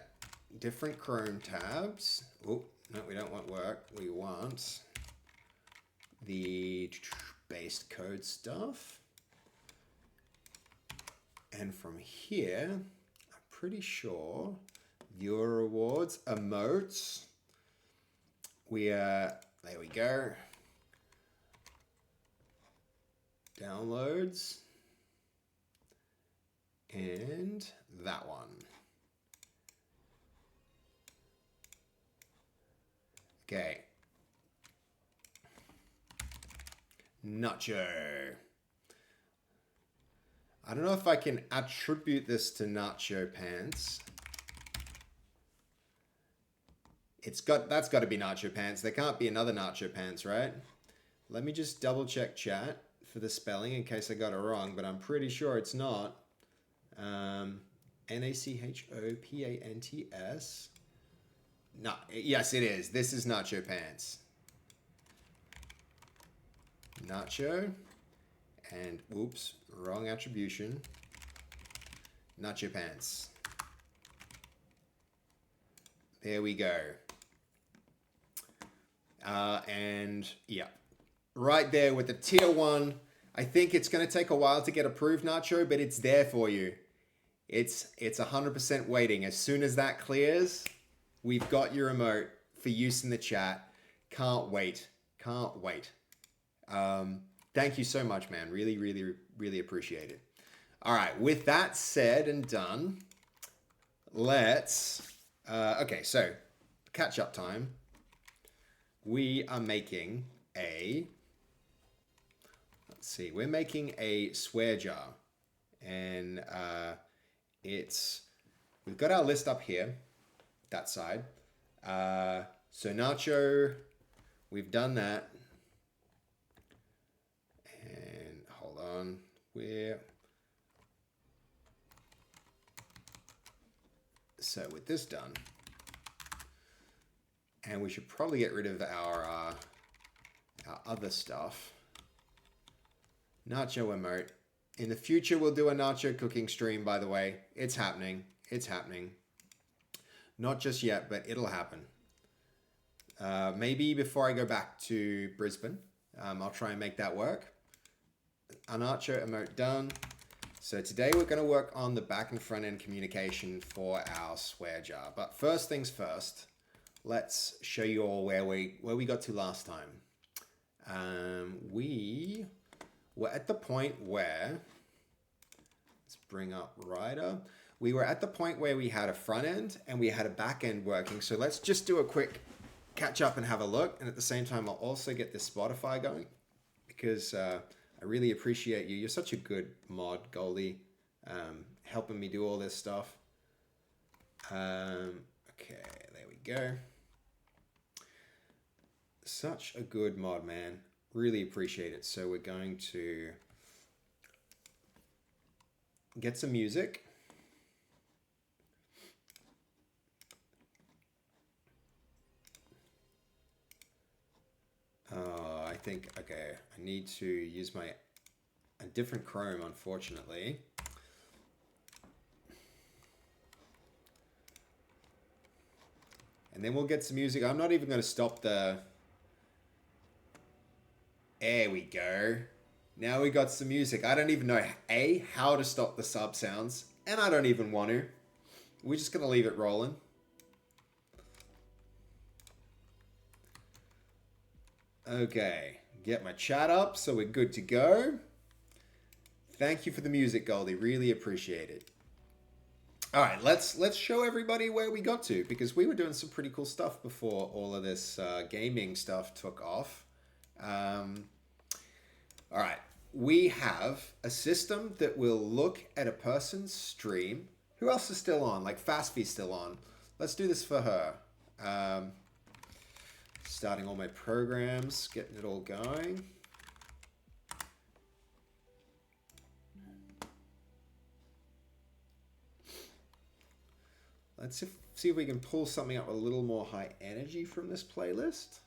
Speaker 1: different Chrome tabs. Oh, no, we don't want work. We want the based code stuff. And from here, I'm pretty sure viewer rewards, emotes. There we go. Downloads. And that one. Okay. Nacho. I don't know if I can attribute this to Nacho Pants. That's got to be Nacho Pants. There can't be another Nacho Pants, right? Let me just double check chat for the spelling in case I got it wrong, but I'm pretty sure it's not. Nachopants. No, yes, it is. This is Nacho Pants. Nacho. And, oops, wrong attribution. Nacho Pants. There we go. And, yeah. Right there with the tier 1. I think it's going to take a while to get approved, Nacho, but it's there for you. It's 100% waiting. As soon as that clears, we've got your emote for use in the chat. Can't wait. Can't wait. Thank you so much, man. Really, really, really appreciate it. All right. With that said and done, let's... okay, so catch-up time. We are making a... Let's see. We're making a swear jar. And we've got our list up here, that side. So Nacho, we've done that. And hold on, so with this done, and we should probably get rid of our other stuff. Nacho emote. In the future, we'll do a nacho cooking stream, by the way. It's happening. It's happening. Not just yet, but it'll happen. Maybe before I go back to Brisbane, I'll try and make that work. A nacho emote done. So today we're going to work on the back and front end communication for our swear jar. But first things first, let's show you all where we got to last time. We were at the point where, let's bring up Ryder. We were at the point where we had a front end and we had a back end working. So let's just do a quick catch up and have a look. And at the same time, I'll also get this Spotify going because I really appreciate you. You're such a good mod, Goldie, helping me do all this stuff. Okay, there we go. Such a good mod, man. Really appreciate it. So we're going to get some music. I think, okay, I need to use a different Chrome, unfortunately. And then we'll get some music. I'm not even going to stop the... There we go. Now we got some music. I don't even know, A, how to stop the sub sounds, and I don't even want to. We're just going to leave it rolling. Okay, get my chat up so we're good to go. Thank you for the music, Goldie. Really appreciate it. All right, let's show everybody where we got to because we were doing some pretty cool stuff before all of this gaming stuff took off. All right, we have a system that will look at a person's stream. Who else is still on? Like Fasffy's still on. Let's do this for her. Starting all my programs, getting it all going. Let's see if we can pull something up with a little more high energy from this playlist.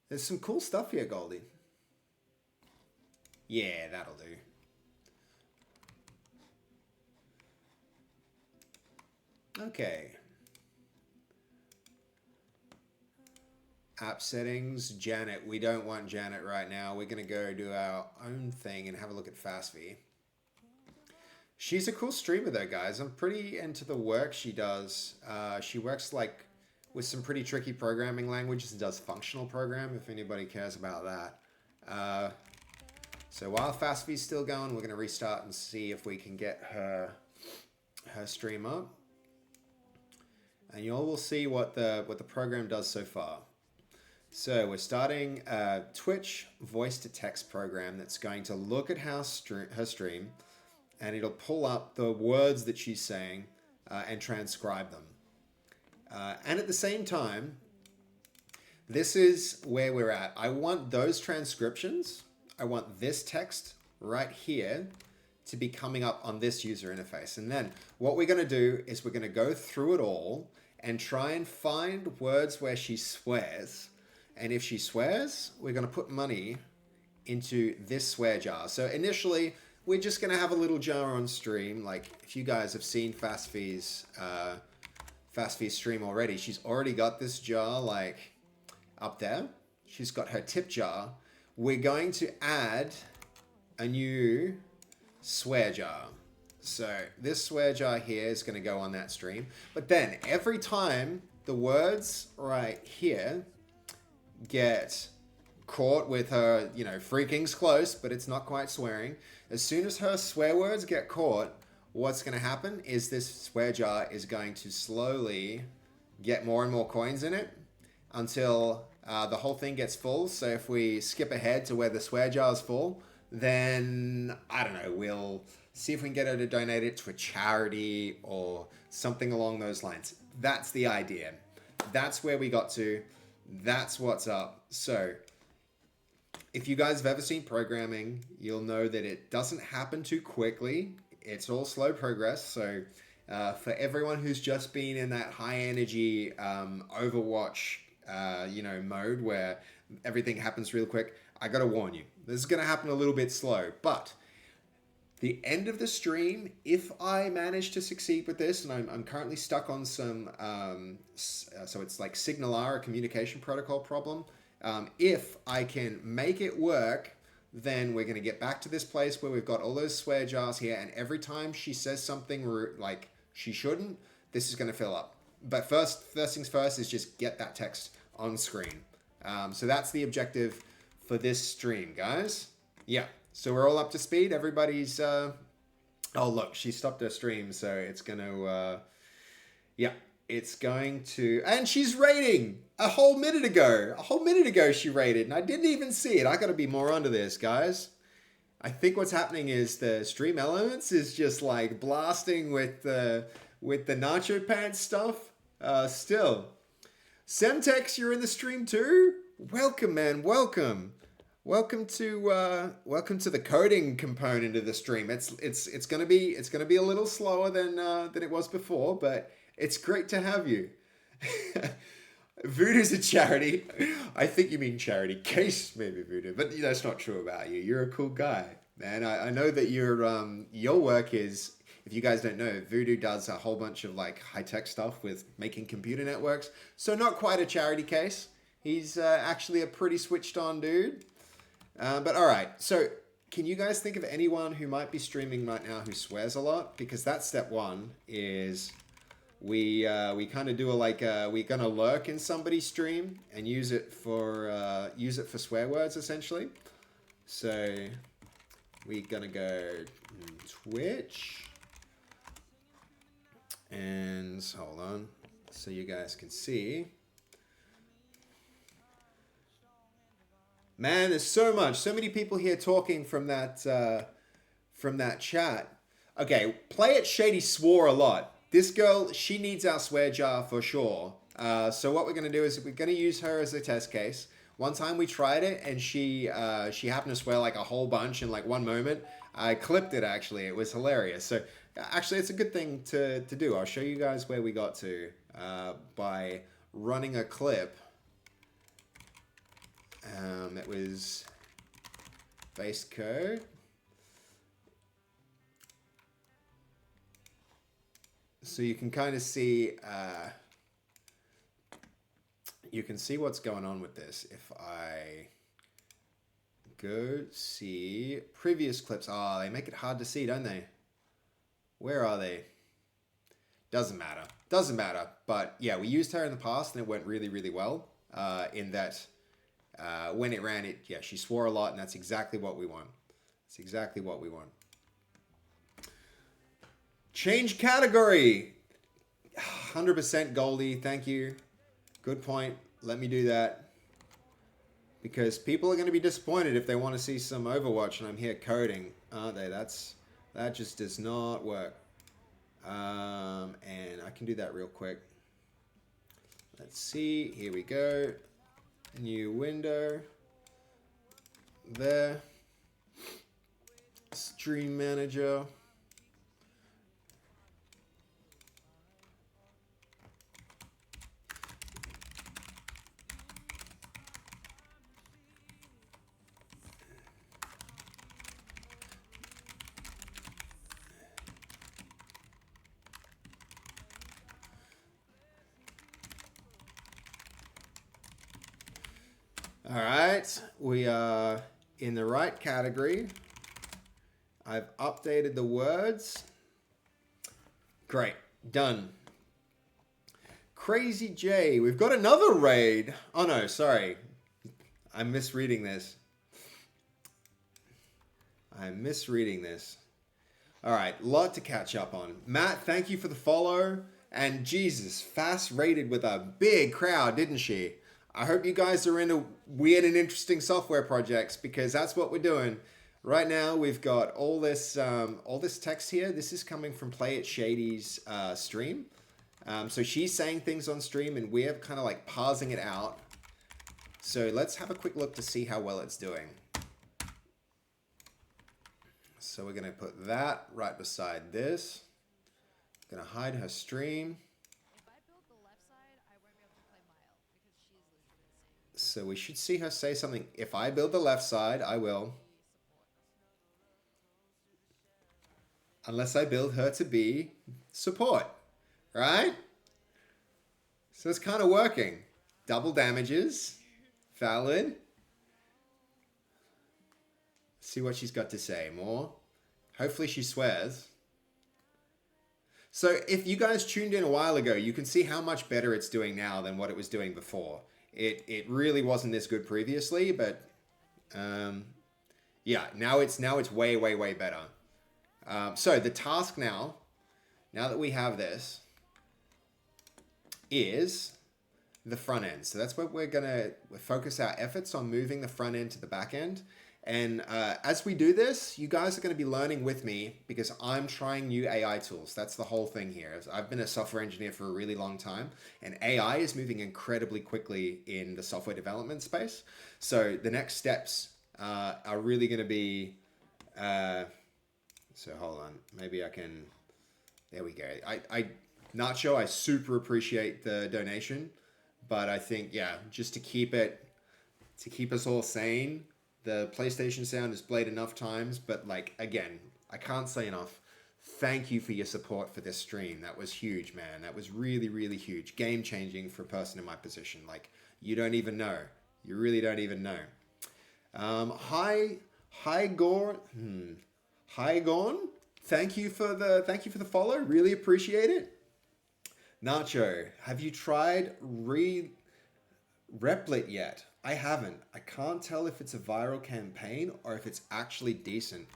Speaker 1: There's some cool stuff here, Goldie. Yeah, that'll do. Okay. App settings, Janet. We don't want Janet right now. We're going to go do our own thing and have a look at Fasffy. She's a cool streamer though, guys. I'm pretty into the work she does. She works like with some pretty tricky programming languages and does functional program, if anybody cares about that. So while Fasffy's still going, we're going to restart and see if we can get her stream up. And you all will see what the program does so far. So we're starting a Twitch voice-to-text program that's going to look at her stream, and it'll pull up the words that she's saying and transcribe them. And at the same time, this is where we're at. I want those transcriptions. I want this text right here to be coming up on this user interface. And then what we're going to do is we're going to go through it all and try and find words where she swears. And if she swears, we're going to put money into this swear jar. So initially, we're just going to have a little jar on stream. Like, if you guys have seen Fasffy's stream already, she's already got this jar, like, up there. She's got her tip jar. We're going to add a new swear jar. So this swear jar here is going to go on that stream. But then every time the words right here get caught with her, you know, freaking's close, but it's not quite swearing. As soon as her swear words get caught, what's going to happen is this swear jar is going to slowly get more and more coins in it until the whole thing gets full. So if we skip ahead to where the swear jar is full, then, I don't know, we'll see if we can get her to donate it to a charity or something along those lines. That's the idea. That's where we got to. That's what's up. So if you guys have ever seen programming, you'll know that it doesn't happen too quickly. It's all slow progress. So for everyone who's just been in that high energy Overwatch mode where everything happens real quick, I gotta warn you, this is gonna happen a little bit slow. But the end of the stream, if I manage to succeed with this, and I'm currently stuck on some, so it's like Signalar, a communication protocol problem. If I can make it work, then we're going to get back to this place where we've got all those swear jars here, and every time she says something like she shouldn't, this is going to fill up. But first things first is just get that text on screen. So that's the objective for this stream, guys. Yeah. So we're all up to speed. Everybody's, oh look, she stopped her stream. So it's going to, it's going to, and she's raiding a whole minute ago she raided and I didn't even see it. I got to be more onto this, guys. I think what's happening is the stream elements is just like blasting with the nacho pants stuff. Still, Semtex, you're in the stream too? Welcome, man. Welcome to the coding component of the stream. It's gonna be a little slower than it was before, but it's great to have you. Voodoo's a charity. I think you mean charity case, maybe Voodoo, but that's not true about you. You're a cool guy, man. I know that your work is. If you guys don't know, Voodoo does a whole bunch of like high-tech stuff with making computer networks. So not quite a charity case. He's actually a pretty switched-on dude. But all right, so can you guys think of anyone who might be streaming right now who swears a lot? Because that's step one. Is we kind of do we're gonna lurk in somebody's stream and use it for swear words essentially. So we're gonna go Twitch and hold on, so you guys can see. Man, there's so many people here talking from that chat. Okay, Play It Shady swore a lot. This girl, she needs our swear jar for sure. So what we're gonna do is we're gonna use her as a test case. One time we tried it and she happened to swear like a whole bunch in like one moment. I clipped it actually. It was hilarious. So actually, it's a good thing to do. I'll show you guys where we got to by running a clip. It was base code. So you can kind of see, you can see what's going on with this. If I go see previous clips. Oh, they make it hard to see, don't they? Where are they? Doesn't matter. Doesn't matter. But yeah, we used her in the past and it went really, really well. In that when it ran it, yeah, she swore a lot and that's exactly what we want. That's exactly what we want. Change category. 100% Goldie. Thank you. Good point. Let me do that. Because people are going to be disappointed if they want to see some Overwatch and I'm here coding, aren't they? That just does not work. And I can do that real quick. Let's see. Here we go. New window. There. Stream manager. All right, we are in the right category. I've updated the words. Great, done. Crazy J, we've got another raid. Oh no, sorry. I'm misreading this. I'm misreading this. All right, lot to catch up on. Matt, thank you for the follow. And Jesus, Fast raided with a big crowd, didn't she? I hope you guys are into weird and interesting software projects because that's what we're doing. Right now, we've got all this text here. This is coming from Play It Shady's stream. So she's saying things on stream and we're kind of like parsing it out. So let's have a quick look to see how well it's doing. So we're going to put that right beside this. Going to hide her stream.
Speaker 6: If I build the left side, I won't be able to play Mile because she is literally insane.
Speaker 1: So we should see her say something. If I build the left side, I will. Unless I build her to be support. Right? So it's kind of working. Double damages. Valid. See what she's got to say. More. Hopefully she swears. So if you guys tuned in a while ago, you can see how much better it's doing now than what it was doing before. It really wasn't this good previously, but yeah, now it's way, way, way better. So the task now that we have this, is the front end. So that's what we're gonna focus our efforts on, moving the front end to the back end. And as we do this, you guys are going to be learning with me because I'm trying new AI tools. That's the whole thing here. I've been a software engineer for a really long time, and AI is moving incredibly quickly in the software development space. So the next steps are really going to be... so hold on. Maybe I can... There we go. Nacho, I super appreciate the donation, but I think, yeah, just to keep us all sane... The PlayStation sound is played enough times, but like, again, I can't say enough. Thank you for your support for this stream. That was huge, man. That was really, really huge. Game changing for a person in my position. Like, you don't even know. You really don't even know. Hi Gorn. Thank you for the follow. Really appreciate it. Nacho, have you tried Replit yet? I haven't. I can't tell if it's a viral campaign or if it's actually decent.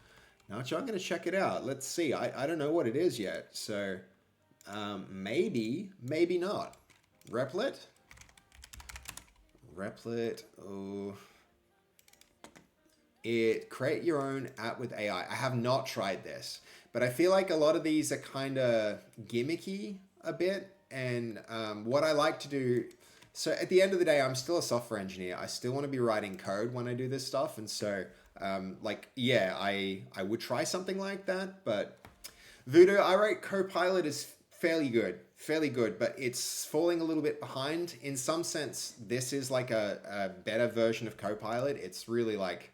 Speaker 1: Nacho, I'm going to check it out. Let's see. I don't know what it is yet. So maybe not. Replit? Oh. Create your own app with AI. I have not tried this, but I feel like a lot of these are kind of gimmicky a bit. And what I like to do... So at the end of the day, I'm still a software engineer. I still want to be writing code when I do this stuff. And so, yeah, I would try something like that. But Voodoo, I rate Copilot is fairly good, but it's falling a little bit behind. In some sense, this is like a better version of Copilot. It's really like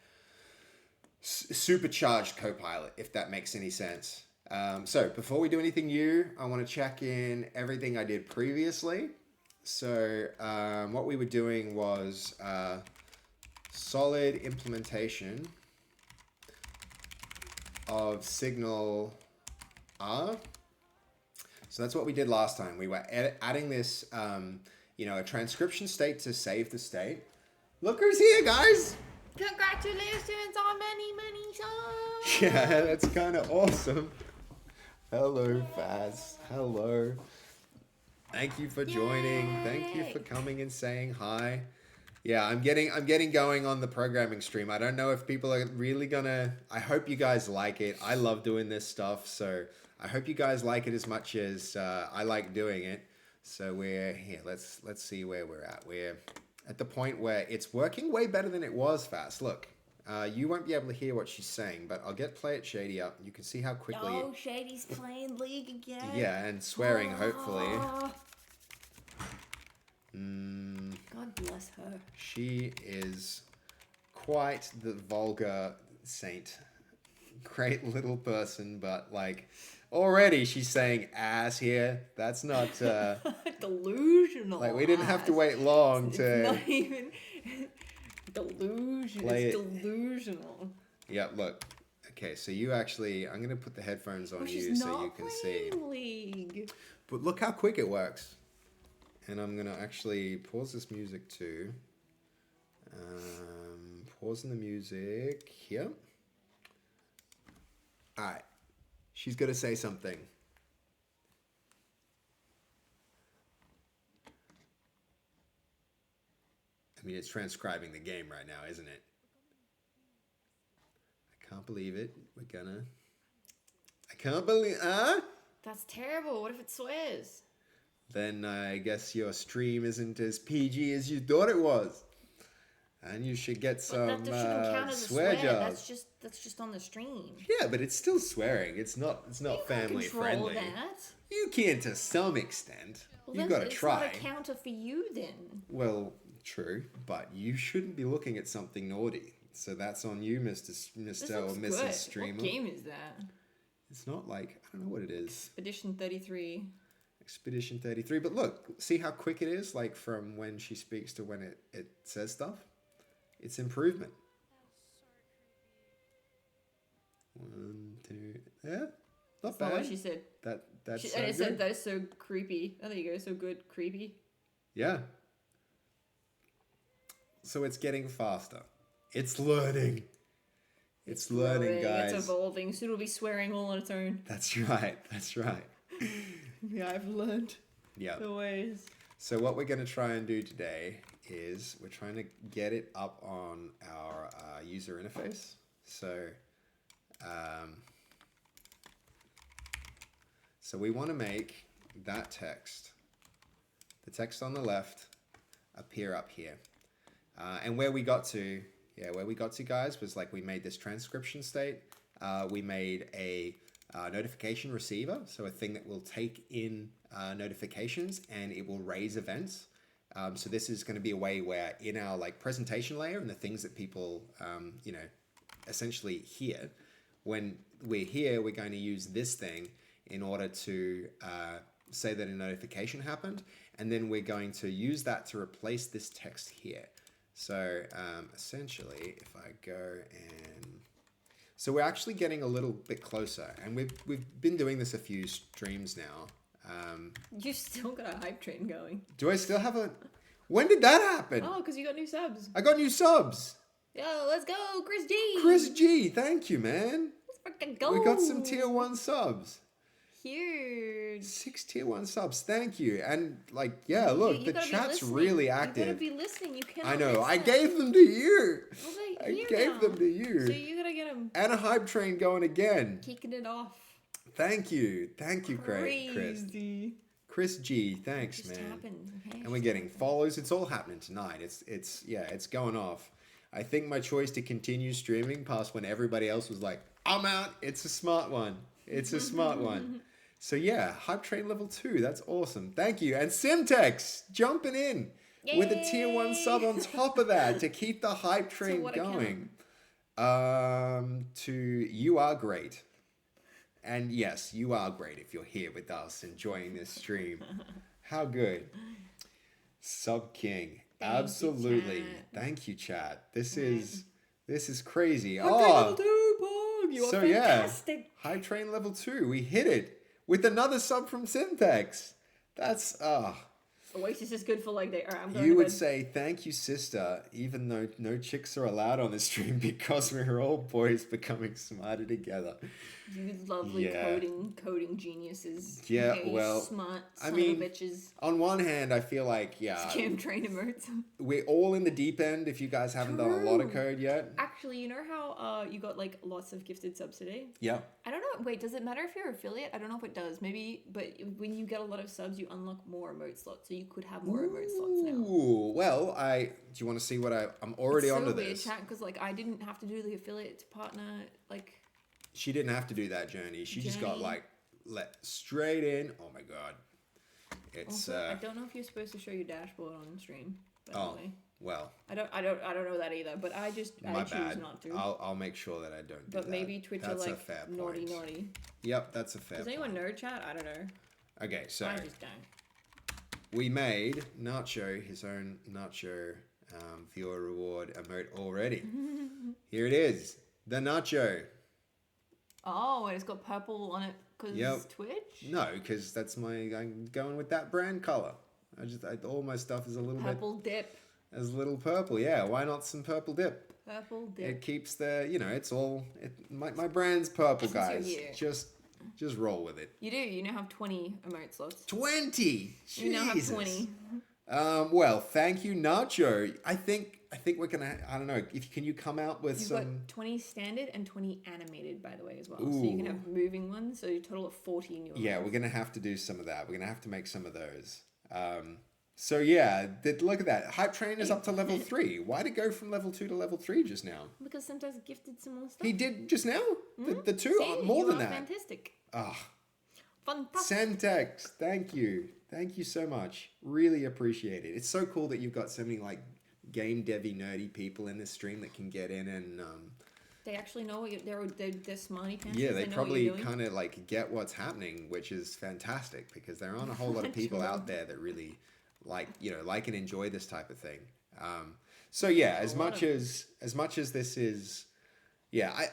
Speaker 1: supercharged Copilot, if that makes any sense. So before we do anything new, I want to check in everything I did previously. So what we were doing was solid implementation of signal R. So that's what we did last time. We were adding this, a transcription state to save the state. Look who's here, guys!
Speaker 2: Congratulations on many songs.
Speaker 1: Yeah, that's kind of awesome. Hello, Faz. Hello. Thank you for joining.
Speaker 2: Yay.
Speaker 1: Thank you for coming and saying hi. Yeah, I'm getting going on the programming stream. I don't know if people are really gonna. I hope you guys like it. I love doing this stuff, so I hope you guys like it as much as I like doing it. So we're here. Let's see where we're at. We're at the point where it's working way better than it was. Fast. Look, you won't be able to hear what she's saying, but I'll Play It Shady up. You can see how quickly.
Speaker 2: Oh, Shady's playing League again.
Speaker 1: Yeah, and swearing, hopefully.
Speaker 2: God bless her.
Speaker 1: She is quite the vulgar saint. Great little person, but like already she's saying ass here. That's not
Speaker 2: Delusional.
Speaker 1: like we didn't have to
Speaker 2: ass.
Speaker 1: wait long
Speaker 2: It's
Speaker 1: to
Speaker 2: not even delusion.
Speaker 1: Play
Speaker 2: It's
Speaker 1: it.
Speaker 2: delusional.
Speaker 1: Yeah, look. Okay, so you actually I'm gonna put the headphones on
Speaker 2: Oh,
Speaker 1: you
Speaker 2: she's
Speaker 1: so
Speaker 2: not
Speaker 1: you can see.
Speaker 2: playing League.
Speaker 1: But look how quick it works. And I'm gonna actually pause this music too. Pausing the music here. Alright. She's gonna say something. I mean, it's transcribing the game right now, isn't it? I can't believe it. I can't believe,
Speaker 2: That's terrible. What if it swears?
Speaker 1: Then I guess your stream isn't as PG as you thought it was. And you should get
Speaker 2: But
Speaker 1: some
Speaker 2: that shouldn't count as a
Speaker 1: swear
Speaker 2: swear.
Speaker 1: jars.
Speaker 2: That's just on the stream.
Speaker 1: Yeah, but it's still swearing. It's not family
Speaker 2: Control
Speaker 1: friendly.
Speaker 2: that.
Speaker 1: You can to some extent.
Speaker 2: Well,
Speaker 1: You've
Speaker 2: then
Speaker 1: got to
Speaker 2: it's
Speaker 1: try.
Speaker 2: not a counter for you then.
Speaker 1: Well, true, but you shouldn't be looking at something naughty. So that's on you, Mr.
Speaker 2: This
Speaker 1: Mr. or
Speaker 2: looks
Speaker 1: Mrs.
Speaker 2: good.
Speaker 1: Streamer.
Speaker 2: What game is that?
Speaker 1: It's not like I don't know what it is.
Speaker 2: Expedition 33.
Speaker 1: Expedition 33. But look, see how quick it is, like from when she speaks to when it says stuff? It's improvement. One, two, yeah, not
Speaker 2: That's
Speaker 1: bad.
Speaker 2: not what she said.
Speaker 1: That's
Speaker 2: She,
Speaker 1: so
Speaker 2: and it said
Speaker 1: good.
Speaker 2: that is so creepy. Oh, there you go. So good, creepy.
Speaker 1: Yeah. So it's getting faster. It's learning. It's learning, guys.
Speaker 2: It's evolving. Soon it'll be swearing all on its own.
Speaker 1: That's right. That's right.
Speaker 2: Yeah, I've learned
Speaker 1: Yeah.
Speaker 2: the ways.
Speaker 1: So what we're going to try and do today is we're trying to get it up on our user interface. So, so we want to make that text, the text on the left, appear up here. And where we got to, guys, was like we made this transcription state. We made a notification receiver, so a thing that will take in notifications and it will raise events. So this is going to be a way where in our like presentation layer and the things that people, essentially hear, when we're here, we're going to use this thing in order to say that a notification happened. And then we're going to use that to replace this text here. So essentially, if I go and... So we're actually getting a little bit closer. And we've been doing this a few streams now.
Speaker 2: You still got a hype train going.
Speaker 1: Do I still have a... When did that happen?
Speaker 2: Oh, because you got new subs.
Speaker 1: I got new subs.
Speaker 2: Yo, let's go, Chris G.
Speaker 1: Chris G, thank you, man.
Speaker 2: Let's fucking go.
Speaker 1: We got some tier 1 subs.
Speaker 2: Huge.
Speaker 1: 6 tier 1 subs, thank you. And like, yeah, look,
Speaker 2: You
Speaker 1: the
Speaker 2: gotta be
Speaker 1: chat's
Speaker 2: listening.
Speaker 1: really
Speaker 2: You
Speaker 1: active.
Speaker 2: gotta be listening. You can't.
Speaker 1: I know, I gave them to you.
Speaker 2: Well, they're
Speaker 1: I
Speaker 2: here
Speaker 1: gave
Speaker 2: now.
Speaker 1: them to you.
Speaker 2: So you gotta get them
Speaker 1: And a hype train going again.
Speaker 2: kicking it off.
Speaker 1: Thank you, Chris.
Speaker 2: Crazy.
Speaker 1: Chris G, thanks,
Speaker 2: Just
Speaker 1: man.
Speaker 2: happened. Okay?
Speaker 1: And we're getting follows. It's all happening tonight. It's going off. I think my choice to continue streaming past when everybody else was like, I'm out. It's a smart one. It's a smart one. So yeah, hype train level 2. That's awesome. Thank you. And Simtex jumping in with a tier 1 sub on top of that to keep the hype train
Speaker 2: what
Speaker 1: going. You are great. And yes, you are great if you're here with us enjoying this stream. How good. Sub King.
Speaker 9: Thank you,
Speaker 1: Absolutely.
Speaker 9: chat.
Speaker 1: Thank you, chat. This
Speaker 9: Right.
Speaker 1: is crazy.
Speaker 9: Hype Train level
Speaker 1: Oh,
Speaker 9: 2, Pog! You are
Speaker 1: so
Speaker 9: fantastic!
Speaker 1: yeah. Hype Train level 2. We hit it with another sub from Synthex. That's
Speaker 9: Oasis is good for like they are. I'm going
Speaker 1: you
Speaker 9: to
Speaker 1: would
Speaker 9: bed.
Speaker 1: say thank you, sister, even though no chicks are allowed on this stream because we're all boys becoming smarter together.
Speaker 9: You lovely
Speaker 1: Yeah.
Speaker 9: coding geniuses.
Speaker 1: Yeah,
Speaker 9: Okay,
Speaker 1: well,
Speaker 9: smart
Speaker 1: I
Speaker 9: son
Speaker 1: mean,
Speaker 9: of bitches.
Speaker 1: On one hand, I feel like,
Speaker 9: Scam train emotes.
Speaker 1: we're all in the deep end if you guys haven't done a lot of
Speaker 9: True.
Speaker 1: code yet.
Speaker 9: Actually, you know how you got like lots of gifted subs today?
Speaker 1: Yep.
Speaker 9: I don't know. Wait, does it matter if you're affiliate? I don't know if it does. Maybe, but when you get a lot of subs, you unlock more emote slots, so you could have more emote slots now.
Speaker 1: Ooh, well, do you want to see what I'm already
Speaker 9: It's so
Speaker 1: onto
Speaker 9: weird,
Speaker 1: this.
Speaker 9: chat, because like I didn't have to do the affiliate to partner. Like
Speaker 1: She didn't have to do that journey. She just got
Speaker 9: Journey.
Speaker 1: like let straight in. Oh my god. It's
Speaker 9: also, I don't know if you're supposed to show your dashboard on stream. By
Speaker 1: oh
Speaker 9: the way,
Speaker 1: well,
Speaker 9: I don't know that either. But I choose
Speaker 1: bad.
Speaker 9: not to.
Speaker 1: I'll make sure that I don't do
Speaker 9: But
Speaker 1: that.
Speaker 9: maybe Twitch
Speaker 1: That's
Speaker 9: are
Speaker 1: a
Speaker 9: like
Speaker 1: fair
Speaker 9: naughty,
Speaker 1: point.
Speaker 9: naughty.
Speaker 1: Yep, that's a fair
Speaker 9: Does
Speaker 1: point.
Speaker 9: anyone know, chat? I don't know.
Speaker 1: Okay, so
Speaker 9: I just don't.
Speaker 1: we made Nacho his own Nacho viewer reward emote already. Here it is, the Nacho.
Speaker 9: Oh, and it's got purple on it because
Speaker 1: Yep.
Speaker 9: it's Twitch.
Speaker 1: No, because I'm going with that brand color. All my stuff is a little
Speaker 9: Purple dip.
Speaker 1: bit as little purple. Yeah, why not some purple dip?
Speaker 9: Purple dip.
Speaker 1: It keeps it's all my brand's purple,
Speaker 9: Since you're
Speaker 1: guys.
Speaker 9: here.
Speaker 1: Just roll with it.
Speaker 9: You do. You now have 20 emote slots.
Speaker 1: 20.
Speaker 9: You now have
Speaker 1: Jesus.
Speaker 9: 20.
Speaker 1: Well, thank you, Nacho. I think we're gonna. I don't know. Can you come out with
Speaker 9: You've
Speaker 1: some?
Speaker 9: got 20 standard and 20 animated, by the way, as well. So you can
Speaker 1: Ooh.
Speaker 9: have moving ones. So you total of 40 in your.
Speaker 1: Yeah, we're gonna have to do some of that. We're gonna have to make some of those. So yeah, look at that. Hype Train is up to level 3. Why'd it go from level 2 to level 3 just now?
Speaker 9: Because sometimes gifted some more stuff.
Speaker 1: He did just now. The two
Speaker 9: See,
Speaker 1: more
Speaker 9: you
Speaker 1: than
Speaker 9: are
Speaker 1: that.
Speaker 9: Fantastic.
Speaker 1: Ah,
Speaker 9: Fantastic.
Speaker 1: Sentex, thank you so much. Really appreciate it. It's so cool that you've got so many like game devy nerdy people in this stream that can get in and
Speaker 9: They actually know what they're smarty pants.
Speaker 1: yeah, they
Speaker 9: know what
Speaker 1: probably
Speaker 9: you're doing.
Speaker 1: kind of like get what's happening, which is fantastic because there aren't a whole lot of people
Speaker 9: True.
Speaker 1: out there that really like and enjoy this type of thing. So yeah, as much as this is, yeah, I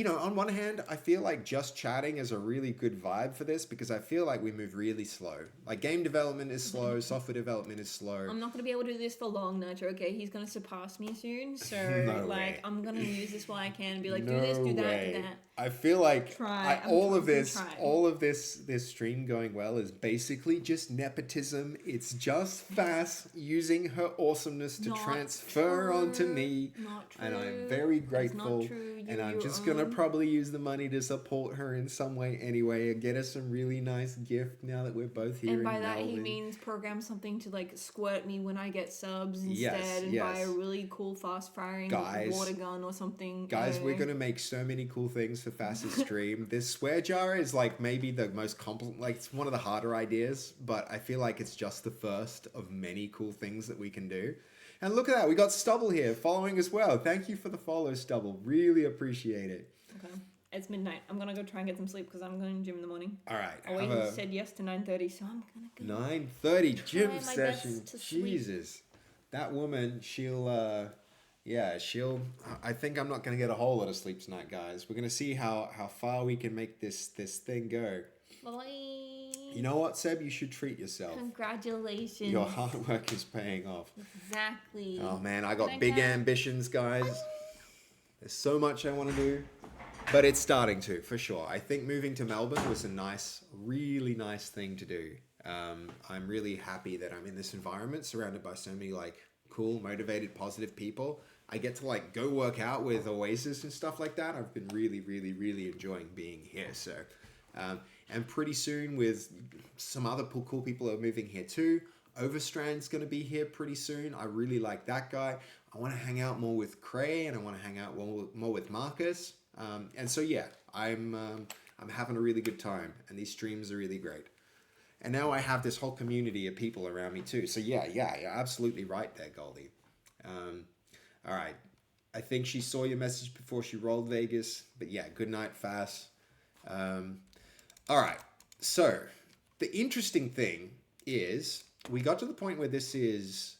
Speaker 1: on one hand, I feel like just chatting is a really good vibe for this because I feel like we move really slow. Like game development is slow, software development is slow.
Speaker 9: I'm not gonna be able to do this for long, Nacho. Okay, he's gonna surpass me soon. So
Speaker 1: No way.
Speaker 9: I'm gonna use this while I can and be like,
Speaker 1: No
Speaker 9: do this, do that,
Speaker 1: way.
Speaker 9: do that.
Speaker 1: I feel like
Speaker 9: Try. I'm
Speaker 1: all of
Speaker 9: gonna
Speaker 1: this,
Speaker 9: try.
Speaker 1: all of this stream going well is basically just nepotism. It's just Fass using her awesomeness to
Speaker 9: Not
Speaker 1: transfer
Speaker 9: true.
Speaker 1: onto me,
Speaker 9: Not
Speaker 1: and I'm
Speaker 9: true.
Speaker 1: very
Speaker 9: That's not
Speaker 1: grateful.
Speaker 9: true. You
Speaker 1: And I'm
Speaker 9: your
Speaker 1: just gonna
Speaker 9: own.
Speaker 1: probably use the money to support her in some way anyway, and get her some really nice gift now that we're both here
Speaker 9: And by
Speaker 1: in
Speaker 9: that
Speaker 1: Melbourne.
Speaker 9: he means program something to like squirt me when I get subs instead,
Speaker 1: Yes,
Speaker 9: and buy
Speaker 1: yes.
Speaker 9: a really cool fast firing
Speaker 1: Guys.
Speaker 9: water gun or something.
Speaker 1: Guys, we're gonna make so many cool things for Fass's stream. This swear jar is like maybe the most it's one of the harder ideas, but I feel like it's just the first of many cool things that we can do. And look at that, we got Stubble here following as well. Thank you for the follow, Stubble. Really appreciate it.
Speaker 9: Okay. It's midnight. I'm gonna go try and get some sleep because I'm going to gym in the morning.
Speaker 1: All right,
Speaker 9: Always said yes to 9:30, so I'm gonna go.
Speaker 1: 9:30 gym
Speaker 9: my
Speaker 1: session.
Speaker 9: best to sleep.
Speaker 1: Jesus, that woman, I think I'm not going to get a whole lot of sleep tonight, guys. We're going to see how far we can make this thing go.
Speaker 9: Bye.
Speaker 1: You know what, Seb? You should treat yourself.
Speaker 9: Congratulations.
Speaker 1: Your hard work is paying off.
Speaker 9: Exactly.
Speaker 1: Oh man, I got
Speaker 9: Thank
Speaker 1: big
Speaker 9: you.
Speaker 1: ambitions, guys. There's so much I want to do, but it's starting to, for sure. I think moving to Melbourne was a really nice thing to do. I'm really happy that I'm in this environment surrounded by so many like cool, motivated, positive people. I get to like go work out with Oasis and stuff like that. I've been really enjoying being here. So, and pretty soon with some other cool people are moving here too. Overstrand's going to be here pretty soon. I really like that guy. I want to hang out more with Cray and I want to hang out more with Marcus. And so yeah, I'm having a really good time and these streams are really great. And now I have this whole community of people around me too. So yeah, you're absolutely right there, Goldie. All right. I think she saw your message before she rolled Vegas. But yeah, good night, Fass. All right. So the interesting thing is we got to the point where this is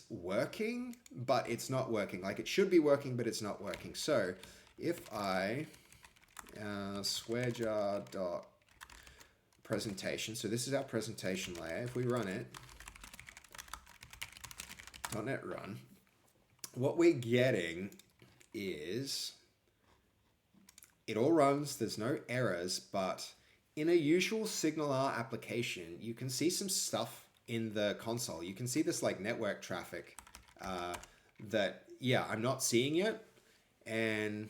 Speaker 1: working, but it's not working. Like it should be working, but it's not working. So if I swearjar dot presentation, so this is our presentation layer. If we run it, .NET run, what we're getting is it all runs, there's no errors, but in a usual SignalR application, you can see some stuff in the console. You can see this like network traffic that, yeah, I'm not seeing yet. And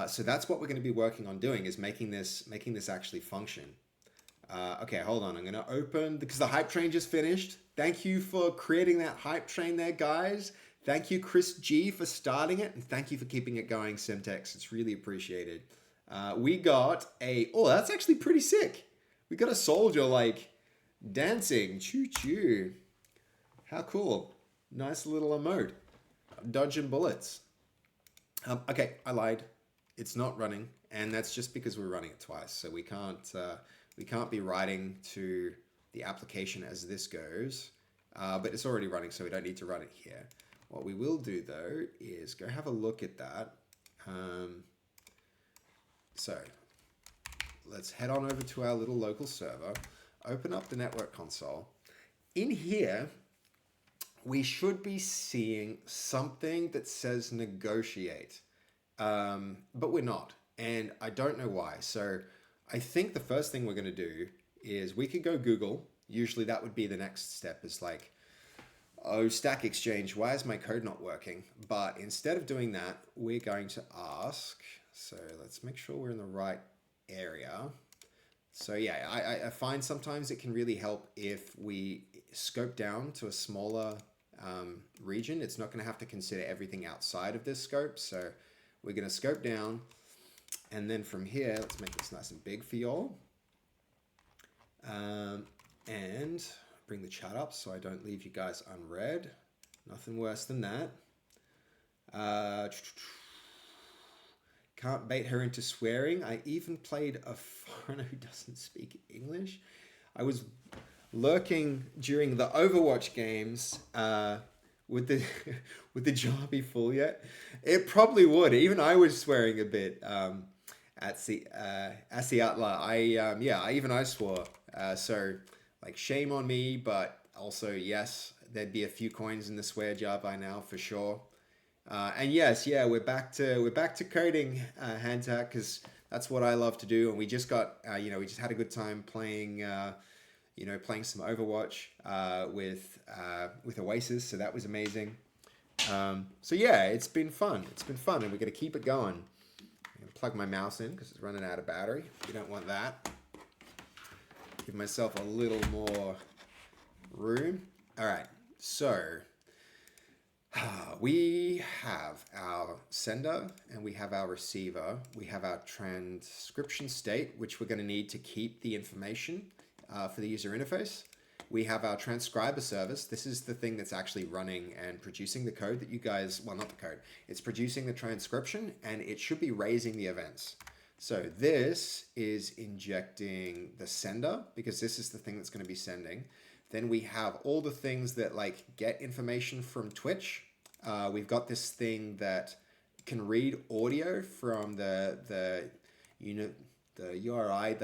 Speaker 1: so that's what we're going to be working on doing, is making this actually function. Okay, hold on. I'm going to open, because the hype train just finished. Thank you for creating that hype train there, guys. Thank you, Chris G, for starting it. And thank you for keeping it going, Semtex. It's really appreciated. We got oh, that's actually pretty sick. We got a soldier, like, dancing. Choo-choo. How cool. Nice little emote. Dodging bullets. Okay, I lied. It's not running. And that's just because we're running it twice. So we can't be writing to the application as this goes. But it's already running, so we don't need to run it here. What we will do, though, is go have a look at that. So let's head on over to our little local server, open up the network console. In here, we should be seeing something that says negotiate, but we're not. And I don't know why. So I think the first thing we're going to do is we could go Google. Usually that would be the next step, is like, oh, Stack Exchange, why is my code not working? But instead of doing that, we're going to ask, so let's make sure we're in the right area. So yeah, I find sometimes it can really help if we scope down to a smaller region. It's not going to have to consider everything outside of this scope. So we're going to scope down. And then from here, let's make this nice and big for y'all. And bring the chat up so I don't leave you guys unread. Nothing worse than that. Can't bait her into swearing. I even played a foreigner who doesn't speak English. I was lurking during the Overwatch games with the with the jar be full yet. It probably would. Even I was swearing a bit at the Atla. Even I swore. So like, shame on me, but also yes, there'd be a few coins in the swear jar by now for sure. And yes, yeah, we're back to coding, Handtack, because that's what I love to do. And we just got, we just had a good time playing, playing some Overwatch with Oasis, so that was amazing. So yeah, it's been fun. It's been fun, and we're gonna keep it going. I'm gonna plug my mouse in because it's running out of battery. You don't want that. Give myself a little more room. All right, so we have our sender and we have our receiver. We have our transcription state, which we're going to need to keep the information for the user interface. We have our transcriber service. This is the thing that's actually running and producing the code that you guys, well, not the code. It's producing the transcription, and it should be raising the events. So this is injecting the sender, because this is the thing that's going to be sending. Then we have all the things that like get information from Twitch. We've got this thing that can read audio from the URI,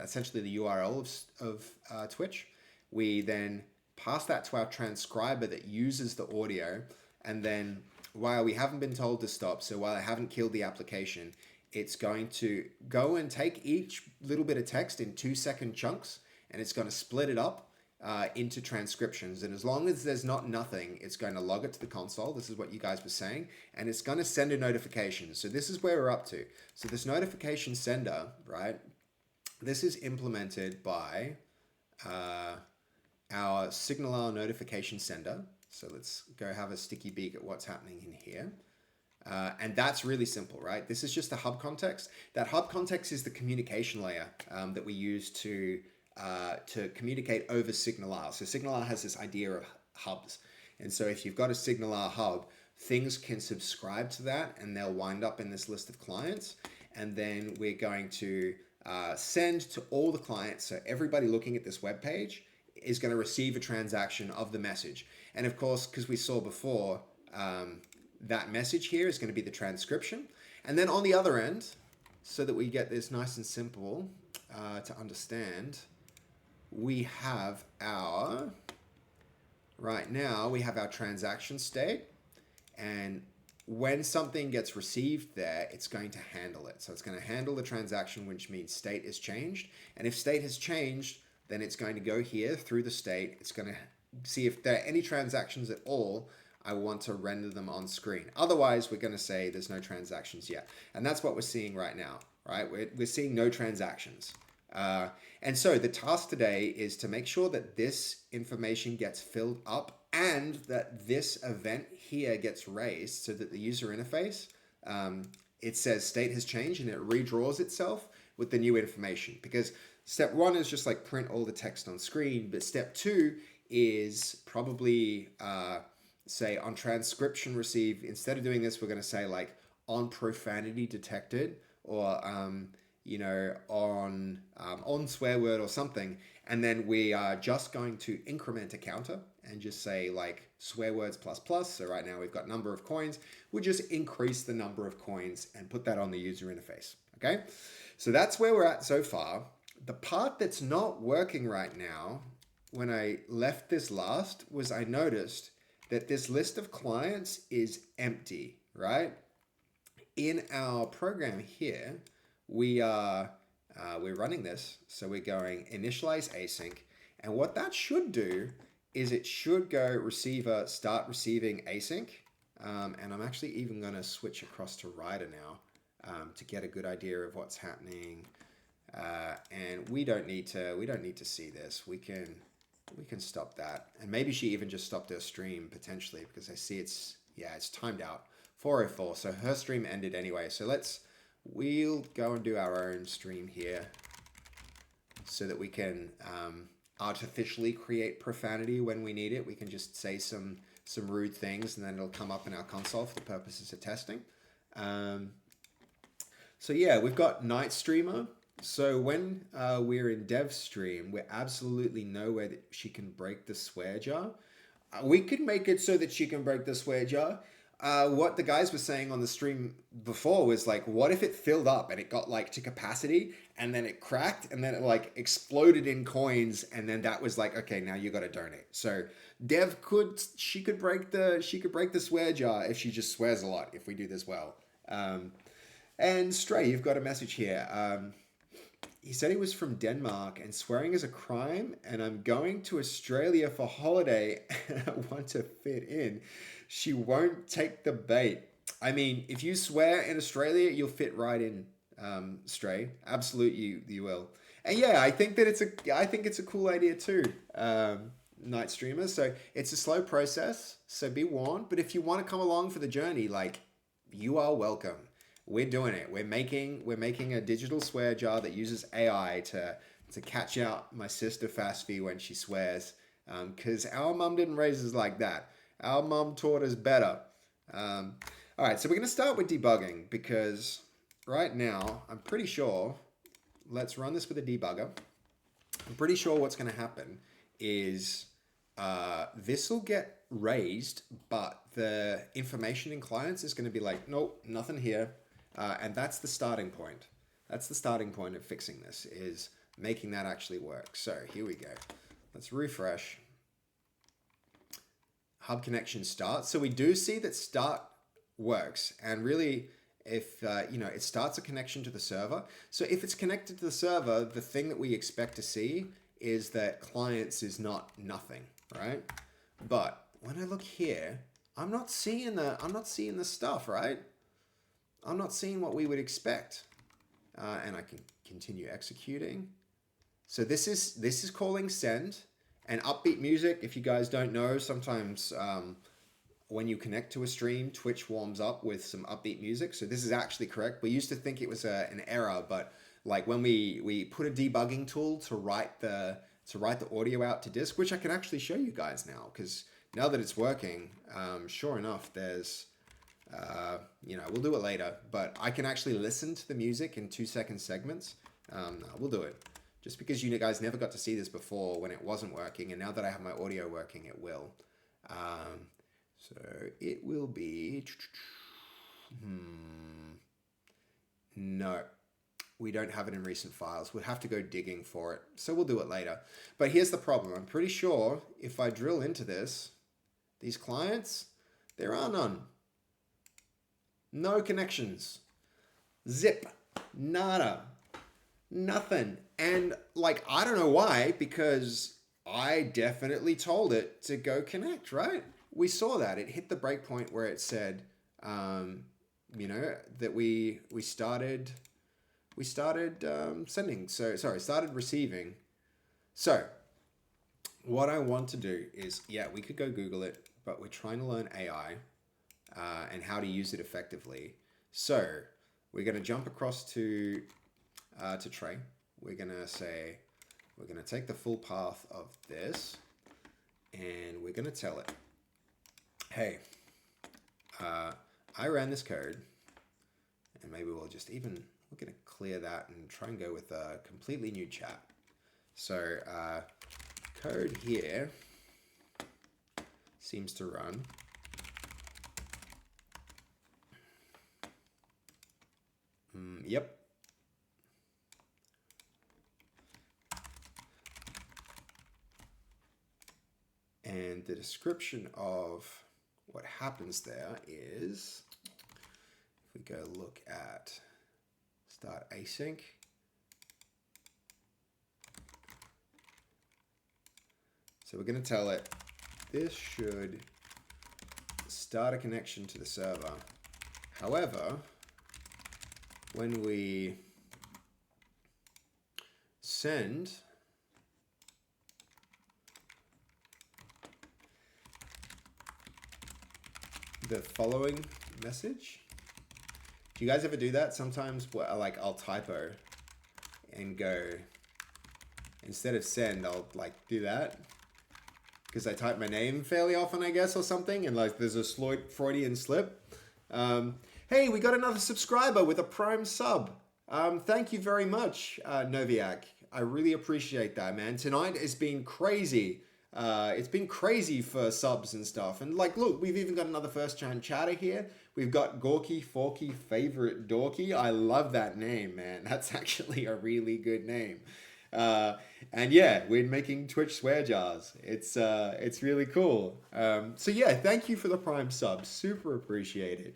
Speaker 1: essentially the URL of Twitch. We then pass that to our transcriber that uses the audio, and then while we haven't been told to stop, so while I haven't killed the application, it's going to go and take each little bit of text in 2-second chunks, and it's going to split it up into transcriptions. And as long as there's not nothing, it's going to log it to the console. This is what you guys were saying. And it's going to send a notification. So this is where we're up to. So this notification sender, right? This is implemented by our SignalR notification sender. So let's go have a sticky beak at what's happening in here. And that's really simple, right? This is just a hub context. That hub context is the communication layer that we use to communicate over SignalR. So SignalR has this idea of hubs. And so if you've got a SignalR hub, things can subscribe to that, and they'll wind up in this list of clients. And then we're going to send to all the clients. So everybody looking at this web page is going to receive a transaction of the message. And of course, because we saw before, that message here is going to be the transcription. And then on the other end, so that we get this nice and simple to understand, we have our, right now, we have our transaction state. And when something gets received there, it's going to handle it. So it's going to handle the transaction, which means state is changed. And if state has changed, then it's going to go here through the state. It's going to see if there are any transactions at all. I want to render them on screen. Otherwise, we're going to say there's no transactions yet. And that's what we're seeing right now, right? We're seeing no transactions. And so the task today is to make sure that this information gets filled up and that this event here gets raised so that the user interface, it says state has changed and it redraws itself with the new information. Because step one is just like print all the text on screen, but step two is probably say on transcription receive, instead of doing this, we're going to say like on profanity detected, or you know, on swear word or something. And then we are just going to increment a counter and just say like swear words plus plus. So right now we've got number of coins. We'll just increase the number of coins and put that on the user interface. Okay, so that's where we're at so far. The part that's not working right now, when I left this last, was I noticed that this list of clients is empty, right? In our program here, we're running this. So we're going initialize async. And what that should do is it should go receiver, start receiving async. And I'm actually even going to switch across to writer now to get a good idea of what's happening. And we don't need to see this. We can stop that. And maybe she even just stopped her stream potentially, because I see it's timed out 4:04. So her stream ended anyway. So we'll go and do our own stream here so that we can artificially create profanity when we need it. We can just say some rude things and then it'll come up in our console for the purposes of testing. So yeah, we've got night streamer. So when we're in dev stream, we absolutely know where she can break the swear jar. We could make it so that she can break the swear jar. What the guys were saying on the stream before was like, what if it filled up and it got like to capacity and then it cracked and then it like exploded in coins, and then that was like, okay, now you got to donate. So dev could break the swear jar if she just swears a lot, if we do this well. And Stray, you've got a message here. He said he was from Denmark and swearing is a crime, and I'm going to Australia for holiday and I want to fit in. She won't take the bait. I mean, if you swear in Australia, you'll fit right in, Stray. Absolutely, you will. And yeah, I think it's a cool idea too, night streamer. So it's a slow process, so be warned. But if you want to come along for the journey, like, you are welcome. We're doing it. We're making a digital swear jar that uses AI to catch out my sister Fasffy when she swears, because our mum didn't raise us like that. Our mum taught us better. All right, so we're going to start with debugging, because right now I'm pretty sure, let's run this with a debugger. I'm pretty sure what's going to happen is this will get raised, but the information in clients is going to be like, nope, nothing here. And that's the starting point. That's the starting point of fixing this, is making that actually work. So here we go. Let's refresh. Hub connection start. So we do see that start works. And really, if, it starts a connection to the server. So if it's connected to the server, the thing that we expect to see is that clients is not nothing, right? But when I look here, I'm not seeing the stuff, right? I'm not seeing what we would expect. And I can continue executing. So this is calling send. And upbeat music, if you guys don't know, sometimes when you connect to a stream, Twitch warms up with some upbeat music. So this is actually correct. We used to think it was an error, but like when we put a debugging tool to write the audio out to disk, which I can actually show you guys now, because now that it's working, sure enough, there's we'll do it later, but I can actually listen to the music in 2-second segments. We'll do it. Just because you guys never got to see this before when it wasn't working, and now that I have my audio working, it will. So it will be... No, we don't have it in recent files. We'll have to go digging for it. So we'll do it later. But here's the problem. I'm pretty sure if I drill into this, these clients, there are none. No connections. Zip. Nada. Nothing. And like, I don't know why, because I definitely told it to go connect, right? We saw that. It hit the breakpoint where it said, you know, that we started sending. So, sorry, started receiving. So what I want to do is, yeah, we could go Google it, but we're trying to learn AI and how to use it effectively. So we're going to jump across to Trey. We're going to say, we're going to take the full path of this and we're going to tell it, hey, I ran this code, and maybe we're going to clear that and try and go with a completely new chat. So code here seems to run. Yep. And the description of what happens there is, if we go look at start async, so we're going to tell it this should start a connection to the server. However, when we send the following message, do you guys ever do that? Sometimes like I'll typo and go, instead of send, I'll like do that because I type my name fairly often, I guess, or something, and like there's a Freudian slip. Hey, we got another subscriber with a Prime sub. Thank you very much, Noviak. I really appreciate that, man. Tonight has been crazy. It's been crazy for subs and stuff. And like, look, we've even got another first-time chatter here. We've got Gorky Forky Favorite Dorky. I love that name, man. That's actually a really good name. And yeah, we're making Twitch swear jars. It's really cool. So yeah, thank you for the Prime sub. Super appreciate it.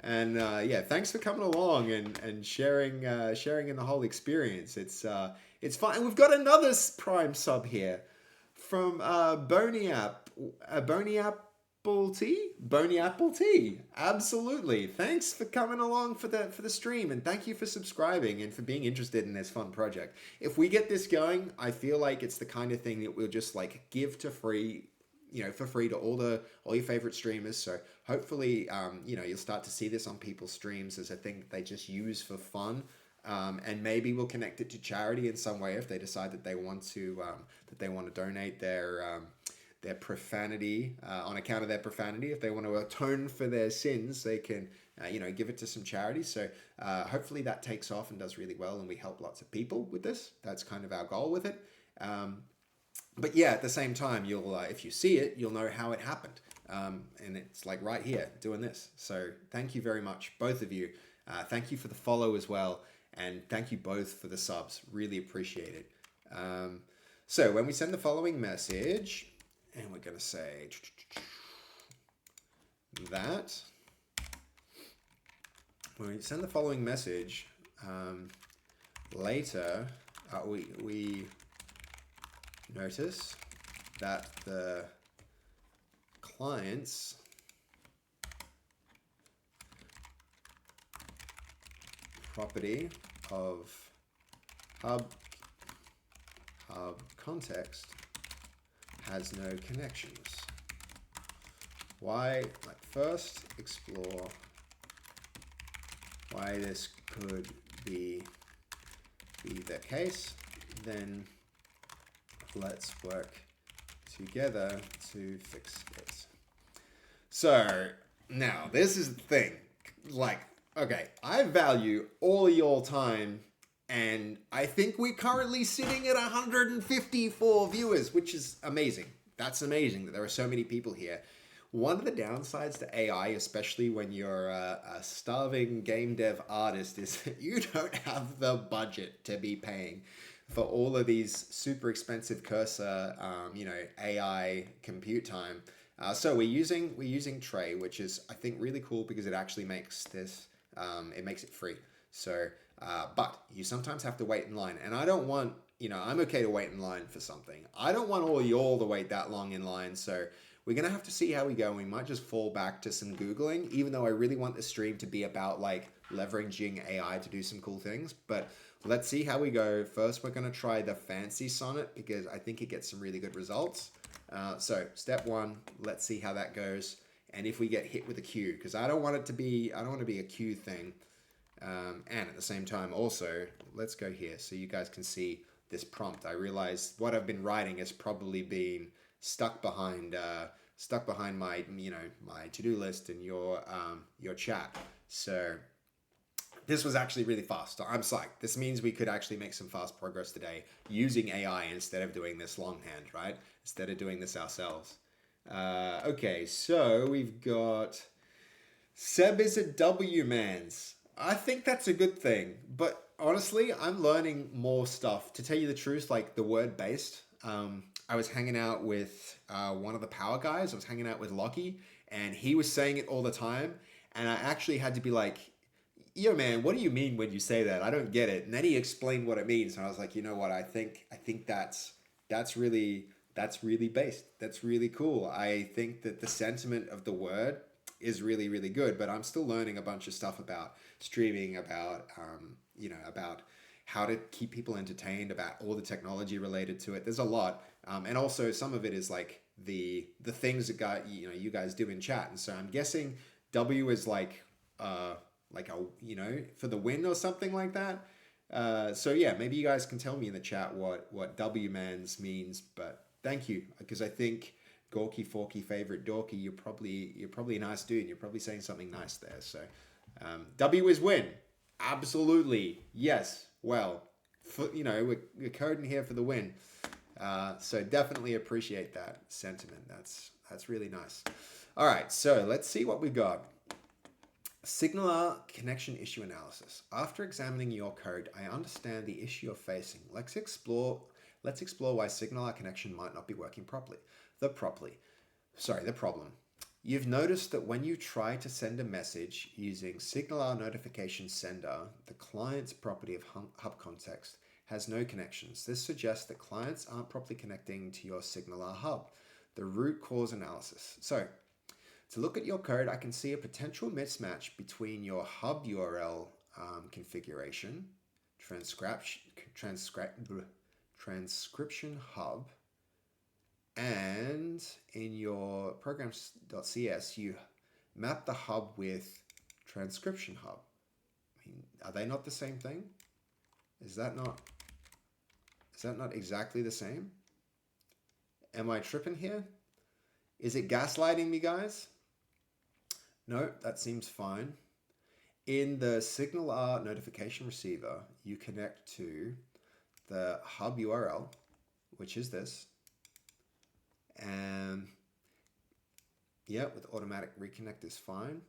Speaker 1: And yeah, thanks for coming along and sharing in the whole experience. It's fun. And we've got another Prime sub here from Boney Apple Tea. Absolutely. Thanks for coming along for the stream, and thank you for subscribing and for being interested in this fun project. If we get this going, I feel like it's the kind of thing that we'll just like give to free, you know, for free to all your favorite streamers. So hopefully, you know, you'll start to see this on people's streams as a thing that they just use for fun. And maybe we'll connect it to charity in some way if they decide that they want to donate their profanity on account of their profanity. If they want to atone for their sins, they can you know, give it to some charity. So hopefully that takes off and does really well, and we help lots of people with this. That's kind of our goal with it. But yeah, at the same time, you'll if you see it, you'll know how it happened. And it's like right here doing this. So thank you very much, both of you. Thank you for the follow as well. And thank you both for the subs. Really appreciate it. So when we send the following message, and we're going to say that, when we send the following message, later we notice that the client's property of hub context has no connections. Why? Like, first explore why this could be the case. Then let's work together to fix it. So now this is the thing. Like, okay, I value all your time And I think we're currently sitting at 154 viewers, which is amazing. That's amazing that there are so many people here. One of the downsides to AI, especially when you're a starving game dev artist, is that you don't have the budget to be paying for all of these super expensive cursor, AI compute time. So we're using Tray, which is I think really cool because it actually makes this it makes it free. So, but you sometimes have to wait in line, and I don't want I'm okay to wait in line for something. I don't want all y'all to wait that long in line. So we're gonna have to see how we go. We might just fall back to some Googling, even though I really want the stream to be about like leveraging AI to do some cool things. But let's see how we go. First, we're gonna try the fancy sonnet because I think it gets some really good results. So step one, let's see how that goes. And if we get hit with a queue, because I don't want to be a queue thing. And at the same time, also, let's go here so you guys can see this prompt. I realize what I've been writing has probably been stuck behind my my to-do list and your chat. So this was actually really fast. I'm psyched. This means we could actually make some fast progress today using AI instead of doing this longhand, right? Instead of doing this ourselves. Okay, so we've got Seb is a W mans. I think that's a good thing, but honestly, I'm learning more stuff. To tell you the truth, like the word based. I was hanging out with one of the power guys. I was hanging out with Lockie, and he was saying it all the time. And I actually had to be like, yo, man, what do you mean when you say that? I don't get it. And then he explained what it means. And I was like, you know what? I think that's really based. That's really cool. I think that the sentiment of the word is really, really good, but I'm still learning a bunch of stuff about streaming, about how to keep people entertained, about all the technology related to it. There's a lot. And also some of it is like the things that you guys do in chat. And so I'm guessing W is like a for the win or something like that. So yeah, maybe you guys can tell me in the chat what W mans means, but thank you, because I think Gorky Forky favorite Dorky, you're probably a nice dude. You're probably saying something nice there. So W is win. Absolutely. Yes. Well, we're coding here for the win. So definitely appreciate that sentiment. That's really nice. All right, so let's see what we got. Signaler connection issue analysis. After examining your code, I understand the issue you're facing. Let's explore why Signaler connection might not be working properly. The problem. You've noticed that when you try to send a message using Signaler notification sender, the client's property of hub context has no connections. This suggests that clients aren't properly connecting to your Signaler hub. The root cause analysis. So, to look at your code, I can see a potential mismatch between your hub URL configuration, transcription hub, and in your programs.cs, you map the hub with transcription hub. I mean, are they not the same thing? Is that not exactly the same? Am I tripping here? Is it gaslighting me, guys? No, that seems fine. In the Signaler notification receiver, you connect to the hub URL, which is this. And yeah, with automatic reconnect is fine.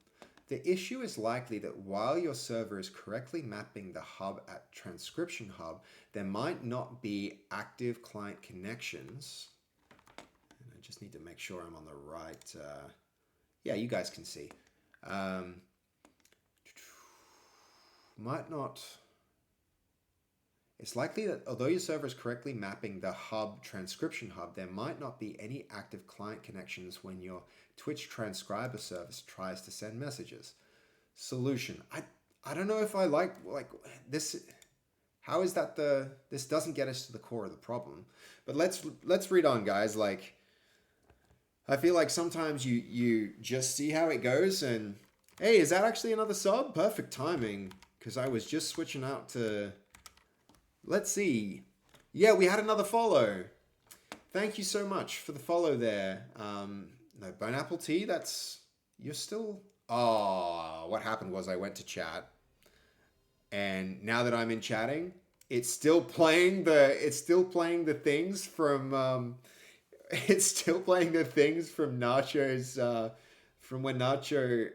Speaker 1: The issue is likely that while your server is correctly mapping the hub at transcription hub, there might not be active client connections. And I just need to make sure I'm on the right. Yeah, you guys can see. Might not. It's likely that although your server is correctly mapping the hub transcription hub, there might not be any active client connections when your Twitch transcriber service tries to send messages. Solution. I don't know if I like this. How is that this doesn't get us to the core of the problem. But let's read on, guys. Like, I feel like sometimes you just see how it goes and hey, is that actually another sub? Perfect timing, because I was just switching out to. Let's see. Yeah, we had another follow. Thank you so much for the follow there. No, Bone Apple Tea, you're still... Oh, what happened was I went to chat. And now that I'm in chatting, it's still playing the things from it's still playing the things from Nacho's from when Nacho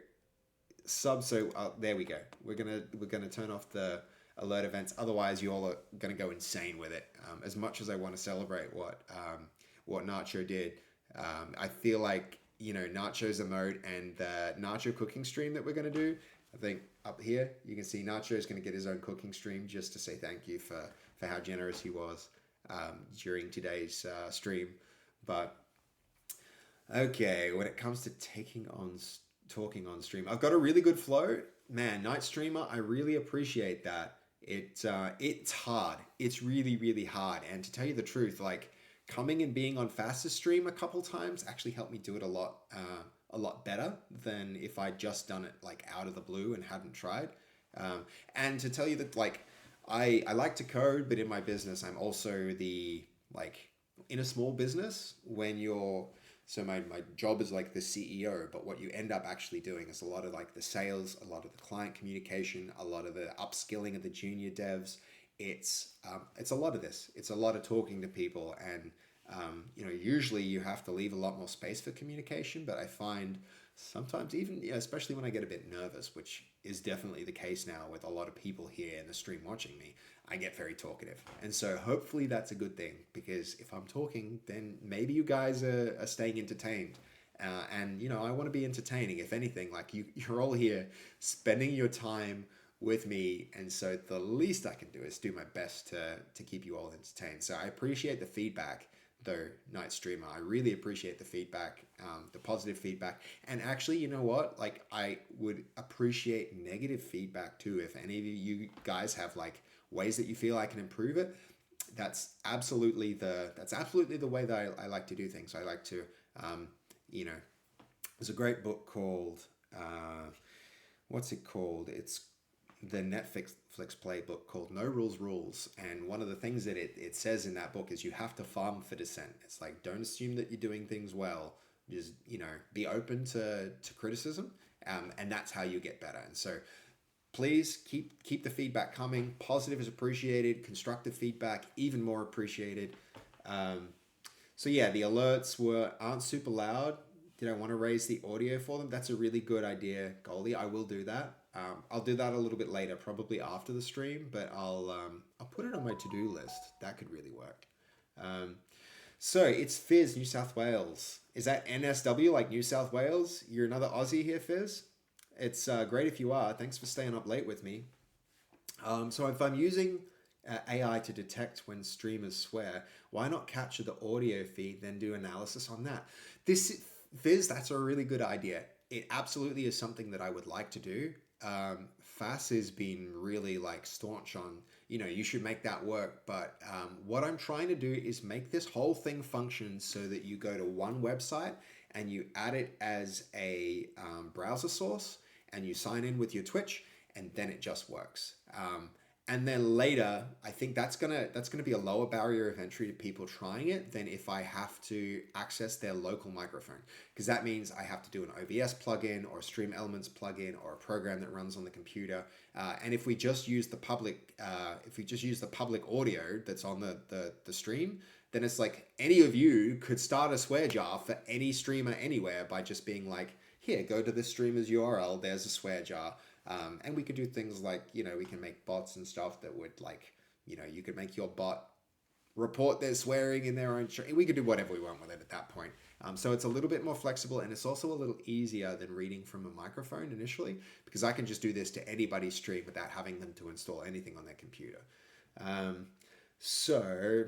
Speaker 1: sub. So there we go. We're gonna turn off the alert events. Otherwise, you all are gonna go insane with it. As much as I want to celebrate what Nacho did, I feel like Nacho's emote and the Nacho cooking stream that we're gonna do. I think up here you can see Nacho's gonna get his own cooking stream just to say thank you for how generous he was during today's stream. But okay, when it comes to talking on stream, I've got a really good flow. Man, Night Streamer, I really appreciate that. It's hard. It's really, really hard. And to tell you the truth, like coming and being on Fastest stream a couple times actually helped me do it a lot better than if I'd just done it like out of the blue and hadn't tried. And to tell you that, like, I like to code, but in my business, I'm also in a small business when you're, so my job is like the CEO, but what you end up actually doing is a lot of like the sales, a lot of the client communication, a lot of the upskilling of the junior devs. It's a lot of this. It's a lot of talking to people, and usually you have to leave a lot more space for communication, but I find sometimes even, especially when I get a bit nervous, which is definitely the case now with a lot of people here in the stream watching me, I get very talkative. And so hopefully that's a good thing, because if I'm talking, then maybe you guys are staying entertained. And I want to be entertaining. If anything, like you're all here spending your time with me, and so the least I can do is do my best to keep you all entertained. So I appreciate the feedback, though, Night Streamer. I really appreciate the feedback, the positive feedback. And actually, you know what? Like, I would appreciate negative feedback too. If any of you guys have like ways that you feel I can improve it, that's absolutely the way that I like to do things. I like to, there's a great book called, what's it called? It's the Netflix playbook called No Rules Rules. And one of the things that it says in that book is you have to farm for dissent. It's like, don't assume that you're doing things well. Just, be open to criticism. And that's how you get better. And so please keep the feedback coming. Positive is appreciated. Constructive feedback, even more appreciated. So yeah, the alerts aren't super loud. Did I want to raise the audio for them? That's a really good idea, Goldie. I will do that. I'll do that a little bit later, probably after the stream, but I'll put it on my to-do list. That could really work. So it's Fizz, New South Wales. Is that NSW, like New South Wales? You're another Aussie here, Fizz? It's great if you are. Thanks for staying up late with me. So if I'm using AI to detect when streamers swear, why not capture the audio feed, then do analysis on that? Fizz, that's a really good idea. It absolutely is something that I would like to do. Fass has been really like staunch on, you should make that work. But what I'm trying to do is make this whole thing function so that you go to one website and you add it as a browser source and you sign in with your Twitch, and then it just works. And then later, I think that's gonna be a lower barrier of entry to people trying it than if I have to access their local microphone, because that means I have to do an OBS plugin or a Stream Elements plugin or a program that runs on the computer. And if we just use the public, audio that's on the stream, then it's like any of you could start a swear jar for any streamer anywhere by just being like, here, go to the streamer's URL. There's a swear jar. And we could do things like, we can make bots and stuff that would like, you could make your bot report their swearing in their own stream. We could do whatever we want with it at that point. So it's a little bit more flexible, and it's also a little easier than reading from a microphone initially, because I can just do this to anybody's stream without having them to install anything on their computer. So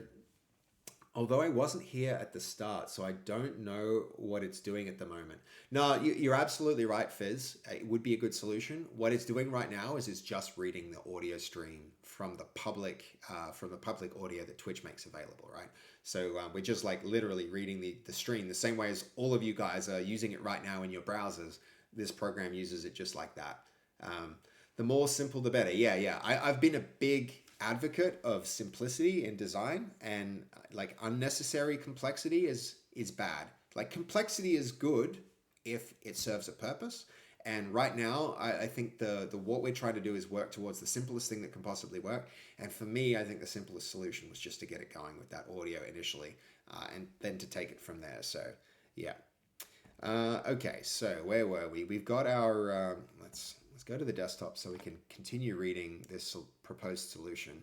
Speaker 1: although I wasn't here at the start, so I don't know what it's doing at the moment. No, you're absolutely right, Fizz. It would be a good solution. What it's doing right now is it's just reading the audio stream from the public audio that Twitch makes available, right? So we're just like literally reading the stream the same way as all of you guys are using it right now in your browsers. This program uses it just like that. The more simple, the better. Yeah. I've been a big advocate of simplicity in design, and like unnecessary complexity is bad. Like complexity is good if it serves a purpose, And right now, I think the what we're trying to do is work towards the simplest thing that can possibly work. And for me, I think the simplest solution was just to get it going with that audio initially, and then to take it from there. So yeah. Okay, so where were we? We've got our let's go to the desktop so we can continue reading this proposed solution.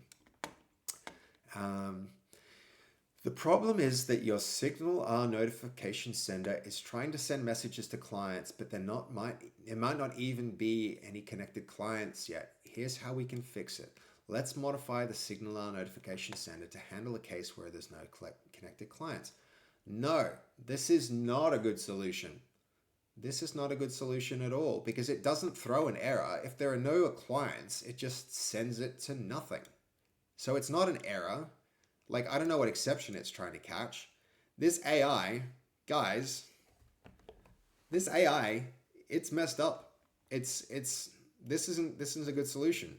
Speaker 1: The problem is that your Signal R notification sender is trying to send messages to clients, but there might not even be any connected clients yet. Here's how we can fix it. Let's modify the Signal R notification sender to handle a case where there's no connected clients. No, this is not a good solution. This is not a good solution at all because it doesn't throw an error. If there are no clients, it just sends it to nothing. So it's not an error. Like, I don't know what exception it's trying to catch. This AI, guys, this AI, it's messed up. This isn't a good solution.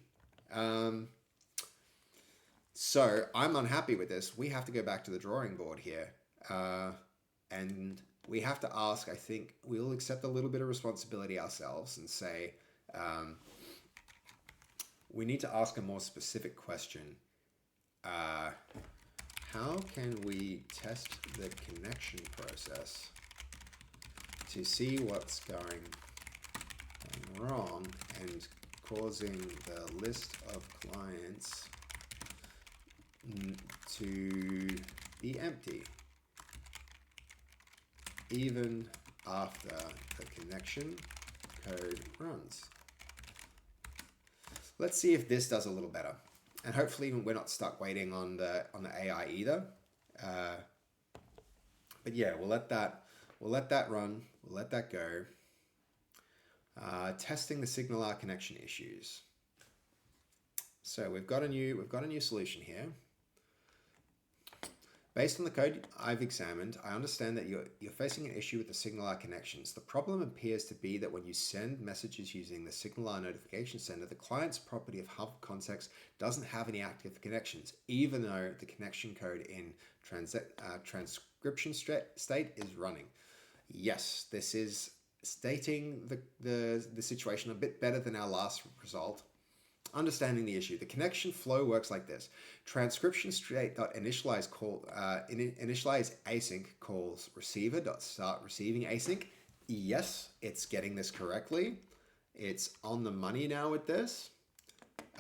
Speaker 1: So I'm unhappy with this. We have to go back to the drawing board here. And we have to ask, I think we'll accept a little bit of responsibility ourselves and say, we need to ask a more specific question. How can we test the connection process to see what's going wrong and causing the list of clients to be empty, even after the connection code runs? Let's see if this does a little better. And hopefully we're not stuck waiting on the AI either. But yeah, we'll let that run. We'll let that go. Testing the Signal R connection issues. So we've got a new solution here. Based on the code I've examined, I understand that you're facing an issue with the Signal R connections. The problem appears to be that when you send messages using the Signal R notification sender, the client's property of hub context doesn't have any active connections, even though the connection code in transcription state is running. Yes, this is stating the situation a bit better than our last result. Understanding the issue. The connection flow works like this. Transcription state.initialize initialize async calls receiver.start receiving async. Yes, it's getting this correctly. It's on the money now with this.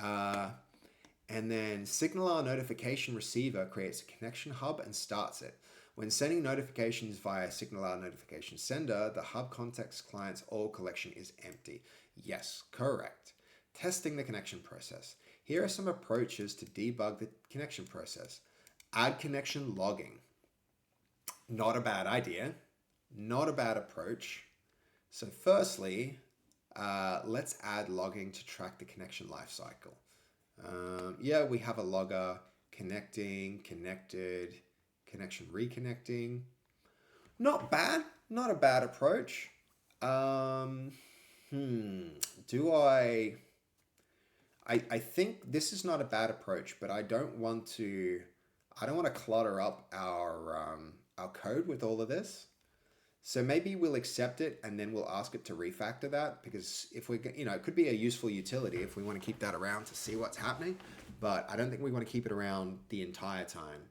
Speaker 1: And then Signal R notification receiver creates a connection hub and starts it. When sending notifications via Signal R notification sender, the hub context client's all collection is empty. Yes, correct. Testing the connection process. Here are some approaches to debug the connection process. Add connection logging. Not a bad idea. Not a bad approach. So firstly, let's add logging to track the connection lifecycle. Yeah, we have a logger, connecting, connected, connection reconnecting. Not bad. Not a bad approach. I think this is not a bad approach, but I don't want to clutter up our code with all of this. So maybe we'll accept it and then we'll ask it to refactor that, because if we, it could be a useful utility if we want to keep that around to see what's happening, but I don't think we want to keep it around the entire time.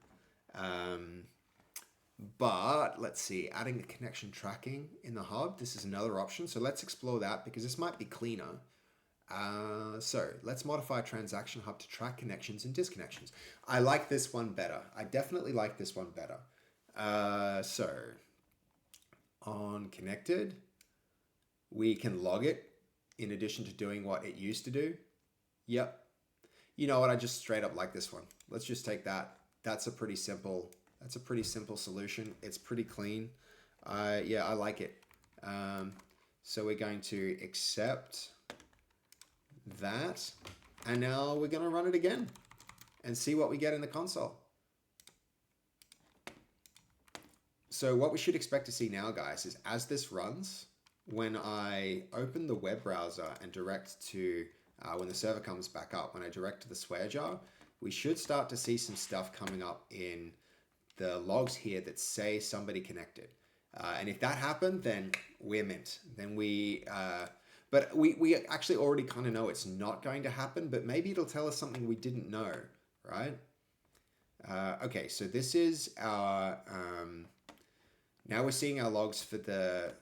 Speaker 1: But let's see, adding the connection tracking in the hub. This is another option. So let's explore that because this might be cleaner. So let's modify transaction hub to track connections and disconnections. I like this one better. I definitely like this one better. So on connected, we can log it in addition to doing what it used to do. Yep. You know what? I just straight up like this one. Let's just take that. That's a pretty simple solution. It's pretty clean. Yeah, I like it. So we're going to accept that, and now we're going to run it again and see what we get in the console. So what we should expect to see now, guys, is as this runs, when I open the web browser and direct to, when the server comes back up, when I direct to the swear jar, we should start to see some stuff coming up in the logs here that say somebody connected. And if that happened, then we're mint. Then we, But we actually already kind of know it's not going to happen, but maybe it'll tell us something we didn't know, right? Okay, so this is our... now we're seeing our logs for the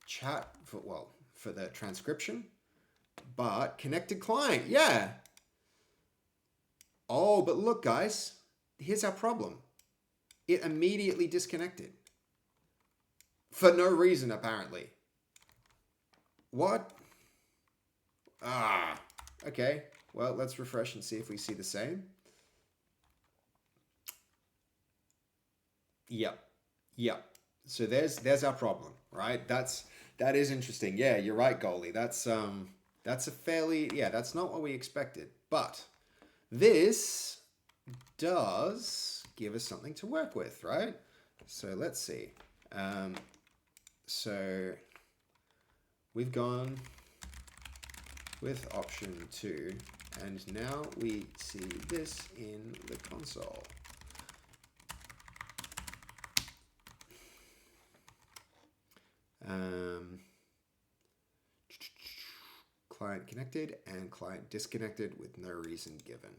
Speaker 1: chat, for the transcription. But connected client, yeah. Oh, but look, guys, here's our problem. It immediately disconnected. For no reason, apparently. What? Ah, okay. Well, let's refresh and see if we see the same. Yep. Yep. So there's our problem, right? That is interesting. Yeah, you're right, goalie. That's a fairly, yeah, that's not what we expected. But this does give us something to work with, right? So let's see. So we've gone with option 2, and now we see this in the console. Client connected and client disconnected with no reason given.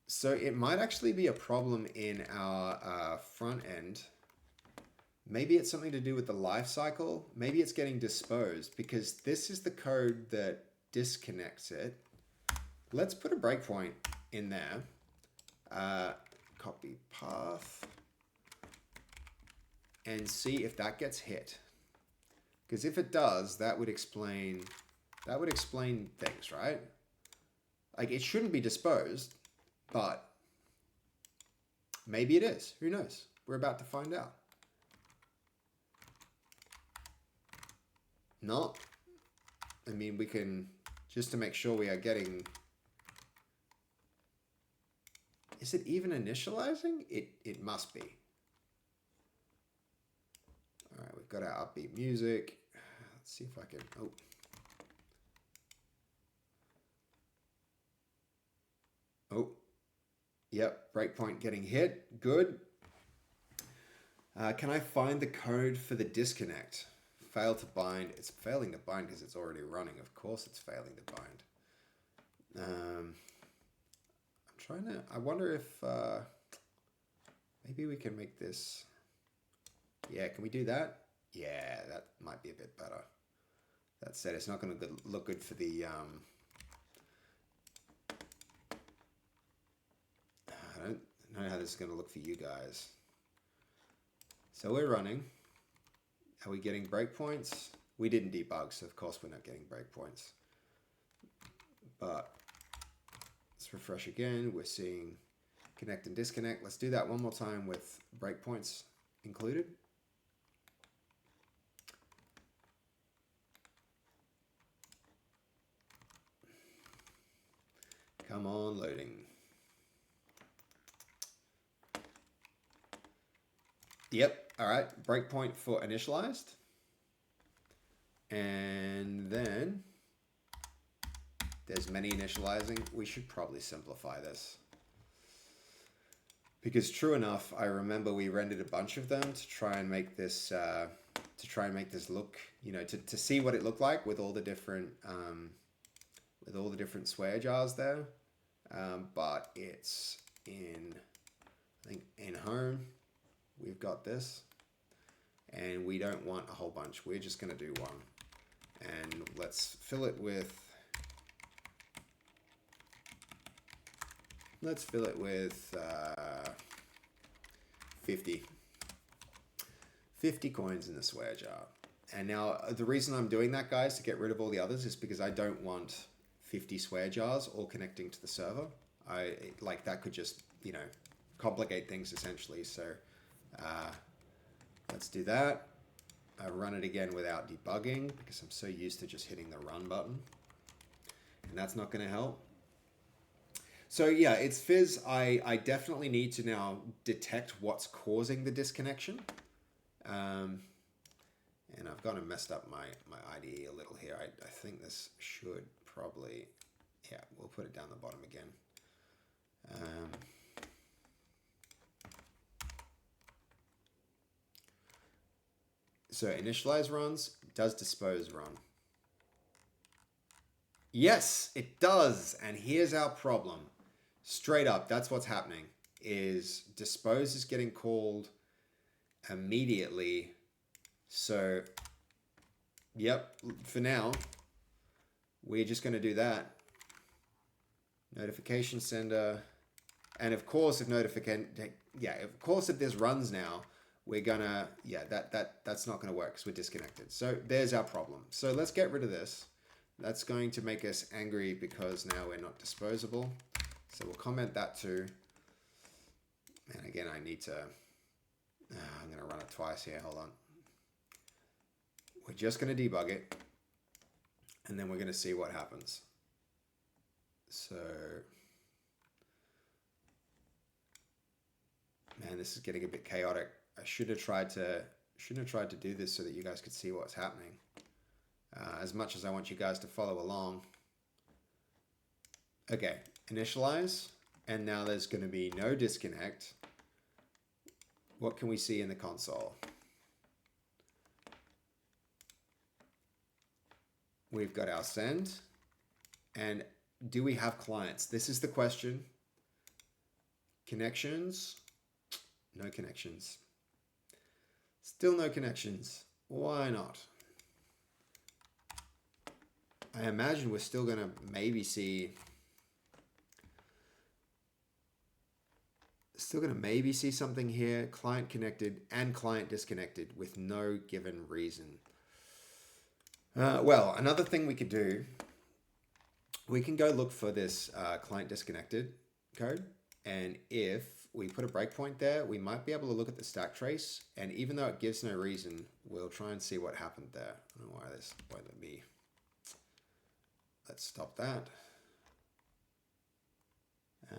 Speaker 1: So it might actually be a problem in our front end. Maybe it's something to do with the life cycle. Maybe it's getting disposed because this is the code that disconnects it. Let's put a breakpoint in there. Copy path and see if that gets hit. Because if it does, that would explain things, right? Like it shouldn't be disposed, but maybe it is. Who knows? We're about to find out. No. I mean, we can, just to make sure we are getting... Is it even initializing? It must be. All right, we've got our upbeat music. Let's see if I can... Oh. Oh. Yep, breakpoint getting hit. Good. Can I find the code for the disconnect? Fail to bind. It's failing to bind because it's already running. Of course it's failing to bind. I'm trying to... I wonder if... maybe we can make this... Yeah, can we do that? Yeah, that might be a bit better. That said, it's not going to look good for the... I don't know how this is going to look for you guys. So we're running. Are we getting breakpoints? We didn't debug, so of course we're not getting breakpoints. But let's refresh again. We're seeing connect and disconnect. Let's do that one more time with breakpoints included. Come on, loading. Yep, all right, breakpoint for initialized. And then there's many initializing. We should probably simplify this. Because true enough, I remember we rendered a bunch of them to try and make this look, you know, to see what it looked like with all the different swear jars there. But it's in, I think in home, we've got this, and we don't want a whole bunch. We're just going to do one, and let's fill it with 50 coins in the swear jar. And now the reason I'm doing that, guys, to get rid of all the others is because I don't want 50 swear jars all connecting to the server. Like that could just, you know, complicate things essentially. So let's do that. I run it again without debugging because I'm so used to just hitting the run button, and that's not going to help. So yeah, it's fizz. I definitely need to now detect what's causing the disconnection. And I've kind of messed up my IDE a little here. I think this should probably, yeah, we'll put it down the bottom again. So initialize runs Does dispose run? Yes, it does. And here's our problem. Straight up, that's what's happening. Is dispose is getting called immediately. So, yep, for now, we're just going to do that. Notification sender. And of course, if if this runs now, we're gonna, that's not gonna work because we're disconnected. So there's our problem. So let's get rid of this. That's going to make us angry because now we're not disposable. So we'll comment that too. And again, I need to, I'm gonna run it twice here, hold on. We're just gonna debug it and then we're gonna see what happens. So, man, this is getting a bit chaotic. I shouldn't have tried to do this so that you guys could see what's happening. As much as I want you guys to follow along. Okay, initialize, and now there's going to be no disconnect. What can we see in the console? We've got our send, and do we have clients? This is the question. Connections? No connections. Still no connections. Why not? I imagine we're still going to maybe see... something here. Client connected and client disconnected with no given reason. Well, another thing we could do... We can go look for this client disconnected code. And if we put a breakpoint there, we might be able to look at the stack trace. And even though it gives no reason, we'll try and see what happened there. I don't know why this won't let me. Let's stop that. I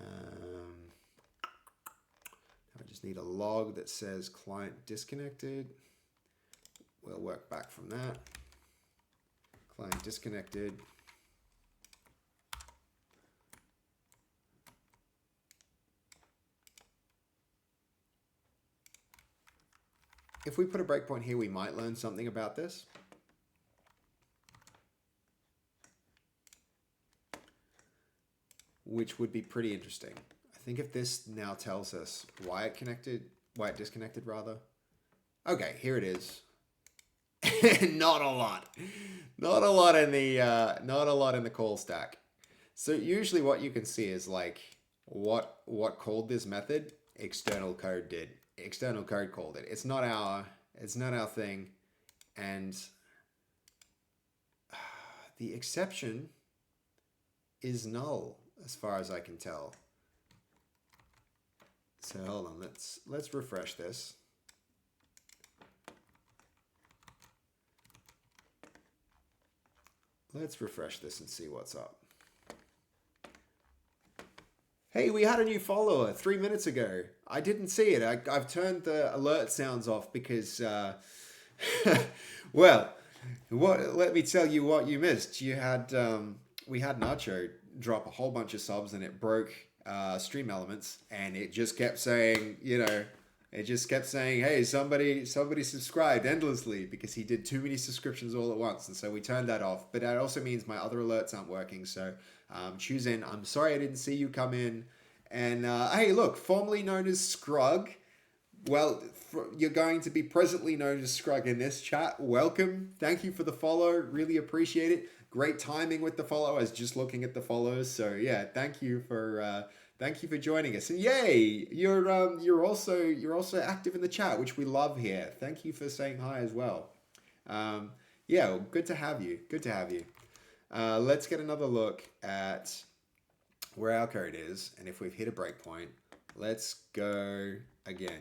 Speaker 1: just need a log that says client disconnected. We'll work back from that. Client disconnected. If we put a breakpoint here, we might learn something about this. Which would be pretty interesting. I think if this now tells us why it disconnected rather. Okay, here it is. Not a lot. Not a lot in the call stack. So usually what you can see is like what called this method, external code did. External code called it. It's not our thing. And the exception is null as far as I can tell. So hold on, let's refresh this. Let's refresh this and see what's up. Hey, we had a new follower 3 minutes ago. I didn't see it. I've turned the alert sounds off because, well, let me tell you what you missed. You had we had Nacho drop a whole bunch of subs and it broke Stream Elements, and it just kept saying, hey, somebody subscribed endlessly because he did too many subscriptions all at once, and so we turned that off. But that also means my other alerts aren't working, so choose in. I'm sorry I didn't see you come in. And hey, look, formerly known as Scrug. Well, you're going to be presently known as Scrug in this chat. Welcome. Thank you for the follow. Really appreciate it. Great timing with the follow. I was just looking at the follows. So yeah, thank you for joining us. And yay, you're also active in the chat, which we love here. Thank you for saying hi as well. Yeah, well, good to have you. Good to have you. Let's get another look at where our code is, and if we've hit a breakpoint, let's go again.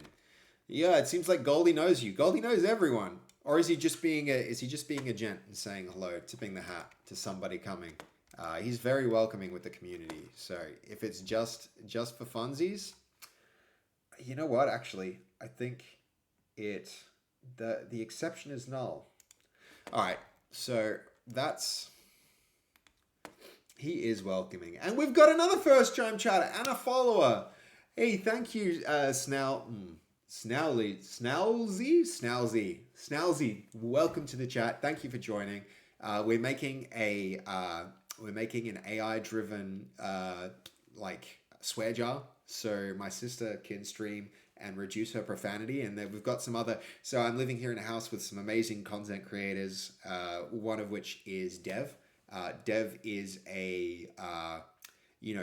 Speaker 1: Yeah, it seems like Goldie knows you. Goldie knows everyone, or is he just being a gent and saying hello, tipping the hat to somebody coming? He's very welcoming with the community. So if it's just for funsies, you know what? Actually, I think the exception is null. All right, so that's. He is welcoming. And we've got another first-time chatter and a follower. Hey, thank you, Snell. Snowzy. Welcome to the chat. Thank you for joining. We're making an AI-driven like swear jar, so my sister can stream and reduce her profanity. And then we've got some other. So I'm living here in a house with some amazing content creators. One of which is Dev. Dev is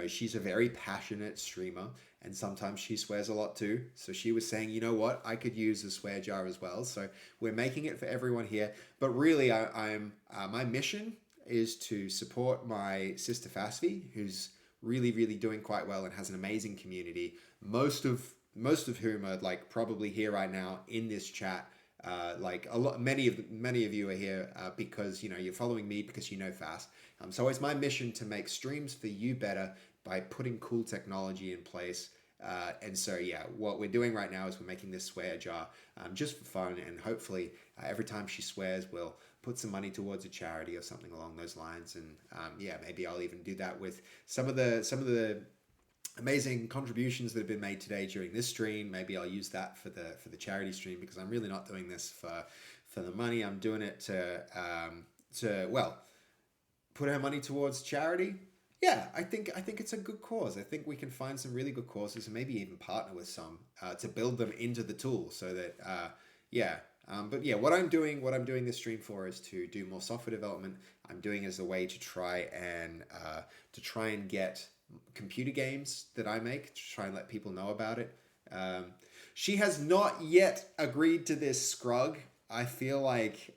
Speaker 1: she's a very passionate streamer, and sometimes she swears a lot too. So she was saying, you know what, I could use a swear jar as well. So we're making it for everyone here. But really, I'm my mission is to support my sister Fasffy, who's really, really doing quite well and has an amazing community. Most of whom are like probably here right now in this chat. Many of you are here because you're following me because you know Fast. So it's my mission to make streams for you better by putting cool technology in place. And so what we're doing right now is we're making this swear jar just for fun, and hopefully every time she swears, we'll put some money towards a charity or something along those lines. And maybe I'll even do that with some of the amazing contributions that have been made today during this stream. Maybe I'll use that for the charity stream, because I'm really not doing this for the money. I'm doing it to put our money towards charity. Yeah, I think it's a good cause. I think we can find some really good causes and maybe even partner with some to build them into the tool, so that what I'm doing this stream for is to do more software development. I'm doing it as a way to try and get computer games that I make, to try and let people know about it. She has not yet agreed to this, Scrug. I feel like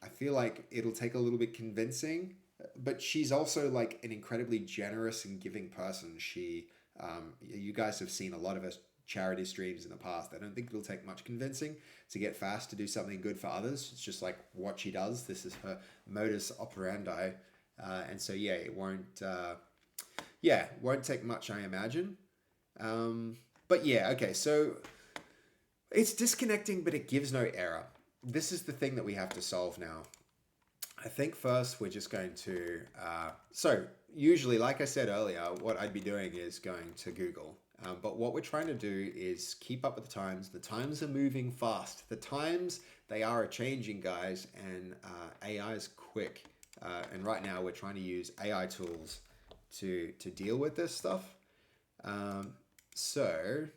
Speaker 1: it'll take a little bit convincing, but she's also like an incredibly generous and giving person. You guys have seen a lot of her charity streams in the past. I don't think it'll take much convincing to get Fast to do something good for others. It's just like what she does. This is her modus operandi, and so it won't take much, I imagine. Okay, so it's disconnecting, but it gives no error. This is the thing that we have to solve now. I think first we're just going to, so usually, like I said earlier, what I'd be doing is going to Google. But what we're trying to do is keep up with the times. The times are moving fast. The times, they are changing, guys, and AI is quick. And right now we're trying to use AI tools to deal with this stuff. So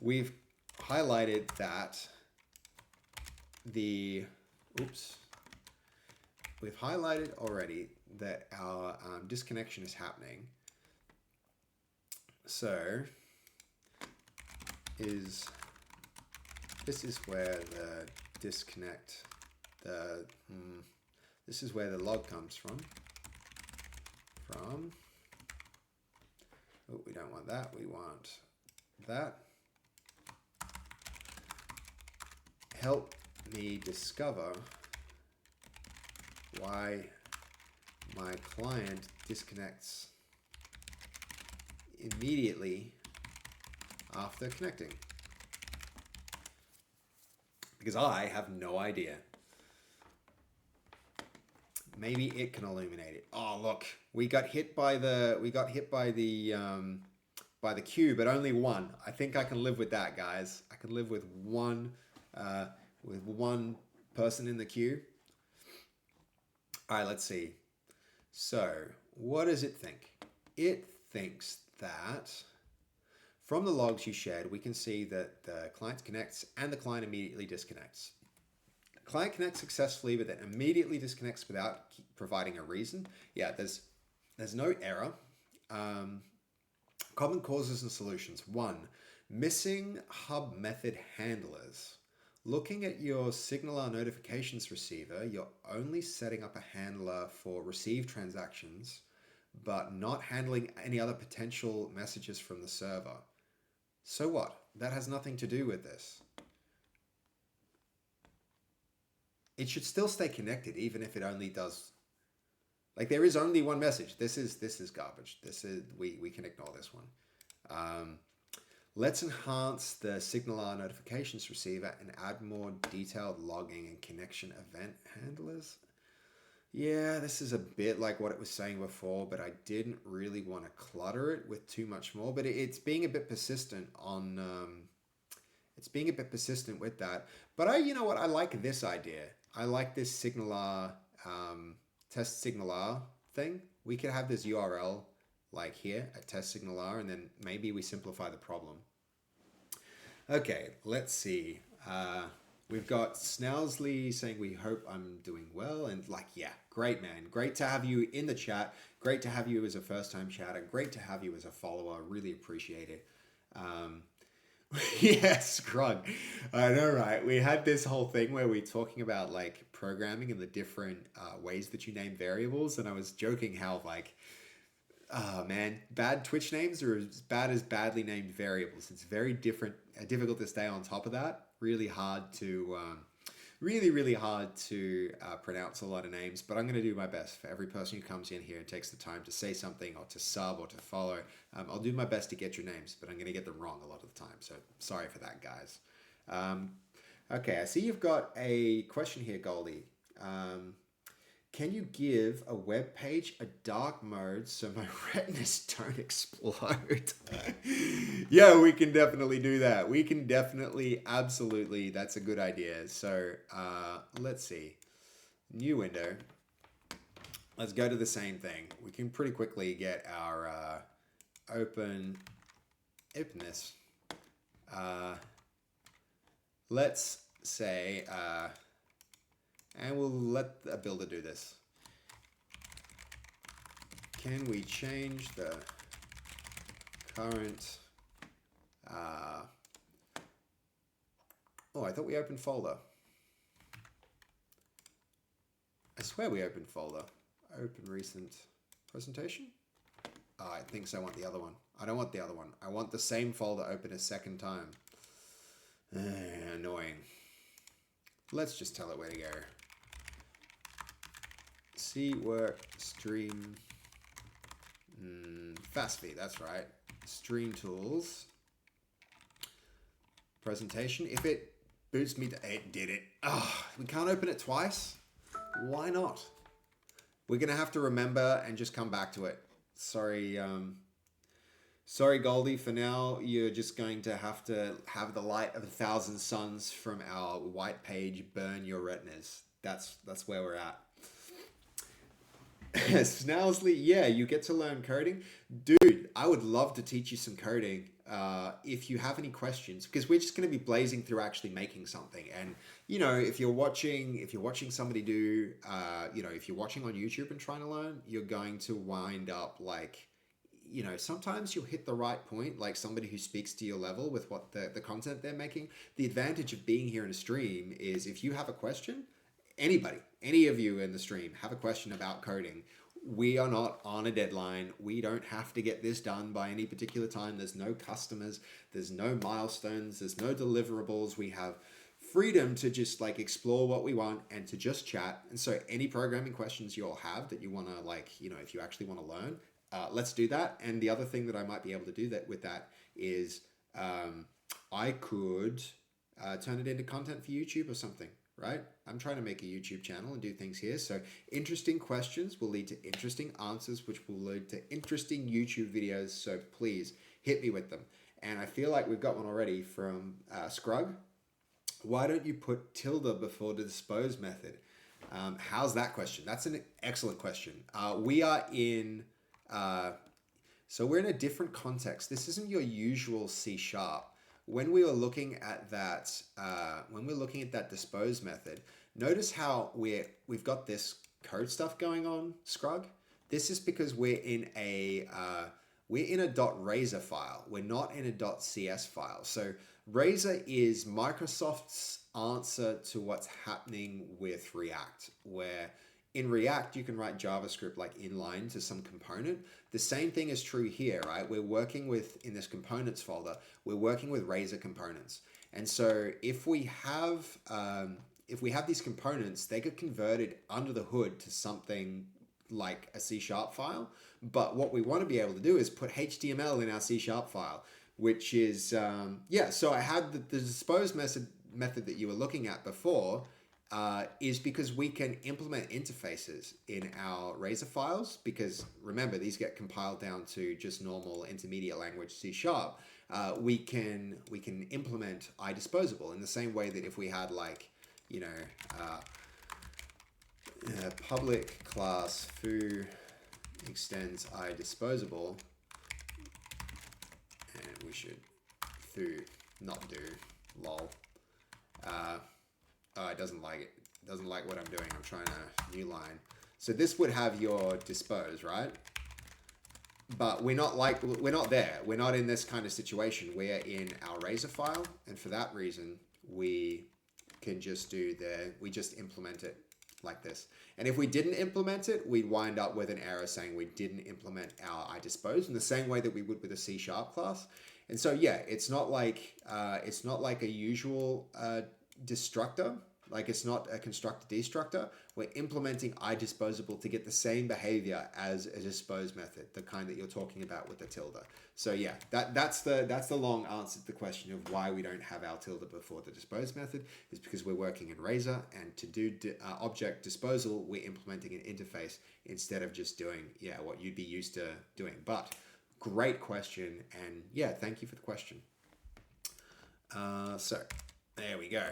Speaker 1: we've highlighted that we've highlighted already that our disconnection is happening. So this is where the disconnect, this is where the log comes from. Oh, we don't want that. We want that. Help me discover why my client disconnects immediately after connecting. Because I have no idea. Maybe it can illuminate it. Oh, look, we got hit by the queue, but only one. I think I can live with that, guys. I can live with one person in the queue. All right, let's see. So, what does it think? It thinks that from the logs you shared, we can see that the client connects and the client immediately disconnects. Client connects successfully, but then immediately disconnects without providing a reason. Yeah, there's no error. Common causes and solutions. 1, missing hub method handlers. Looking at your Signaler notifications receiver, you're only setting up a handler for receive transactions, but not handling any other potential messages from the server. So what? That has nothing to do with this. It should still stay connected, even if it only does. Like, there is only one message. This is garbage. We can ignore this one. Let's enhance the Signaler notifications receiver and add more detailed logging and connection event handlers. Yeah, this is a bit like what it was saying before, but I didn't really want to clutter it with too much more. But it's being a bit persistent on It's being a bit persistent with that. But you know what? I like this idea. I like this signalar, test signalar thing. We could have this URL like here at test signalar, and then maybe we simplify the problem. Okay, let's see. We've got Snowsley saying we hope I'm doing well, and like, yeah, great man. Great to have you in the chat. Great to have you as a first-time chatter. Great to have you as a follower. Really appreciate it. Yeah, Scrug. I know, right? We had this whole thing where we were talking about like programming and the different ways that you name variables, and I was joking how like, oh man, bad Twitch names are as bad as badly named variables. It's very difficult to stay on top of that. Really hard to, really hard to pronounce a lot of names. But I'm going to do my best for every person who comes in here and takes the time to say something or to sub or to follow. I'll do my best to get your names, but I'm going to get them wrong a lot of the time. So sorry for that, guys. Okay, I see you've got a question here, Goldie. Can you give a web page a dark mode so my retinas don't explode? Yeah, we can definitely do that. We can definitely, absolutely, that's a good idea. So let's see. New window. Let's go to the same thing. We can pretty quickly get our open this. Let's say... and we'll let a builder do this. Can we change the current... oh, I thought we opened folder. I swear we opened folder. Open recent presentation? Oh, I think so. I want the other one. I don't want the other one. I want the same folder open a second time. Annoying. Let's just tell it where to go. See work stream Fasffy, that's right. Stream tools. Presentation. If it boots me to it did it. Oh, we can't open it twice. Why not? We're gonna have to remember and just come back to it. Sorry, sorry Goldie, for now you're just going to have the light of 1,000 suns from our white page burn your retinas. That's where we're at. Snowsley, yeah, you get to learn coding. Dude, I would love to teach you some coding if you have any questions, because we're just going to be blazing through actually making something. And, you know, if you're watching somebody do, you know, if you're watching on YouTube and trying to learn, you're going to wind up like, you know, sometimes you'll hit the right point, like somebody who speaks to your level with what the content they're making. The advantage of being here in a stream is if you have a question, anybody, any of you in the stream have a question about coding, we are not on a deadline. We don't have to get this done by any particular time. There's no customers. There's no milestones. There's no deliverables. We have freedom to just like explore what we want and to just chat. And so any programming questions you all have that you want to like, you know, if you actually want to learn, let's do that. And the other thing that I might be able to do that with that is I could turn it into content for YouTube or something. Right? I'm trying to make a YouTube channel and do things here. So interesting questions will lead to interesting answers, which will lead to interesting YouTube videos. So please hit me with them. And I feel like we've got one already from Scrug. Why don't you put tilde before the dispose method? How's that question? That's an excellent question. We are in, so we're in a different context. This isn't your usual C#. When we were looking at that, dispose method, notice how we've got this code stuff going on, Scrug. This is because we're in a .razor file. We're not in a .cs file. So Razor is Microsoft's answer to what's happening with React, where in React, you can write JavaScript like inline to some component. The same thing is true here, right? We're working with, in this components folder, we're working with Razor components. And so if we have these components, they get converted under the hood to something like a C# file. But what we want to be able to do is put HTML in our C# file, which is, yeah, so I had the dispose method that you were looking at before, is because we can implement interfaces in our Razor files, because remember, these get compiled down to just normal intermediate language C#. we can implement iDisposable in the same way that if we had like, you know, public class foo extends iDisposable, and we should foo not do lol. Oh, it doesn't like it. It doesn't like what I'm doing. I'm trying a new line. So this would have your dispose, right? But we're not there. We're not in this kind of situation. We're in our Razor file, and for that reason, we can just we just implement it like this. And if we didn't implement it, we'd wind up with an error saying we didn't implement our iDispose in the same way that we would with a C# class. And so yeah, it's not like a usual destructor. Like it's not a constructor destructor. We're implementing iDisposable to get the same behavior as a dispose method, the kind that you're talking about with the tilde. So yeah, that's the long answer to the question of why we don't have our tilde before the dispose method, is because we're working in Razor, and to do object disposal, we're implementing an interface instead of just doing what you'd be used to doing. But great question, and yeah, thank you for the question. So there we go.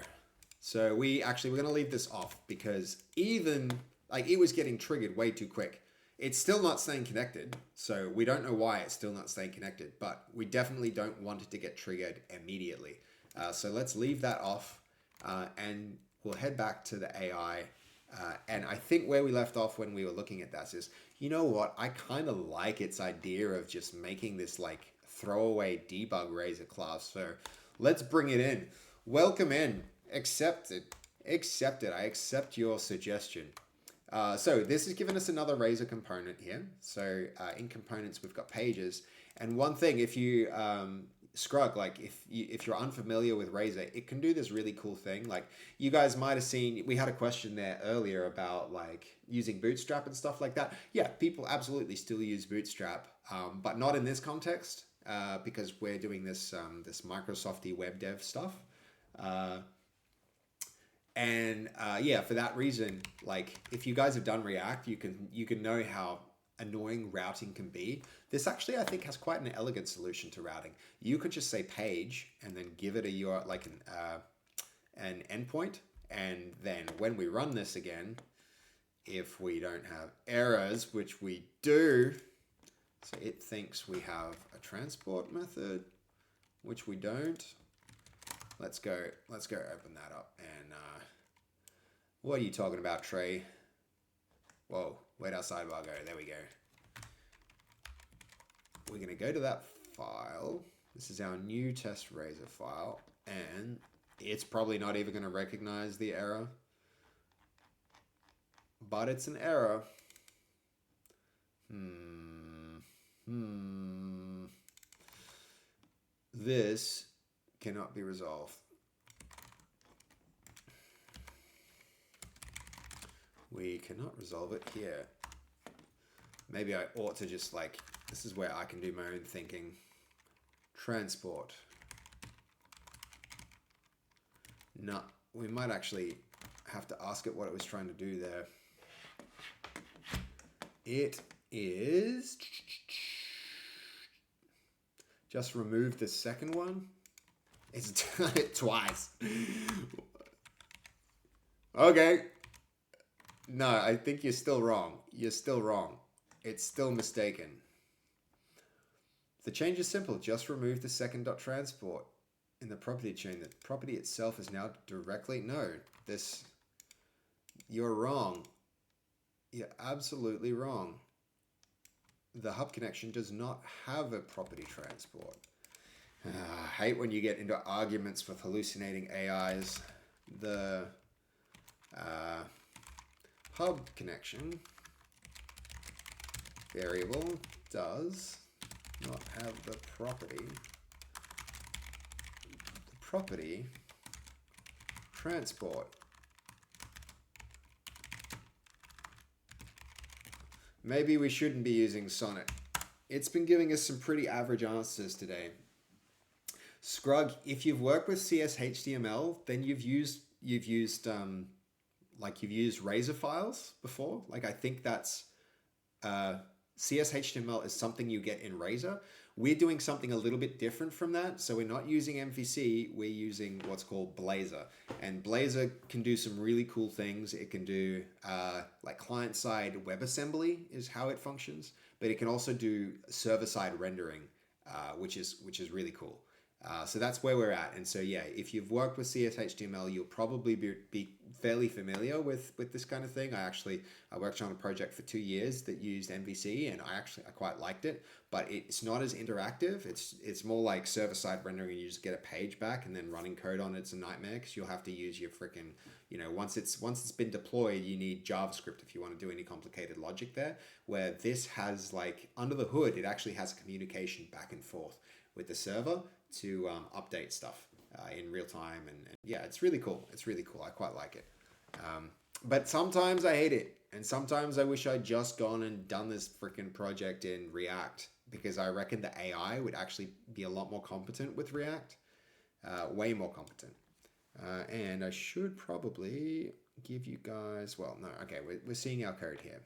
Speaker 1: So we're going to leave this off because even like it was getting triggered way too quick. It's still not staying connected. So we don't know why it's still not staying connected, but we definitely don't want it to get triggered immediately. So let's leave that off and we'll head back to the AI. And I think where we left off when we were looking at that is, you know what? I kind of like its idea of just making this like throwaway debug Razor class. So let's bring it in. Welcome in. Accepted. Accepted. I accept your suggestion. So this has given us another Razor component here. So in components, we've got pages. And one thing, if you Scrug, like if you're unfamiliar with Razor, it can do this really cool thing. Like you guys might have seen, we had a question there earlier about like using Bootstrap and stuff like that. Yeah, people absolutely still use Bootstrap, but not in this context because we're doing this this Microsofty web dev stuff. And yeah, for that reason, like if you guys have done React, you can know how annoying routing can be. This actually, I think, has quite an elegant solution to routing. You could just say page and then give it a URL, like an endpoint, and then when we run this again, if we don't have errors, which we do, so it thinks we have a transport method, which we don't. Let's go open that up. And what are you talking about, Trey? Whoa, where'd our sidebar go? There we go. We're going to go to that file. This is our new test Razor file. And it's probably not even going to recognize the error. But it's an error. This cannot be resolved. We cannot resolve it here. Maybe I ought to just like, this is where I can do my own thinking. Transport. No, we might actually have to ask it what it was trying to do there. It is just remove the second one. It's done it twice. Okay. No, I think you're still wrong. You're still wrong. It's still mistaken. The change is simple. Just remove the second .transport in the property chain. The property itself is now directly... No, this... You're wrong. You're absolutely wrong. The hub connection does not have a property transport. I hate when you get into arguments with hallucinating AIs. The hub connection variable does not have the property transport. Maybe we shouldn't be using Sonnet. It's been giving us some pretty average answers today. Scrug, if you've worked with CS/HTML, then you've used Razor files before. Like I think that's CS/HTML is something you get in Razor. We're doing something a little bit different from that. So we're not using MVC, we're using what's called Blazor. And Blazor can do some really cool things. It can do like client-side WebAssembly is how it functions, but it can also do server-side rendering, which is really cool. So that's where we're at. And so, yeah, if you've worked with CSHTML, you'll probably be fairly familiar with this kind of thing. I worked on a project for 2 years that used MVC, and I quite liked it, but it's not as interactive. It's more like server-side rendering, and you just get a page back, and then running code on it's a nightmare because you'll have to use your freaking, once it's been deployed, you need JavaScript if you want to do any complicated logic there, where this has, like, under the hood, it actually has communication back and forth with the server to update stuff in real time. And yeah, it's really cool. It's really cool. I quite like it. But sometimes I hate it. And sometimes I wish I'd just gone and done this freaking project in React, because I reckon the AI would actually be a lot more competent with React. Way more competent. And I should probably give you guys, well, no, okay, we're seeing our code here.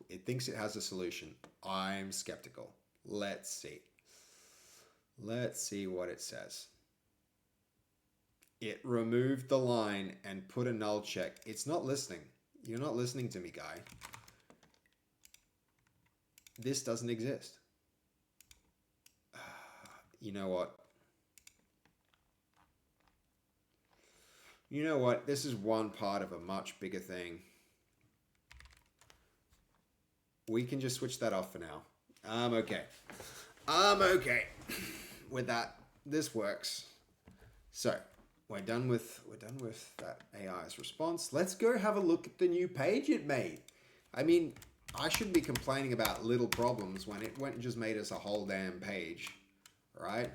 Speaker 1: It thinks it has a solution. I'm skeptical. Let's see. Let's see what it says. It removed the line and put a null check. It's not listening. You're not listening to me, guy. This doesn't exist. You know what? You know what? This is one part of a much bigger thing. We can just switch that off for now. I'm okay. I'm okay with that. This works. So we're done with that AI's response. Let's go have a look at the new page it made. I mean, I shouldn't be complaining about little problems when it went and just made us a whole damn page, right?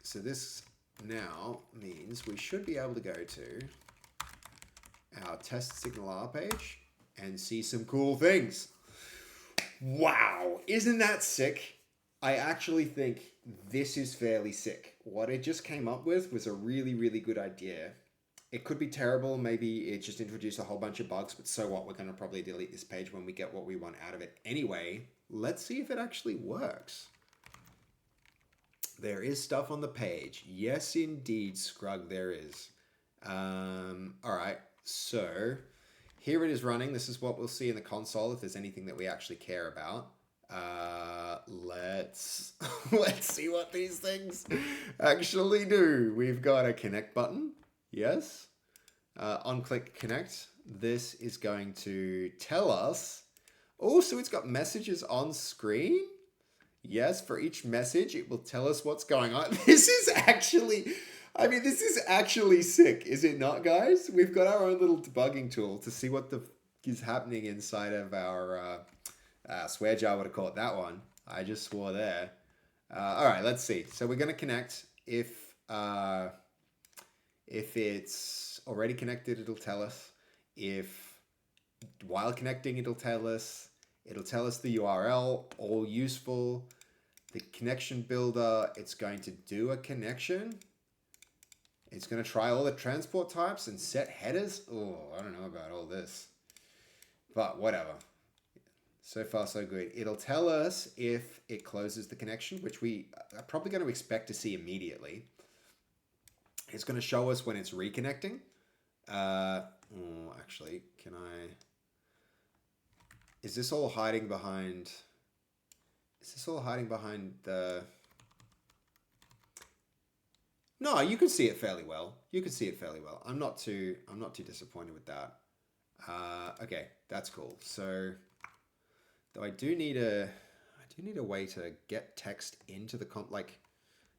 Speaker 1: So this now means we should be able to go to our test signal R page and see some cool things. Wow, isn't that sick? I actually think this is fairly sick. What it just came up with was a really, really good idea. It could be terrible. Maybe it just introduced a whole bunch of bugs, but so what? We're going to probably delete this page when we get what we want out of it. Anyway, let's see if it actually works. There is stuff on the page. Yes, indeed, Scrug, there is. All right, so here it is running. This is what we'll see in the console if there's anything that we actually care about. Let's see what these things actually do. We've got a connect button. Yes. On click connect. This is going to tell us. Oh, so it's got messages on screen. Yes, for each message, it will tell us what's going on. This is actually sick, is it not, guys? We've got our own little debugging tool to see what the is happening inside of our swear jar, what to call it, that one. I just swore there. All right, let's see. So we're going to connect. If it's already connected, it'll tell us. If while connecting, it'll tell us. It'll tell us the URL, all useful. The connection builder, it's going to do a connection. It's going to try all the transport types and set headers. Oh, I don't know about all this. But whatever. So far, so good. It'll tell us if it closes the connection, which we are probably going to expect to see immediately. It's going to show us when it's reconnecting. Actually, can I... Is this all hiding behind... Is this all hiding behind the... No, you can see it fairly well. You can see it fairly well. I'm not too disappointed with that. Okay, that's cool. So, though I do need a way to get text into the like,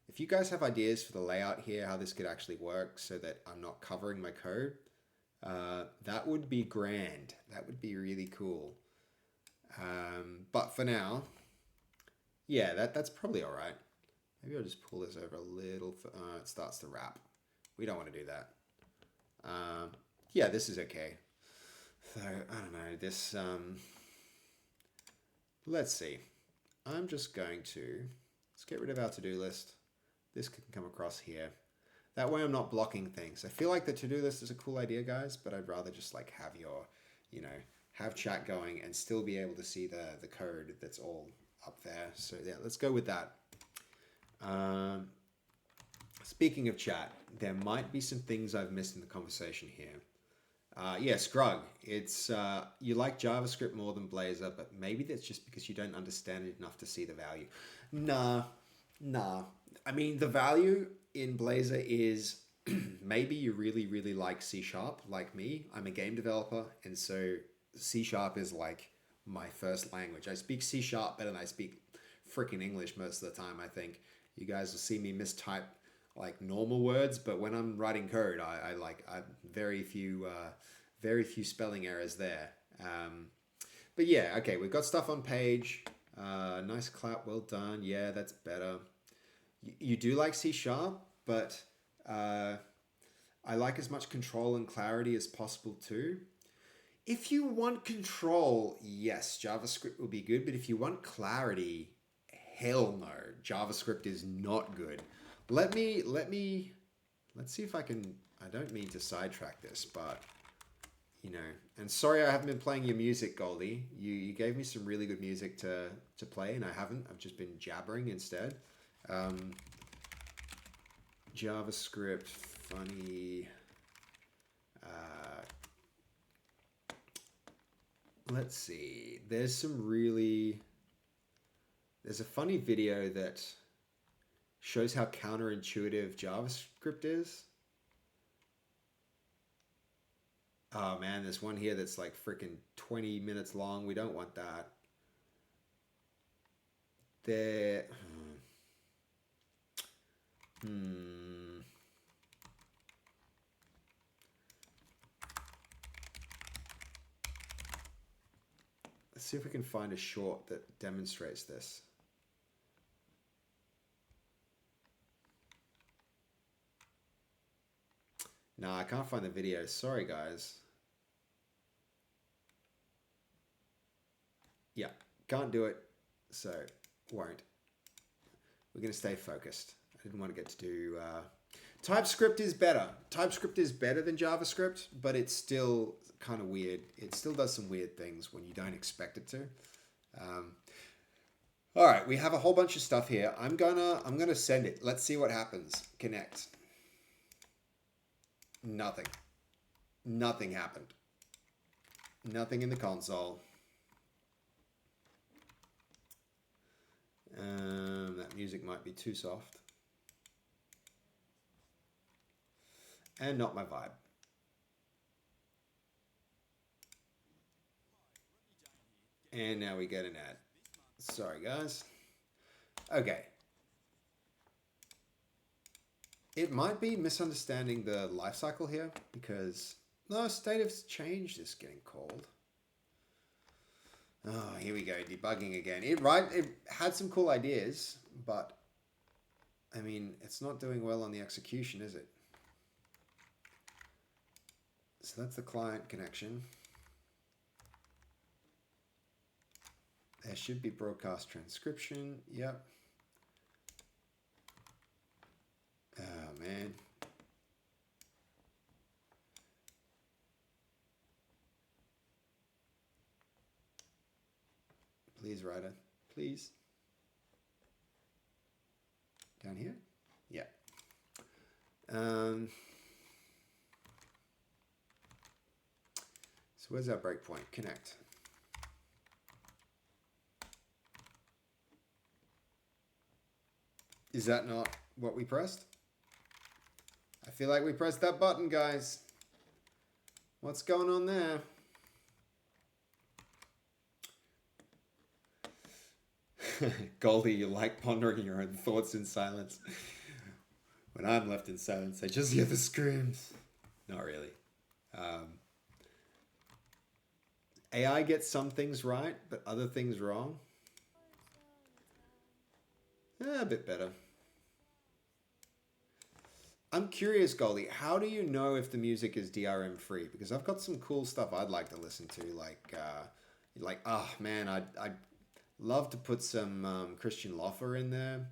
Speaker 1: if you guys have ideas for the layout here, how this could actually work so that I'm not covering my code, that would be grand. That would be really cool. But for now, yeah, that's probably all right. Maybe I'll just pull this over a little. It starts to wrap. We don't want to do that. Yeah, this is okay. So, I don't know, this, let's see. I'm just going to, let's get rid of our to-do list. This can come across here. That way I'm not blocking things. I feel like the to-do list is a cool idea, guys, but I'd rather just like have your, have chat going, and still be able to see the code that's all up there. So yeah, let's go with that. Speaking of chat, there might be some things I've missed in the conversation here. Yeah, Scrug, it's you like JavaScript more than Blazor, but maybe that's just because you don't understand it enough to see the value. Nah. I mean, the value in Blazor is maybe you really, really like C#, like me. I'm a game developer, and so C# is like my first language. I speak C# better than I speak freaking English most of the time, I think. You guys will see me mistype like normal words, but when I'm writing code, I very few spelling errors there. But yeah, okay, we've got stuff on page. Nice clap, well done. Yeah, that's better. You do like C#, but I like as much control and clarity as possible too. If you want control, yes, JavaScript will be good, but if you want clarity, hell no, JavaScript is not good. Let's see if I can, I don't mean to sidetrack this, but, you know, and sorry I haven't been playing your music, Goldie. You gave me some really good music to play, and I haven't. I've just been jabbering instead. JavaScript, funny. Let's see. There's a funny video that shows how counterintuitive JavaScript is. Oh man, there's one here that's like freaking 20 minutes long. We don't want that. There. Let's see if we can find a short that demonstrates this. No, I can't find the video. Sorry, guys. Yeah, can't do it, so won't. We're going to stay focused. I didn't want to get to do... TypeScript is better. TypeScript is better than JavaScript, but it's still kind of weird. It still does some weird things when you don't expect it to. All right, we have a whole bunch of stuff here. I'm gonna send it. Let's see what happens. Connect. Nothing. Nothing happened. Nothing in the console. That music might be too soft. And not my vibe. And now we get an ad. Sorry, guys. Okay. It might be misunderstanding the life cycle here because no, state of change is getting called. Oh, here we go, debugging again. It had some cool ideas, but I mean, it's not doing well on the execution, is it? So that's the client connection. There should be broadcast transcription. Yep. Oh, man. Please, writer. Please. Down here? Yeah. So where's our breakpoint? Connect. Is that not what we pressed? I feel like we pressed that button, guys. What's going on there? Goldie, you like pondering your own thoughts in silence. When I'm left in silence, I just hear the screams. Not really. AI gets some things right, but other things wrong. A bit better. I'm curious, Goldie, how do you know if the music is DRM free? Because I've got some cool stuff I'd like to listen to, like oh man, I'd love to put some Christian Loffer in there.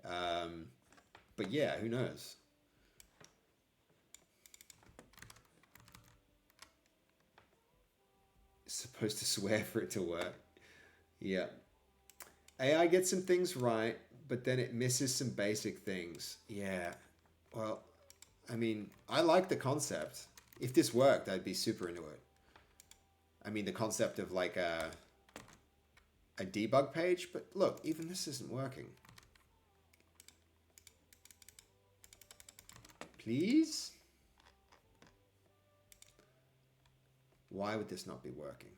Speaker 1: But yeah, who knows? So supposed to swear for it to work. Yeah. AI gets some things right, but then it misses some basic things. Yeah. Well, I mean, I like the concept. If this worked, I'd be super into it. I mean, the concept of like a debug page, but look, even this isn't working. Please? Why would this not be working?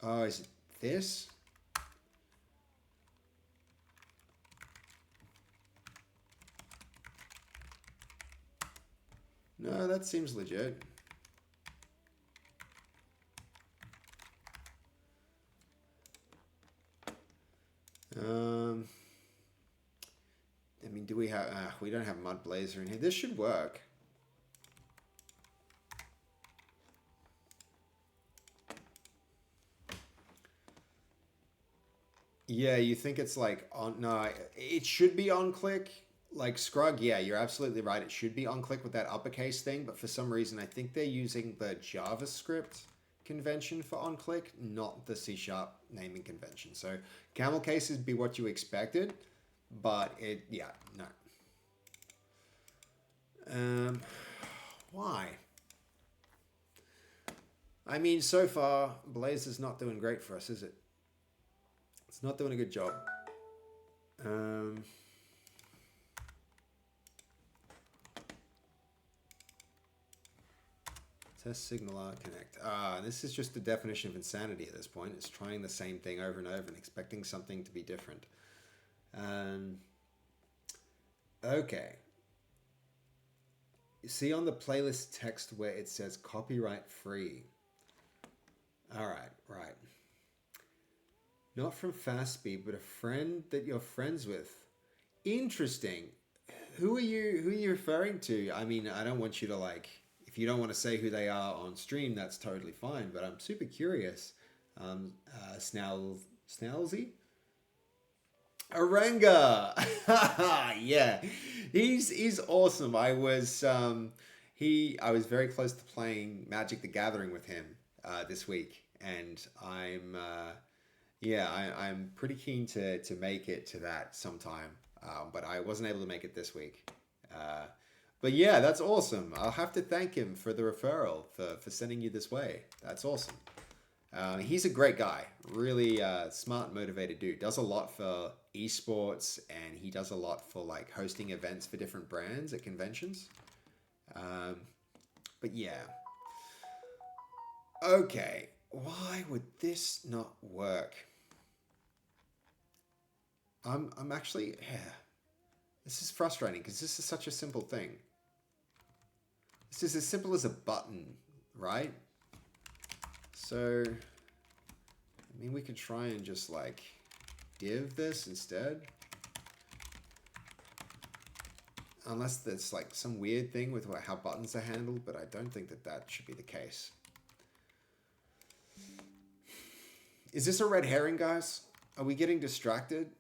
Speaker 1: Oh, is it this? No, that seems legit. I mean, do we have... we don't have Mud Blazer in here. This should work. Yeah, you think it's like on... No, it should be on click. Like Scrug, yeah, you're absolutely right. It should be on click with that uppercase thing, but for some reason, I think they're using the JavaScript convention for on click, not the C# naming convention. So camel cases be what you expected, but it, yeah, no. Why? I mean, so far, Blazer's not doing great for us, is it? It's not doing a good job. Test signal art connect. This is just the definition of insanity at this point. It's trying the same thing over and over and expecting something to be different. Okay. You see on the playlist text where it says copyright free. All right, right. Not from Fasffy, but a friend that you're friends with. Interesting. Who are you referring to? I mean, I don't want you to like... If you don't want to say who they are on stream, that's totally fine. But I'm super curious. Snalzy? Arenga! Yeah. He's awesome. I was very close to playing Magic the Gathering with him this week. And I'm pretty keen to make it to that sometime. But I wasn't able to make it this week. But yeah, that's awesome. I'll have to thank him for the referral, for sending you this way. That's awesome. He's a great guy. Really smart, motivated dude. Does a lot for esports, and he does a lot for like hosting events for different brands at conventions. But yeah. Okay. Why would this not work? I'm actually... Yeah. This is frustrating because this is such a simple thing. This is as simple as a button, right? So, I mean, we could try and just like div this instead. Unless there's like some weird thing with how buttons are handled, but I don't think that should be the case. Is this a red herring, guys? Are we getting distracted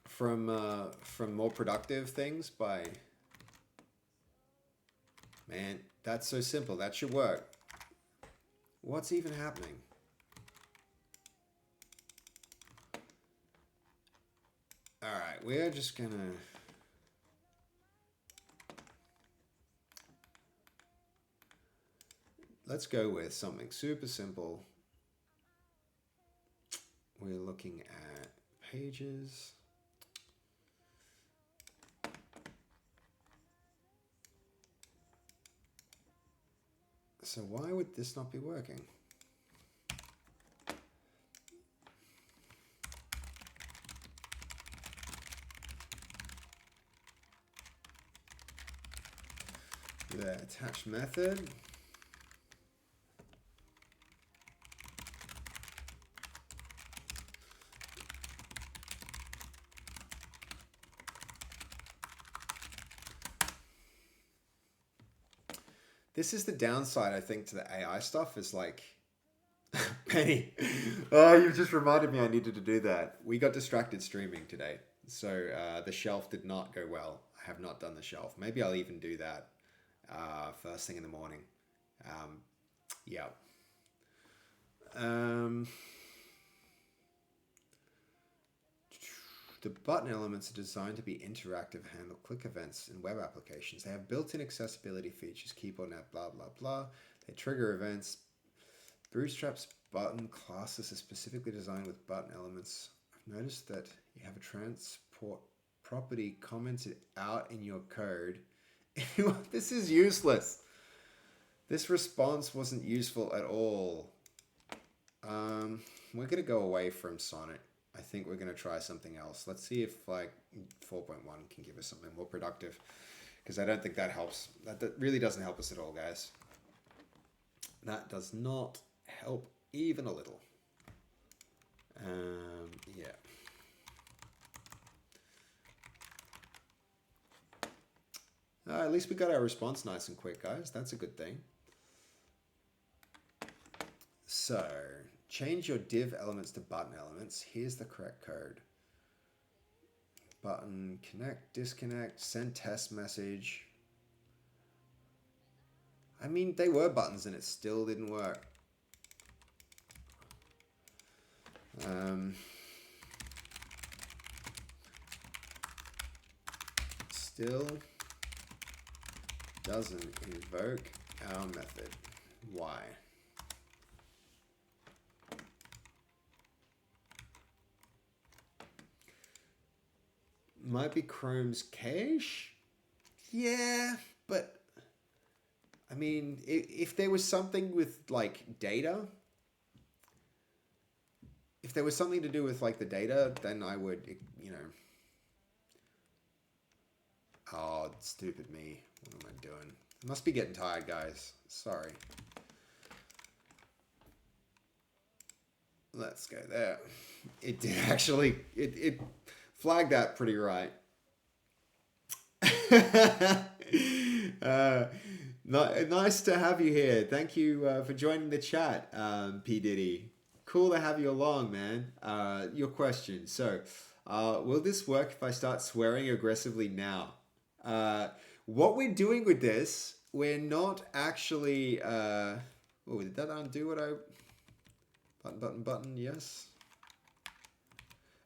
Speaker 1: from more productive things by... Man, that's so simple. That should work. What's even happening? All right, we're just gonna... Let's go with something super simple. We're looking at pages. So why would this not be working? The attached method. This is the downside, I think, to the AI stuff is like... Penny. Oh, you've just reminded me I needed to do that. We got distracted streaming today. So the shelf did not go well. I have not done the shelf. Maybe I'll even do that first thing in the morning. Yeah. The button elements are designed to be interactive, handle quick events in web applications. They have built-in accessibility features, keyboard net, blah, blah, blah. They trigger events. Bootstrap's button classes are specifically designed with button elements. I've noticed that you have a transport property commented out in your code. This is useless. This response wasn't useful at all. We're going to go away from Sonnet. I think we're going to try something else. Let's see if like 4.1 can give us something more productive. Because I don't think that helps. That really doesn't help us at all, guys. That does not help even a little. Yeah. At least we got our response nice and quick, guys. That's a good thing. So, change your div elements to button elements. Here's the correct code. Button, connect, disconnect, send test message. I mean, they were buttons and it still didn't work. Still doesn't invoke our method. Why? Might be Chrome's cache? Yeah, but I mean, if there was something with like data, if there was something to do with like the data, then I would, you know. Oh, stupid me. What am I doing? I must be getting tired, guys. Sorry. Let's go there. It did actually, it flagged that pretty right. Nice to have you here. Thank you for joining the chat, P. Diddy. Cool to have you along, man. Your question. So, will this work if I start swearing aggressively now? What we're doing with this, we're not actually... oh, did that undo what I... Button, yes.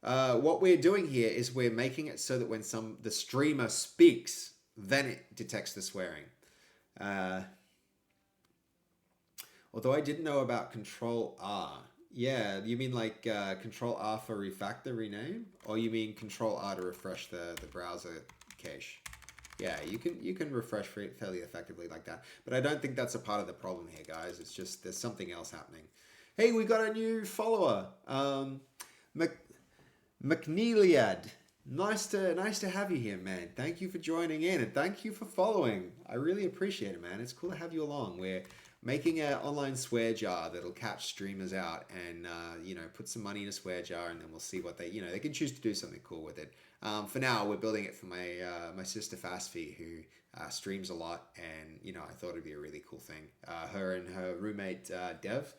Speaker 1: What we're doing here is we're making it so that when the streamer speaks, then it detects the swearing. Although I didn't know about Control R. Yeah, you mean like Control R for refactor rename, or you mean Control R to refresh the browser cache? Yeah, you can refresh fairly effectively like that. But I don't think that's a part of the problem here, guys. It's just there's something else happening. Hey, we got a new follower, McNeiliad. Nice to have you here, man. Thank you for joining in and thank you for following. I really appreciate it, man. It's cool to have you along. We're making an online swear jar that'll catch streamers out and you know, put some money in a swear jar, and then we'll see what they can choose to do something cool with it. For now, we're building it for my sister Fasffy, who streams a lot, and you know, I thought it'd be a really cool thing. Her and her roommate Dev,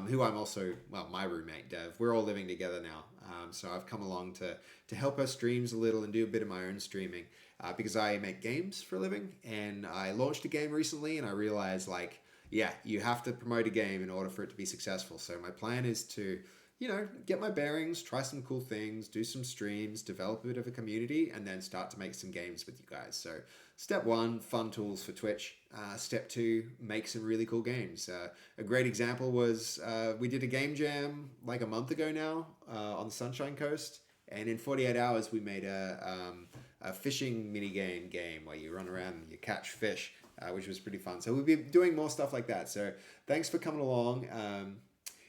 Speaker 1: who I'm also, well, my roommate Dev, we're all living together now. So I've come along to help her streams a little and do a bit of my own streaming because I make games for a living, and I launched a game recently and I realized, like, yeah, you have to promote a game in order for it to be successful. So my plan is to, you know, get my bearings, try some cool things, do some streams, develop a bit of a community, and then start to make some games with you guys. So step one, fun tools for Twitch. Step two, make some really cool games. A great example was we did a game jam like a month ago now on the Sunshine Coast. And in 48 hours, we made a fishing minigame game where you run around and you catch fish, which was pretty fun. So we'll be doing more stuff like that. So thanks for coming along.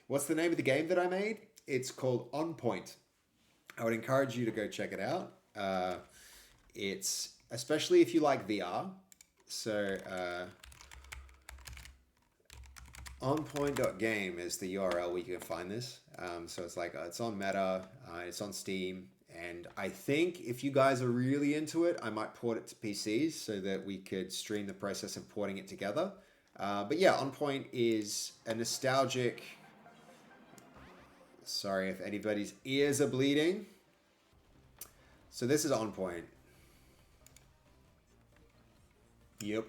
Speaker 1: What's the name of the game that I made? It's called On Point. I would encourage you to go check it out. It's especially if you like VR. So onpoint.game is the URL where you can find this. So it's like it's on Meta, it's on Steam, and I think if you guys are really into it, I might port it to PCs so that we could stream the process of porting it together. But yeah, On Point is a nostalgic. Sorry if anybody's ears are bleeding. So this is On Point. Yep.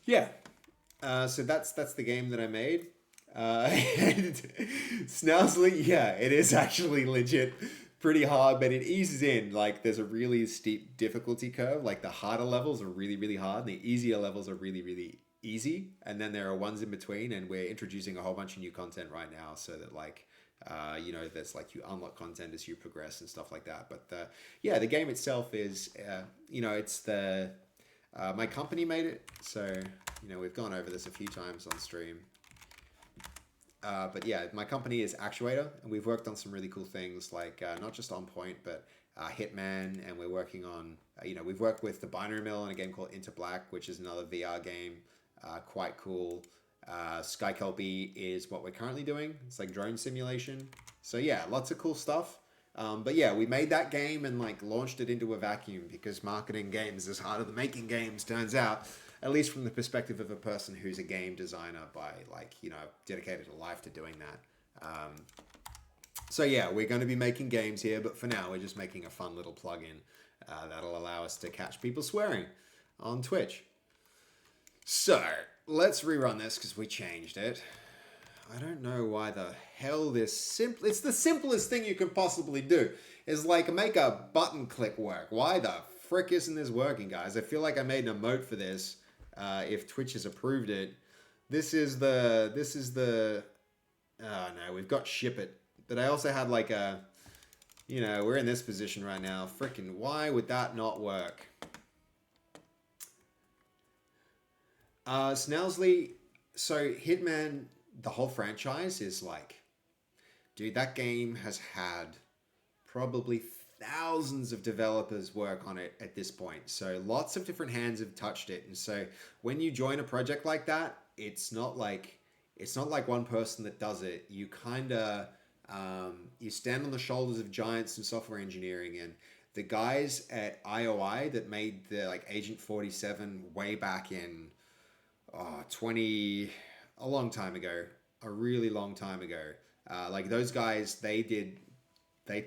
Speaker 1: Yeah. So that's the game that I made. And Snousley, yeah, it is actually legit pretty hard, but it eases in. Like there's a really steep difficulty curve. Like the harder levels are really, really hard, and the easier levels are really, really easy. And then there are ones in between, and we're introducing a whole bunch of new content right now, so that like there's like you unlock content as you progress and stuff like that. But yeah, the game itself is it's the my company made it, so we've gone over this a few times on stream. But yeah, my company is Actuator, and we've worked on some really cool things, like not just On Point, but Hitman, and we're working on, we've worked with the Binary Mill on a game called Into Black, which is another VR game, quite cool. Sky Kelpie is what we're currently doing. It's like drone simulation. So yeah, lots of cool stuff. But yeah, we made that game and like launched it into a vacuum, because marketing games is harder than making games, turns out. At least from the perspective of a person who's a game designer by dedicated a life to doing that. So yeah, we're going to be making games here, but for now we're just making a fun little plugin that'll allow us to catch people swearing on Twitch. So let's rerun this because we changed it. I don't know why the hell it's the simplest thing you can possibly do is like make a button click work. Why the frick isn't this working, guys? I feel like I made an emote for this. If Twitch has approved it, this is the oh no, we've got ship it, but I also had like a, we're in this position right now. Frickin' why would that not work? Snousley, so Hitman, the whole franchise is like, dude, that game has had probably thousands of developers work on it at this point. So lots of different hands have touched it. And so when you join a project like that, it's not like one person that does it. You kind of, you stand on the shoulders of giants in software engineering, and the guys at IOI that made the like Agent 47 way back in a long time ago, a really long time ago. Like those guys, they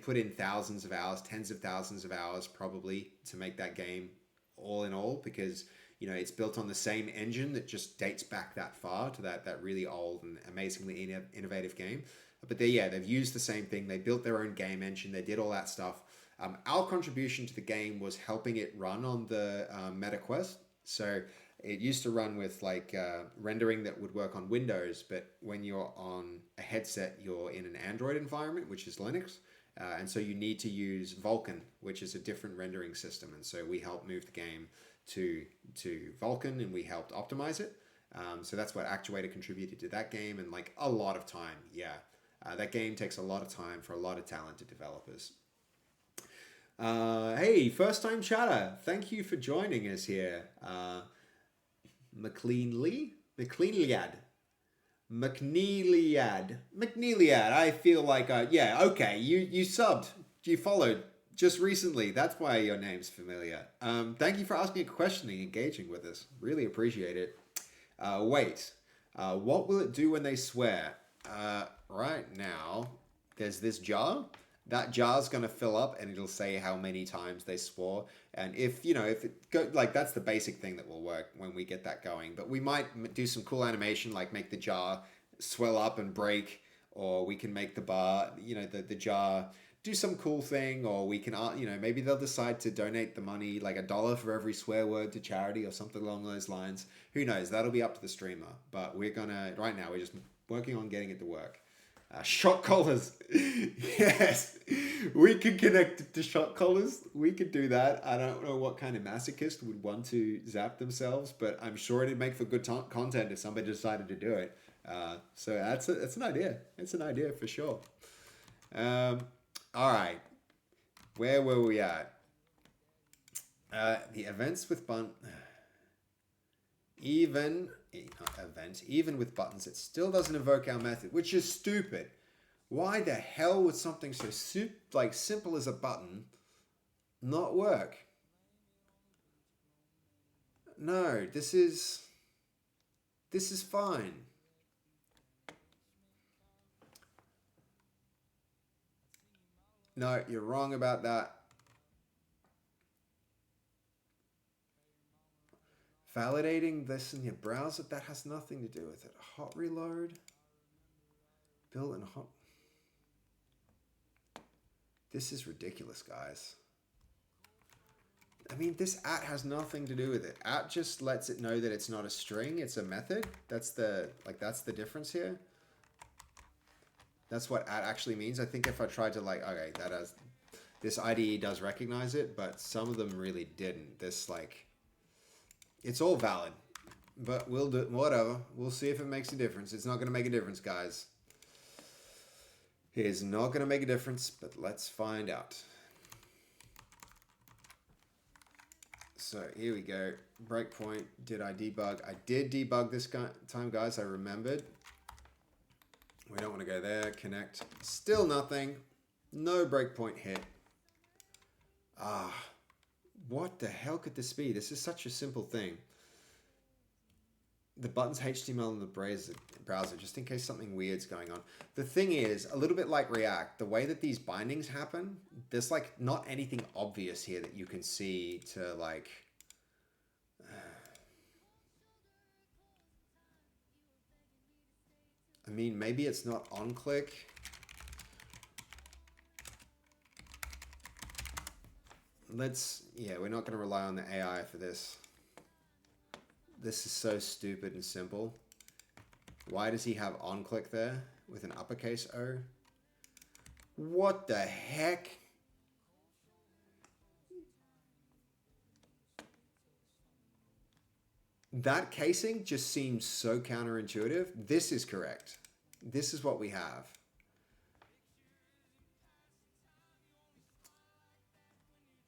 Speaker 1: put in thousands of hours, tens of thousands of hours probably to make that game all in all, because, it's built on the same engine that just dates back that far to that really old and amazingly innovative game. But they've used the same thing. They built their own game engine. They did all that stuff. Our contribution to the game was helping it run on the MetaQuest. So it used to run with like rendering that would work on Windows, but when you're on a headset, you're in an Android environment, which is Linux. And so you need to use Vulkan, which is a different rendering system. And so we helped move the game to Vulkan, and we helped optimize it. So that's what Actuator contributed to that game, and like a lot of time. Yeah, that game takes a lot of time for a lot of talented developers. Hey, first time chatter. Thank you for joining us here. McLeanliad. I feel like, okay, you subbed, you followed just recently. That's why your name's familiar. Thank you for asking a question and engaging with us. Really appreciate it. What will it do when they swear? Right now, there's this jar. That jar's going to fill up, and it'll say how many times they swore. And if it go, like, that's the basic thing that will work when we get that going. But we might do some cool animation, like make the jar swell up and break, or we can make the the jar do some cool thing, or we can, maybe they'll decide to donate the money, like $1 for every swear word to charity or something along those lines. Who knows? That'll be up to the streamer. But right now, we're just working on getting it to work. Shot collars. Yes, we can connect it to shot collars. We could do that. I don't know what kind of masochist would want to zap themselves, but I'm sure it'd make for good content if somebody decided to do it. So that's an idea. It's an idea for sure. All right. Where were we at? The events with even with buttons, it still doesn't invoke our method, which is stupid. Why the hell would something so simple as a button not work? No, this is fine. No, you're wrong about that. Validating this in your browser, that has nothing to do with it. Hot reload. Built in hot. This is ridiculous, guys. I mean, this at has nothing to do with it. At just lets it know that it's not a string, it's a method. That's the difference here. That's what at actually means. I think if I tried to like, okay, that has, this IDE does recognize it, but some of them really didn't. This like, it's all valid, but we'll do whatever. We'll see if it makes a difference. It's not going to make a difference, guys. It is not going to make a difference, but let's find out. So here we go. Breakpoint. Did I debug? I did debug this time, guys. I remembered. We don't want to go there. Connect. Still nothing. No breakpoint hit. Ah, what the hell could this be? This is such a simple thing. The button's HTML in the browser, just in case something weird's going on. The thing is, a little bit like React, the way that these bindings happen, there's like not anything obvious here that you can see to like... I mean, maybe it's not on click. Yeah, we're not going to rely on the AI for this. This is so stupid and simple. Why does he have on click there with an uppercase O? What the heck? That casing just seems so counterintuitive. This is correct. This is what we have.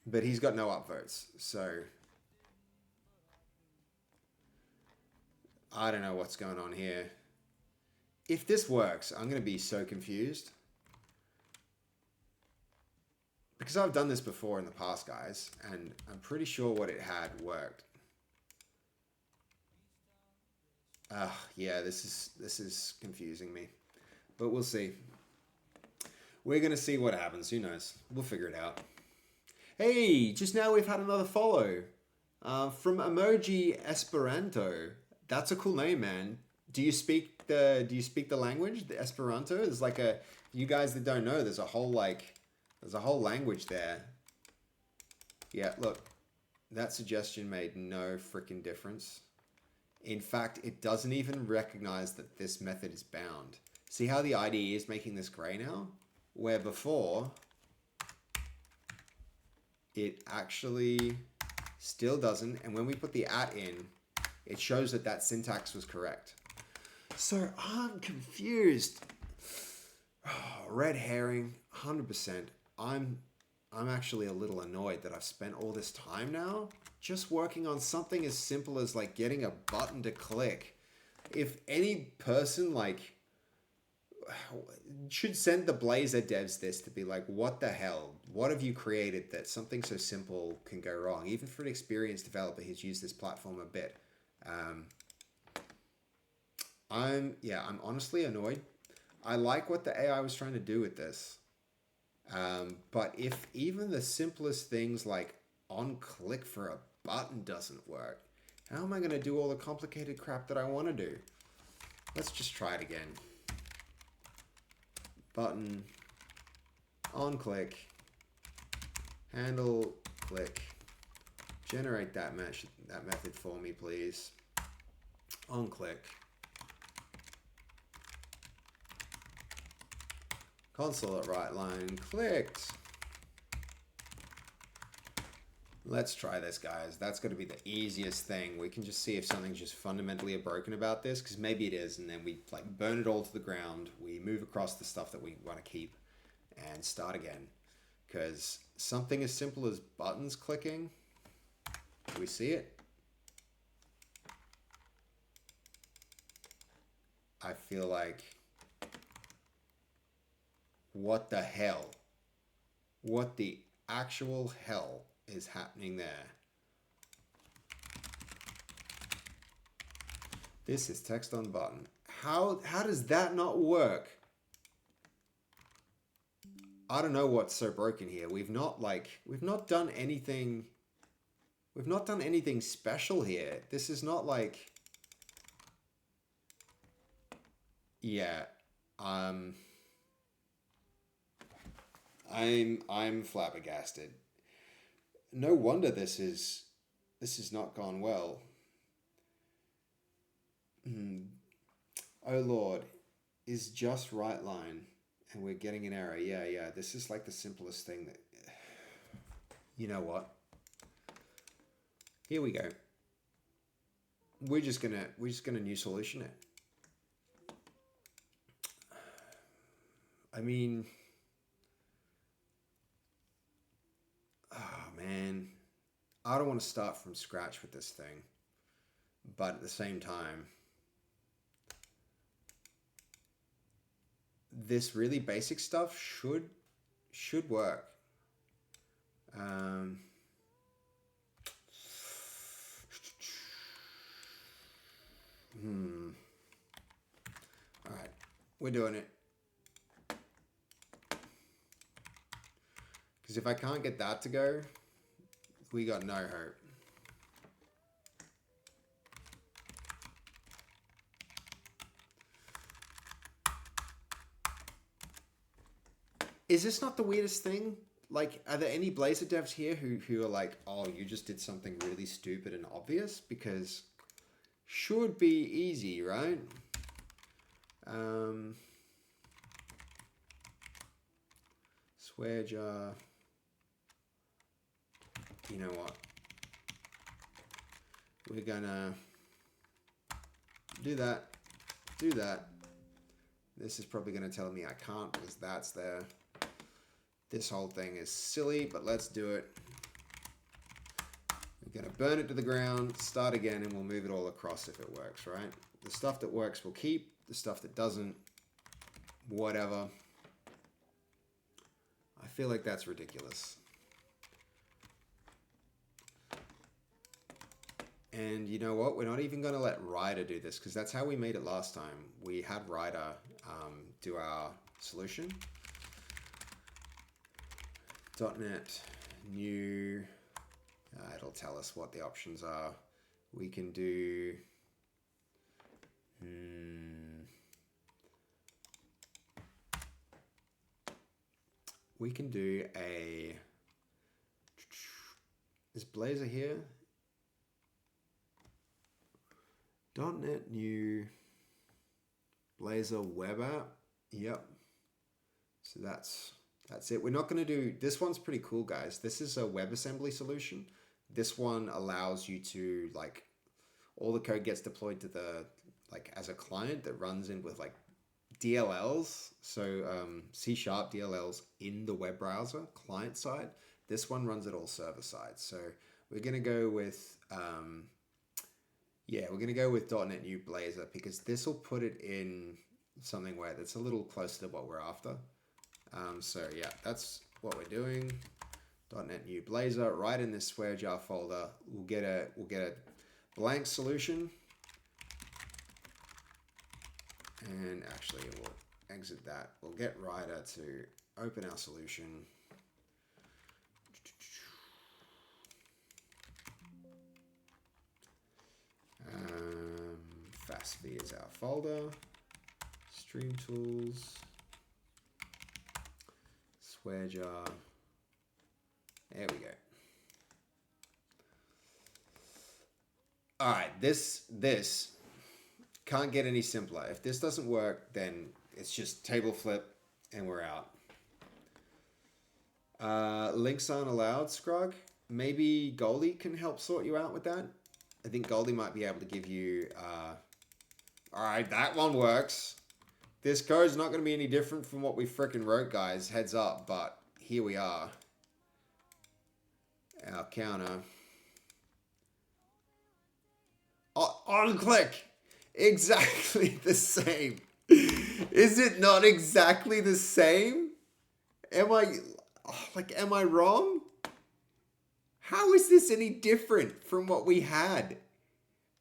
Speaker 1: But he's got no upvotes, so I don't know what's going on here. If this works, I'm going to be so confused. Because I've done this before in the past, guys, and I'm pretty sure what it had worked. Yeah, this is confusing me. But we'll see. We're going to see what happens. Who knows? We'll figure it out. Hey, just now we've had another follow from Emoji Esperanto. That's a cool name, man. Do you speak the language, the Esperanto? There's like a, you guys that don't know, there's a whole language there. Yeah, look, that suggestion made no freaking difference. In fact, it doesn't even recognize that this method is bound. See how the IDE is making this gray now? Where before, it actually still doesn't. And when we put the at in, it shows that that syntax was correct. So I'm confused. Oh, red herring, 100%. I'm actually a little annoyed that I've spent all this time now just working on something as simple as like getting a button to click. If any person like should send the Blazor devs this to be like, what the hell? What have you created that something so simple can go wrong? Even for an experienced developer who's used this platform a bit. I'm honestly annoyed. I like what the AI was trying to do with this. But if even the simplest things like on click for a button doesn't work, how am I going to do all the complicated crap that I want to do? Let's just try it again. Button, on click, handle click, generate that method for me, please. On click. Console at right line clicked. Let's try this, guys. That's going to be the easiest thing. We can just see if something's just fundamentally broken about this, because maybe it is, and then we like burn it all to the ground. We move across the stuff that we want to keep and start again. Because something as simple as buttons clicking, do we see it? I feel like, what the hell? What the actual hell is happening there? This is text on button. How does that not work? I don't know what's so broken here. We've not done anything We've not done anything special here. This is not like... Yeah. I'm flabbergasted. No wonder this is not gone well. Oh Lord, is just right line, and we're getting an error. Yeah. This is like the simplest thing that. You know what? Here we go. We're just gonna new solution it. I mean, oh man, I don't want to start from scratch with this thing, but at the same time, this really basic stuff should work. All right, we're doing it. Because if I can't get that to go, we got no hope. Is this not the weirdest thing? Like, are there any Blazer devs here who are like, oh, you just did something really stupid and obvious? Because should be easy, right? Swear jar. You know what? We're gonna do that. Do that. This is probably gonna tell me I can't because that's there. This whole thing is silly, but let's do it. We're gonna burn it to the ground, start again, and we'll move it all across if it works, right? The stuff that works we'll keep, the stuff that doesn't, whatever. I feel like that's ridiculous. And you know what? We're not even gonna let Ryder do this because that's how we made it last time. We had Ryder do our solution. .NET new, it'll tell us what the options are. We can do a, is Blazor here? .NET new Blazor web app. Yep. So that's it. We're not going to do, this one's pretty cool, guys. This is a WebAssembly solution. This one allows you to, like, all the code gets deployed to the, like, as a client that runs in with, like, DLLs. So C# DLLs in the web browser, client side. This one runs it all server side. So we're going to go with, we're going to go with .NET New Blazor because this will put it in something where that's a little closer to what we're after. So yeah, that's what we're doing. .NET New Blazor, right in this swear jar folder. We'll get a blank solution. And actually we'll exit that. We'll get Ryder to open our solution. Fasffy is our folder. Stream tools. Swear jar. There we go. All right, this can't get any simpler. If this doesn't work, then it's just table flip and we're out. Links aren't allowed, Scrog. Maybe Goldie can help sort you out with that. I think Goldie might be able to give you... all right, that one works. This code's not going to be any different from what we frickin' wrote, guys. Heads up, but here we are. Our counter. Oh, on click! Exactly the same. Is it not exactly the same? Am I wrong? How is this any different from what we had?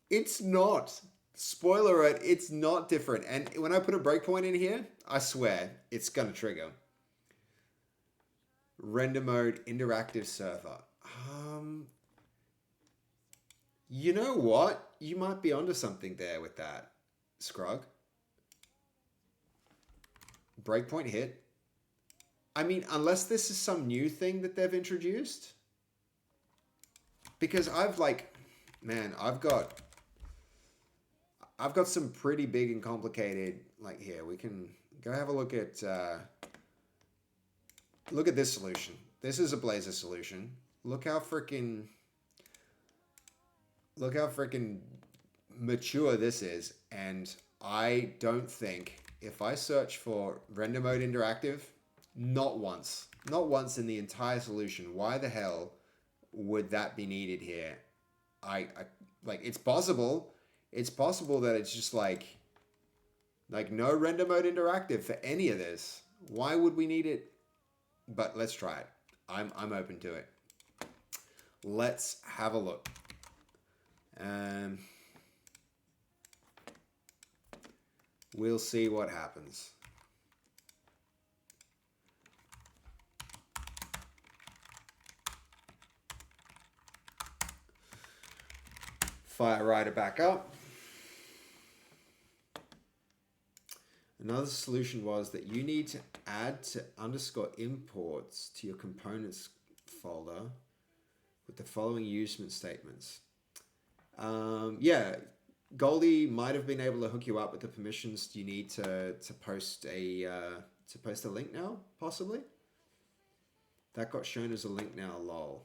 Speaker 1: It's not. Spoiler alert, it's not different. And when I put a breakpoint in here, I swear, it's gonna trigger. Render mode, interactive server. You know what? You might be onto something there with that, Scrug. Breakpoint hit. I mean, unless this is some new thing that they've introduced. Because I've like, man, I've got some pretty big and complicated, like here, we can go have a look at this solution. This is a Blazer solution. Look how freaking mature this is. And I don't think if I search for render mode interactive, not once in the entire solution, why the hell would that be needed here? I like, it's possible that it's just like no render mode interactive for any of this. Why would we need it? But let's try it. I'm open to it. Let's have a look. We'll see what happens. Fire Rider back up. Another solution was that you need to add to _ imports to your components folder with the following usement statements. Yeah, Goldie might have been able to hook you up with the permissions you need to post a link now, possibly. That got shown as a link now, lol.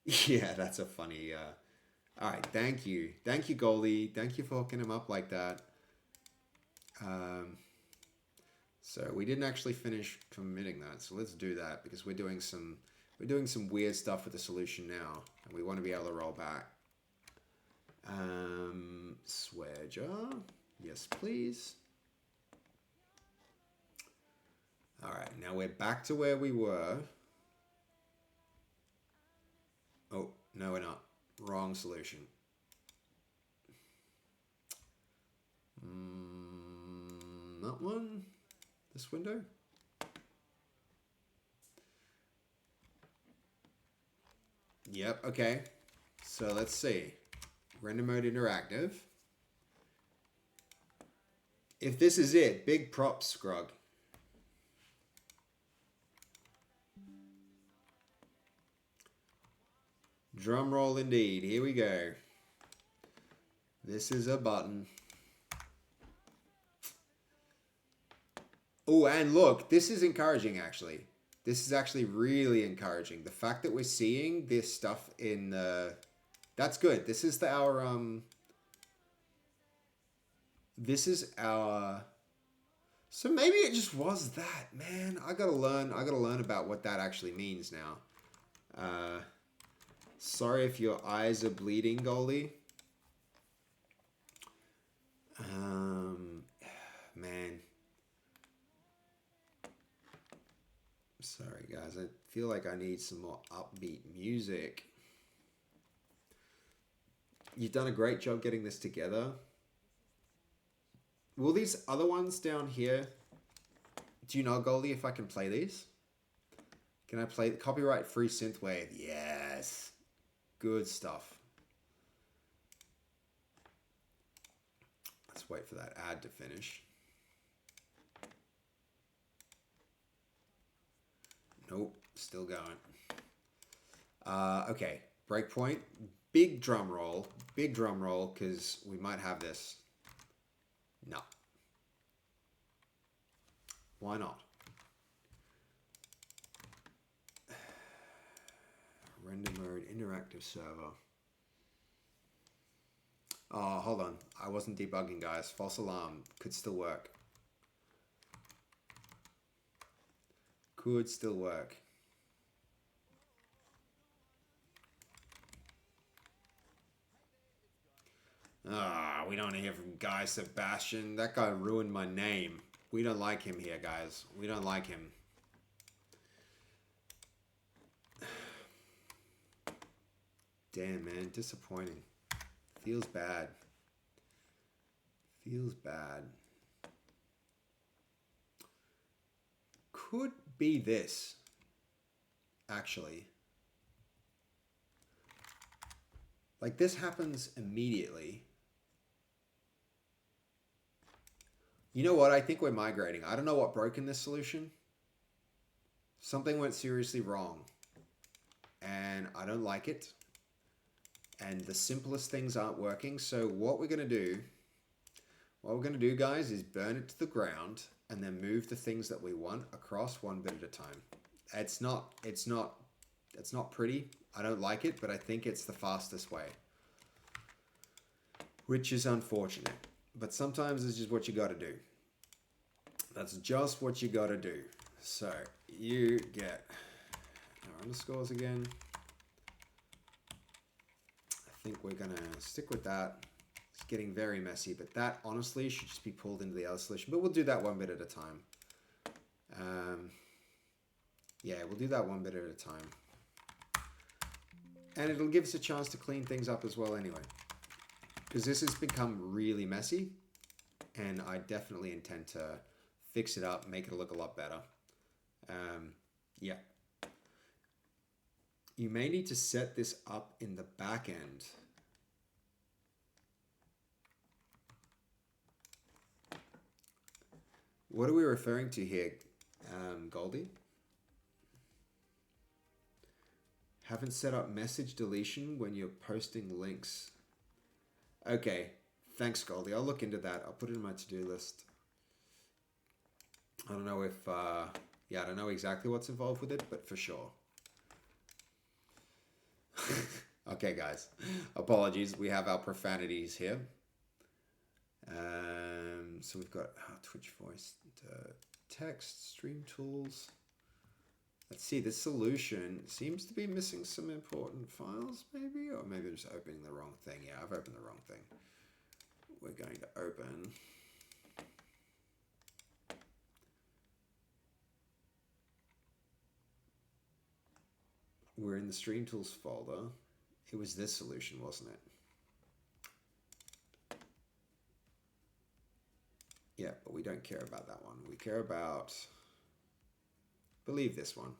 Speaker 1: Yeah, that's a funny. All right, thank you, Goldie. Thank you for hooking him up like that. So we didn't actually finish committing that, so let's do that because we're doing some weird stuff with the solution now, and we want to be able to roll back. Swear jar, yes please. All right, now we're back to where we were. Oh no, we're not. Wrong solution. That one? This window? Yep, okay. So let's see. Render mode interactive. If this is it, big props, Scrug. Drum roll indeed. Here we go. This is a button. Oh, and look, this is encouraging, actually. This is actually really encouraging. The fact that we're seeing this stuff in the... That's good. This is our... This is our... So maybe it just was that, man. I gotta learn about what that actually means now. Sorry if your eyes are bleeding, Goldie. Man. Sorry, guys. I feel like I need some more upbeat music. You've done a great job getting this together. Will these other ones down here... Do you know, Goldie, if I can play these? Can I play copyright-free synthwave? Yes. Good stuff. Let's wait for that ad to finish. Nope, still going. Okay, breakpoint. Big drum roll, because we might have this. No. Why not? Render mode, interactive server. Oh, hold on. I wasn't debugging, guys. False alarm. Could still work. Could still work. Ah, we don't want to hear from Guy Sebastian. That guy ruined my name. We don't like him here, guys. We don't like him. Damn, man. Disappointing. Feels bad. Feels bad. Could be this, actually. Like this happens immediately. You know what? I think we're migrating. I don't know what broke in this solution. Something went seriously wrong. And I don't like it. And the simplest things aren't working. So what we're going to do, guys, is burn it to the ground and then move the things that we want across one bit at a time. It's not pretty. I don't like it, but I think it's the fastest way. Which is unfortunate. But sometimes it's just what you got to do. That's just what you got to do. So you get our underscores again. I think we're going to stick with that. It's getting very messy, but that honestly should just be pulled into the other solution. But we'll do that one bit at a time. Yeah, we'll do that one bit at a time. And it'll give us a chance to clean things up as well anyway. Because this has become really messy. And I definitely intend to fix it up, make it look a lot better. Yeah. You may need to set this up in the back end. What are we referring to here, Goldie? Haven't set up message deletion when you're posting links. Okay, thanks, Goldie. I'll look into that. I'll put it in my to-do list. I don't know if, yeah, I don't know exactly what's involved with it, but for sure. Okay, guys. Apologies. We have our profanities here. So we've got Twitch voice, text, stream tools. Let's see, this solution seems to be missing some important files, maybe? Or maybe I'm just opening the wrong thing. Yeah, I've opened the wrong thing. We're going to open... We're in the Stream Tools folder. It was this solution, wasn't it? Yeah, but we don't care about that one. We care about, I believe, this one.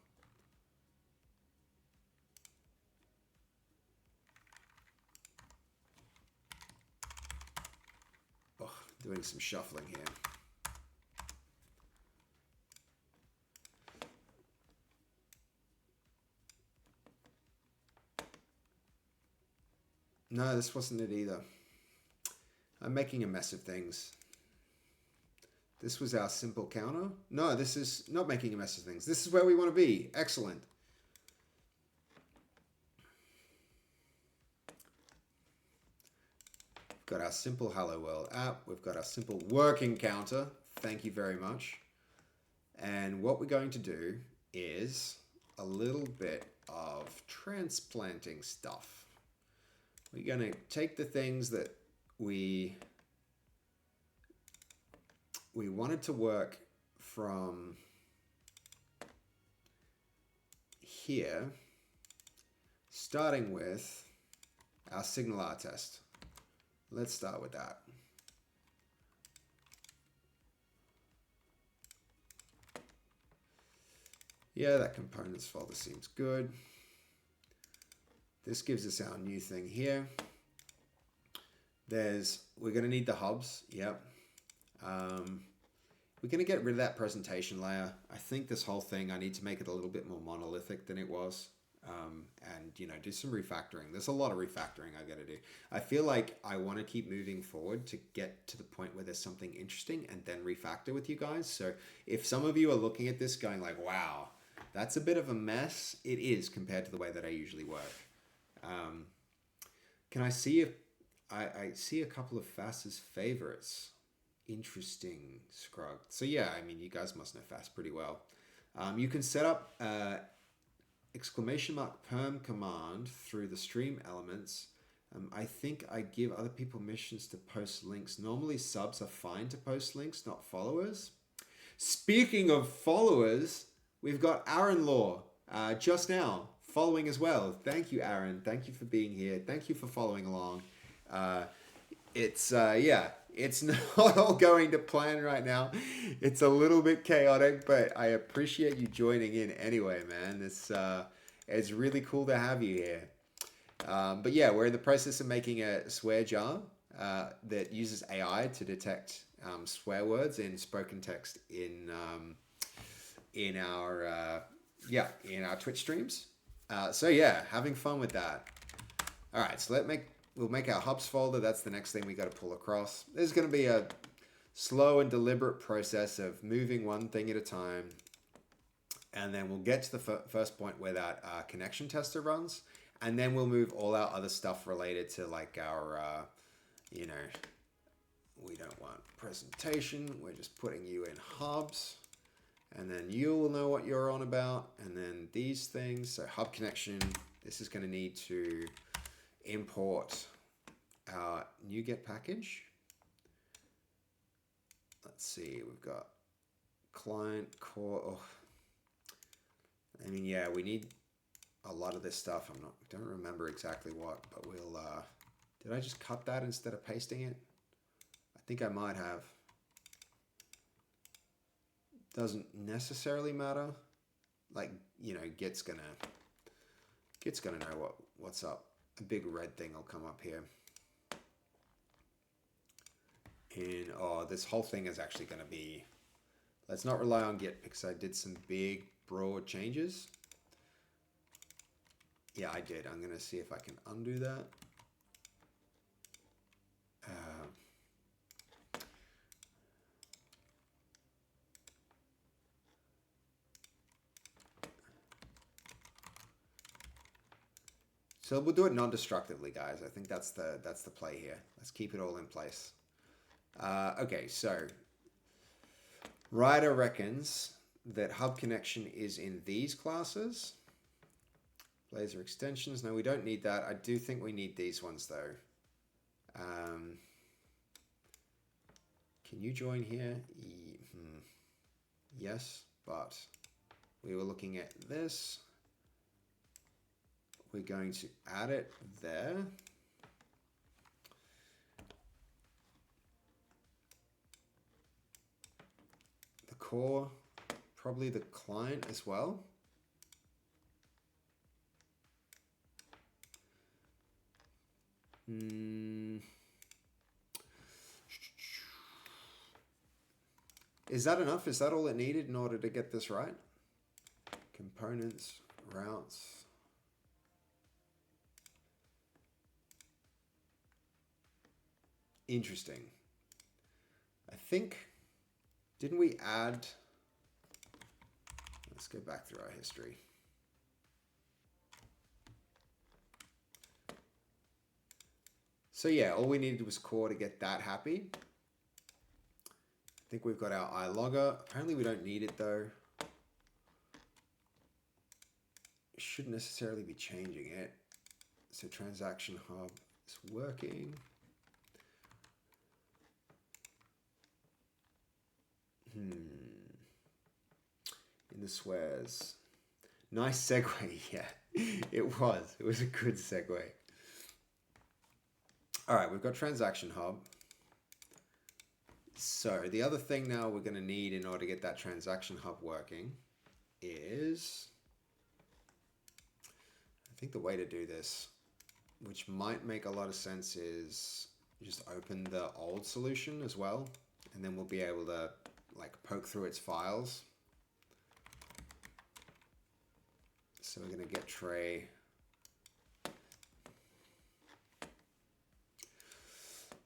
Speaker 1: Oh, doing some shuffling here. No, this wasn't it either. I'm making a mess of things. This was our simple counter. No, this is not making a mess of things. This is where we want to be. Excellent. We've got our simple Hello World app. We've got our simple working counter. Thank you very much. And what we're going to do is a little bit of transplanting stuff. We're going to take the things that we wanted to work from here, starting with our signal R test. Let's start with that. Yeah, that components folder seems good. This gives us our new thing here. We're going to need the hubs. Yep. We're going to get rid of that presentation layer. I think this whole thing, I need to make it a little bit more monolithic than it was. And, you know, do some refactoring. There's a lot of refactoring I got to do. I feel like I want to keep moving forward to get to the point where there's something interesting and then refactor with you guys. So if some of you are looking at this going like, wow, that's a bit of a mess, it is compared to the way that I usually work. Can I see if I see a couple of Fass's favorites? Interesting, Scrug. So yeah, I mean, you guys must know Fass pretty well. You can set up !perm command through the stream elements. I think I give other people permissions to post links. Normally subs are fine to post links, not followers. Speaking of followers, we've Aaron Law just now following as well. Thank you, Aaron. Thank you for being here. Thank you for following along. Yeah, it's not all going to plan right now. It's a little bit chaotic, but I appreciate you joining in anyway, man. It's really cool to have you here. But yeah, we're in the process of making a swear jar that uses AI to detect swear words in spoken text in our in our Twitch streams. So yeah, having fun with that. All right, so we'll make our hubs folder. That's the next thing we got to pull across. There's going to be a slow and deliberate process of moving one thing at a time. And then we'll get to the first point where that connection tester runs. And then we'll move all our other stuff related to like our, we don't want presentation. We're just putting you in hubs. And then you will know what you're on about. And then these things, so hub connection, this is going to need to import our NuGet package. Let's see, we've got client core. Oh. I mean, yeah, we need a lot of this stuff. Don't remember exactly what, but we'll, did I just cut that instead of pasting it? I think I might have. Doesn't necessarily matter. Like, Git's gonna know what's up. A big red thing will come up here. And, this whole thing is actually gonna be, let's not rely on Git because I did some big, broad changes. Yeah, I did. I'm gonna see if I can undo that. So we'll do it non-destructively, guys. I think that's the play here. Let's keep it all in place. Okay, so Ryder reckons that hub connection is in these classes. Blazor extensions. No, we don't need that. I do think we need these ones though. Can you join here? Yes, but we were looking at this. We're going to add it there. The core, probably the client as well. Is that enough? Is that all it needed in order to get this right? Components, routes. Interesting. I think, didn't we add, let's go back through our history. So yeah, all we needed was core to get that happy. I think we've got our iLogger. Apparently we don't need it though. Shouldn't necessarily be changing it. So transaction hub is working. In the swears. Nice segue, yeah. It was a good segue. All right, we've got transaction hub. So the other thing now we're going to need in order to get that transaction hub working is, I think the way to do this, which might make a lot of sense, is just open the old solution as well, and then we'll be able to like poke through its files. So we're going to get tray.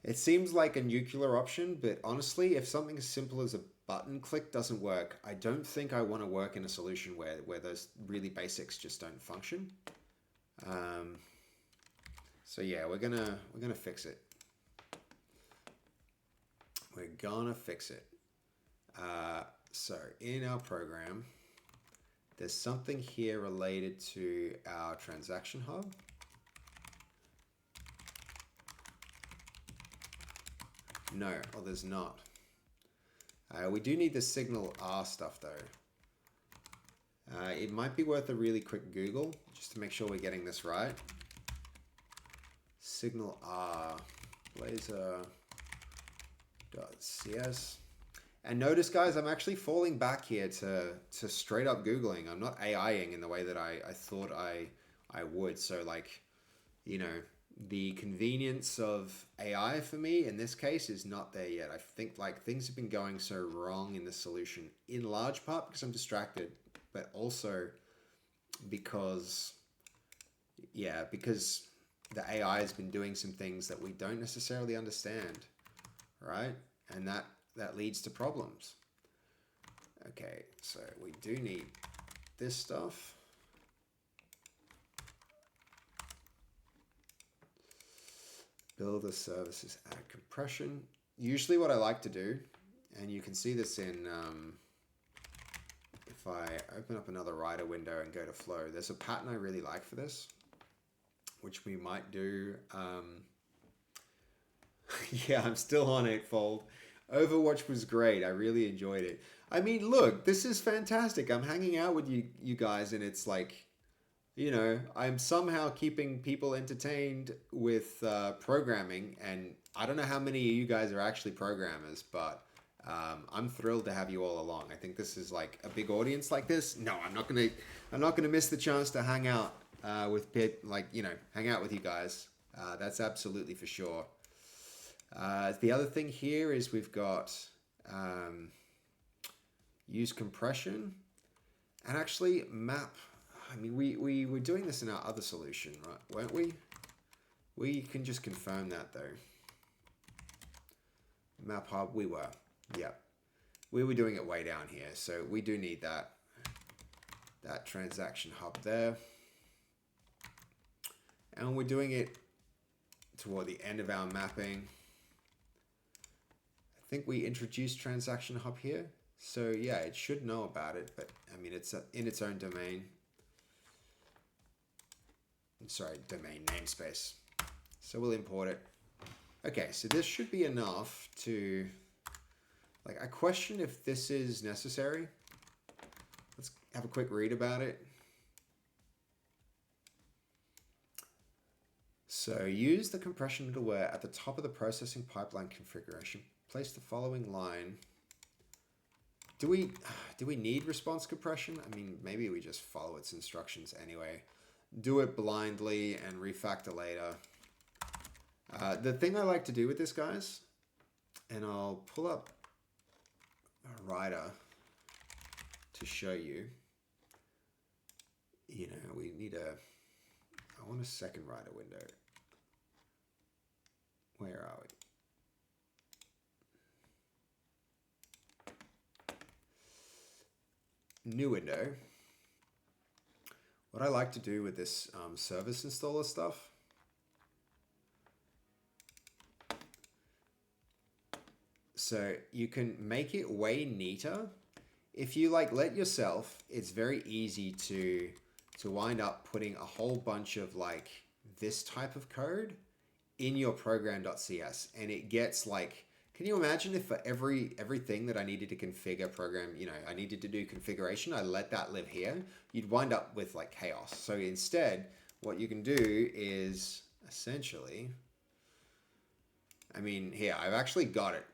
Speaker 1: It seems like a nuclear option, but honestly, if something as simple as a button click doesn't work, I don't think I want to work in a solution where those really basics just don't function. So yeah, we're gonna fix it. We're gonna fix it. So in our program, there's something here related to our transaction hub. No, oh, there's not. We do need the signal R stuff though. It might be worth a really quick Google just to make sure we're getting this right. Signal R, Blazor.cs. And notice, guys, I'm actually falling back here to straight up Googling. I'm not AIing in the way that I thought I would. So like, you know, the convenience of AI for me in this case is not there yet. I think like things have been going so wrong in the solution, in large part because I'm distracted, but also because, yeah, because the AI has been doing some things that we don't necessarily understand, right? And that leads to problems. Okay, so we do need this stuff. Build the services, add compression. Usually what I like to do, and you can see this in, if I open up another writer window and go to flow, there's a pattern I really like for this, which we might do. Yeah, I'm still on Eightfold. Overwatch was great. I really enjoyed it. I mean, look, this is fantastic. I'm hanging out with you guys, and it's like, you know, I'm somehow keeping people entertained with programming, and I don't know how many of you guys are actually programmers, but I'm thrilled to have you all along. I think this is like a big audience like this. No, I'm not gonna miss the chance to hang out with hang out with you guys. That's absolutely for sure. The other thing here is we've got use compression and actually map. I mean, we were doing this in our other solution, right? Weren't we? We can just confirm that though. Map hub, we were. Yep. We were doing it way down here, so we do need that transaction hub there. And we're doing it toward the end of our mapping. I think we introduced transaction hub here. So yeah, it should know about it, but I mean, it's in its own domain. Sorry, domain namespace. So we'll import it. Okay, so this should be enough to, like, I question if this is necessary. Let's have a quick read about it. So use the compression middleware at the top of the processing pipeline configuration. Place the following line. Do we need response compression? I mean, maybe we just follow its instructions anyway. Do it blindly and refactor later. The thing I like to do with this, guys, and I'll pull up a writer to show you. You know, we need I want a second writer window. Where are we? New window. What I like to do with this service installer stuff so you can make it way neater. If you like let yourself, it's very easy to wind up putting a whole bunch of like this type of code in your program.cs, and it gets like, can you imagine if for everything that I needed to configure program, you know, I needed to do configuration, I let that live here, you'd wind up with like chaos. So instead, what you can do is essentially, I mean, here, I've actually got it.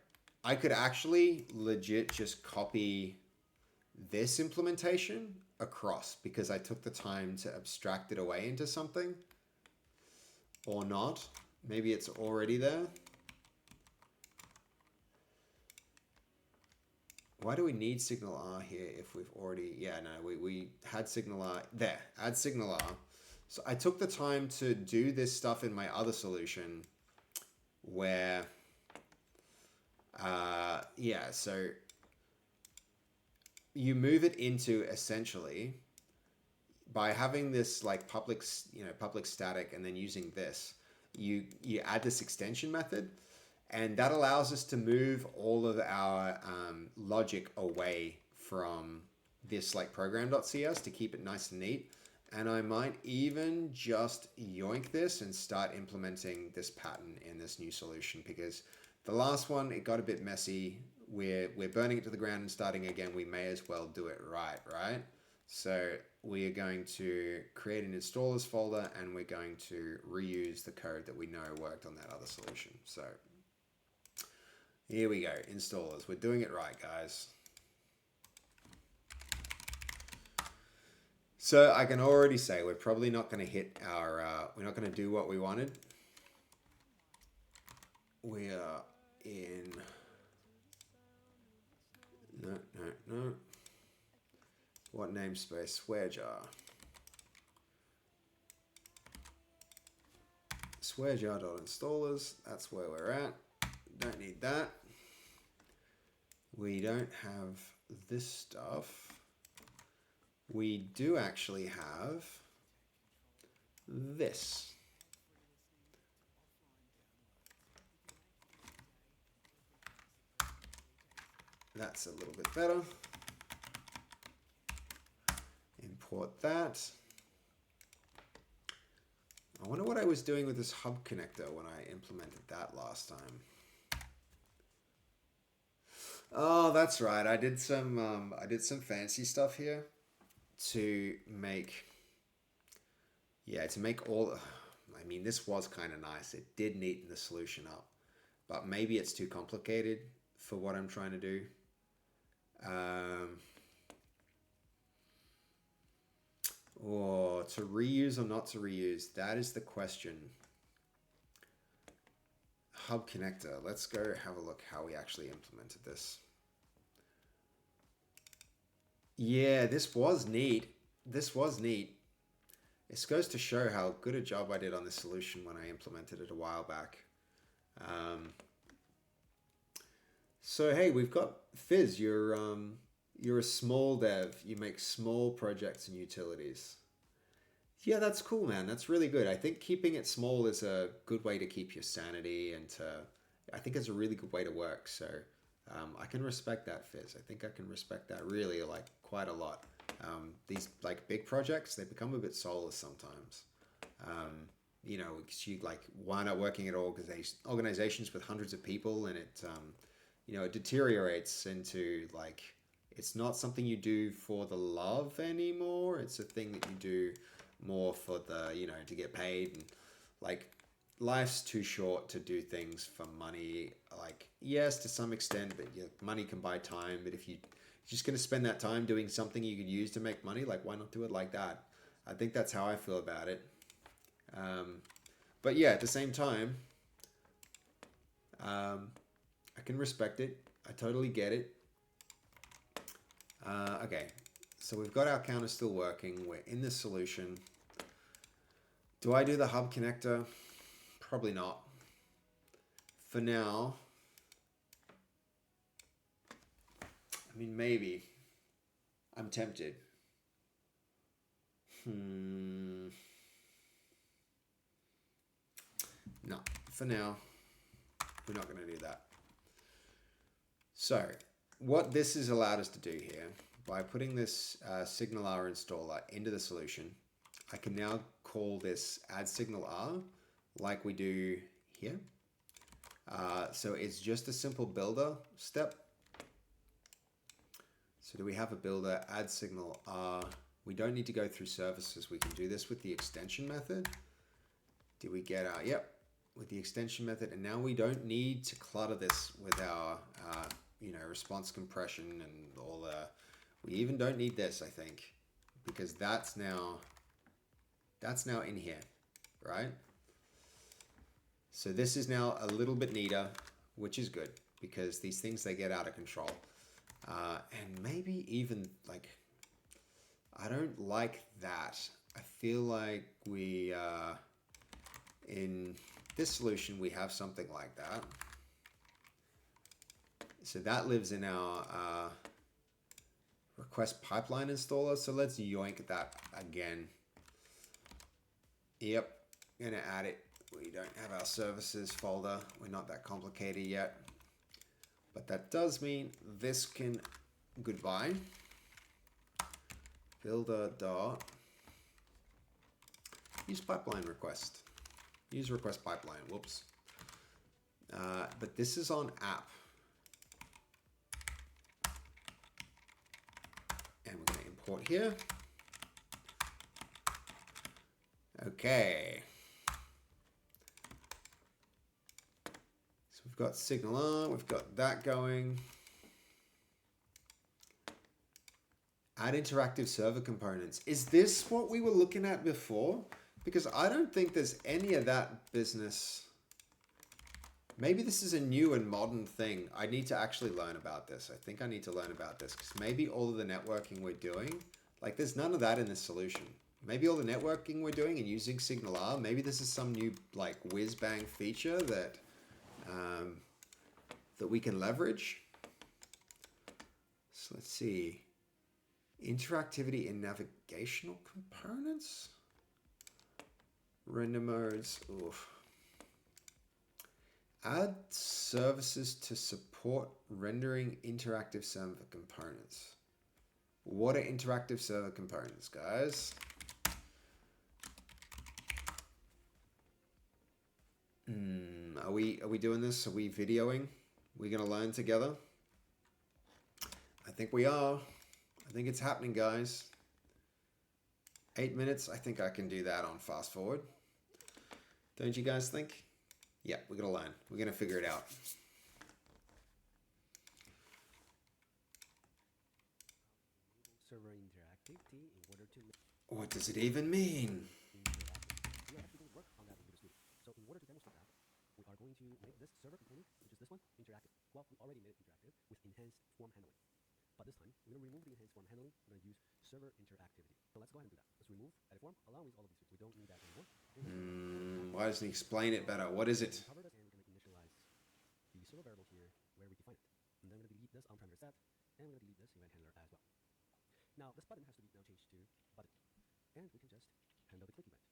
Speaker 1: I could actually legit just copy this implementation across because I took the time to abstract it away into something, or not. Maybe it's already there. Why do we need signal R here if we've already, yeah, no, we had signal R there, add signal R. So I took the time to do this stuff in my other solution where, yeah, so you move it into essentially by having this like public static and then using this, you add this extension method, and that allows us to move all of our logic away from this like program.cs to keep it nice and neat. And I might even just yoink this and start implementing this pattern in this new solution, because the last one, it got a bit messy. We're burning it to the ground and starting again. We may as well do it right? So we are going to create an installers folder, and we're going to reuse the code that we know worked on that other solution. So here we go, installers. We're doing it right, guys. So I can already say we're probably not going to hit our, we're not going to do what we wanted. We are in, no. What namespace? Swear jar. Swear jar.installers, that's where we're at. Don't need that. We don't have this stuff. We do actually have this. That's a little bit better. Import that. I wonder what I was doing with this hub connector when I implemented that last time. Oh, that's right. I did some fancy stuff here to make, to make all, I mean, this was kind of nice. It did neaten the solution up, but maybe it's too complicated for what I'm trying to do. Or to reuse or not to reuse, that is the question. Hub connector, let's go have a look how we actually implemented this. Yeah, this was neat. This was neat. This goes to show how good a job I did on this solution when I implemented it a while back. So hey, we've got Fizz. You're a small dev. You make small projects and utilities. Yeah, that's cool, man. That's really good. I think keeping it small is a good way to keep your sanity, and I think it's a really good way to work. So I can respect that, Fizz. I think I can respect that really, like, quite a lot. These like big projects, they become a bit soulless sometimes. You know, because you like wind up working at organizations with hundreds of people, and it you know, it deteriorates into like, it's not something you do for the love anymore. It's a thing that you do more for the, you know, to get paid. And like, life's too short to do things for money. Like, yes, to some extent, but your money can buy time. But if you're just going to spend that time doing something you could use to make money, like, why not do it like that? I think that's how I feel about it. But yeah, at the same time, I can respect it. I totally get it. Okay, so we've got our counter still working. We're in the solution. Do I do the hub connector? Probably not. For now, I mean, maybe. I'm tempted. No, for now, we're not going to do that. So, what this has allowed us to do here, by putting this signal R installer into the solution, I can now call this add signal R like we do here. So it's just a simple builder step. So do we have a builder, add signal R? We don't need to go through services. We can do this with the extension method. Did we get our, yep, with the extension method. And now we don't need to clutter this with our, you know, response compression and all the, we even don't need this, I think, because that's now in here, right? So this is now a little bit neater, which is good because these things, they get out of control. And maybe even like, I don't like that. I feel like we, in this solution, we have something like that. So that lives in our request pipeline installer. So let's yoink that again. Yep, gonna add it. We don't have our services folder. We're not that complicated yet. But that does mean this can goodbye. Builder dot use pipeline request. Use request pipeline. Whoops. But this is on app. And we're going to import here. Okay. So we've got signal on, we've got that going. Add interactive server components. Is this what we were looking at before? Because I don't think there's any of that business. Maybe this is a new and modern thing. I need to actually learn about this. I think I need to learn about this because maybe all of the networking we're doing, like there's none of that in this solution. Maybe all the networking we're doing and using SignalR, maybe this is some new like whiz bang feature that that we can leverage. So let's see. Interactivity in navigational components. Render modes. Oof. Add services to support rendering interactive server components. What are interactive server components, guys? Are we doing this? Are we videoing? We're gonna learn together? I think we are. I think it's happening, guys. 8 minutes. I think I can do that on fast forward. Don't you guys think? Yeah, we're gonna learn. We're gonna figure it out.
Speaker 10: Server interactivity in order to
Speaker 1: What does it even mean?
Speaker 10: we are actually going to work on that in video. So in order to demonstrate that, we are going to make this server component, which is this one, interactive. Well, we already made it interactive with enhanced form handling. But this time, we're going to remove the enhanced form handling. We're going to use server interactivity. So let's go ahead and do that. Let's remove edit form along with all of these things. We don't need that anymore.
Speaker 1: Why doesn't he explain it better? What is it?
Speaker 10: Cover this, and we're going to initialize the server variable here where we define it. And then we're going to delete this on parameter set, and we're going to delete this event handler as well. Now this button has to be now changed to button, and we can just handle the click event.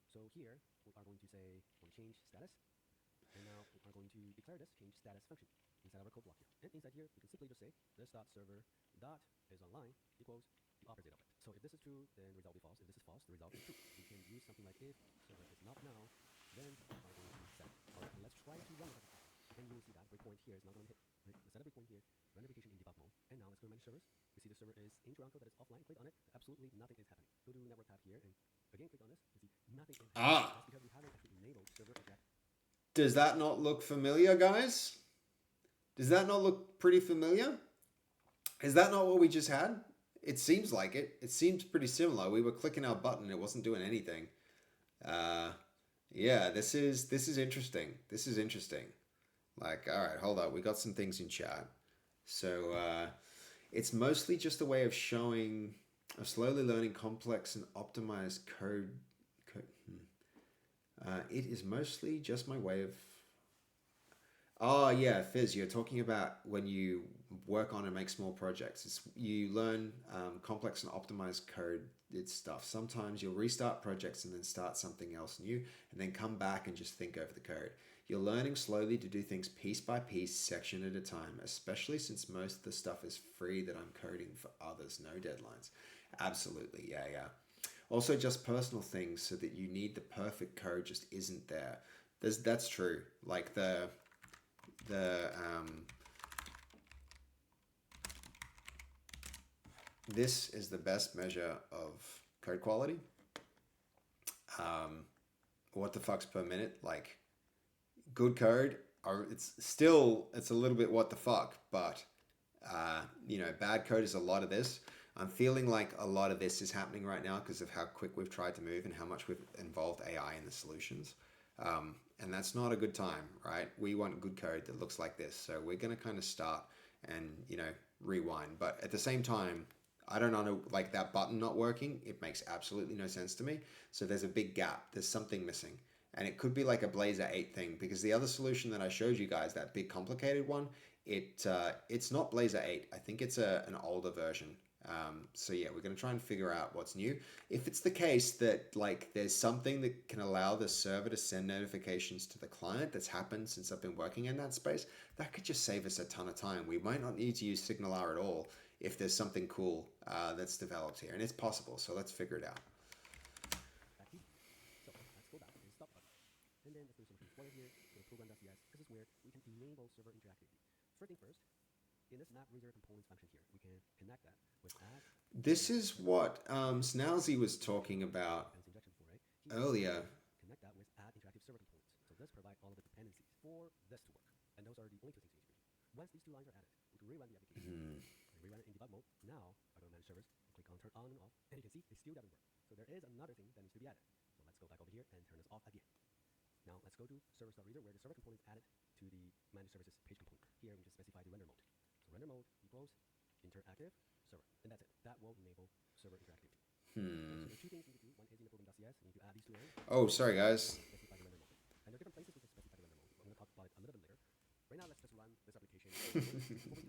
Speaker 10: So here we are going to say we change status, and now we are going to declare this change status function inside our code block here. And inside here we can simply just say this dot server dot is online equals the opposite of it. So if this is true, then the result will be false. If this is false, the result is true. We can use something like if server is not now, then we are going to set. Alright, let's try to run it. And you will see that breakpoint here is not going to hit. Right? Let's set a breakpoint here, run application in debug mode, and now let's go to manage servers. We see the server is in Toronto, that is offline. Click on it, absolutely nothing is happening. Go to network tab here, and again click on this. You see nothing is happening. That's because we haven't actually enabled server eject.
Speaker 1: Does that not look familiar, guys? Does that not look pretty familiar? Is that not what we just had? It seems like it. It seems pretty similar. We were clicking our button, it wasn't doing anything. Yeah, this is interesting. This is interesting. Like, all right, hold up. We got some things in chat. So it's mostly just a way of showing, of slowly learning complex and optimized code. It is mostly just my way of. Oh yeah, Fizz, you're talking about when you work on and make small projects. You learn complex and optimized code. It's stuff. Sometimes you'll restart projects and then start something else new, and then come back and just think over the code. You're learning slowly to do things piece by piece, section at a time, especially since most of the stuff is free that I'm coding for others, no deadlines. Absolutely, yeah. Also just personal things so that you need the perfect code just isn't there. That's true. Like this is the best measure of code quality. What the fuck's per minute? Like, good code, it's a little bit what the fuck, but bad code is a lot of this. I'm feeling like a lot of this is happening right now because of how quick we've tried to move and how much we've involved AI in the solutions. And that's not a good time, right? We want good code that looks like this. So we're going to kind of start and, rewind. But at the same time, I don't know, like that button not working, it makes absolutely no sense to me. So there's a big gap. There's something missing. And it could be like a Blazor 8 thing, because the other solution that I showed you guys, that big complicated one, it's not Blazor 8. I think it's an older version. So yeah, we're going to try and figure out what's new. If it's the case that like there's something that can allow the server to send notifications to the client that's happened since I've been working in that space, that could just save us a ton of time. We might not need to use SignalR at all if there's something cool that's developed here, and it's possible. So let's figure it out.
Speaker 10: So let's go back and stop button. And then let's do something smaller here. Go to program.cs. This is where we can enable server interactivity. First thing first, in this map reserve components function here, we can connect that with add.
Speaker 1: This is what Snowzy was talking about earlier.
Speaker 10: Connect that with add interactive server components. So this provides all of the dependencies for this to work. And those are the only two things we need to do. Once these two lines are added, we can rerun the application. rerun it in debug mode. Now, if I go to manage servers, click on turn on and off, and you can see it still doesn't work. So there is another thing that needs to be added. So let's go back over here and turn this off again. Now let's go to servers.reader where the server component is added to the manage services page component. Here we just specify the render mode. So render mode equals interactive server, and that's it. That will enable server interactivity. So there are two things you need to do. One is in the program.cs, you need to add these two lines.
Speaker 1: Oh, sorry guys.
Speaker 10: Specify the render mode. And there are different places we can specify the render mode. I'm going to talk about it a little bit later. Right now, let's just run this application.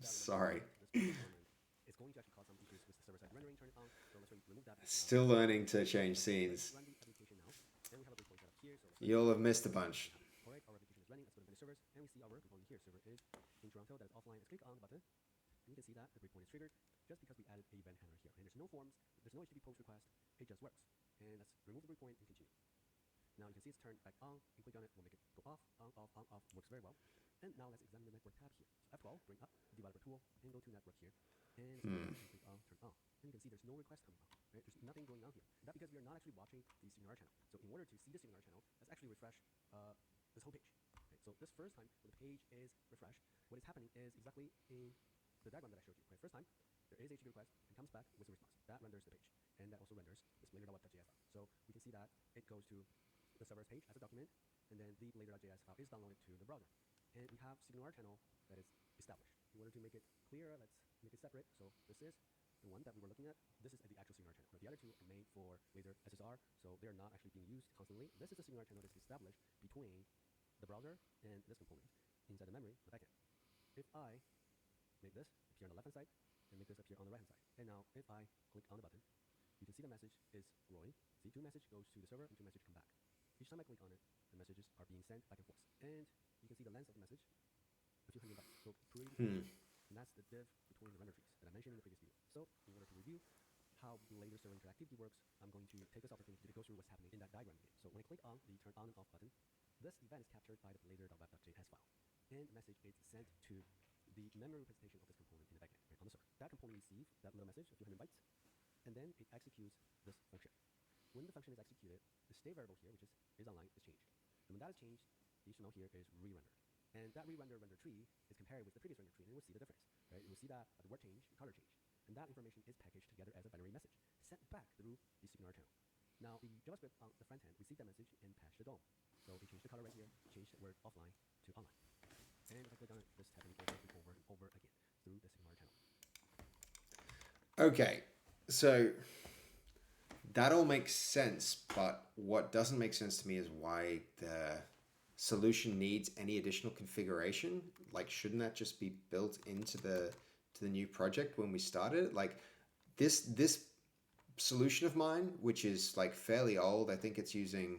Speaker 1: Sorry.
Speaker 10: It's going to actually cause some issues with the server-side rendering. Turn it on. So let's remove that.
Speaker 1: Still learning to change scenes.
Speaker 10: Run the application now. Then we have a breakpoint set up here. So
Speaker 1: You'll have missed a bunch.
Speaker 10: Alright, our application is running. Let's go to manage servers, and we see our component here. Server is in Toronto. That is offline. Let's click on the button. And you can see that the breakpoint is triggered just because we added a event handler here. And there's no forms. There's no HTTP post request. It just works. And let's remove the breakpoint and continue. Now you can see it's turned back on, and click on it, we'll make it go off, on, off, on, off, works very well. And now let's examine the network tab here. So F12, bring up developer tool, and go to network here. And click on, turn on. And you can see there's no request coming on, right? There's nothing going on here. That's because we are not actually watching the SignalR channel. So in order to see the SignalR channel, let's actually refresh this whole page. Right? So this first time when the page is refreshed, what is happening is exactly in the diagram that I showed you. Right? First time, there is HTTP request and comes back with a response. That renders the page. And that also renders this later.web.js file. So we can see that it goes to the server's page as a document, and then the later.js file is downloaded to the browser. And we have SignalR channel that is established. In order to make it clearer, let's make it separate. So this is the one that we were looking at. This is the actual SignalR channel. The other two are made for later SSR, so they're not actually being used constantly. This is the SignalR channel that is established between the browser and this component inside the memory, the backend. If I make this appear on the left-hand side and make this appear on the right-hand side, and now if I click on the button, you can see the message is growing. See, two message goes to the server and two message come back. Each time I click on it, the messages are being sent back and forth. And you can see the length of the message, a few hundred bytes. So pretty And that's the div between the render trees that I mentioned in the previous video. So in order to review how later server interactivity works, I'm going to take this opportunity to go through what's happening in that diagram again. So when I click on the turn on and off button, this event is captured by the later.web.js file. And the message is sent to the memory representation of this component in the backend, right, on the server. That component receives that little message, a few hundred bytes, and then it executes this function. When the function is executed, the state variable here, which is online, is changed. And when that is changed, the HTML here is re-rendered. And that re-render render tree is compared with the previous render tree, and we'll see the difference. Right? We'll see that the word change, the color change. And that information is packaged together as a binary message, sent back through the SignalR channel. Now, the JavaScript on the front end received that message and patched the DOM. So they changed the color right here, changed the word offline to online. And if I click on it, this is happening over and over and over again through the SignalR channel.
Speaker 1: Okay, so that all makes sense, but what doesn't make sense to me is why the solution needs any additional configuration. Like, shouldn't that just be built into the new project when we started? Like, this solution of mine, which is like fairly old, I think it's using,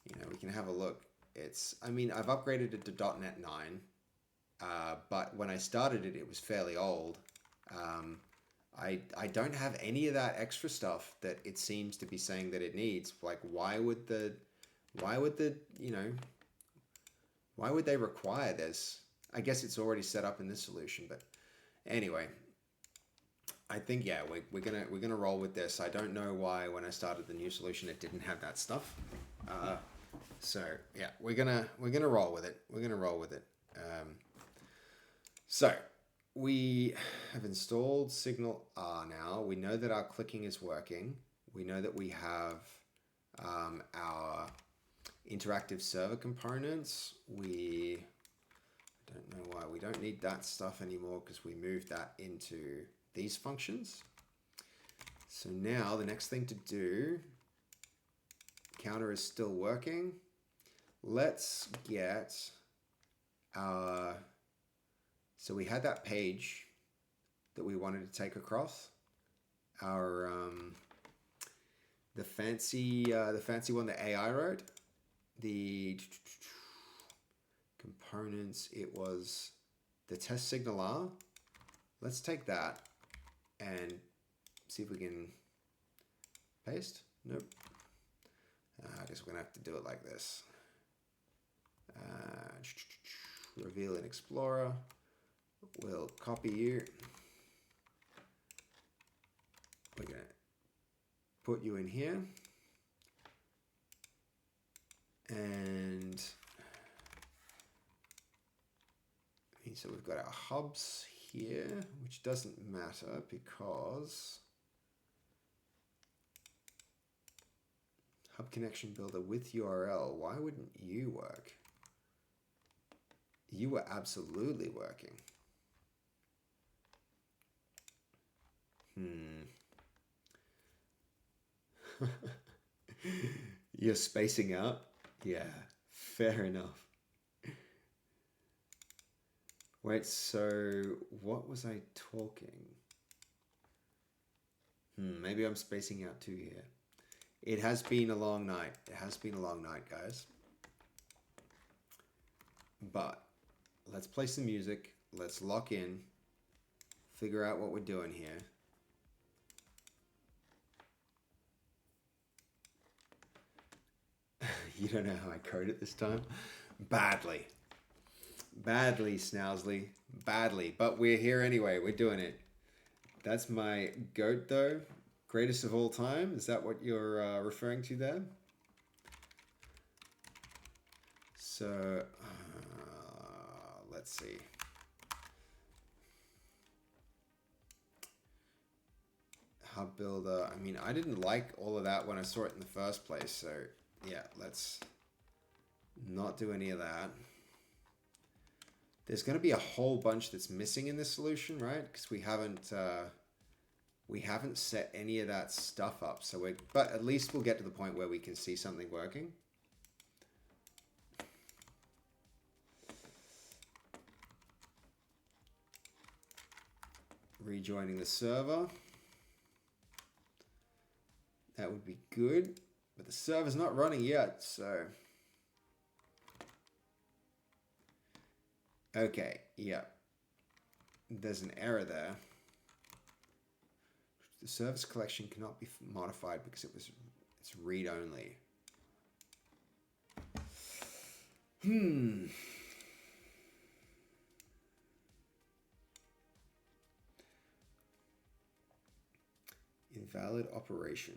Speaker 1: you know, we can have a look. It's, I mean, I've upgraded it to .NET 9, but when I started it, it was fairly old. I don't have any of that extra stuff that it seems to be saying that it needs. Like, why would you know, why would they require this? I guess it's already set up in this solution, but anyway, I think, yeah, we're gonna roll with this. I don't know why when I started the new solution it didn't have that stuff. So yeah, we're gonna roll with it. We're gonna roll with it. So we have installed SignalR now. We know that our clicking is working. We know that we have our interactive server components. I don't know why we don't need that stuff anymore because we moved that into these functions. So now the next thing to do, counter is still working. Let's get our, so we had that page that we wanted to take across. Our the fancy one that AI wrote. The components, it was the test SignalR. Let's take that and see if we can paste. Nope. I guess we're gonna have to do it like this. Reveal in Explorer. We'll copy you. We're gonna put you in here. And so we've got our hubs here, which doesn't matter because hub connection builder with URL. Why wouldn't you work? You were absolutely working. You're spacing out? Yeah, fair enough. Wait, so what was I talking? Maybe I'm spacing out too here. It has been a long night. It has been a long night, guys. But let's play some music. Let's lock in. Figure out what we're doing here. You don't know how I code it this time? Badly. Badly, Snousley. Badly. But we're here anyway. We're doing it. That's my goat, though. Greatest of all time. Is that what you're referring to there? So, let's see. Hub builder. I mean, I didn't like all of that when I saw it in the first place. So, yeah, let's not do any of that. There's going to be a whole bunch that's missing in this solution, right? Because we haven't set any of that stuff up. So but at least we'll get to the point where we can see something working. Rejoining the server. That would be good, but the server's not running yet, so. Okay, yeah. There's an error there. The service collection cannot be modified because it's read only. Invalid operation.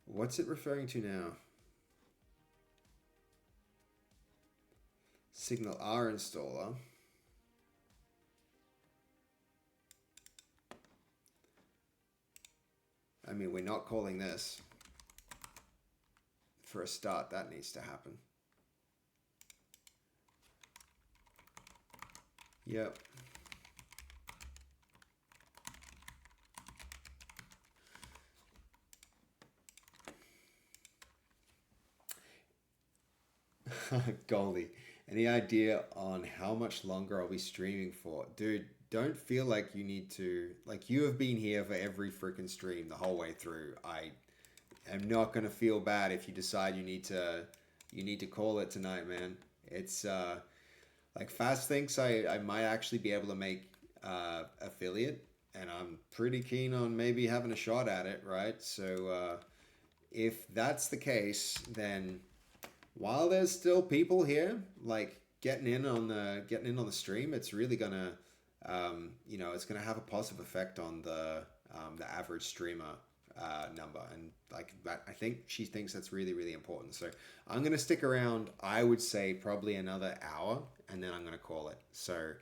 Speaker 1: What's it referring to now? Signal R installer. I mean, we're not calling this. For a start, that needs to happen. Yep. Goldie, any idea on how much longer I'll be streaming for? Dude, don't feel like you need to, like, you have been here for every freaking stream the whole way through. I am not going to feel bad if you decide you need to call it tonight, man. It's like Fast thinks I might actually be able to make affiliate, and I'm pretty keen on maybe having a shot at it, right? So if that's the case, then while there's still people here, like getting in on the stream, it's really gonna, you know, it's gonna have a positive effect on the average streamer number, and like that, I think she thinks that's really, really important. So I'm gonna stick around. I would say probably another hour, and then I'm gonna call it. So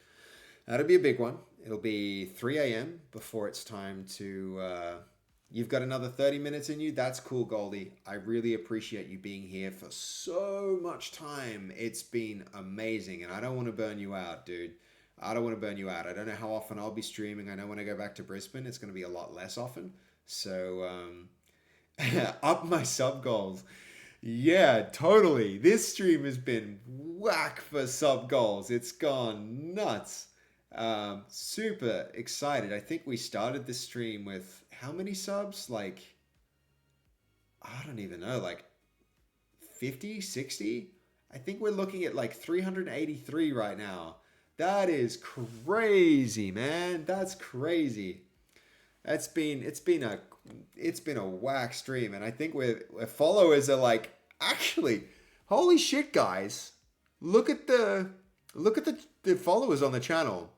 Speaker 1: that'll be a big one. It'll be 3 a.m. before it's time to. You've got another 30 minutes in you. That's cool, Goldie. I really appreciate you being here for so much time. It's been amazing, and I don't want to burn you out, dude. I don't want to burn you out. I don't know how often I'll be streaming. I know when I go back to Brisbane, it's going to be a lot less often. So, up my sub goals. Yeah, totally. This stream has been whack for sub goals. It's gone nuts. Super excited. I think we started this stream with how many subs? Like, I don't even know, like 50, 60? I think we're looking at like 383 right now. That is crazy, man. That's crazy. It's been a whack stream, and I think we're followers are like, actually, holy shit, guys. Look at the followers on the channel.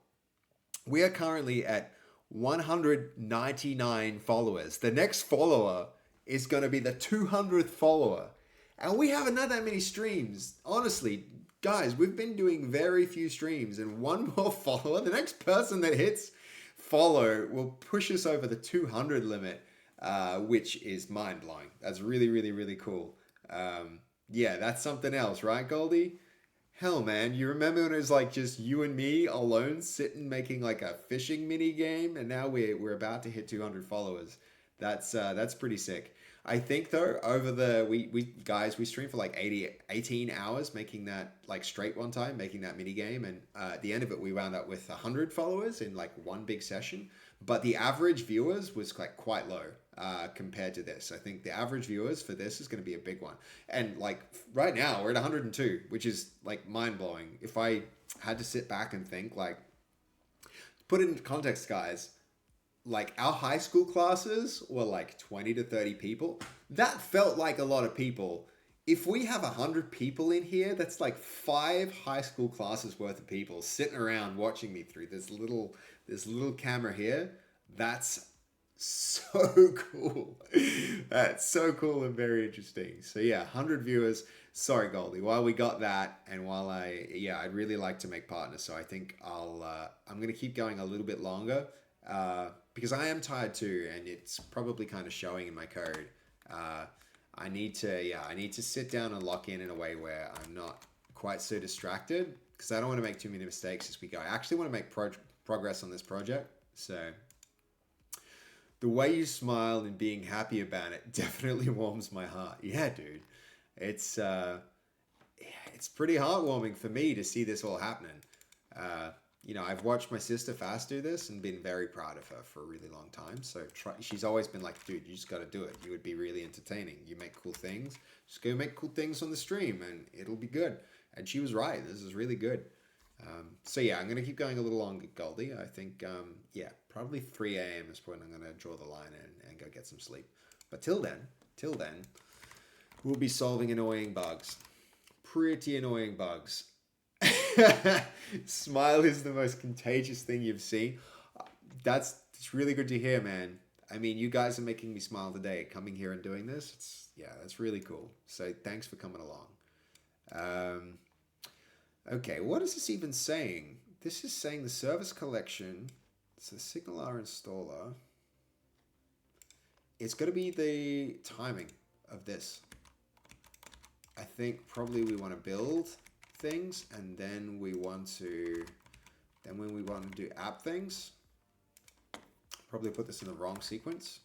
Speaker 1: We are currently at 199 followers. The next follower is going to be the 200th follower. And we haven't had that many streams. Honestly, guys, we've been doing very few streams, and one more follower, the next person that hits follow will push us over the 200 limit, which is mind-blowing. That's really, really, really cool. Yeah, that's something else, right, Goldie? Hell, man, you remember when it was like just you and me alone sitting making like a fishing mini game, and now we're about to hit 200 followers. That's pretty sick. I think though, over the we streamed for like 18 hours making that like straight one time, making that mini game, and at the end of it we wound up with 100 followers in like one big session. But the average viewers was like quite low compared to this. I think the average viewers for this is going to be a big one. And like right now we're at 102, which is like mind blowing. If I had to sit back and think, like, put it into context, guys, like our high school classes were like 20 to 30 people. That felt like a lot of people. If we have 100 people in here, that's like 5 high school classes worth of people sitting around watching me through this little camera here. That's so cool. That's so cool and very interesting. So yeah, 100 viewers. Sorry, Goldie. While we got that, and while I'd really like to make partners. So I think I'm gonna keep going a little bit longer because I am tired too, and it's probably kind of showing in my code. I need to sit down and lock in a way where I'm not quite so distracted, because I don't want to make too many mistakes as we go. I actually want to make progress on this project. So the way you smile and being happy about it definitely warms my heart. Yeah, dude. It's pretty heartwarming for me to see this all happening. I've watched my sister Fast do this and been very proud of her for a really long time. So she's always been like, dude, you just got to do it. You would be really entertaining. You make cool things. Just go make cool things on the stream and it'll be good. And she was right. This is really good. So yeah, I'm going to keep going a little longer, Goldie. I think, probably 3 a.m. is when I'm going to draw the line and go get some sleep. But till then, we'll be solving annoying bugs. Pretty annoying bugs. Smile is the most contagious thing you've seen. It's really good to hear, man. I mean, you guys are making me smile today. Coming here and doing this, that's really cool. So thanks for coming along. Okay, what is this even saying? This is saying the service collection. It's the SignalR installer. It's going to be the timing of this. I think probably we want to build things, and then when we want to do app things, probably put this in the wrong sequence.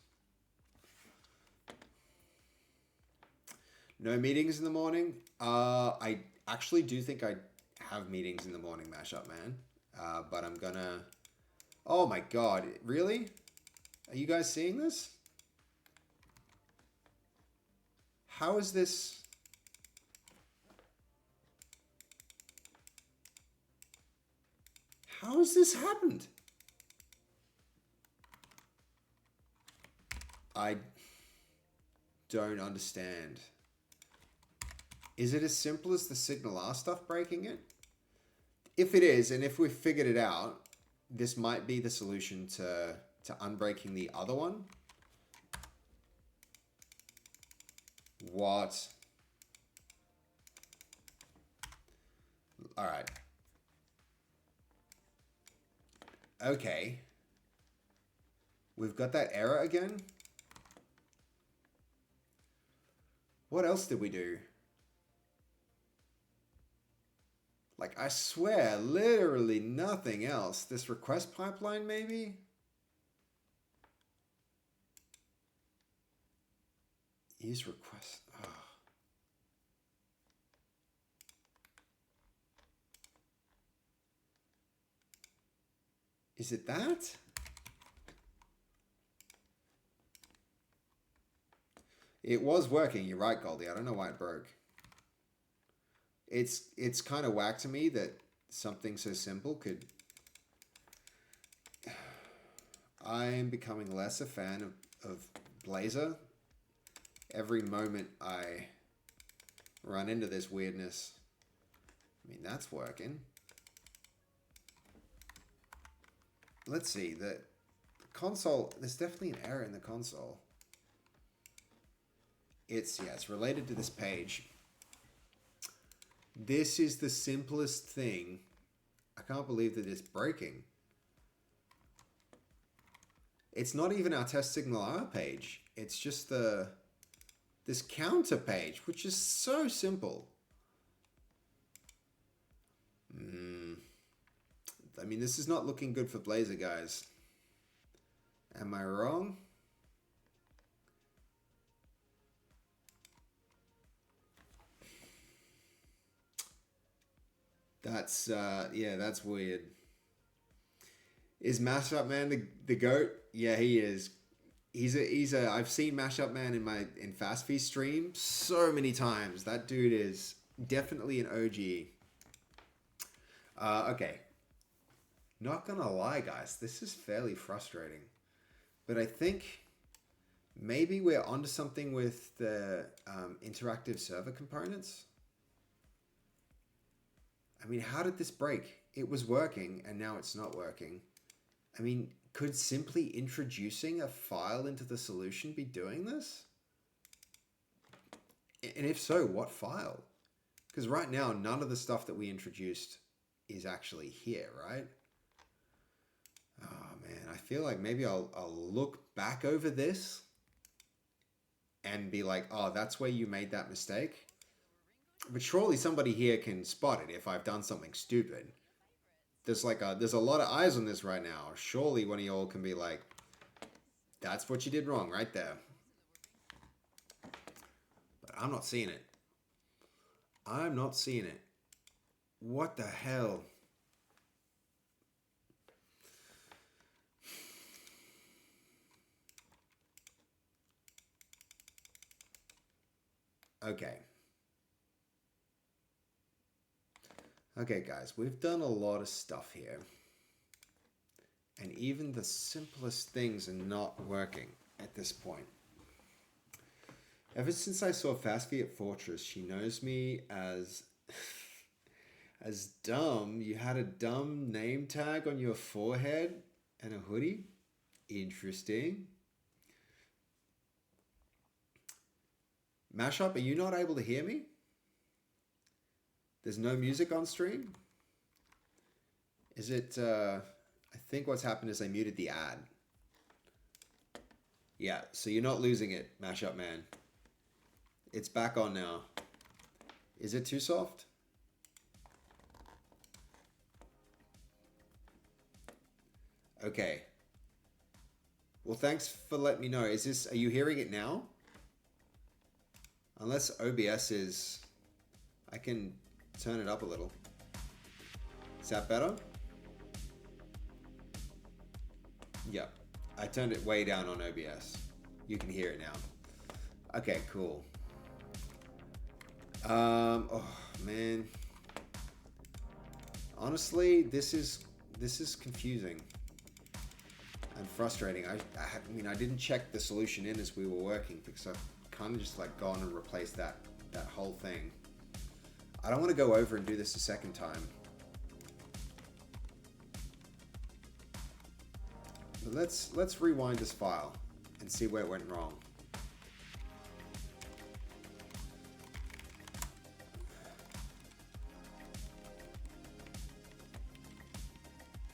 Speaker 1: No meetings in the morning. I actually do think I have meetings in the morning, Mashup Man. But I'm gonna... Oh my god, really? Are you guys seeing this? How is this... How has this happened? I don't understand. Is it as simple as the SignalR stuff breaking it? If it is, and if we've figured it out, this might be the solution to unbreaking the other one. What? All right. Okay. We've got that error again. What else did we do? Like, I swear, literally nothing else. This request pipeline, maybe? Use request. Oh. Is it that? It was working. You're right, Goldie. I don't know why it broke. It's kind of whack to me that something so simple could... I am becoming less a fan of Blazor. Every moment I run into this weirdness. I mean, that's working. Let's see, the console, there's definitely an error in the console. It's related to this page. This is the simplest thing. I can't believe that it's breaking. It's not even our test signal R page. It's just this counter page, which is so simple. I mean, this is not looking good for Blazor, guys. Am I wrong? That's, yeah, that's weird. Is Mashup Man the GOAT? Yeah, he is. I've seen Mashup Man in Fasffy stream so many times. That dude is definitely an OG. Okay. Not gonna lie, guys, this is fairly frustrating. But I think maybe we're onto something with the interactive server components. I mean, how did this break? It was working and now it's not working. I mean, could simply introducing a file into the solution be doing this? And if so, what file? Because right now, none of the stuff that we introduced is actually here, right? Oh man, I feel like maybe I'll look back over this and be like, oh, that's where you made that mistake. But surely somebody here can spot it if I've done something stupid. There's a lot of eyes on this right now. Surely one of y'all can be like, that's what you did wrong right there. But I'm not seeing it. I'm not seeing it. What the hell? Okay. Okay, guys, we've done a lot of stuff here. And even the simplest things are not working at this point. Ever since I saw Fasffy at Fortress, she knows me as as dumb. You had a dumb name tag on your forehead and a hoodie? Interesting. Mashup, are you not able to hear me? There's no music on stream? Is it, I think what's happened is I muted the ad. Yeah, so you're not losing it, Mashup Man. It's back on now. Is it too soft? Okay. Well, thanks for letting me know. Are you hearing it now? Unless OBS is, I can turn it up a little. Is that better? Yeah, I turned it way down on OBS. You can hear it now. Okay, cool. Oh man. Honestly, this is confusing and frustrating. I mean, I didn't check the solution in as we were working because I've kind of just like gone and replaced that whole thing. I don't want to go over and do this a second time. But let's rewind this file and see where it went wrong.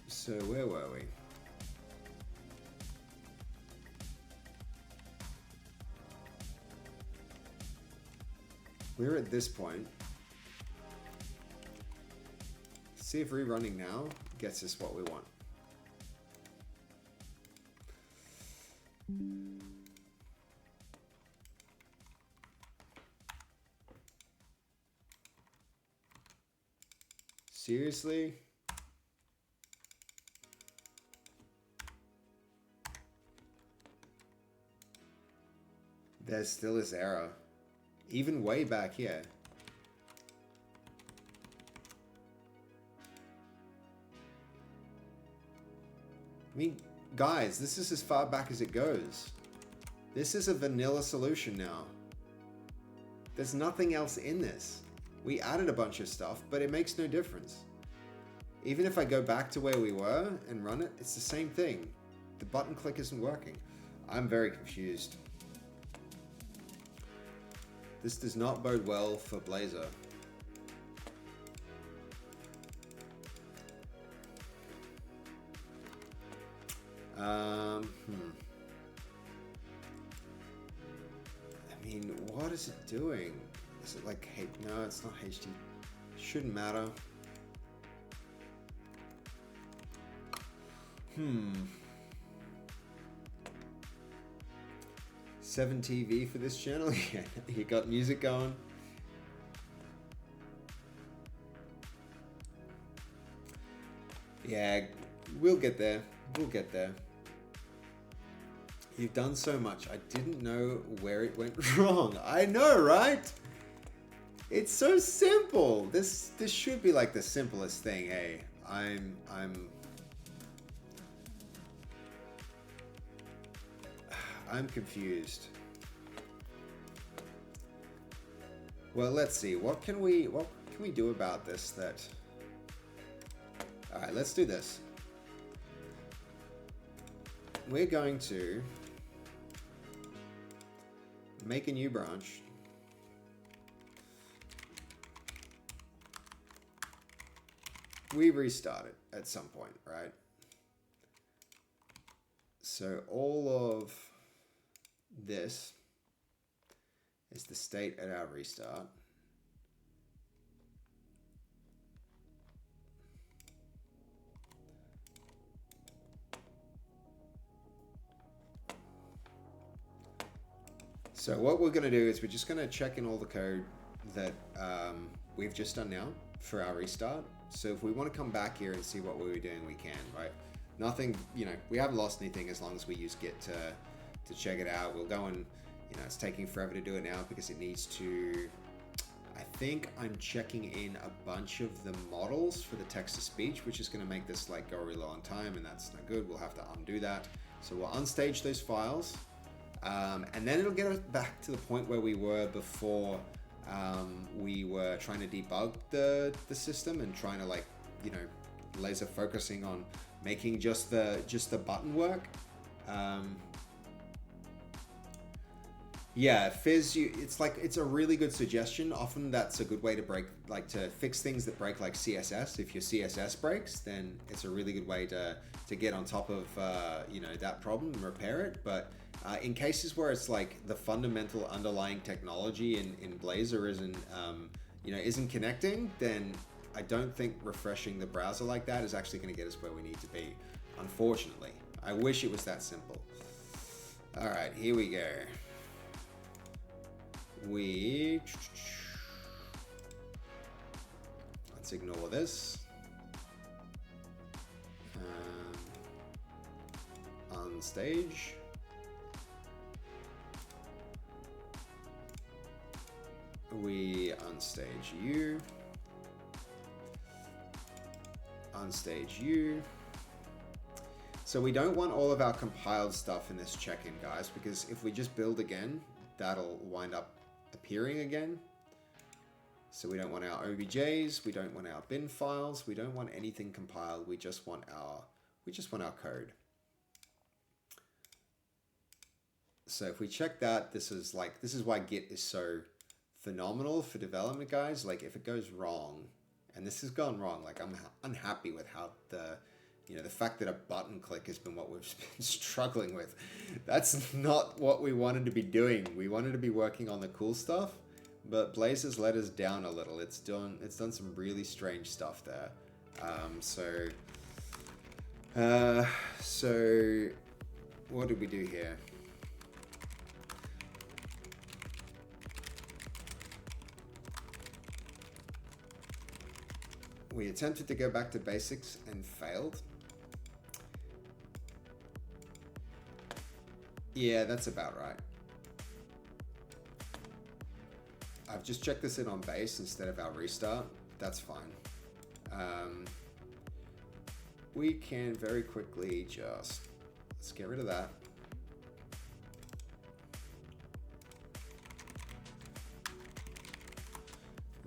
Speaker 1: So where were we? We're at this point. See if rerunning now gets us what we want. Seriously? There's still this error. Even way back here. I mean, guys, this is as far back as it goes. This is a vanilla solution now. There's nothing else in this. We added a bunch of stuff, but it makes no difference. Even if I go back to where we were and run it, it's the same thing. The button click isn't working. I'm very confused. This does not bode well for Blazor. I mean, what is it doing? Is it like, hey, no, it's not HD. Shouldn't matter. 7 TV for this channel? Yeah, you got music going. Yeah, we'll get there. We'll get there. You've done so much. I didn't know where it went wrong. I know, right? It's so simple. This should be like the simplest thing. Hey, I'm confused. Well, let's see. What can we do about this? All right, let's do this. We're going to make a new branch. We restart it at some point, right? So all of this is the state at our restart. So what we're going to do is we're just going to check in all the code that we've just done now for our restart. So if we want to come back here and see what we were doing, we can, right? Nothing, you know, we haven't lost anything as long as we use Git to check it out. We'll go and, you know, it's taking forever to do it now because it needs to, I think I'm checking in a bunch of the models for the text-to-speech, which is going to make this like go a really long time, and that's not good. We'll have to undo that. So we'll unstage those files. And then it'll get us back to the point where we were before we were trying to debug the system and trying to, like, you know, laser focusing on making just the button work. Yeah, Fizz, it's a really good suggestion. Often that's a good way to to fix things that break, like CSS. If your CSS breaks, then it's a really good way to get on top of you know, that problem and repair it. But in cases where it's like the fundamental underlying technology in Blazor isn't connecting, then I don't think refreshing the browser like that is actually going to get us where we need to be. Unfortunately, I wish it was that simple. All right, here we go. Let's ignore this. On stage. We unstage you. Unstage you. So we don't want all of our compiled stuff in this check-in, guys, because if we just build again, that'll wind up appearing again. So we don't want our OBJs, we don't want our bin files, we don't want anything compiled, we just want our code. So if we check that, this is why Git is so phenomenal for development, guys. Like, if it goes wrong, and this has gone wrong, like, I'm unhappy with how the fact that a button click has been what we've been struggling with. That's not what we wanted to be doing. We wanted to be working on the cool stuff, but Blazor's let us down a little. It's done some really strange stuff there. So what did we do here? We attempted to go back to basics and failed. Yeah, that's about right. I've just checked this in on base instead of our restart. That's fine. We can very quickly let's get rid of that.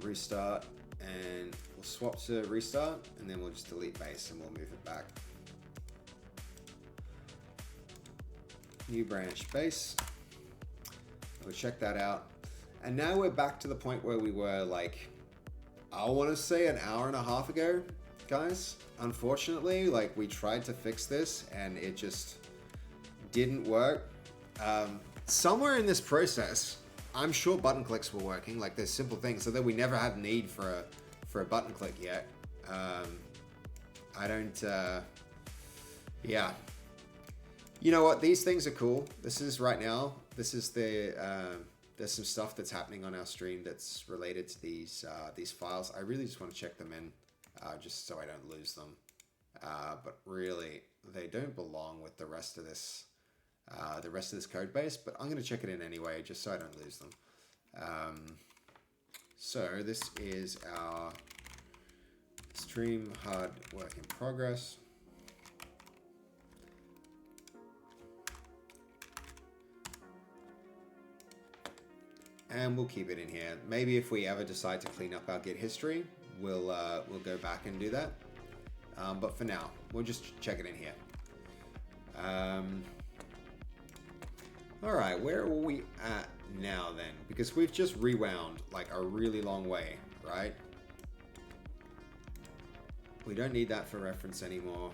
Speaker 1: Restart, and we'll swap to restart, and then we'll just delete base and we'll move it back. New branch base. We'll check that out. And now we're back to the point where we were, like, I want to say an hour and a half ago. guys. Unfortunately, like, we tried to fix this and it just didn't work. Somewhere in this process, I'm sure button clicks were working. Like, there's simple things, so that we never had need for a button click yet. I don't. Yeah. You know what? These things are cool. This is right now. This is the. There's some stuff that's happening on our stream that's related to these files. I really just want to check them in, just so I don't lose them. But really, they don't belong with the rest of this code base. But I'm going to check it in anyway, just so I don't lose them. So this is our stream HUD work in progress. And we'll keep it in here. Maybe if we ever decide to clean up our Git history, we'll go back and do that. But for now, we'll just check it in here. All right, where are we at now then? Because we've just rewound like a really long way, right? We don't need that for reference anymore.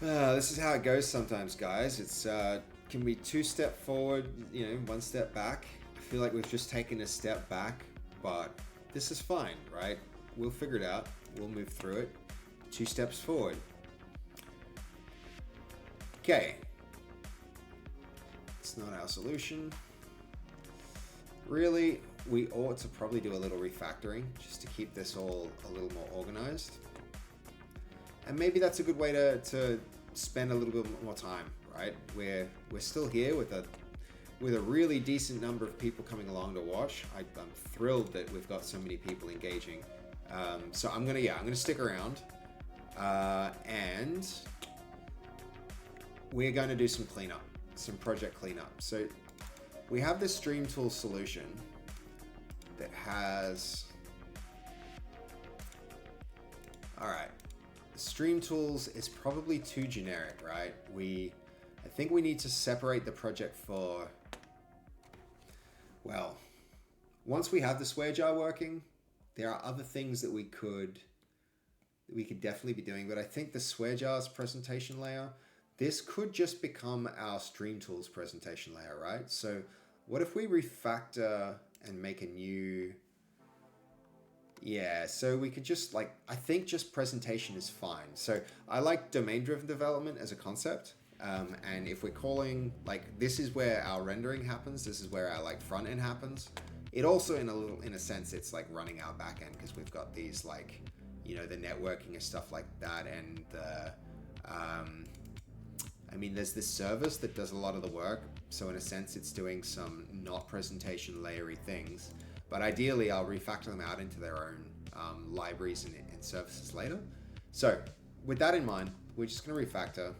Speaker 1: This is how it goes sometimes, guys. It's can be 2 steps forward, 1 step back. I feel like we've just taken a step back, but this is fine, right? We'll figure it out. We'll move through it. 2 steps forward. Okay. It's not our solution. Really, we ought to probably do a little refactoring just to keep this all a little more organized. And maybe that's a good way to spend a little bit more time, right? We're still here with a really decent number of people coming along to watch. I'm thrilled that we've got so many people engaging. So I'm gonna stick around, and we're going to do some cleanup, some project cleanup. So we have this Stream Tool solution that has. All right. Stream Tools is probably too generic, right? I think we need to separate the project for, well, once we have the swear jar working, there are other things that we could definitely be doing, but I think the swear jar's presentation layer, this could just become our Stream Tools presentation layer, right? So what if we refactor and make a new, yeah, so we could just I think just presentation is fine. So I like domain-driven development as a concept. And if we're calling, this is where our rendering happens, this is where our front end happens. It also, in a sense, it's running our back end, because we've got these the networking and stuff like that. And I mean, there's this service that does a lot of the work. So in a sense, it's doing some not presentation layery things. But ideally, I'll refactor them out into their own libraries and services later. So with that in mind, we're just going to refactor.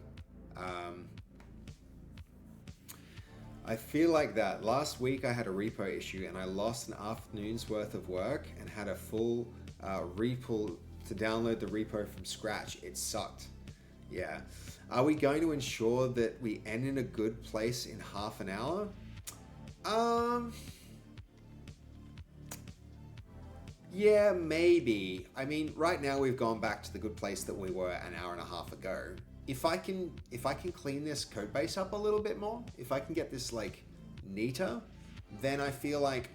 Speaker 1: I feel like that last week I had a repo issue and I lost an afternoon's worth of work and had a full repo to download the repo from scratch. It sucked. Yeah. Are we going to ensure that we end in a good place in half an hour? Yeah, maybe. I mean, right now we've gone back to the good place that we were an hour and a half ago. If I can clean this code base up a little bit more, if I can get this neater, then I feel like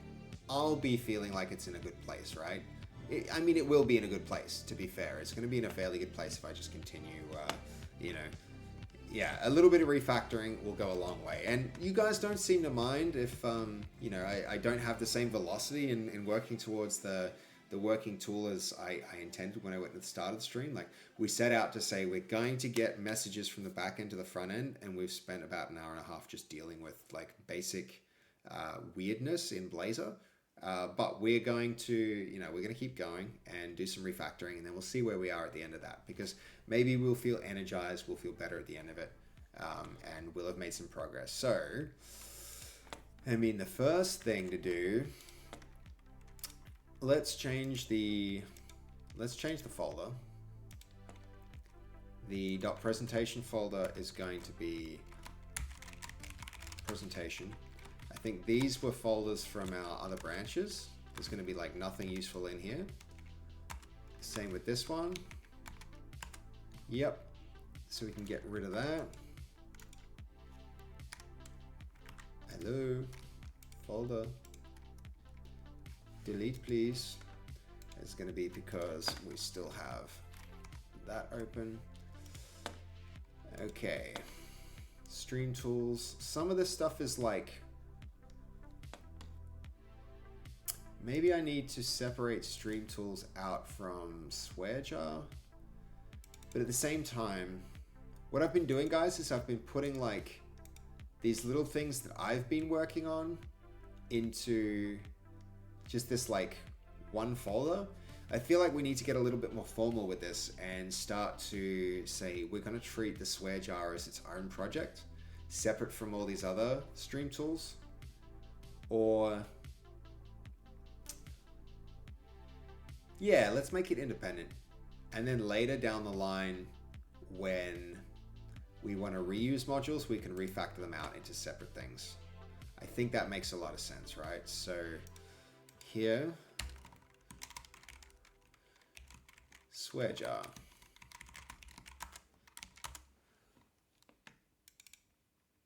Speaker 1: I'll be feeling like it's in a good place, right? I mean, it will be in a good place, to be fair. It's going to be in a fairly good place if I just continue, yeah, a little bit of refactoring will go a long way. And you guys don't seem to mind if, I don't have the same velocity in working towards the working tool as I intended when I went to the start of the stream. We set out to say we're going to get messages from the back end to the front end, and we've spent about an hour and a half just dealing with basic weirdness in Blazor. But we're going to, we're going to keep going and do some refactoring, and then we'll see where we are at the end of that, because maybe we'll feel energized, we'll feel better at the end of it, and we'll have made some progress. So, I mean, the first thing to do, let's change the folder. The .presentation folder is going to be presentation. I think these were folders from our other branches. There's going to be like nothing useful in here. Same with this one. Yep. So we can get rid of that. Hello. Folder. Delete, please. It's going to be because we still have that open. Okay. Stream tools. Some of this stuff is like, maybe I need to separate stream tools out from swear jar. But at the same time, what I've been doing, guys, is I've been putting like these little things that I've been working on into just this like one folder. I feel like we need to get a little bit more formal with this and start to say we're going to treat the swear jar as its own project, separate from all these other stream tools. Or yeah, let's make it independent. And then later down the line, when we want to reuse modules, we can refactor them out into separate things. I think that makes a lot of sense, right? So here, swear jar.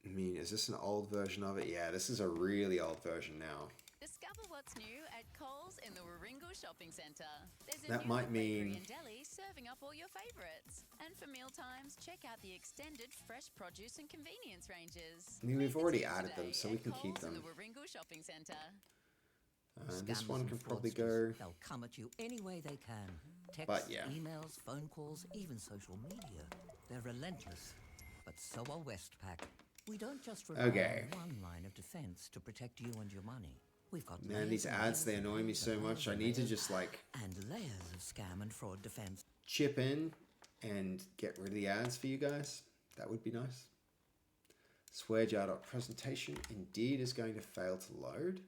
Speaker 1: I mean, is this an old version of it? Yeah, this is a really old version now.
Speaker 11: Discover what's new at Coles in the Warringal Shopping Centre. There's a
Speaker 1: That
Speaker 11: new
Speaker 1: might
Speaker 11: bakery
Speaker 1: mean
Speaker 11: and deli serving up all your favourites. And for meal times, check out the extended fresh produce and convenience ranges.
Speaker 1: I mean, we've
Speaker 11: Make the
Speaker 1: already
Speaker 11: trip
Speaker 1: added them,
Speaker 11: today
Speaker 1: so we
Speaker 11: at
Speaker 1: can keep
Speaker 11: Coles in
Speaker 1: them.
Speaker 11: the Warringal Shopping Centre.
Speaker 1: This
Speaker 12: Scammers
Speaker 1: one
Speaker 12: and
Speaker 1: can probably
Speaker 12: fraudsters,
Speaker 1: go.
Speaker 12: They'll come at you any way they can. Texts,
Speaker 1: But yeah.
Speaker 12: emails, phone calls, even social media. They're relentless. But so are Westpac. We don't just rely
Speaker 1: Okay.
Speaker 12: on one line of defense to protect you and your money. We've got
Speaker 1: Man, these
Speaker 12: layers and
Speaker 1: ads, they
Speaker 12: layers
Speaker 1: annoy me
Speaker 12: and
Speaker 1: so
Speaker 12: layers
Speaker 1: much. I
Speaker 12: and
Speaker 1: need to
Speaker 12: layers
Speaker 1: just like
Speaker 12: and layers of scam and fraud defense.
Speaker 1: chip in and get rid of the ads for you guys. That would be nice. Swearjar.presentation indeed is going to fail to load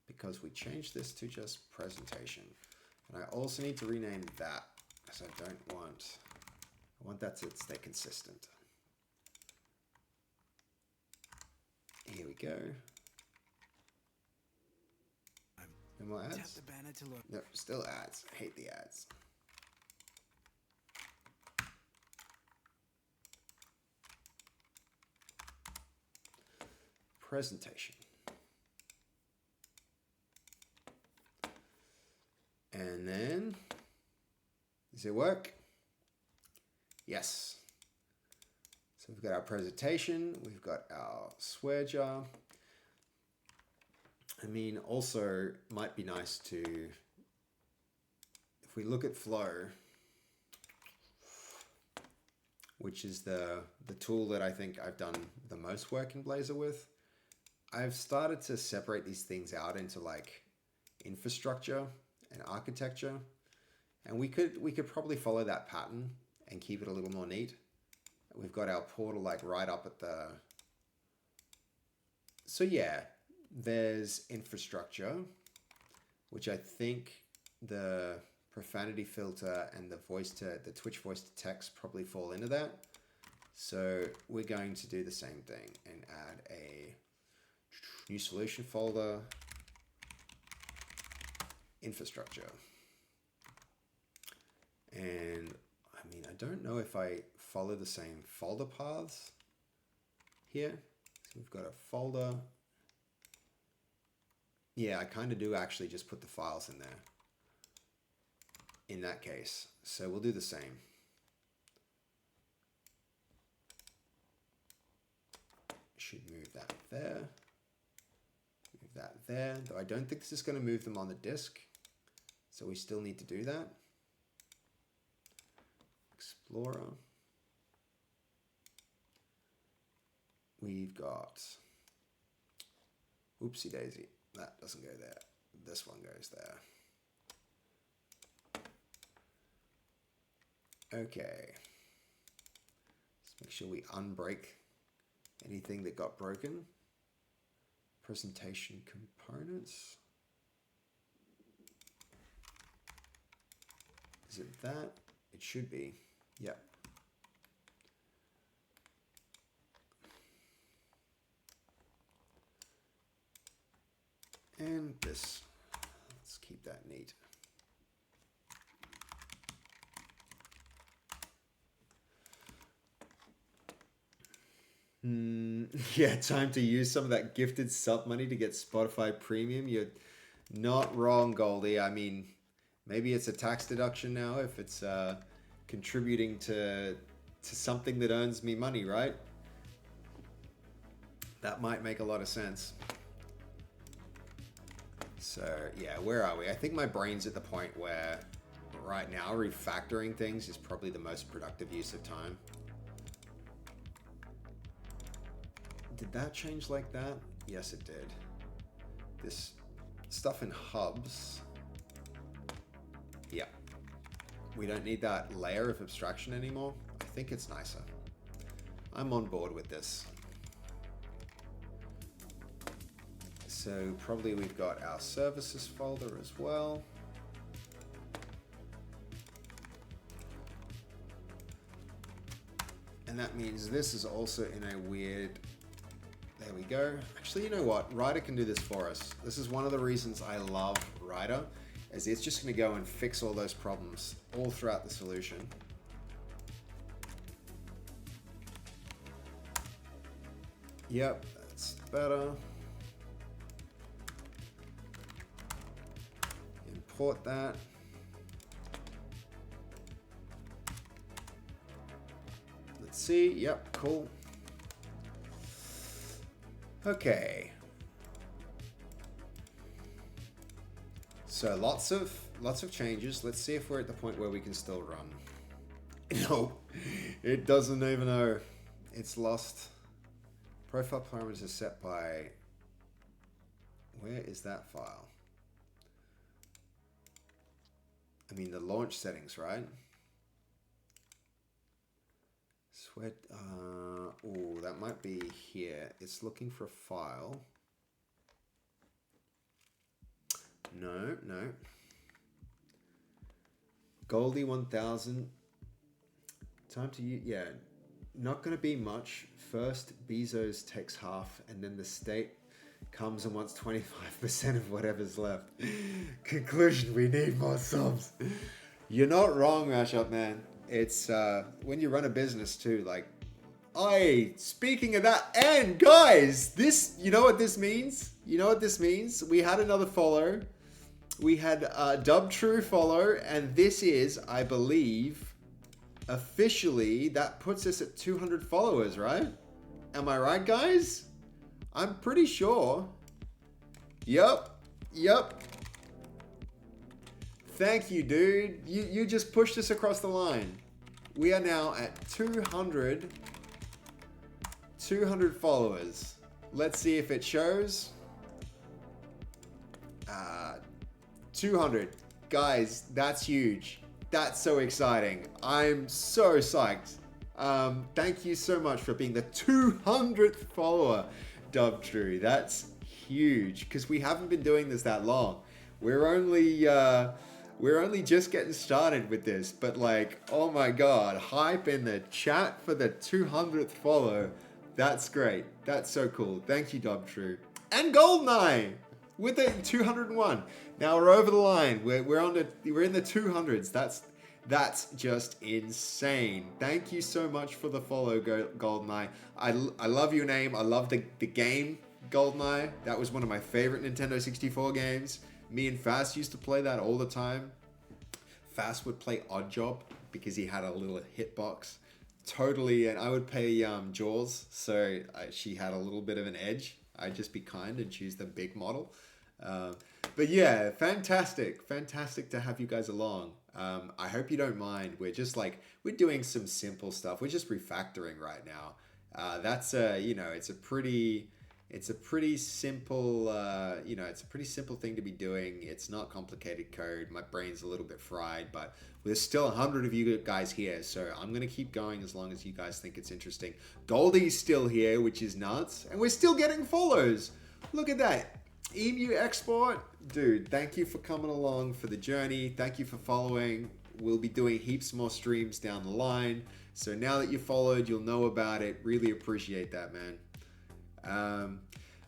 Speaker 1: because we changed this to just presentation. And I also need to rename that because I want that to stay consistent. Here we go. No more ads? Nope, still ads. I hate the ads. Presentation. And then, does it work? Yes. So we've got our presentation, we've got our swear jar. I mean, also might be nice to, if we look at Flow, which is the tool that I think I've done the most work in Blazor with, I've started to separate these things out into like infrastructure and architecture, and we could probably follow that pattern and keep it a little more neat. We've got our portal like right up at the, so yeah, there's infrastructure, which I think the profanity filter and the Twitch voice to text probably fall into that. So we're going to do the same thing and add a new solution folder, infrastructure. And I mean, I don't know if I follow the same folder paths here. So we've got a folder. Yeah, I kind of do actually just put the files in there in that case. So we'll do the same. Should move that there. Move that there. Though I don't think this is going to move them on the disk. So we still need to do that. Explorer. We've got, oopsie daisy, that doesn't go there. This one goes there. Okay. Let's make sure we unbreak anything that got broken. Presentation components. Is it that? It should be. Yep. And this. Let's keep that neat. Yeah, time to use some of that gifted sub money to get Spotify Premium. You're not wrong, Goldie. I mean, maybe it's a tax deduction now if it's contributing to something that earns me money, right? That might make a lot of sense. So, yeah, where are we? I think my brain's at the point where right now refactoring things is probably the most productive use of time. Did that change like that? Yes, it did. This stuff in hubs. Yeah. We don't need that layer of abstraction anymore. I think it's nicer. I'm on board with this. So probably we've got our services folder as well. And that means this is also in a weird... There we go. Actually, you know what? Ryder can do this for us. This is one of the reasons I love Ryder, is it's just going to go and fix all those problems all throughout the solution. Yep, that's better. Import that. Let's see. Yep, cool. Okay. So lots of changes. Let's see if we're at the point where we can still run. No, it doesn't even know. It's lost. Profile parameters are set by... Where is that file? I mean the launch settings, right? Sweat, oh, that might be here. It's looking for a file. No. Goldie 1000. Time to use, yeah. Not going to be much. First, Bezos takes half, and then the state comes and wants 25% of whatever's left. Conclusion, we need more subs. You're not wrong, Mashup Man. It's when you run a business too, like, speaking of that, and guys, this, you know what this means? You know what this means? We had another follow. We had Dub True follow, and this is, I believe, officially, that puts us at 200 followers, right? Am I right, guys? I'm pretty sure. Yep. Thank you, dude. You just pushed us across the line. We are now at 200 followers. Let's see if it shows. 200. Guys, that's huge. That's so exciting. I'm so psyched. Thank you so much for being the 200th follower, Dub True. That's huge, because we haven't been doing this that long. We're only just getting started with this, but like, oh my god, hype in the chat for the 200th follow. That's great. That's so cool. Thank you, Dub True. And Goldeneye with the 201. Now we're over the line. We're in the 200s. That's just insane. Thank you so much for the follow, Goldeneye. I love your name. I love the game, Goldeneye. That was one of my favorite Nintendo 64 games. Me and Fass used to play that all the time. Fass would play Odd Job because he had a little hitbox. Totally, and I would play Jaws, so she had a little bit of an edge. I'd just be kind and choose the big model. But yeah, fantastic to have you guys along. I hope you don't mind. We're just we're doing some simple stuff. We're just refactoring right now. That's it's a pretty simple, it's a pretty simple thing to be doing. It's not complicated code. My brain's a little bit fried, but there's still 100 of you guys here, so I'm going to keep going as long as you guys think it's interesting. Goldie's still here, which is nuts, and we're still getting follows. Look at that. Emu Export. Dude, thank you for coming along for the journey. Thank you for following. We'll be doing heaps more streams down the line. So now that you followed, you'll know about it. Really appreciate that, man.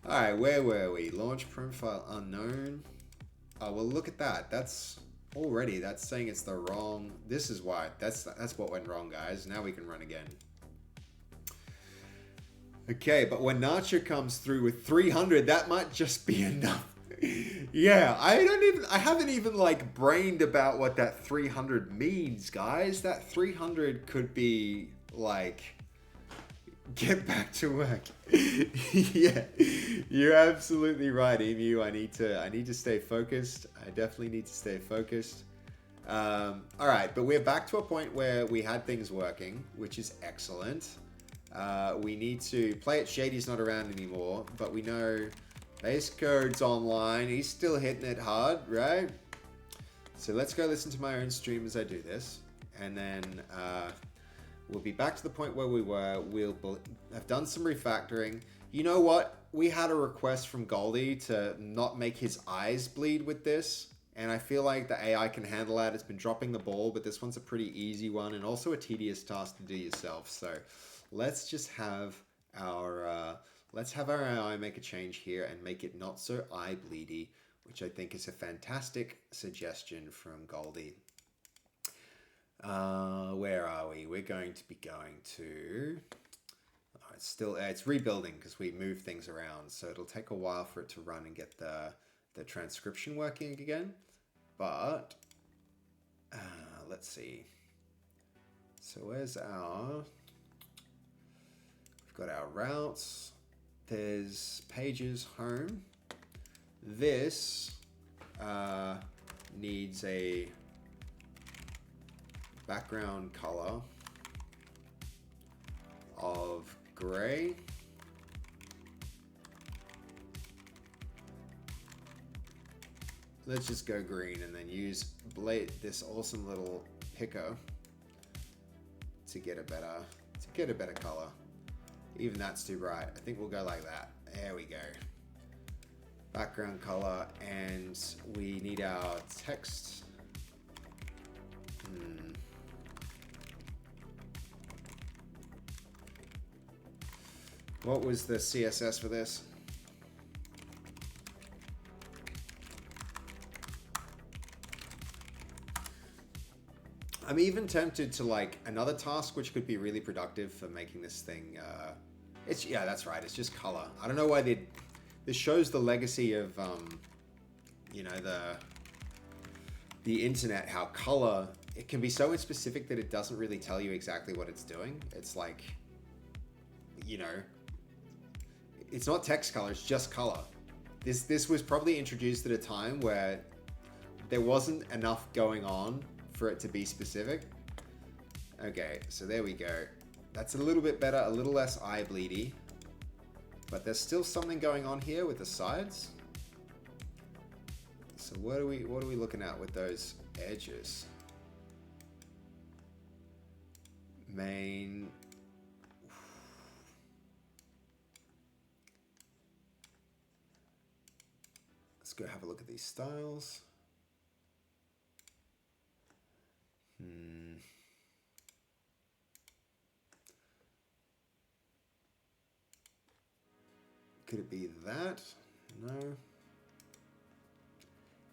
Speaker 1: Alright, where were we? Launch profile unknown. Oh, well, look at that. That's saying it's the wrong. This is why. That's what went wrong, guys. Now we can run again. Okay, but when Nacho comes through with 300, that might just be enough. Yeah, I haven't even like brained about what that 300 means, guys. That 300 could be like, get back to work. Yeah, you're absolutely right, Emu. I need to stay focused. I definitely need to stay focused. All right, but we're back to a point where we had things working, which is excellent. We need to play it. Shady's not around anymore, but we know base code's online. He's still hitting it hard, right? So let's go listen to my own stream as I do this, and then we'll be back to the point where we were. We'll have done some refactoring. You know what? We had a request from Goldie to not make his eyes bleed with this, and I feel like the AI can handle that. It's been dropping the ball, but this one's a pretty easy one and also a tedious task to do yourself. So let's just have our AI make a change here and make it not so eye bleedy, which I think is a fantastic suggestion from Goldie. Where are we? We're going to be going to... it's rebuilding because we move things around, so it'll take a while for it to run and get the transcription working again. But let's see. So where's our... We've got our routes. There's pages home. This needs a background color of gray. Let's just go green and then use this awesome little picker to get a better color. Even that's too bright. I think we'll go like that. There we go. Background color, and we need our text. What was the CSS for this? I'm even tempted to like another task which could be really productive for making this thing. Yeah, that's right. It's just color. I don't know why this shows the legacy of you know, the internet. How color, it can be so specific that it doesn't really tell you exactly what it's doing. It's like, you know, it's not text color. It's just color. This was probably introduced at a time where there wasn't enough going on for it to be specific. Okay, so there we go. That's a little bit better, a little less eye bleedy, but there's still something going on here with the sides. So what are we looking at with those edges? Main. Let's go have a look at these styles. Could it be that? No.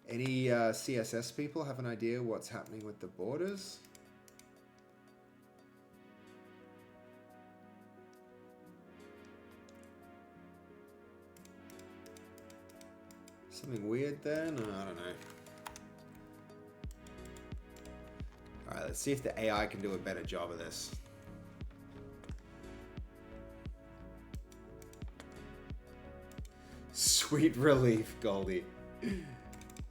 Speaker 1: Any CSS people have an idea what's happening with the borders? Something weird there? No, I don't know. Alright, let's see if the AI can do a better job of this. Sweet relief, Goldie.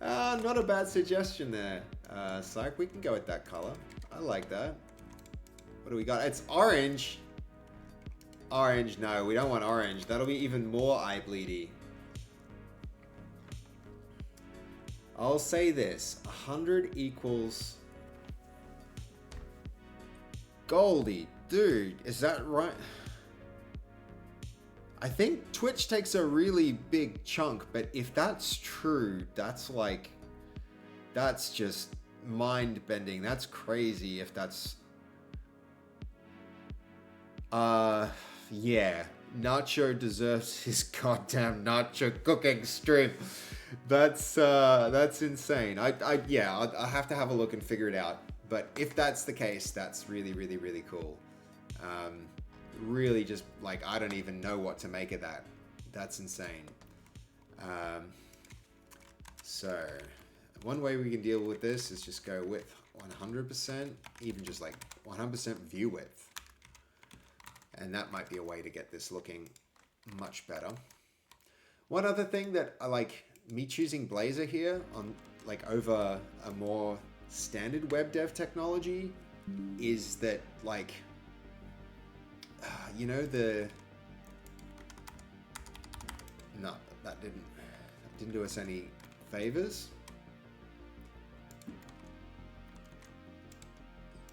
Speaker 1: Not a bad suggestion there. Psych, we can go with that color. I like that. What do we got? It's orange. Orange, no, we don't want orange. That'll be even more eye bleedy. I'll say this. 100 equals... Goldie, dude, is that right? I think Twitch takes a really big chunk, but if that's true, that's like, that's just mind-bending. That's crazy if that's... yeah. Nacho deserves his goddamn nacho cooking stream. That's insane. Yeah, I'll have to have a look and figure it out. But if that's the case, that's really, really, really cool. Really just, like, I don't even know what to make of that. That's insane. So, one way we can deal with this is just go with 100%, even just like 100% view width. And that might be a way to get this looking much better. One other thing that I like, me choosing Blazor here on like over a more standard web dev technology is that like, you know, no, that didn't do us any favors.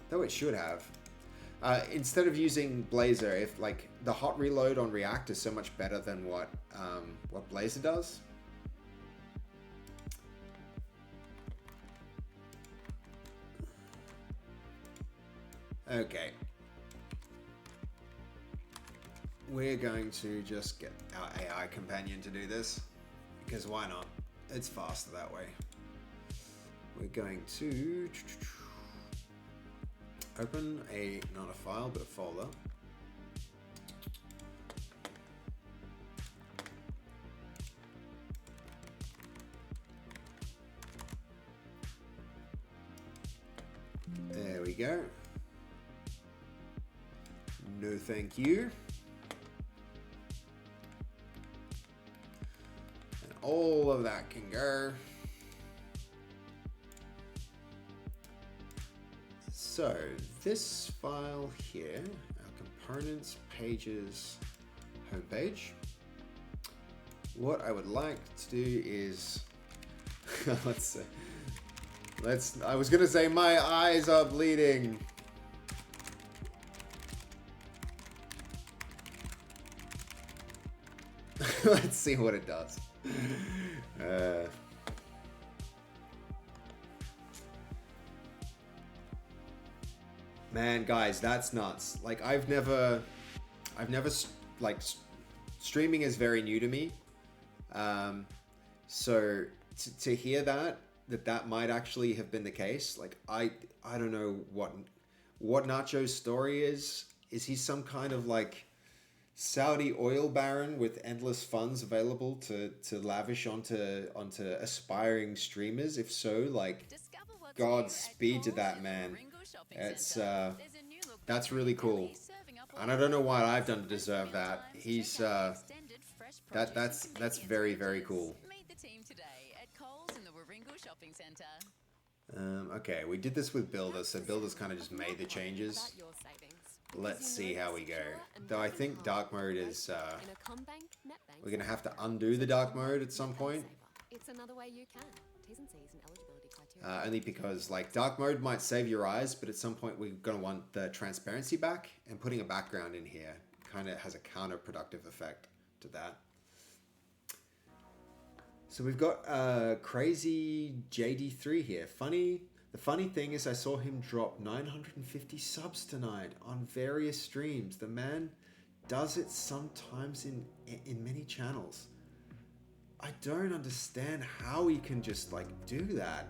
Speaker 1: Though it should have. Instead of using Blazor, if like the hot reload on React is so much better than what Blazor does. Okay. We're going to just get our AI companion to do this because why not? It's faster that way. We're going to open not a file, but a folder. There we go. No, thank you. And all of that can go. So this file here, our components, pages, homepage. What I would like to do is, I was gonna say my eyes are bleeding. Let's see what it does. Man, guys, that's nuts. Like, I've never, like, streaming is very new to me. So to hear that might actually have been the case. Like, I don't know what Nacho's story is. Is he some kind of like Saudi oil baron with endless funds available to lavish onto aspiring streamers? If so, like, Godspeed to that man. It's that's really cool, and I don't know what I've done to deserve that. He's that's very, very cool. Okay, we did this with Builder, so Builder's kind of just made the changes. Let's see how we go. Though I think dark mode is we're gonna have to undo the dark mode at some point.
Speaker 13: It's another way you can. T's and C's and eligibility criteria.
Speaker 1: Only because like dark mode might save your eyes, but at some point we're gonna want the transparency back, and putting a background in here kind of has a counterproductive effect to that. So we've got crazy JD3 here. The funny thing is I saw him drop 950 subs tonight on various streams. The man does it sometimes in many channels. I don't understand how he can just like do that.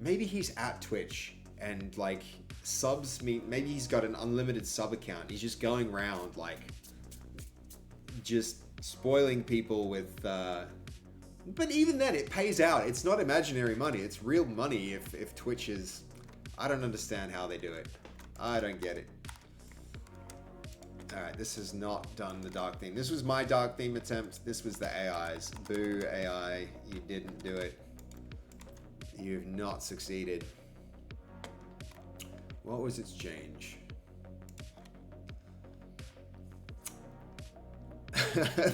Speaker 1: Maybe he's at Twitch and like subs mean, maybe he's got an unlimited sub account. He's just going around like just spoiling people with but even then it pays out. It's not imaginary money, it's real money if Twitch is, I don't understand how they do it. I don't get it. Alright, this has not done the dark theme. This was my dark theme attempt. This was the AI's. Boo, AI. You didn't do it. You've not succeeded. What was its change?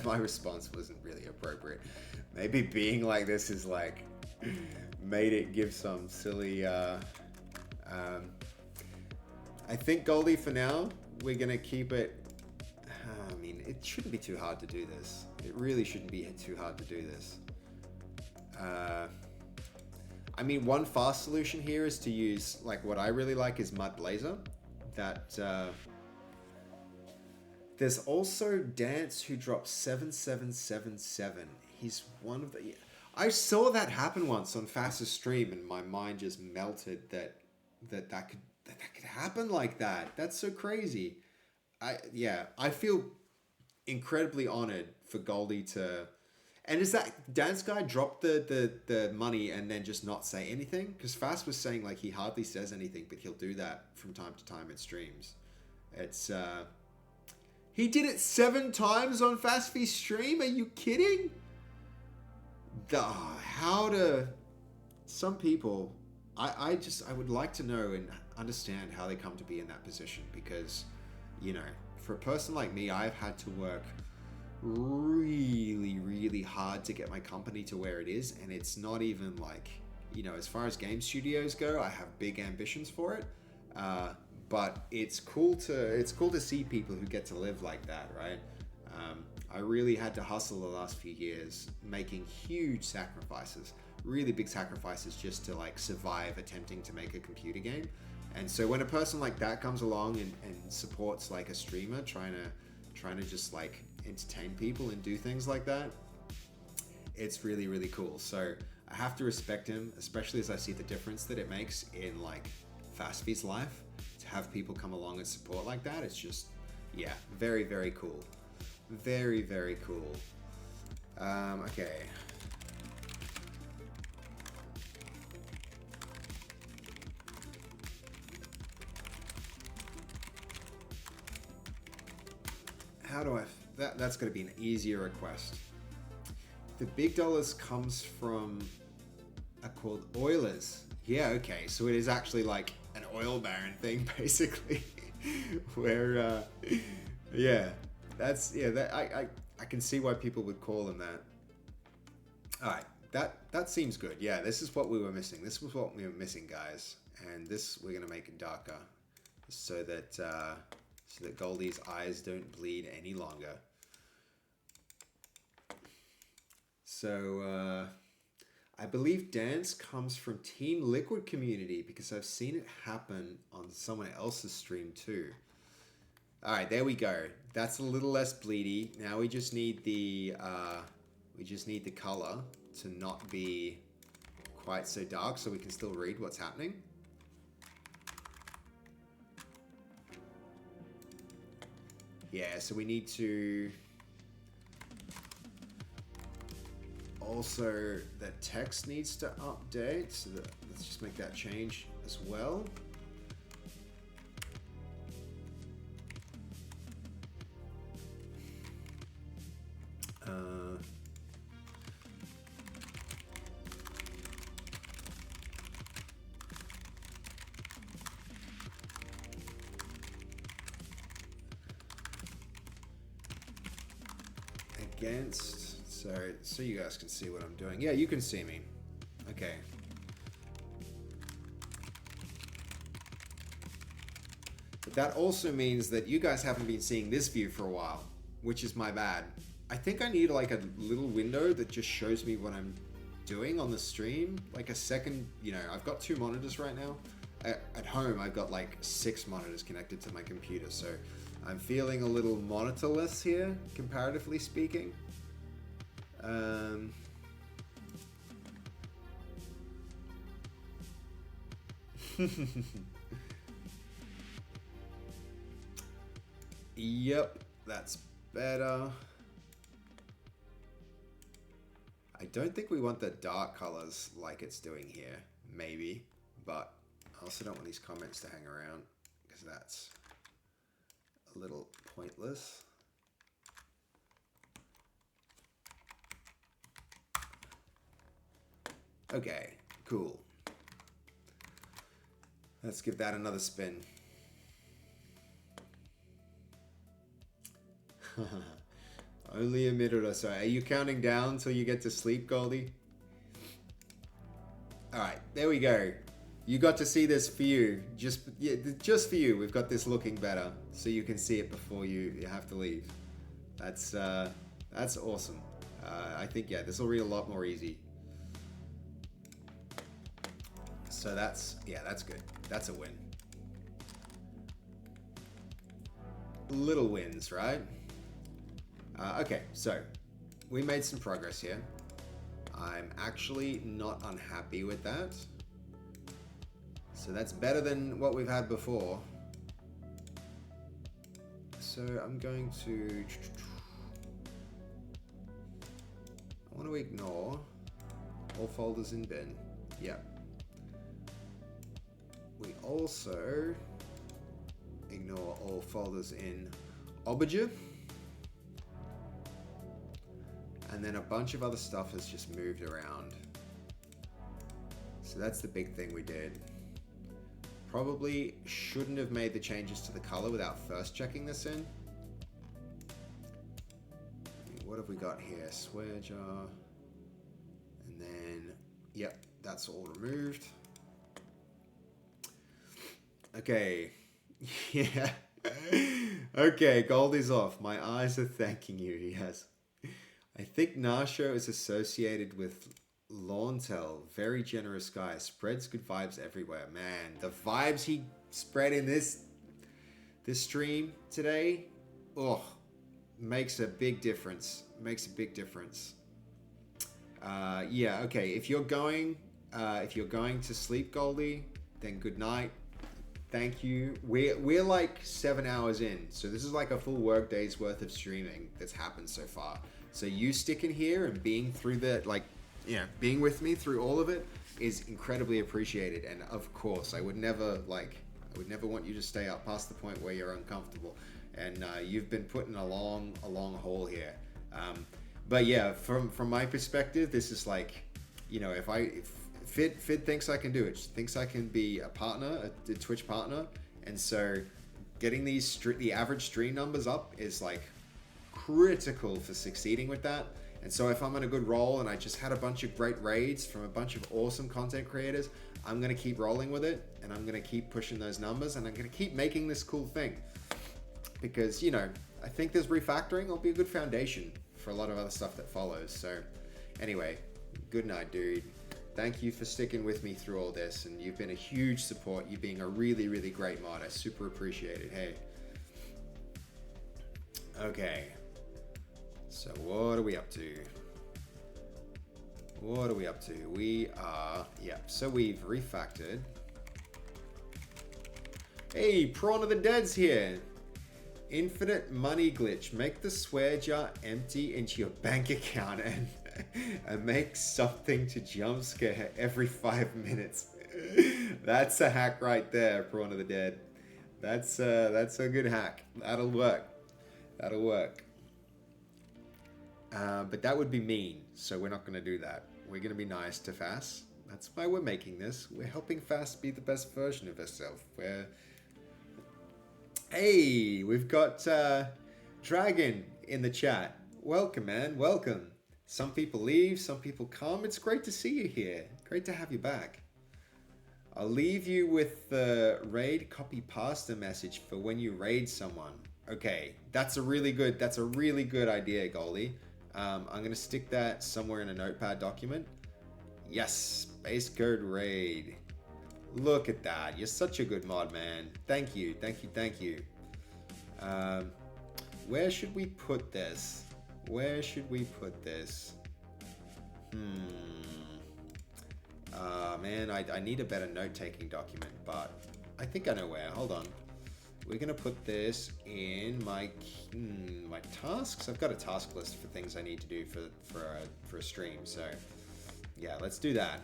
Speaker 1: My response wasn't really appropriate. Maybe being like this is like made it give some silly I think Goldie for now we're gonna keep it. I mean, it shouldn't be too hard to do this. It really shouldn't be too hard to do this. I mean, one fast solution here is to use, like, what I really like is Mud Blazor. That There's also Dance who dropped 7777. He's one of the... I saw that happen once on Fastest stream, and my mind just melted that could happen like that. That's so crazy. I feel incredibly honored for Goldie to... And is that Dance guy drop the money and then just not say anything? Because Fast was saying like he hardly says anything, but he'll do that from time to time in streams. It's he did it 7 times on Fasffy's stream. Are you kidding? Some people, I would like to know and understand how they come to be in that position, because, you know, for a person like me, I've had to work really, really hard to get my company to where it is, and it's not even like, you know, as far as game studios go, I have big ambitions for it, but it's cool to see people who get to live like that, right? I really had to hustle the last few years, making huge sacrifices, really big sacrifices, just to like survive attempting to make a computer game. And so when a person like that comes along and supports like a streamer trying to just like entertain people and do things like that, it's really, really cool. So I have to respect him, especially as I see the difference that it makes in like Fasffy's life. To have people come along and support like that, it's just, yeah, very, very cool. Very, very cool. Okay. How do I... That's going to be an easier request. The big dollars comes from... are called Oilers. Yeah, okay. So it is actually like an oil baron thing, basically. Where, yeah. That's... yeah, that, I can see why people would call them that. Alright. That seems good. Yeah, this is what we were missing. This was what we were missing, guys. And this, we're going to make it darker. So that Goldie's eyes don't bleed any longer. So, I believe Dance comes from Team Liquid community, because I've seen it happen on someone else's stream too. Alright, there we go. That's a little less bleedy. Now we just need the color to not be quite so dark, so we can still read what's happening. Yeah, so we need to... also, the text needs to update, so let's just make that change as well. Against, so you guys can see what I'm doing. Yeah, you can see me. Okay. But that also means that you guys haven't been seeing this view for a while, which is my bad. I think I need like a little window that just shows me what I'm doing on the stream. Like a second, you know, I've got 2 monitors right now. At home, I've got like 6 monitors connected to my computer, so I'm feeling a little monitorless here, comparatively speaking. Yep, that's better. I don't think we want the dark colors like it's doing here, maybe, but I also don't want these comments to hang around, because that's a little pointless. Okay, cool. Let's give that another spin. Only a minute or so. Are you counting down till you get to sleep, Goldie? Alright, there we go. You got to see this for you. Just for you. We've got this looking better, so you can see it before you have to leave. That's awesome. I think, yeah, this will read a lot more easy. So that's good. That's a win. little wins, right? Okay, so we made some progress here. I'm actually not unhappy with that. So that's better than what we've had before. So I'm going to... I want to ignore all folders in bin. Yep. We also ignore all folders in Obager. And then a bunch of other stuff has just moved around. So that's the big thing we did. Probably shouldn't have made the changes to the color without first checking this in. What have we got here? Swear jar. And then, yep, that's all removed. Okay. Yeah. Okay, gold is off. My eyes are thanking you, yes. I think Nasho is associated with Launtel. Very generous guy. Spreads good vibes everywhere. Man, the vibes he spread in this stream today, oh, makes a big difference. Makes a big difference. Yeah, okay. If you're going to sleep, Goldie, then good night. Thank you. We're like 7 hours in, so this is like a full work day's worth of streaming that's happened so far. So you sticking here and being through the being with me through all of it is incredibly appreciated. And of course, I would never want you to stay up past the point where you're uncomfortable. And you've been put in a long haul here. But yeah, from my perspective, this is like, if Fid thinks I can do it, thinks I can be a partner, a Twitch partner, and so getting the average stream numbers up is like critical for succeeding with that. And so if I'm on a good roll and I just had a bunch of great raids from a bunch of awesome content creators, I'm going to keep rolling with it, and I'm going to keep pushing those numbers, and I'm going to keep making this cool thing. Because, I think this refactoring will be a good foundation for a lot of other stuff that follows. So anyway, good night, dude. Thank you for sticking with me through all this, and you've been a huge support. You being a really, really great mod. I super appreciate it. Hey. Okay. So what are we up to? What are we up to? We are, so we've refactored. Hey, Prawn of the Dead's here. Infinite money glitch. Make the swear jar empty into your bank account and make something to jump scare every 5 minutes. That's a hack right there, Prawn of the Dead. That's a good hack. That'll work. That'll work. But that would be mean, so we're not going to do that. We're going to be nice to Fass. That's why we're making this. We're helping Fass be the best version of herself. Hey, we've got Dragon in the chat. Welcome, man. Welcome. Some people leave, some people come. It's great to see you here. Great to have you back. I'll leave you with the raid copy pasta message for when you raid someone. Okay, that's a really good idea, Goldie. I'm going to stick that somewhere in a notepad document. Yes, Space Code Raid. Look at that. You're such a good mod, man. Thank you, thank you, thank you. Where should we put this? Where should we put this? Man, I need a better note-taking document, but I think I know where. Hold on. We're going to put this in my tasks. I've got a task list for things I need to do for a stream. So, yeah, let's do that.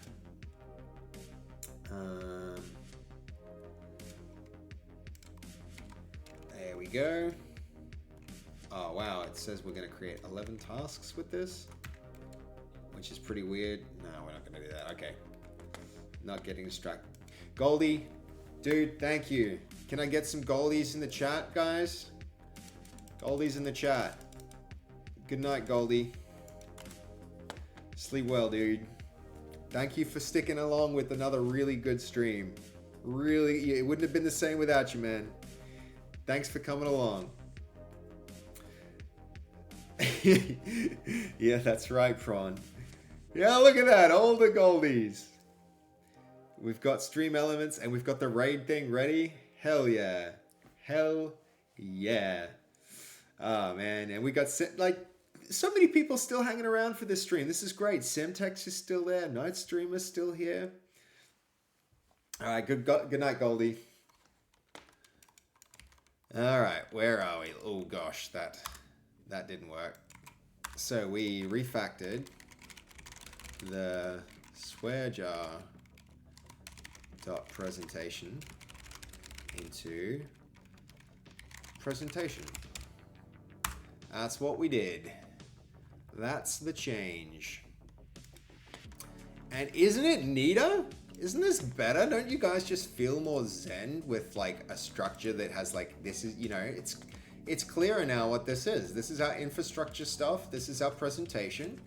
Speaker 1: There we go. Oh, wow. It says we're going to create 11 tasks with this, which is pretty weird. No, we're not going to do that. Okay. Not getting distracted. Goldie, dude, thank you. Can I get some goldies in the chat, guys? Goldies in the chat. Good night, Goldie. Sleep well, dude. Thank you for sticking along with another really good stream. Really, it wouldn't have been the same without you, man. Thanks for coming along. Yeah, that's right, Prawn. Yeah, look at that. All the goldies. We've got stream elements and we've got the raid thing ready. Hell yeah. Hell Yeah. Oh man, and we got like so many people still hanging around for this stream. This is great. Semtex is still there. Night Streamer's still here. All right, good night, Goldie. All right, where are we? Oh gosh, that didn't work. So we refactored the swear jar dot presentation into presentation. That's what we did. That's the change. And isn't it neater? Isn't this better? Don't you guys just feel more zen with like a structure that has like, this is, you know, it's clearer now what this is. This is our infrastructure stuff. This is our presentation.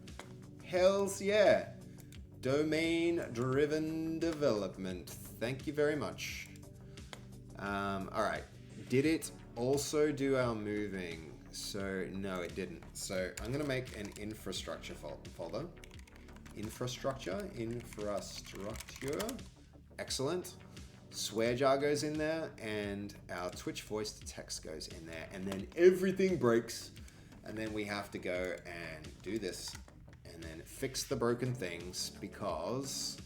Speaker 1: Hells yeah. Domain driven development. Thank you very much. All right. Did it also do our moving? So no, it didn't. So I'm gonna make an infrastructure folder. Infrastructure. Excellent. Swear jar goes in there, and our Twitch voice to text goes in there, and then everything breaks, and then we have to go and do this, and then fix the broken things because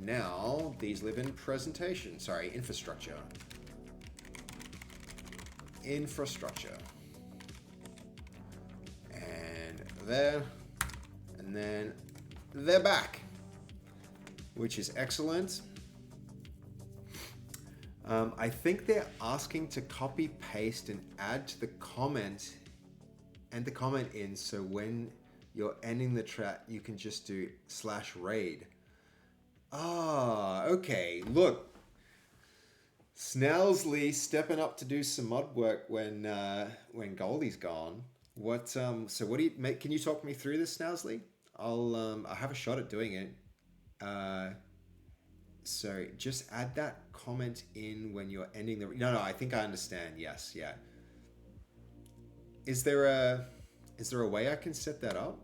Speaker 1: now these live in presentation. Sorry, infrastructure. Infrastructure. And there, and then they're back, which is excellent. I think they're asking to copy paste and add to the comment and the comment in, so when you're ending the chat you can just do /raid. Ah, okay. Look, Snowsley stepping up to do some mod work when Goldie's gone. What so what do you make? Can you talk me through this, Snowsley? I'll have a shot at doing it. So just add that comment in when you're ending the... No, I think I understand. Yes, yeah. Is there a way I can set that up?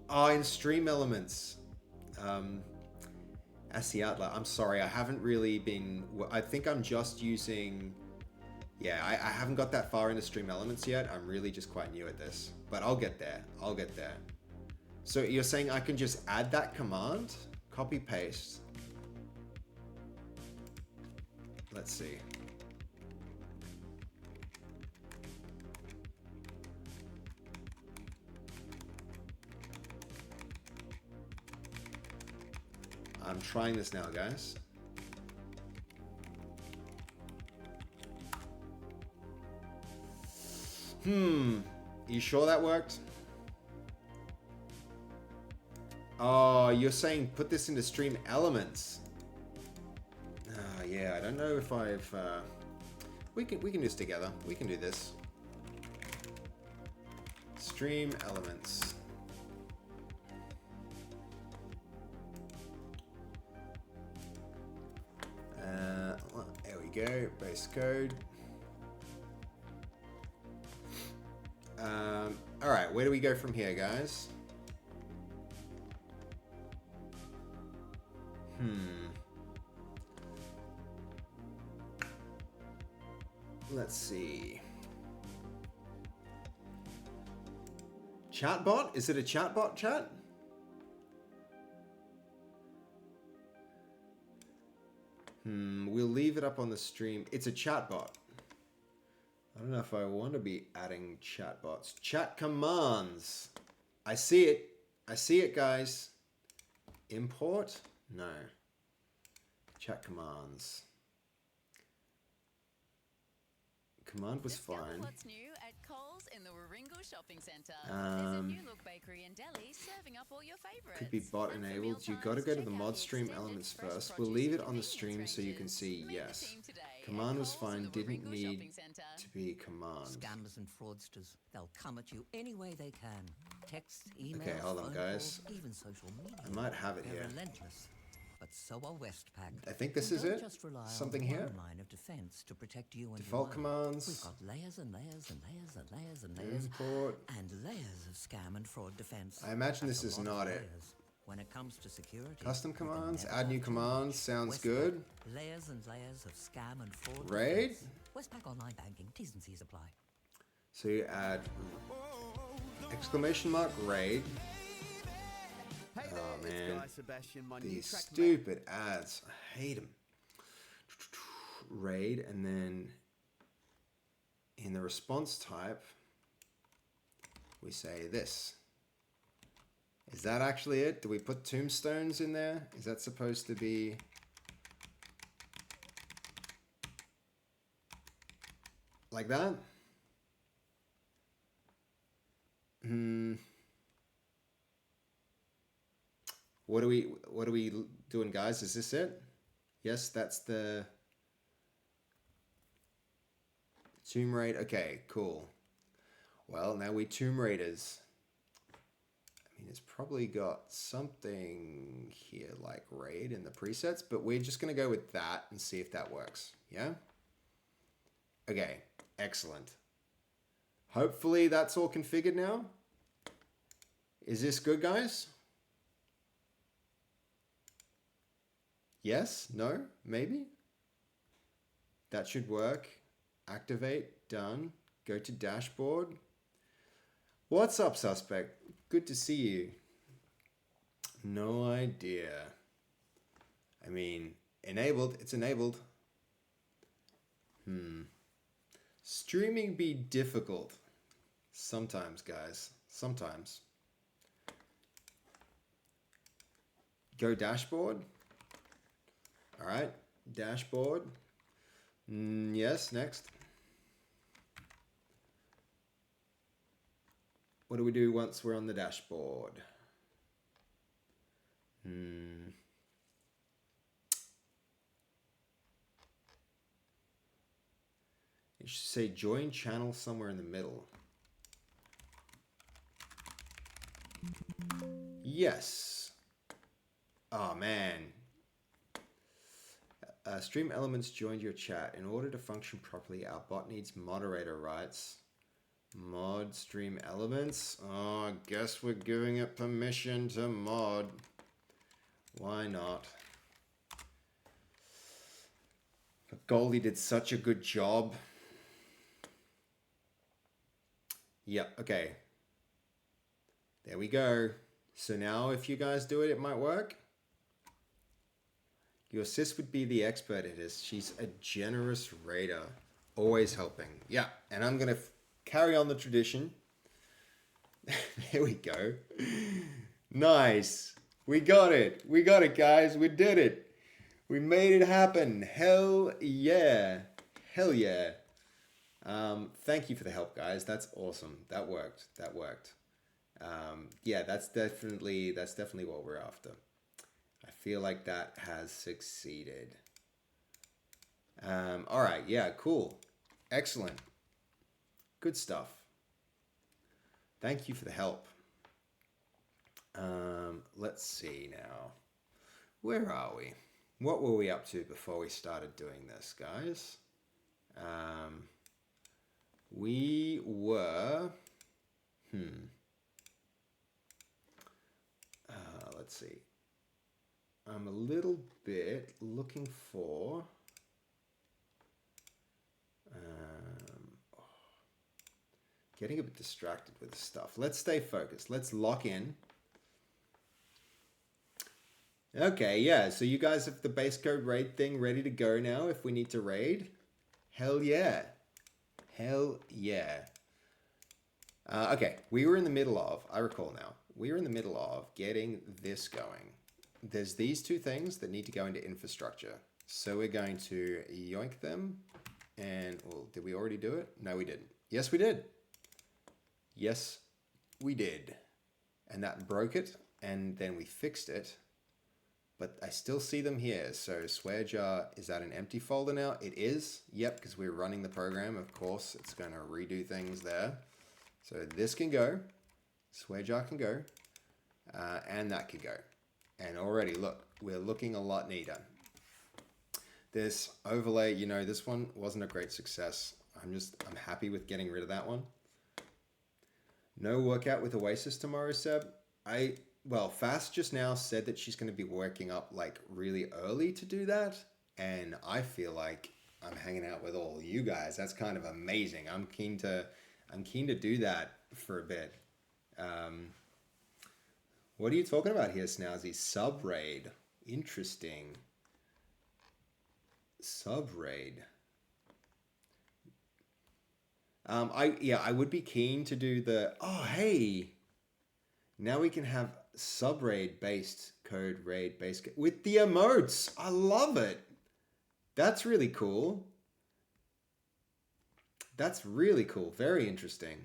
Speaker 1: Oh, in Stream Elements. As the outlet. I'm sorry, I haven't really been... I think I'm just using... Yeah, I haven't got that far into Stream Elements yet. I'm really just quite new at this. But I'll get there. I'll get there. So you're saying I can just add that command? Copy paste. Let's see. I'm trying this now, guys. You sure that worked? Oh, you're saying put this into Stream Elements. Yeah, I don't know if I've... We can do this together. We can do this. Stream Elements. There we go. Base code. All right, where do we go from here, guys? Let's see. Chatbot? Is it a chatbot chat? We'll leave it up on the stream. It's a chatbot. I don't know if I want to be adding chatbots. Chat commands. I see it. I see it, guys. Import? No. Chat commands. Command was fine.
Speaker 11: What's new at Coles in the Warringal Shopping Centre? There's a new look bakery and deli serving up all your favourites.
Speaker 1: Could be bot enabled. You got to go to the mod stream elements first. We'll leave it on the stream so you can see. Yes. Command was fine. Didn't need to be command.
Speaker 12: Scammers and fraudsters. They'll come at you any way they can. Text, email,
Speaker 1: okay, hold on, guys.
Speaker 12: Calls, even social media.
Speaker 1: I might have it here.
Speaker 12: They're relentless. But so are Westpac.
Speaker 1: I think this is it. Something here.
Speaker 12: Line of defense to protect you and
Speaker 1: default commands.
Speaker 12: We've got layers and layers and layers and layers and layers
Speaker 1: import
Speaker 12: and layers of scam and fraud defense.
Speaker 1: I imagine this is not it.
Speaker 12: When it comes to security,
Speaker 1: Custom
Speaker 12: you can
Speaker 1: commands,
Speaker 12: never
Speaker 1: add new
Speaker 12: have too
Speaker 1: commands,
Speaker 12: much.
Speaker 1: sounds
Speaker 12: Westpac,
Speaker 1: good.
Speaker 12: Layers and layers of scam and fraud.
Speaker 1: Raid?
Speaker 12: defense. Westpac Online Banking, T's and C's apply.
Speaker 1: So you add exclamation mark raid. Oh man, these stupid ads. I hate them. Raid, and then in the response type, we say this. Is that actually it? Do we put tombstones in there? Is that supposed to be... like that? What are we doing, guys? Is this it? Yes, that's the Tomb Raid. Okay, cool. Well, now we Tomb Raiders. I mean, it's probably got something here like raid in the presets, but we're just going to go with that and see if that works. Yeah? Okay, excellent. Hopefully that's all configured now. Is this good, guys? Yes? No? Maybe? That should work. Activate. Done. Go to dashboard. What's up, suspect? Good to see you. No idea. I mean, enabled. It's enabled. Streaming be difficult. Sometimes, guys. Sometimes. Go dashboard. All right. Dashboard. Yes, next. What do we do once we're on the dashboard? It should say join channel somewhere in the middle. Yes. Oh, man. Stream Elements joined your chat. In order to function properly, our bot needs moderator rights. Mod Stream Elements. Oh, I guess we're giving it permission to mod. Why not? But Goldie did such a good job. Yep, okay. There we go. So now if you guys do it, it might work. Your sis would be the expert at this. She's a generous raider. Always helping. Yeah, and I'm going to carry on the tradition. There we go. Nice. We got it. We got it, guys. We did it. We made it happen. Hell yeah. Hell yeah. Thank you for the help, guys. That's awesome. That worked. That worked. Yeah, that's definitely what we're after. I feel like that has succeeded. All right. Yeah, cool. Excellent. Good stuff. Thank you for the help. Let's see now. Where are we? What were we up to before we started doing this, guys? We were... let's see. I'm a little bit looking for... getting a bit distracted with the stuff. Let's stay focused. Let's lock in. Okay, yeah. So you guys have the base code raid thing ready to go now if we need to raid? Hell yeah. Hell yeah. Okay, we were in the middle of, I recall now, we were in the middle of getting this going. There's these two things that need to go into infrastructure. So we're going to yoink them. And, well, did we already do it? No, we didn't. Yes, we did. Yes, we did. And that broke it, and then we fixed it. But I still see them here. So swear jar, is that an empty folder now? It is. Yep, because we're running the program. Of course, it's going to redo things there. So this can go. Swear jar can go. And that can go. And already, look, we're looking a lot neater. This overlay, you know, this one wasn't a great success. I'm happy with getting rid of that one. No workout with Oasis tomorrow, Seb. well, Fast just now said that she's going to be working up like really early to do that. And I feel like I'm hanging out with all you guys. That's kind of amazing. I'm keen to do that for a bit. What are you talking about here, Snowsy? Sub raid. Interesting. Sub raid. I would be keen to do the, oh hey, now we can have sub raid based code raid based with the emotes. I love it. That's really cool. That's really cool. Very interesting.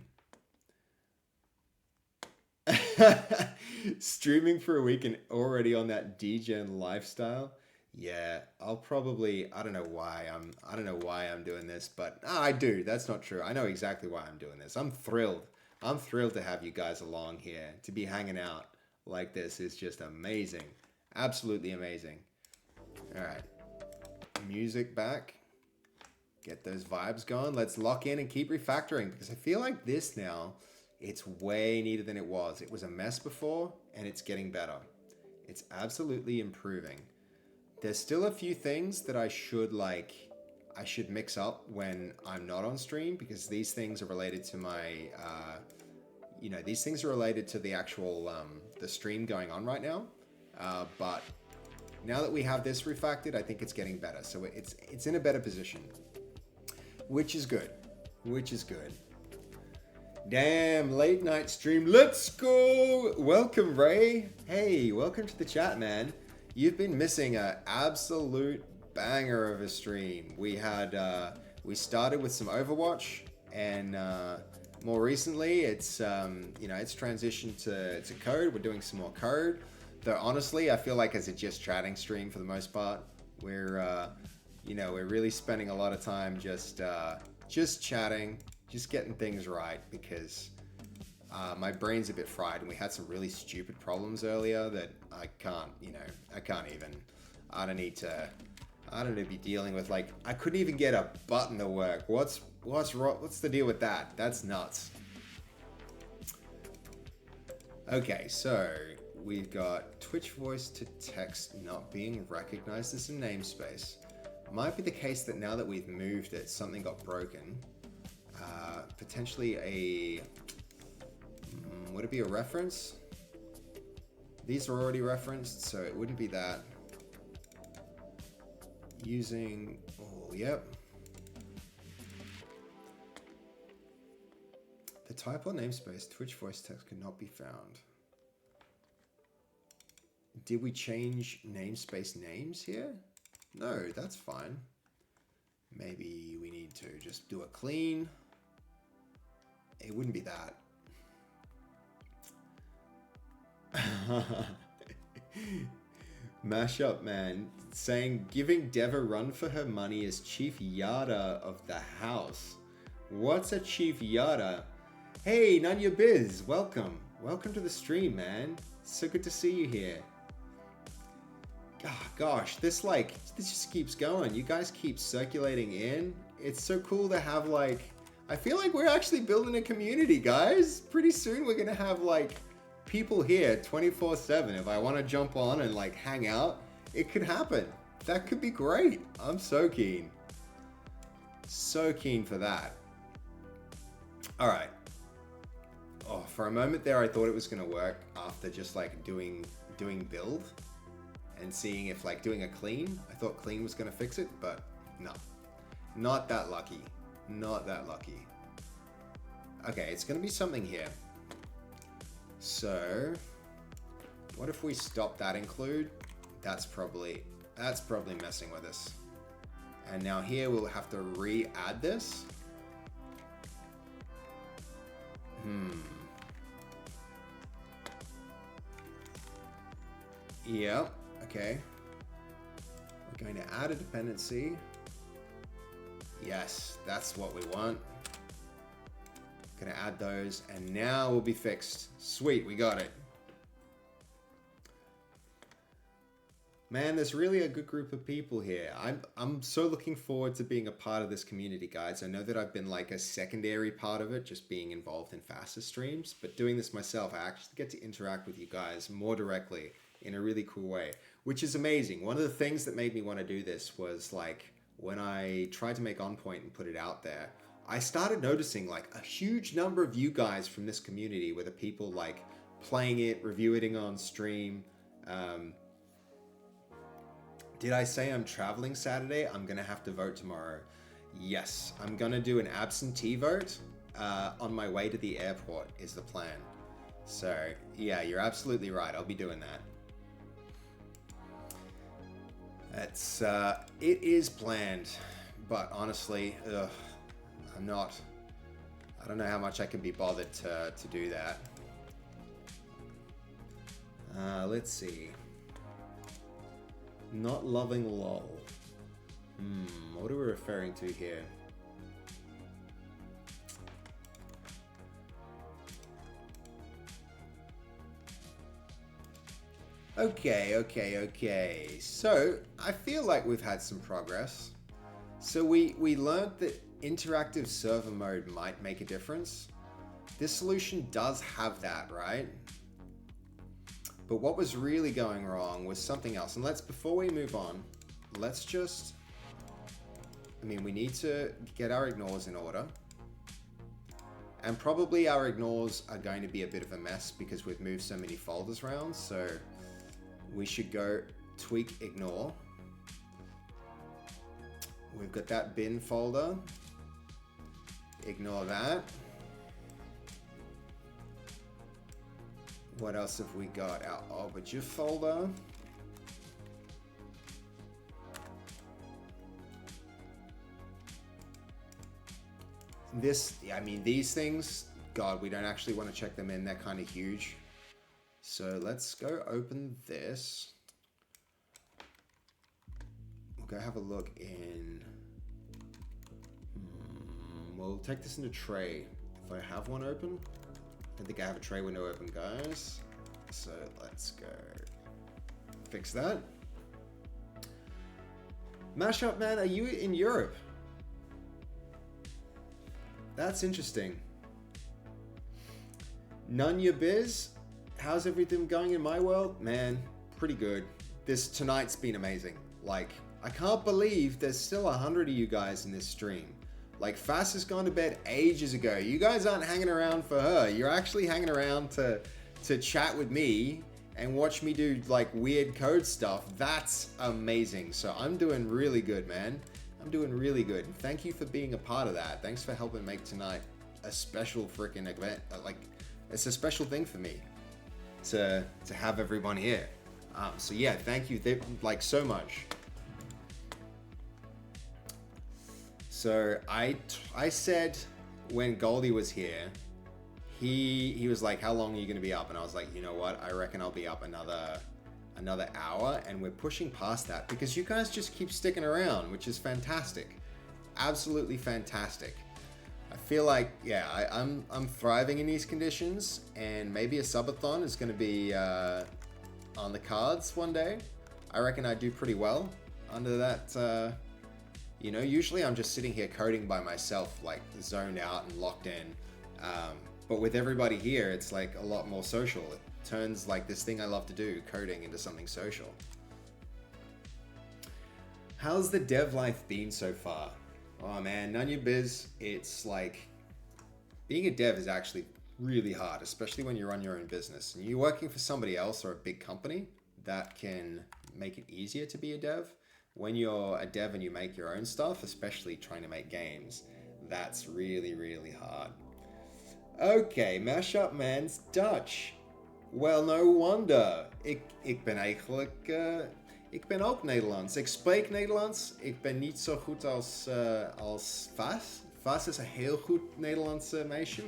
Speaker 1: Streaming for a week and already on that DGen lifestyle. Yeah, I'll probably, I don't know why I'm doing this, but I do. That's not true. I know exactly why I'm doing this. I'm thrilled. I'm thrilled to have you guys along here. To be hanging out like this is just amazing. Absolutely amazing. All right. Music back. Get those vibes going. Let's lock in and keep refactoring because I feel like this now, it's way neater than it was. It was a mess before and it's getting better. It's absolutely improving. There's still a few things that I should mix up when I'm not on stream because these things are related to my, these things are related to the actual, the stream going on right now. But now that we have this refactored, I think it's getting better. So it's in a better position, which is good, Damn, late night stream. Let's go. Welcome, Ray. Hey, welcome to the chat, man. You've been missing an absolute banger of a stream. We had, we started with some Overwatch and, more recently it's, it's transitioned to code. We're doing some more code. Though honestly, I feel like as a just chatting stream for the most part, we're really spending a lot of time just chatting, just getting things right because my brain's a bit fried and we had some really stupid problems earlier that I don't need to be dealing with. Like, I couldn't even get a button to work. What's wrong? What's the deal with that? That's nuts. Okay, so we've got Twitch voice to text not being recognized as a namespace. Might be the case that now that we've moved it, something got broken. Potentially would it be a reference? These are already referenced, so it wouldn't be that. Using, oh, yep. The type or namespace, Twitch voice text could not be found. Did we change namespace names here? No, that's fine. Maybe we need to just do a clean. It wouldn't be that. Mashup man saying giving Dev a run for her money as chief yada of the house. What's a chief yada? Hey, none your biz. Welcome to the stream, man. So good to see you here. Oh, gosh, this just keeps going. You guys keep circulating in. It's so cool to have I feel like we're actually building a community, guys. Pretty soon we're gonna have people here 24/7. If I want to jump on and hang out, it could happen. That could be great. I'm so keen. So keen for that. All right. Oh, for a moment there, I thought it was gonna work after just doing build and seeing if doing a clean. I thought clean was gonna fix it, but no, not that lucky. Not that lucky. Okay, it's gonna be something here. So, what if we stop that include? That's probably messing with us. And now here we'll have to re-add this. Yep, okay. We're going to add a dependency. Yes, that's what we want. Gonna add those, and now we'll be fixed. Sweet, we got it. Man, there's really a good group of people here. I'm so looking forward to being a part of this community, guys. I know that I've been like a secondary part of it, just being involved in Fasffy streams, but doing this myself, I actually get to interact with you guys more directly in a really cool way, which is amazing. One of the things that made me want to do this was like when I tried to make On Point and put it out there, I started noticing like a huge number of you guys from this community were the people like playing it, reviewing it on stream. Did I say I'm traveling Saturday? I'm gonna have to vote tomorrow. Yes, I'm gonna do an absentee vote on my way to the airport is the plan. So yeah, you're absolutely right. I'll be doing that. It is planned, but honestly, I don't know how much I can be bothered to do that. Let's see. Not loving LOL. What are we referring to here? Okay. So, I feel like we've had some progress. So we learned that interactive server mode might make a difference. This solution does have that, right? But what was really going wrong was something else. And before we move on, let's just, we need to get our ignores in order. And probably our ignores are going to be a bit of a mess because we've moved so many folders around. So we should go tweak ignore. We've got that bin folder. Ignore that. What else have we got? Our object folder. These things, God, we don't actually want to check them in. They're kind of huge. So let's go open this. We'll go have a look in. We'll take this into tray. If I have one open. I don't think I have a tray window open, guys. So let's go fix that. Mashup Man, are you in Europe? That's interesting. Nunya Biz, how's everything going in my world? Man, pretty good. Tonight's been amazing. Like, I can't believe there's still 100 of you guys in this stream. Like, Fass has gone to bed ages ago. You guys aren't hanging around for her. You're actually hanging around to chat with me and watch me do, like, weird code stuff. That's amazing. So I'm doing really good, man. I'm doing really good. And thank you for being a part of that. Thanks for helping make tonight a special freaking event. Like, it's a special thing for me to have everyone here. So yeah, thank you, like, so much. So I said when Goldie was here, he was like, how long are you going to be up? And I was like, you know what? I reckon I'll be up another hour, and we're pushing past that because you guys just keep sticking around, which is fantastic. Absolutely fantastic. I feel like, yeah, I'm thriving in these conditions, and maybe a subathon is going to be on the cards one day. I reckon I do pretty well under that. Usually I'm just sitting here coding by myself, like zoned out and locked in. But with everybody here, it's like a lot more social. It turns like this thing I love to do, coding, into something social. How's the dev life been so far? Oh man, Nunya Biz, it's like, being a dev is actually really hard, especially when you run your own business. And you're working for somebody else or a big company, that can make it easier to be a dev. When you're a dev and you make your own stuff, especially trying to make games, that's really, really hard. Okay, Mashup Man's Dutch. Well, no wonder. Ik ben eigenlijk... ik ben ook Nederlands. Ik spreek Nederlands. Ik ben niet zo goed als Vas. Vas is een heel goed Nederlandse meisje.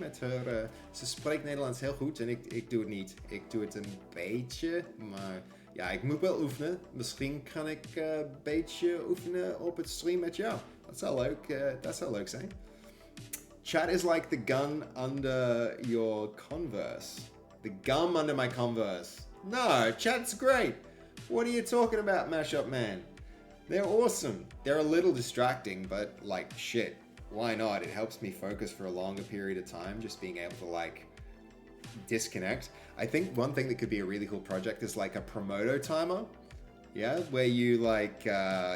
Speaker 1: Ze spreekt Nederlands heel goed en ik doe het niet. Ik doe het een beetje, maar... Ja, ik moet wel oefenen. Misschien kan ik een beetje oefenen op het stream met jou. Dat zou leuk zijn. Chat is like the gun under your Converse. The gum under my Converse. No, chat's great. What are you talking about, Mashup Man? They're awesome. They're a little distracting, but like shit. Why not? It helps me focus for a longer period of time, just being able to like disconnect. I think one thing that could be a really cool project is like a promoto timer. Yeah, where you like,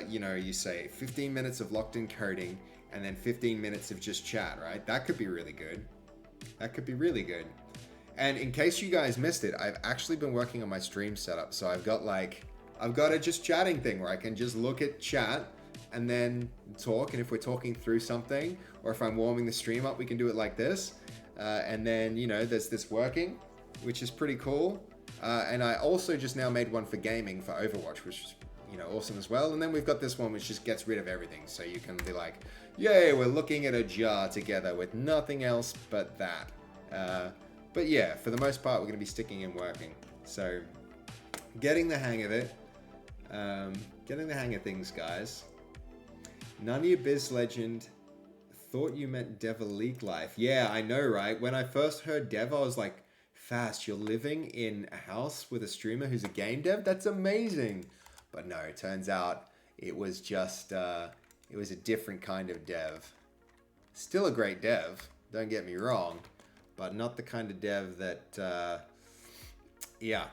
Speaker 1: you know, you say 15 minutes of locked in coding and then 15 minutes of just chat, right? That could be really good. That could be really good. And in case you guys missed it, I've actually been working on my stream setup. So I've got a just chatting thing where I can just look at chat and then talk. And if we're talking through something, or if I'm warming the stream up, we can do it like this. And then, you know, there's this working, which is pretty cool. And I also just now made one for gaming for Overwatch, which is, you know, awesome as well. And then we've got this one which just gets rid of everything. So you can be like, yay, we're looking at a jar together with nothing else but that. But yeah, for the most part, we're going to be sticking in working. So getting the hang of it. Getting the hang of things, guys. None of you Biz Legend thought you meant Dev League life. Yeah, I know, right? When I first heard Dev, I was like, Fast, you're living in a house with a streamer who's a game dev? That's amazing. But no, it turns out it was just, it was a different kind of dev. Still a great dev, don't get me wrong, but not the kind of dev that, yeah,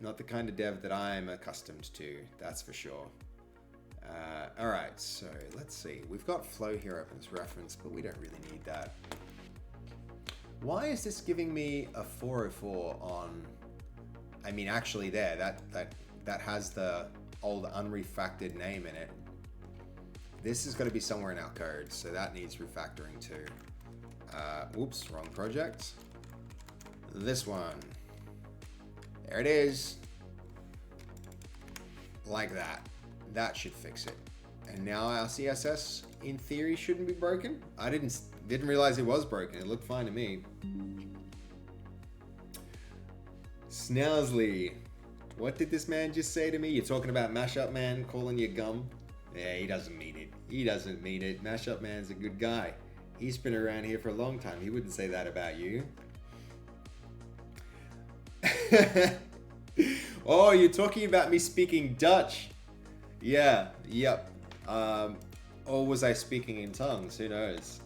Speaker 1: not the kind of dev that I'm accustomed to, that's for sure. All right, so let's see. We've got Flow here open as reference, but we don't really need that. Why is this giving me a 404 on? I mean, actually, there that has the old unrefactored name in it. This is going to be somewhere in our code, so that needs refactoring too. Whoops, wrong project. This one. There it is. Like that. That should fix it. And now our CSS, in theory, shouldn't be broken. I didn't realize it was broken. It looked fine to me. Snousley. What did this man just say to me? You're talking about Mashup Man calling you gum? Yeah, he doesn't mean it. He doesn't mean it. Mashup Man's a good guy. He's been around here for a long time. He wouldn't say that about you. Oh, you're talking about me speaking Dutch. Yeah, yep. Or was I speaking in tongues? Who knows?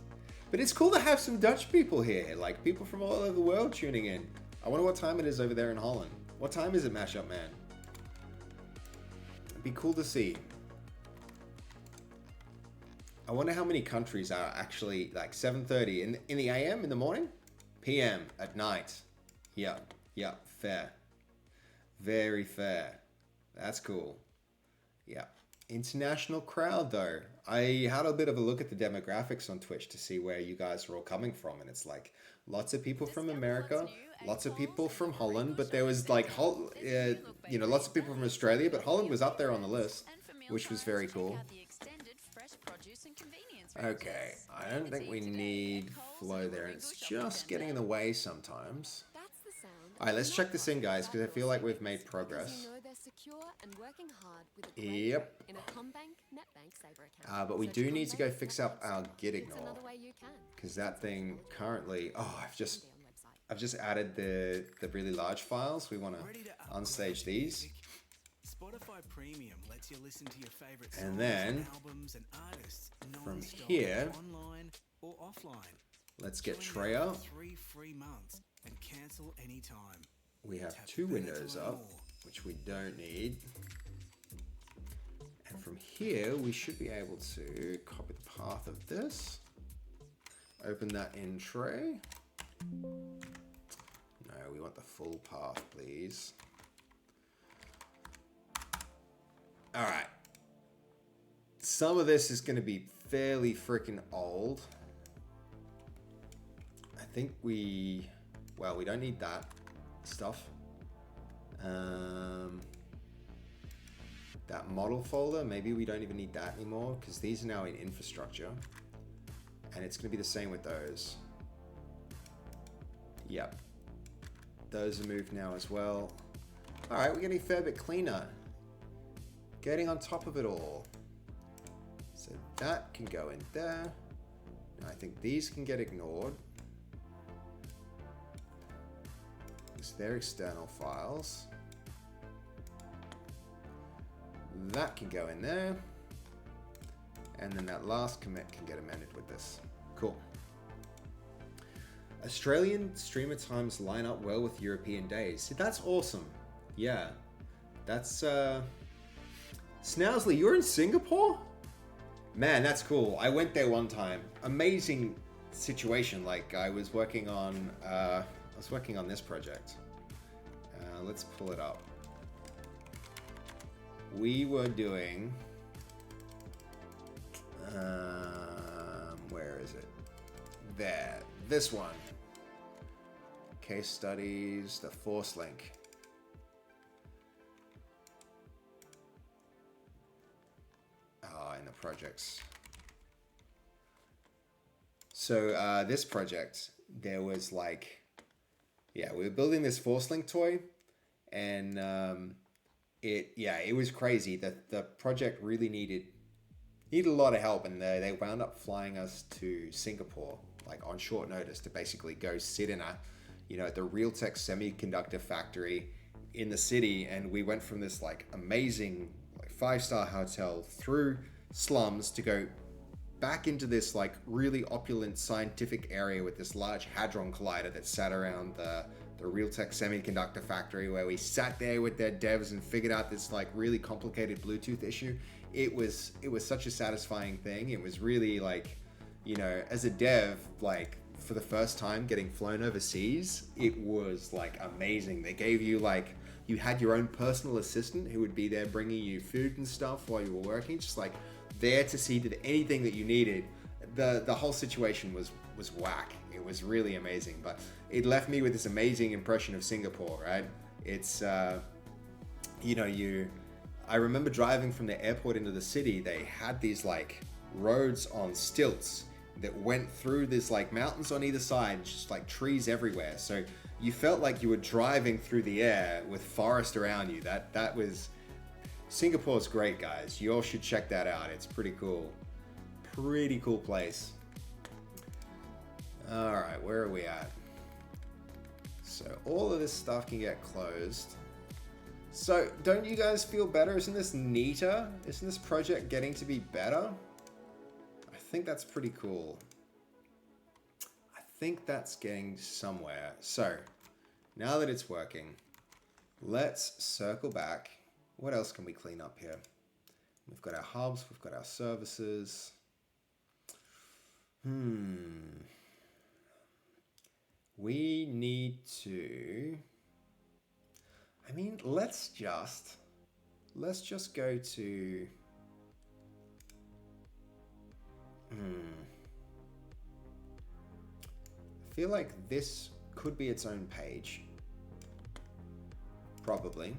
Speaker 1: But it's cool to have some Dutch people here, like people from all over the world tuning in. I wonder what time it is over there in Holland. What time is it, Mashup Man? It'd be cool to see. I wonder how many countries are actually like 7:30 in the AM in the morning, PM at night. Yeah, fair. Very fair. That's cool. Yeah. International crowd though. I had a bit of a look at the demographics on Twitch to see where you guys are all coming from, and it's like lots of people from America, lots of people from Holland, but there was like you know, lots of people from Australia, but Holland was up there on the list, which was very cool. Okay, I don't think we need flow there. It's just getting in the way sometimes. Alright, let's check this in, guys, because I feel like we've made progress. Yep. But we do need to go fix up our git ignore, because that thing currently... Oh, I've just added the really large files. We want to unstage these.
Speaker 7: Spotify Premium lets you listen to your favorite songs,
Speaker 1: and then
Speaker 7: albums and artists
Speaker 1: from here,
Speaker 7: online or offline.
Speaker 1: Let's get Treya.
Speaker 7: 3 free months and cancel anytime.
Speaker 1: We have 2 windows up, which we don't need. And from here, we should be able to copy the path of this. Open that in tray. No, we want the full path, please. All right. Some of this is going to be fairly freaking old. I think we don't need that stuff. That model folder, maybe we don't even need that anymore because these are now in infrastructure. And it's going to be the same with those. Yep. Those are moved now as well. All right, we're getting a fair bit cleaner. Getting on top of it all. So that can go in there. Now I think these can get ignored. Because they're external files. That can go in there. And then that last commit can get amended with this. Cool. Australian streamer times line up well with European days. See, that's awesome. Yeah. That's, Snowsley, you're in Singapore? Man, that's cool. I went there one time. Amazing situation. Like, I was working on this project. Let's pull it up. We were doing... where is it? There. This one. Case studies, the Force link. In the projects. So this project, there was like, yeah, we were building this Force link toy, and it was crazy. The project really needed a lot of help, and they wound up flying us to Singapore, like on short notice, to basically go sit in at the Realtek semiconductor factory in the city, and we went from this like amazing like 5-star hotel through slums to go back into this like really opulent scientific area with this large hadron collider that sat around the Realtek semiconductor factory, where we sat there with their devs and figured out this like really complicated Bluetooth issue. It was such a satisfying thing. It was really like, as a dev, like for the first time getting flown overseas, it was like amazing. They gave you like, you had your own personal assistant who would be there bringing you food and stuff while you were working, just like there to see that anything that you needed. The whole situation was whack. It was really amazing, but it left me with this amazing impression of Singapore, right? It's, I remember driving from the airport into the city. They had these like roads on stilts that went through this like mountains on either side, just like trees everywhere. So you felt like you were driving through the air with forest around you. That was... Singapore's great, guys. You all should check that out. It's pretty cool. Pretty cool place. All right, where are we at? So all of this stuff can get closed. So don't you guys feel better? Isn't this neater? Isn't this project getting to be better? I think that's pretty cool. I think that's getting somewhere. So now that it's working, let's circle back. What else can we clean up here? We've got our hubs, we've got our services. We need to... I mean, let's just go to... I feel like this could be its own page. Probably.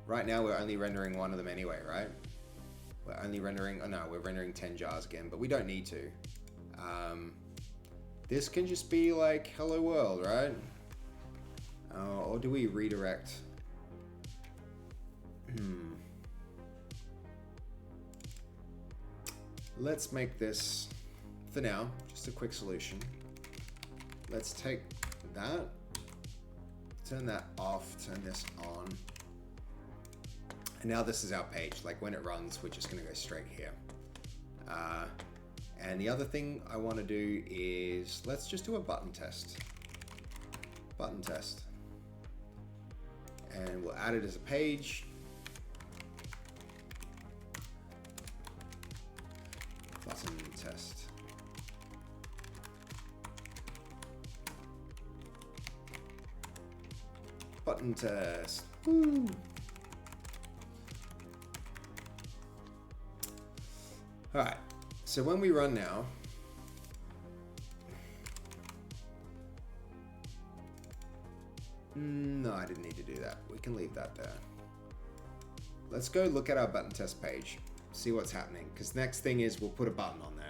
Speaker 1: Right now we're only rendering one of them anyway, right? We're only rendering, oh no, we're rendering 10 jars again, but we don't need to. This can just be like, hello world, right? Or do we redirect? Let's make this, for now, just a quick solution. Let's take that, turn that off, turn this on. And now this is our page. Like when it runs, we're just gonna go straight here. And the other thing I want to do is, let's just do a button test. Button test. And we'll add it as a page. Button test. Button test. Woo. Alright, so when we run now, no, I didn't need to do that. We can leave that there. Let's go look at our button test page, see what's happening, because next thing is we'll put a button on there.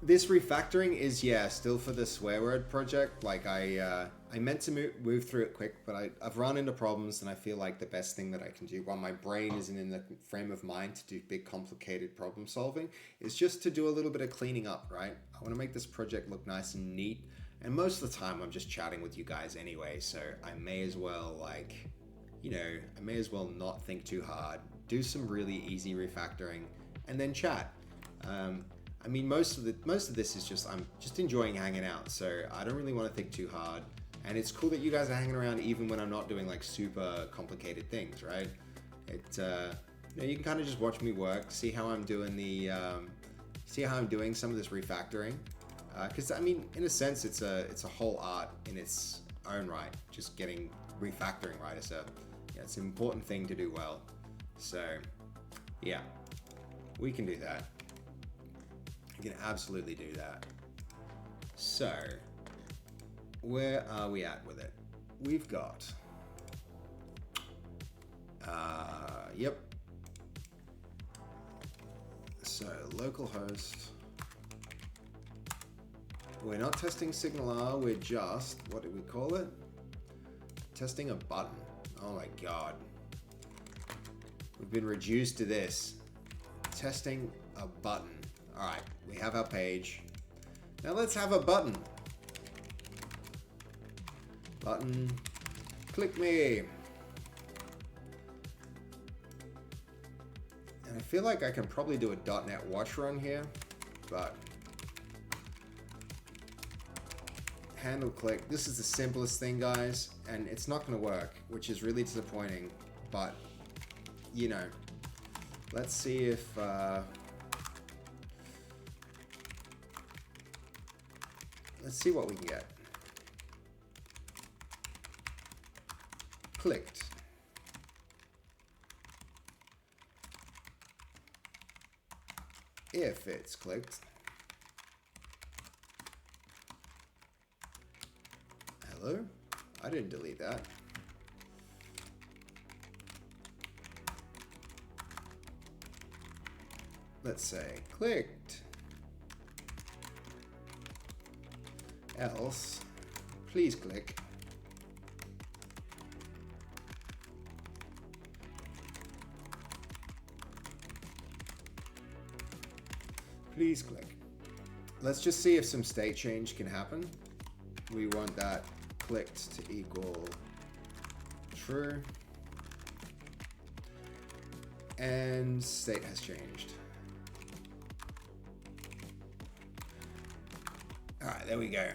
Speaker 1: This refactoring is, yeah, still for the swear word project. Like I meant to move through it quick, but I've run into problems, and I feel like the best thing that I can do while my brain isn't in the frame of mind to do big complicated problem solving is just to do a little bit of cleaning up, right? I want to make this project look nice and neat, and most of the time I'm just chatting with you guys anyway, so I may as well like you know, I may as well not think too hard, do some really easy refactoring, and then chat. I mean, most of this is just, I'm just enjoying hanging out, so I don't really want to think too hard. And it's cool that you guys are hanging around even when I'm not doing like super complicated things, right? You know, you can kind of just watch me work, see how I'm doing some of this refactoring. Because I mean, in a sense, it's a whole art in its own right. Just getting refactoring right is it's an important thing to do well. So yeah, we can do that. We can absolutely do that. So where are we at with it? We've got yep. So localhost. We're not testing Signal R, we're just, what do we call it? Testing a button. Oh my god. We've been reduced to this. Testing a button. Alright, we have our page. Now let's have a button. Button. Click me. And I feel like I can probably do a .NET watch run here, but handle click. This is the simplest thing, guys, and it's not going to work, which is really disappointing, but you know, let's see if let's see what we can get. Clicked. If it's clicked. Hello? I didn't delete that. Let's say clicked. Else, please click. Please click. Let's just see if some state change can happen. We want that clicked to equal true. And state has changed. All right, there we go.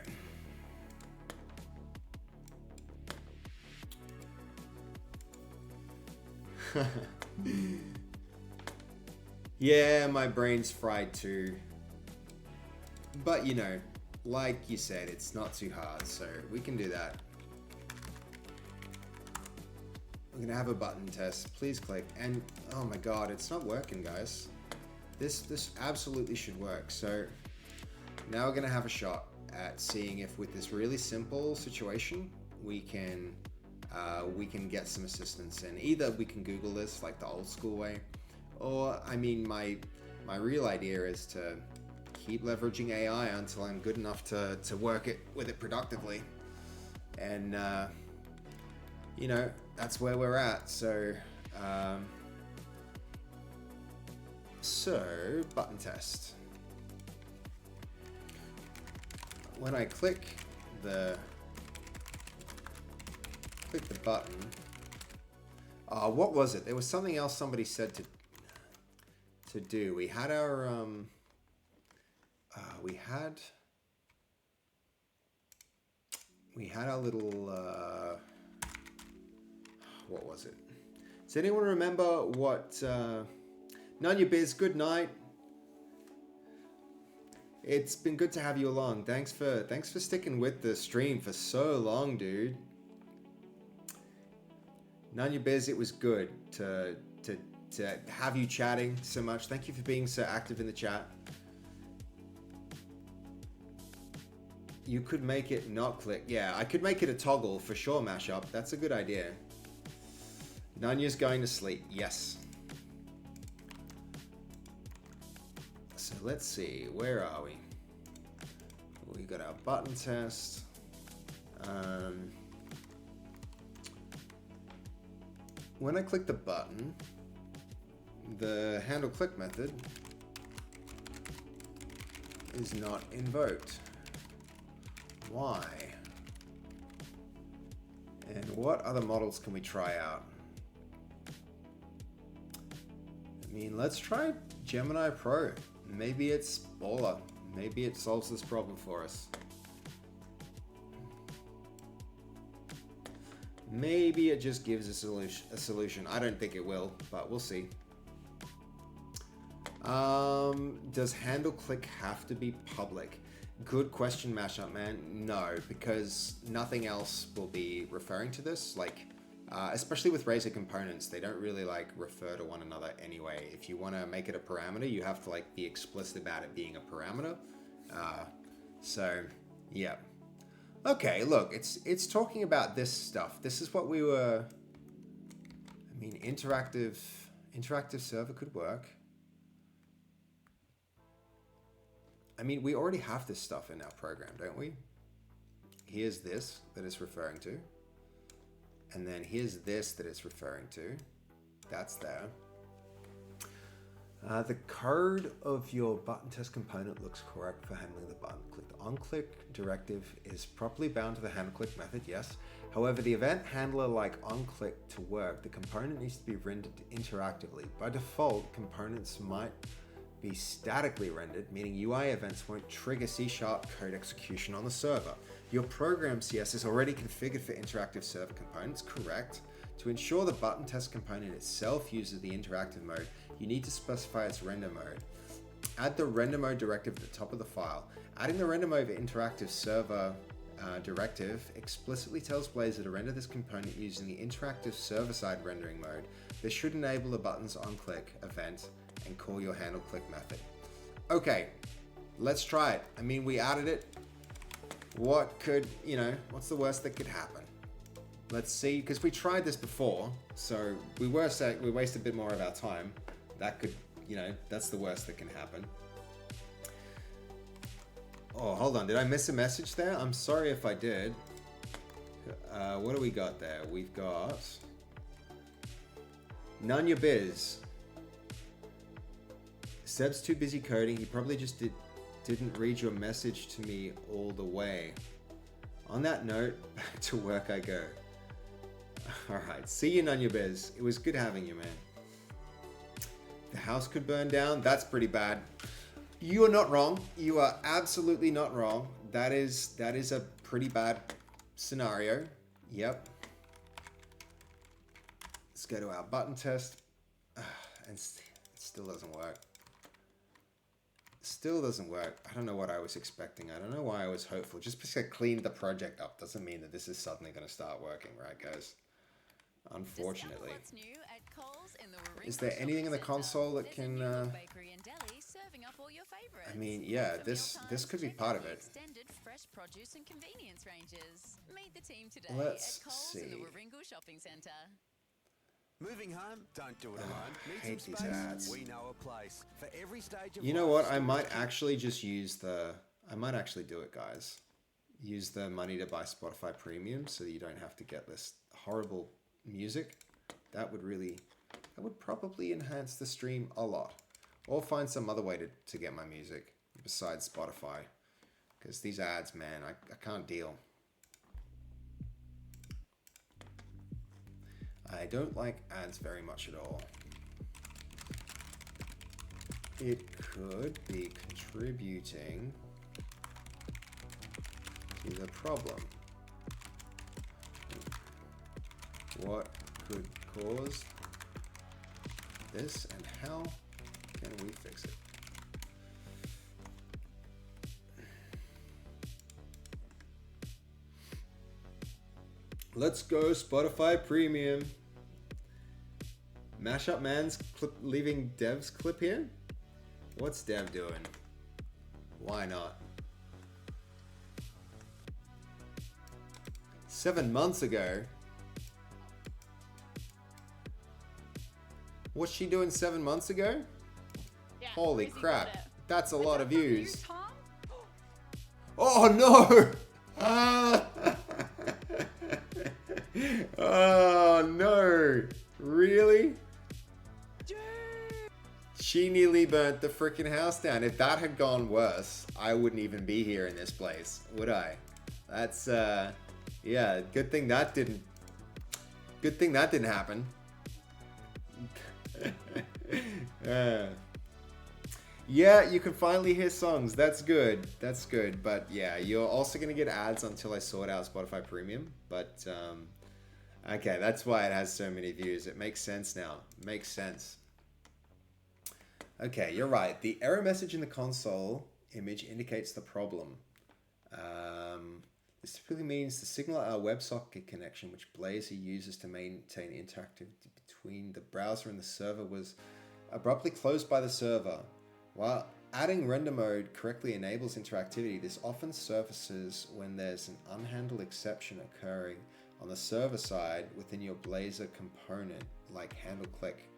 Speaker 1: Yeah, my brain's fried too. But you know, like you said, it's not too hard, so we can do that. We're gonna have a button test. Please click. And oh my god, it's not working, guys. This absolutely should work. So now we're gonna have a shot at seeing if with this really simple situation we can get some assistance. And either we can Google this like the old school way, or I mean, my real idea is to keep leveraging AI until I'm good enough to work with it productively. And you know, that's where we're at. So button test. When I click the button, what was it? There was something else somebody said to do. We had our we had our little what was it? Does anyone remember what Nanya Biz, good night. It's been good to have you along. Thanks for sticking with the stream for so long, dude. Nanya Biz, it was good to have you chatting so much. Thank you for being so active in the chat. You could make it not click. Yeah, I could make it a toggle for sure, Mashup. That's a good idea. Nanya's going to sleep. Yes. So let's see. Where are we? We got our button test. When I click the button, the handle click method is not invoked. Why? And what other models can we try out? I mean, let's try Gemini Pro. Maybe it's baller. Maybe it solves this problem for us. Maybe it just gives a solution. I don't think it will, but we'll see. Does handle click have to be public? Good question, Mashup Man. No, because nothing else will be referring to this. Like, especially with Razer components, they don't really like refer to one another anyway. If you want to make it a parameter, you have to like be explicit about it being a parameter. So, yeah. Okay, look, it's talking about this stuff. This is what we were. I mean, interactive server could work. I mean, we already have this stuff in our program, don't we? Here's this that it's referring to. And then here's this that it's referring to. That's there. The code of your button test component looks correct for handling the button click. The on-click directive is properly bound to the handle click method, yes. However, the event handler like on-click to work, the component needs to be rendered interactively. By default, components might be statically rendered, meaning UI events won't trigger C# code execution on the server. Your program CS is already configured for interactive server components, correct? To ensure the button test component itself uses the interactive mode, you need to specify its render mode. Add the render mode directive at the top of the file. Adding the render mode interactive server directive explicitly tells Blazor to render this component using the interactive server-side rendering mode. This should enable the button's on-click event and call your handle click method. Okay, let's try it. I mean, we added it. What could, what's the worst that could happen? Let's see, because we tried this before, so we wasted a bit more of our time. That could, that's the worst that can happen. Oh, hold on, did I miss a message there? I'm sorry if I did. What do we got there? We've got None Your Biz. Seb's too busy coding. He probably just didn't read your message to me all the way. On that note, back to work I go. Alright, see you, None Your Biz. It was good having you, man. The house could burn down. That's pretty bad. You are not wrong. You are absolutely not wrong. That is a pretty bad scenario. Yep. Let's go to our button test. And it still doesn't work. Still doesn't work. I don't know what I was expecting. I don't know why I was hopeful. Just because I cleaned the project up doesn't mean that this is suddenly going to start working, right, guys? Unfortunately. Is there anything in the console that can... I mean, yeah, this could be part of it. Let's see.
Speaker 7: Moving home? Don't do it alone.
Speaker 1: I hate these ads.
Speaker 7: We know a place. For every stage of
Speaker 1: You know what? I might actually just use the... I might actually do it, guys. Use the money to buy Spotify Premium so that you don't have to get this horrible music. That would probably enhance the stream a lot. Or find some other way to get my music besides Spotify. Because these ads, man, I can't deal. I don't like ads very much at all. It could be contributing to the problem. What could cause this and how can we fix it? Let's go Spotify Premium. Mashup Man's leaving Dev's clip here? What's Dev doing? Why not? 7 months ago? What's she doing 7 months ago?
Speaker 3: Yeah,
Speaker 1: Holy
Speaker 3: crazy
Speaker 1: crap.
Speaker 3: got it.
Speaker 1: That's a lot of views.
Speaker 3: Tom?
Speaker 1: Oh no! Ah. Oh no! Really? She nearly burnt the freaking house down. If that had gone worse, I wouldn't even be here in this place, would I? That's yeah, good thing that didn't happen. Yeah, you can finally hear songs. That's good. That's good. But yeah, you're also going to get ads until I sort out Spotify Premium. But okay, that's why it has so many views. It makes sense now. Makes sense. Okay, you're right. The error message in the console image indicates the problem. This typically means the signal our WebSocket connection, which Blazor uses to maintain interactivity between the browser and the server, was abruptly closed by the server. While adding render mode correctly enables interactivity, this often surfaces when there's an unhandled exception occurring on the server side within your Blazor component, like handle click.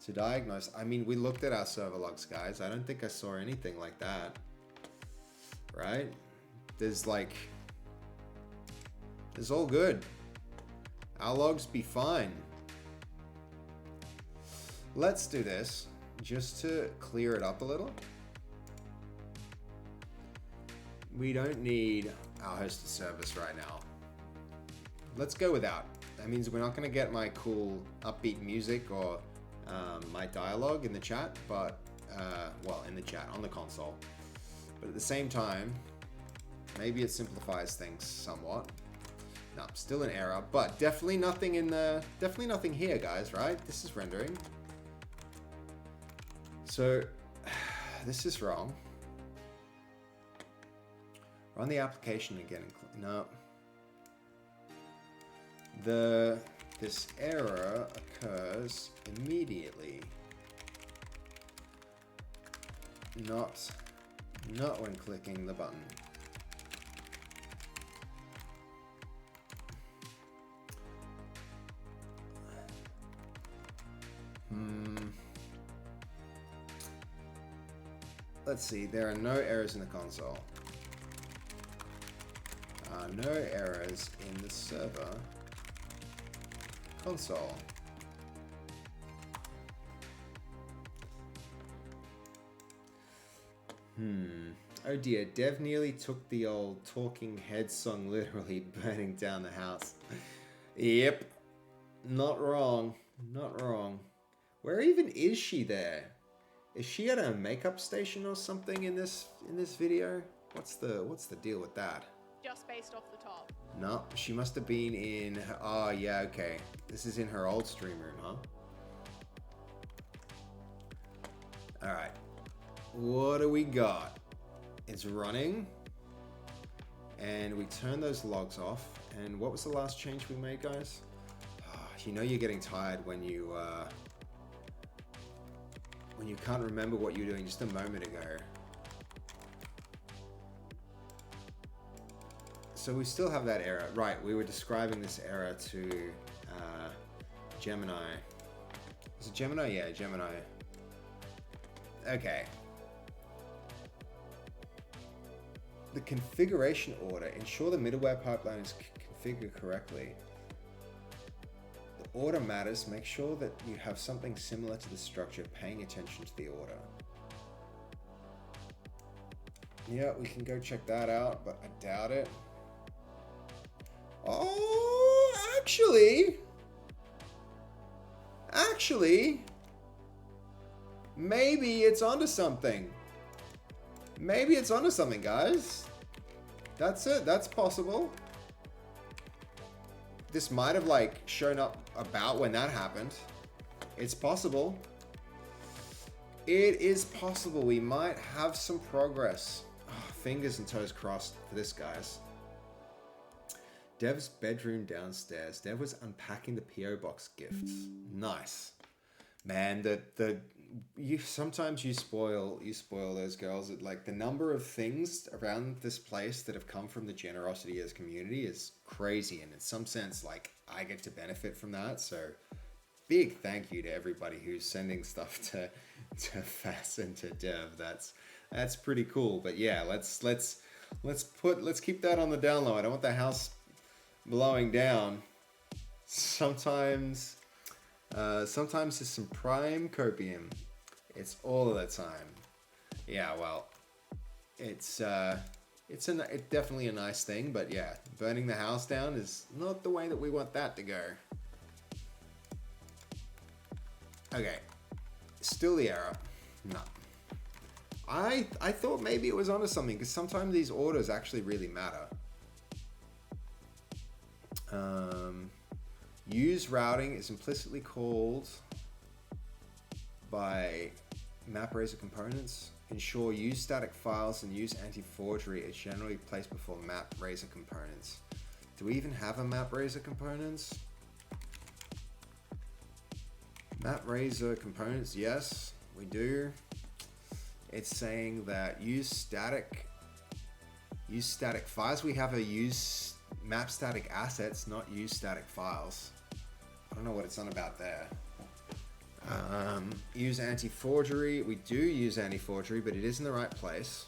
Speaker 1: To diagnose, I mean, we looked at our server logs, guys. I don't think I saw anything like that. Right? There's all good. Our logs be fine. Let's do this just to clear it up a little. We don't need our hosted service right now. Let's go without. That means we're not going to get my cool upbeat music or my dialogue in the chat, but well, in the chat on the console. But at the same time, maybe it simplifies things somewhat. No, still an error, but definitely nothing here, guys, right? This is rendering. So this is wrong. Run the application again. No. This error occurs immediately. Not when clicking the button. Let's see, there are no errors in the console. No errors in the server console. Oh dear, Dev nearly took the old Talking Head song literally, burning down the house. Yep. Not wrong. Not wrong. Where even is she there? Is she at a makeup station or something in this video? What's the deal with that?
Speaker 3: Just based off the top.
Speaker 1: No, she must have been in her, oh yeah, okay. This is in her old stream room, huh? Alright. What do we got? It's running. And we turn those logs off. And what was the last change we made, guys? You know you're getting tired when you can't remember what you were doing just a moment ago. So we still have that error. Right, we were describing this error to Gemini. Is it Gemini? Yeah, Gemini. Okay. The configuration order. Ensure the middleware pipeline is configured correctly. The order matters. Make sure that you have something similar to the structure, paying attention to the order. Yeah, we can go check that out, but I doubt it. Oh, actually, maybe it's onto something. Maybe it's onto something, guys. That's it. That's possible. This might have like shown up about when that happened. It's possible. It is possible. We might have some progress. Oh, fingers and toes crossed for this, guys. Dev's bedroom downstairs. Dev was unpacking the PO box gifts. Nice, man. Sometimes you spoil those girls. Like the number of things around this place that have come from the generosity as community is crazy, and in some sense, like I get to benefit from that. So, big thank you to everybody who's sending stuff to Fass and to Dev. That's pretty cool. But yeah, let's keep that on the down low. I don't want the house blowing down. Sometimes it's some prime copium. It's all of the time. Yeah, well, it's definitely a nice thing, but yeah, burning the house down is not the way that we want that to go. Okay, Still the error. No. I thought maybe it was onto something, because sometimes these orders actually really matter. Use routing is implicitly called by MapRaiser components. Ensure use static files and use anti-forgery is generally placed before MapRaiser components. Do we even have a MapRaiser components? MapRaiser components, yes, we do. It's saying that use static files. We have a use map static assets, not use static files. I don't know what it's on about there. Use anti-forgery. We do use anti-forgery, but it is in the right place.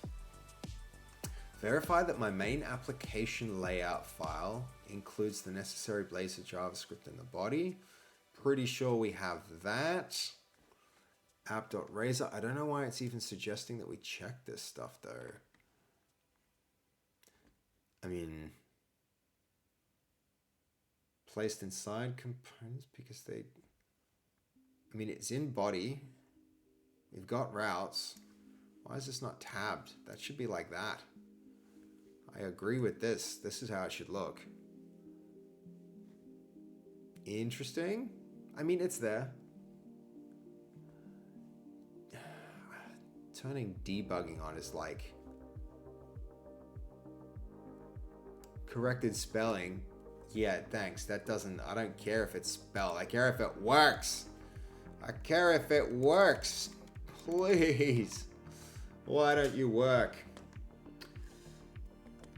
Speaker 1: Verify that my main application layout file includes the necessary Blazor JavaScript in the body. Pretty sure we have that. App.razor. I don't know why it's even suggesting that we check this stuff though. I mean, placed inside components because they, I mean, it's in body. We've got routes. Why is this not tabbed? That should be like that. I agree with this. This is how it should look. Interesting. I mean, it's there. Turning debugging on is like corrected spelling. Yeah, thanks. That doesn't, I don't care if it's spelled. I care if it works. I care if it works. Please. Why don't you work?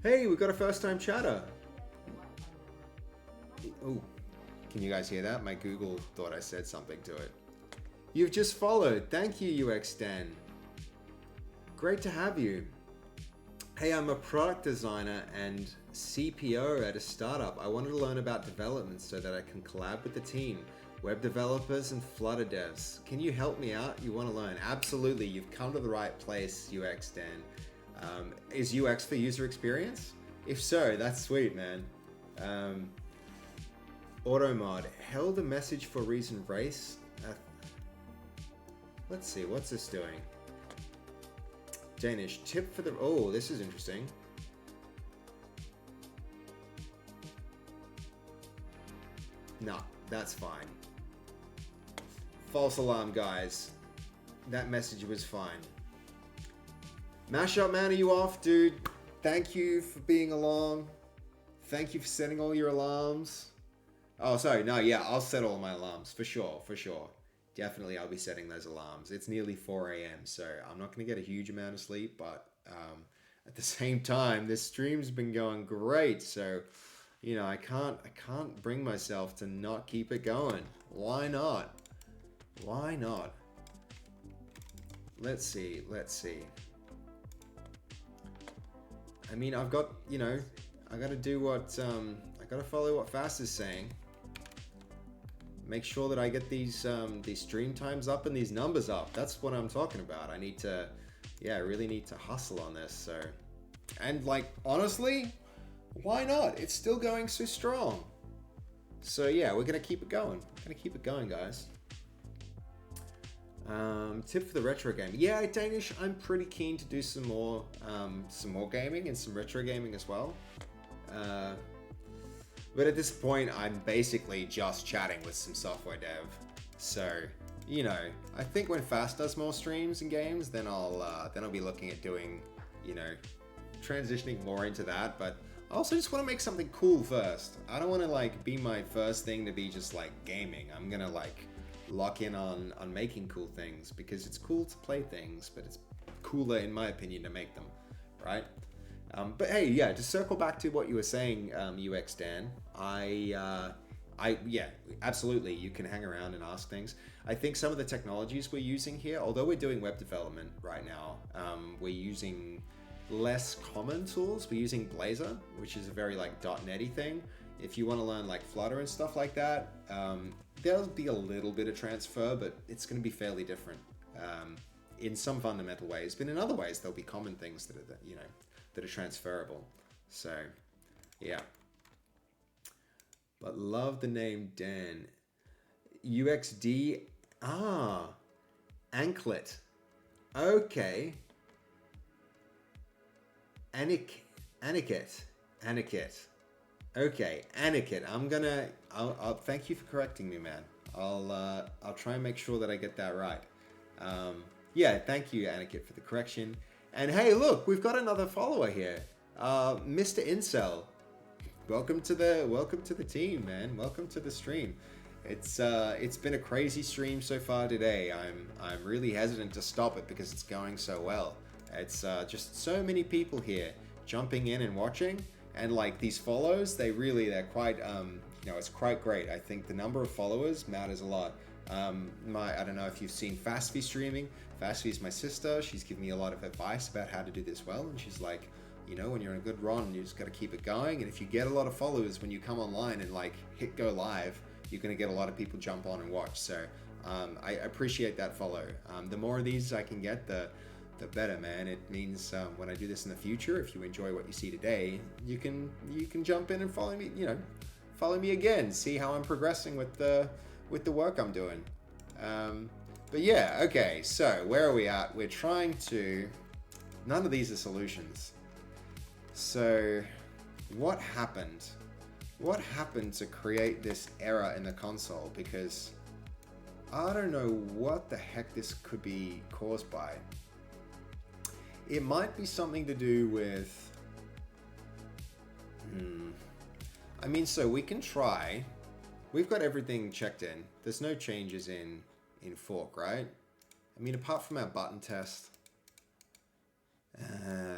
Speaker 1: Hey, we've got a first time chatter. Oh, can you guys hear that? My Google thought I said something to it. You've just followed. Thank you, UX Dan. Great to have you. Hey, I'm a product designer and CPO at a startup. I wanted to learn about development so that I can collab with the team, web developers and Flutter devs. Can you help me out? You want to learn? Absolutely. You've come to the right place, UX Dan. Is UX for user experience? If so, that's sweet, man. Automod held a message for reason race. Let's see, what's this doing? Danish tip for the, oh, this is interesting. No, that's fine. False alarm, guys. That message was fine. Mashup man, are you off, dude? Thank you for being along. Thank you for setting all your alarms. Oh, sorry. No, yeah, I'll set all my alarms for sure, for sure. Definitely, I'll be setting those alarms. It's nearly 4 a.m., so I'm not going to get a huge amount of sleep, but at the same time, this stream's been going great, so you know, I can't bring myself to not keep it going. Why not? Why not? Let's see. I mean, I've got, you know, I got to do what I got to follow what Fast is saying. Make sure that I get these stream times up and these numbers up. That's what I'm talking about. I need to, yeah, I really need to hustle on this. So, and like, honestly, why not? It's still going so strong. So yeah, we're gonna keep it going. We're gonna keep it going, guys. Tip for the retro game. Yeah, Danish, I'm pretty keen to do some more gaming and some retro gaming as well. But at this point, I'm basically just chatting with some software dev. So, you know, I think when Fast does more streams and games, then I'll be looking at doing, you know, transitioning more into that. But I also just want to make something cool first. I don't want to like be my first thing to be just like gaming. I'm gonna like lock in on making cool things because it's cool to play things, but it's cooler in my opinion to make them, right? But hey, yeah, to circle back to what you were saying, UX Dan, yeah, absolutely, you can hang around and ask things. I think some of the technologies we're using here, although we're doing web development right now, we're using less common tools. We're using Blazor, which is a very like .NET-y thing. If you want to learn like Flutter and stuff like that, there'll be a little bit of transfer, but it's going to be fairly different in some fundamental ways. But in other ways, there'll be common things that are, you know, that are transferable. So, yeah. But love the name Dan. UXD. Anklet. Okay. Aniket. Okay, Aniket. I'll thank you for correcting me, man. I'll try and make sure that I get that right. Yeah, thank you, Aniket, for the correction. And hey, look, we've got another follower here, Mr. Incel. Welcome to the team, man. Welcome to the stream. It's been a crazy stream so far today. I'm really hesitant to stop it because it's going so well. It's just so many people here jumping in and watching, and like these follows, they're quite it's quite great. I think the number of followers matters a lot. I don't know if you've seen Fasffy streaming. Fasffy is my sister. She's given me a lot of advice about how to do this well, and she's like, when you're in a good run, you just got to keep it going. And if you get a lot of followers when you come online and like hit go live, you're going to get a lot of people jump on and watch. So I appreciate that follow. The more of these I can get, the better, man. It means when I do this in the future, if you enjoy what you see today, you can jump in and follow me. Follow me again. See how I'm progressing with the work I'm doing. But yeah, okay. So where are we at? We're trying to. None of these are solutions. So what happened? What happened to create this error in the console? Because I don't know what the heck this could be caused by. It might be something to do with... I mean, so we can try. We've got everything checked in. There's no changes in Fork, right? I mean, apart from our button test.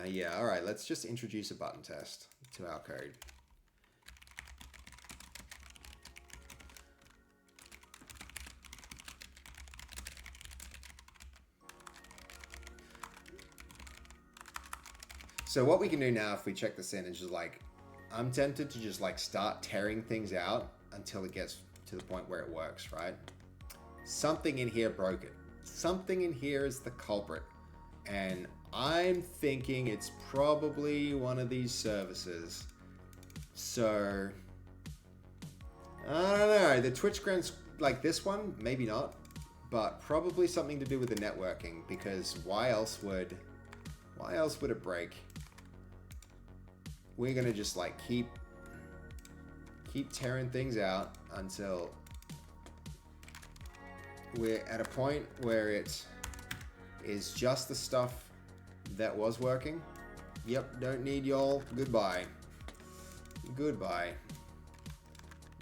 Speaker 1: Yeah, alright, let's just introduce a button test to our code. So what we can do now if we check this in is just like, I'm tempted to just like start tearing things out until it gets to the point where it works, right? Something in here broke it. Something in here is the culprit. And I'm thinking it's probably one of these services. So, I don't know. The Twitch grants like this one, maybe not. But probably something to do with the networking, because why else would it break? We're gonna just like keep tearing things out until we're at a point where it is just the stuff that was working. Yep, don't need y'all. Goodbye. Goodbye.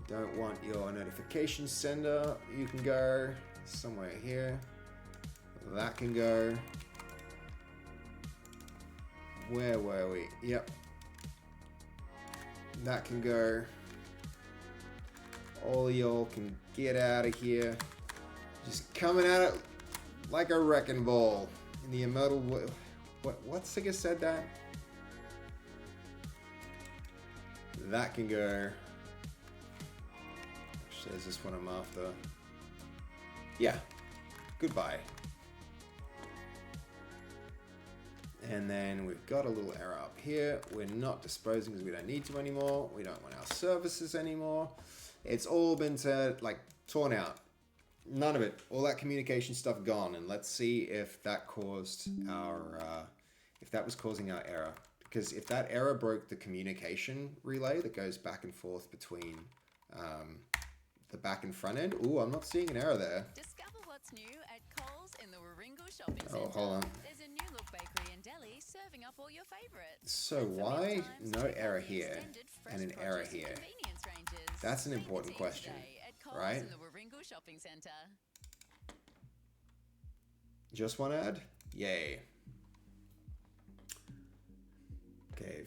Speaker 1: Don't want your notification sender. You can go somewhere here. That can go. Where were we? Yep. That can go. All y'all can get out of here. Just coming at it like a wrecking ball. In the immortal... What singer said that? That can go. Actually, there's this one I'm after. Yeah. Goodbye. And then we've got a little error up here. We're not disposing because we don't need to anymore. We don't want our services anymore. It's all been torn out. None of it. All that communication stuff gone. And let's see if that caused our, if that was causing our error. Because if that error broke the communication relay that goes back and forth between the back and front end. Ooh, I'm not seeing an error there.
Speaker 11: Discover what's new at Coles in the Warringal Shopping Centre.
Speaker 1: Oh, hold on.
Speaker 11: There's a new look bakery and deli serving up all your favourites.
Speaker 1: So why no error here and an error here? That's an important question, right?
Speaker 11: In the Warringal Shopping Centre.
Speaker 1: Just one ad? Yay. Okay.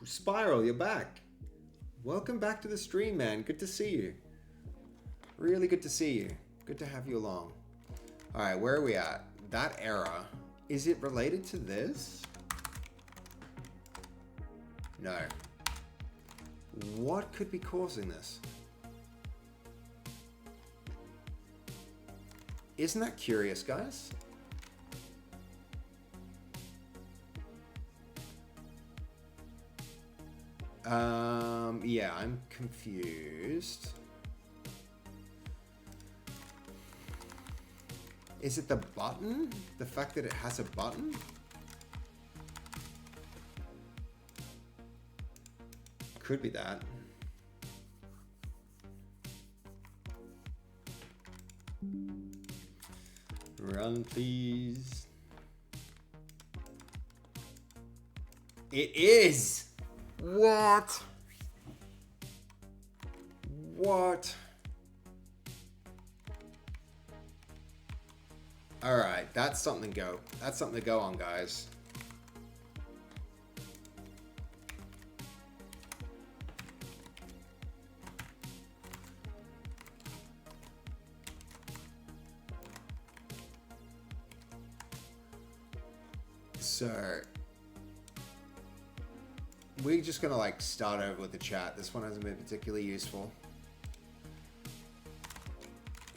Speaker 1: Spiral, you're back. Welcome back to the stream, man. Good to see you. Really good to see you. Good to have you along. Alright, where are we at? That error. Is it related to this? No. What could be causing this? Isn't that curious, guys? Yeah, I'm confused. Is it the button? The fact that it has a button? Could be that. Run, please. It is! What? What? Alright, that's something to go. That's something to go on, guys. So we're just gonna like start over with the chat. This one hasn't been particularly useful.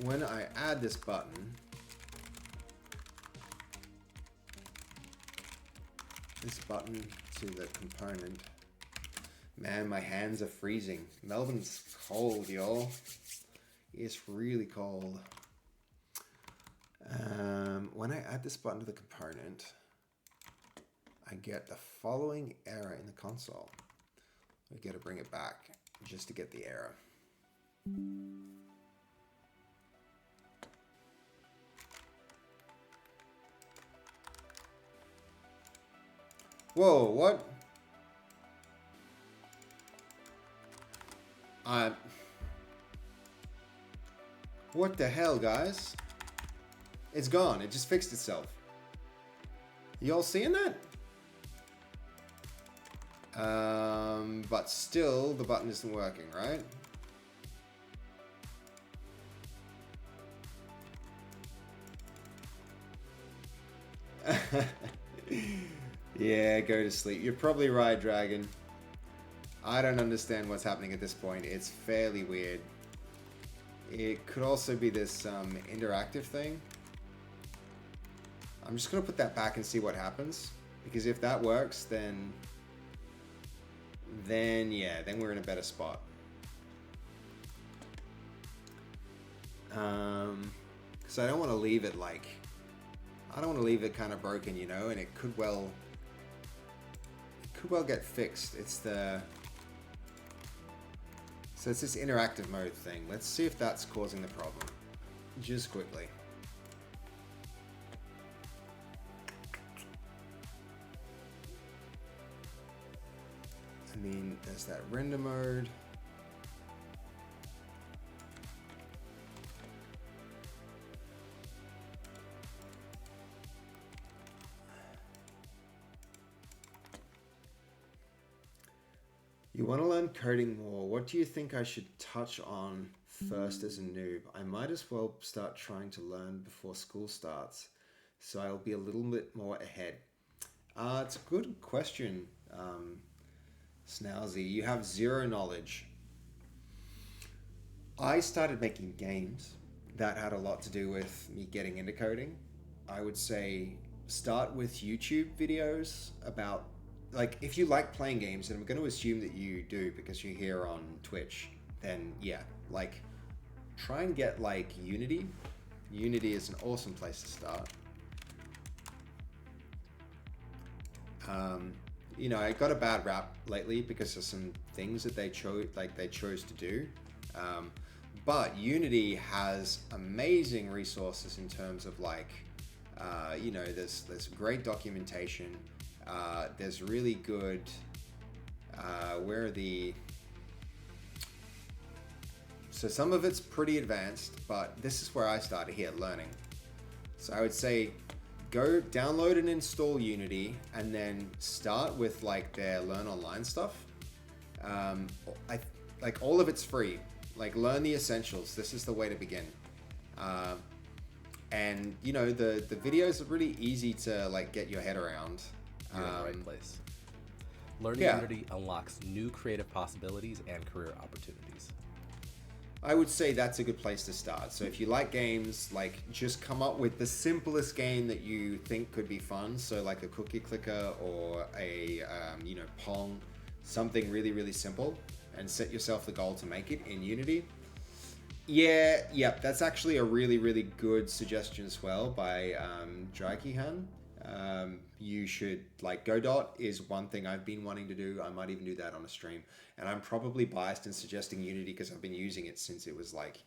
Speaker 1: When I add this button, to the component, man, my hands are freezing. Melbourne's cold, y'all. It's really cold. When I add this button to the component, I get the following error in the console. I gotta bring it back just to get the error. Whoa, what? What the hell, guys? It's gone. It just fixed itself. Y'all seeing that? But still, the button isn't working, right? Yeah, go to sleep. You're probably right, Dragon. I don't understand what's happening at this point. It's fairly weird. It could also be this interactive thing. I'm just gonna put that back and see what happens. Because if that works, then yeah, then we're in a better spot. Because I don't want to leave it like, I don't want to leave it kind of broken, you know, and it could well get fixed. It's the, so it's this interactive mode thing. Let's see if that's causing the problem, just quickly. I mean, there's that render mode. You want to learn coding more. What do you think I should touch on first as a noob? I might as well start trying to learn before school starts, so I'll be a little bit more ahead. It's a good question, Snowsy. You have zero knowledge. I started making games. That had a lot to do with me getting into coding. I would say start with YouTube videos about, like, if you like playing games, and I'm going to assume that you do because you're here on Twitch, then yeah, like, try and get like Unity. Unity is an awesome place to start. You know, I got a bad rap lately because of some things that they chose to do. But Unity has amazing resources in terms of like, you know, there's great documentation. There's really good, where are the, so some of it's pretty advanced, but this is where I started here learning. So I would say go download and install Unity and then start with like their Learn Online stuff. Like all of it's free. Like learn the essentials. This is the way to begin. And you know, the videos are really easy to like get your head around.
Speaker 14: You're in the right place. Learning Unity unlocks new creative possibilities and career opportunities.
Speaker 1: I would say that's a good place to start. So if you like games, like just come up with the simplest game that you think could be fun. So like a cookie clicker or a, you know, Pong, something really, really simple, and set yourself the goal to make it in Unity. Yeah, that's actually a really, really good suggestion as well by Draikihan. You should, like, Godot is one thing I've been wanting to do. I might even do that on a stream. And I'm probably biased in suggesting Unity because I've been using it since it was, like,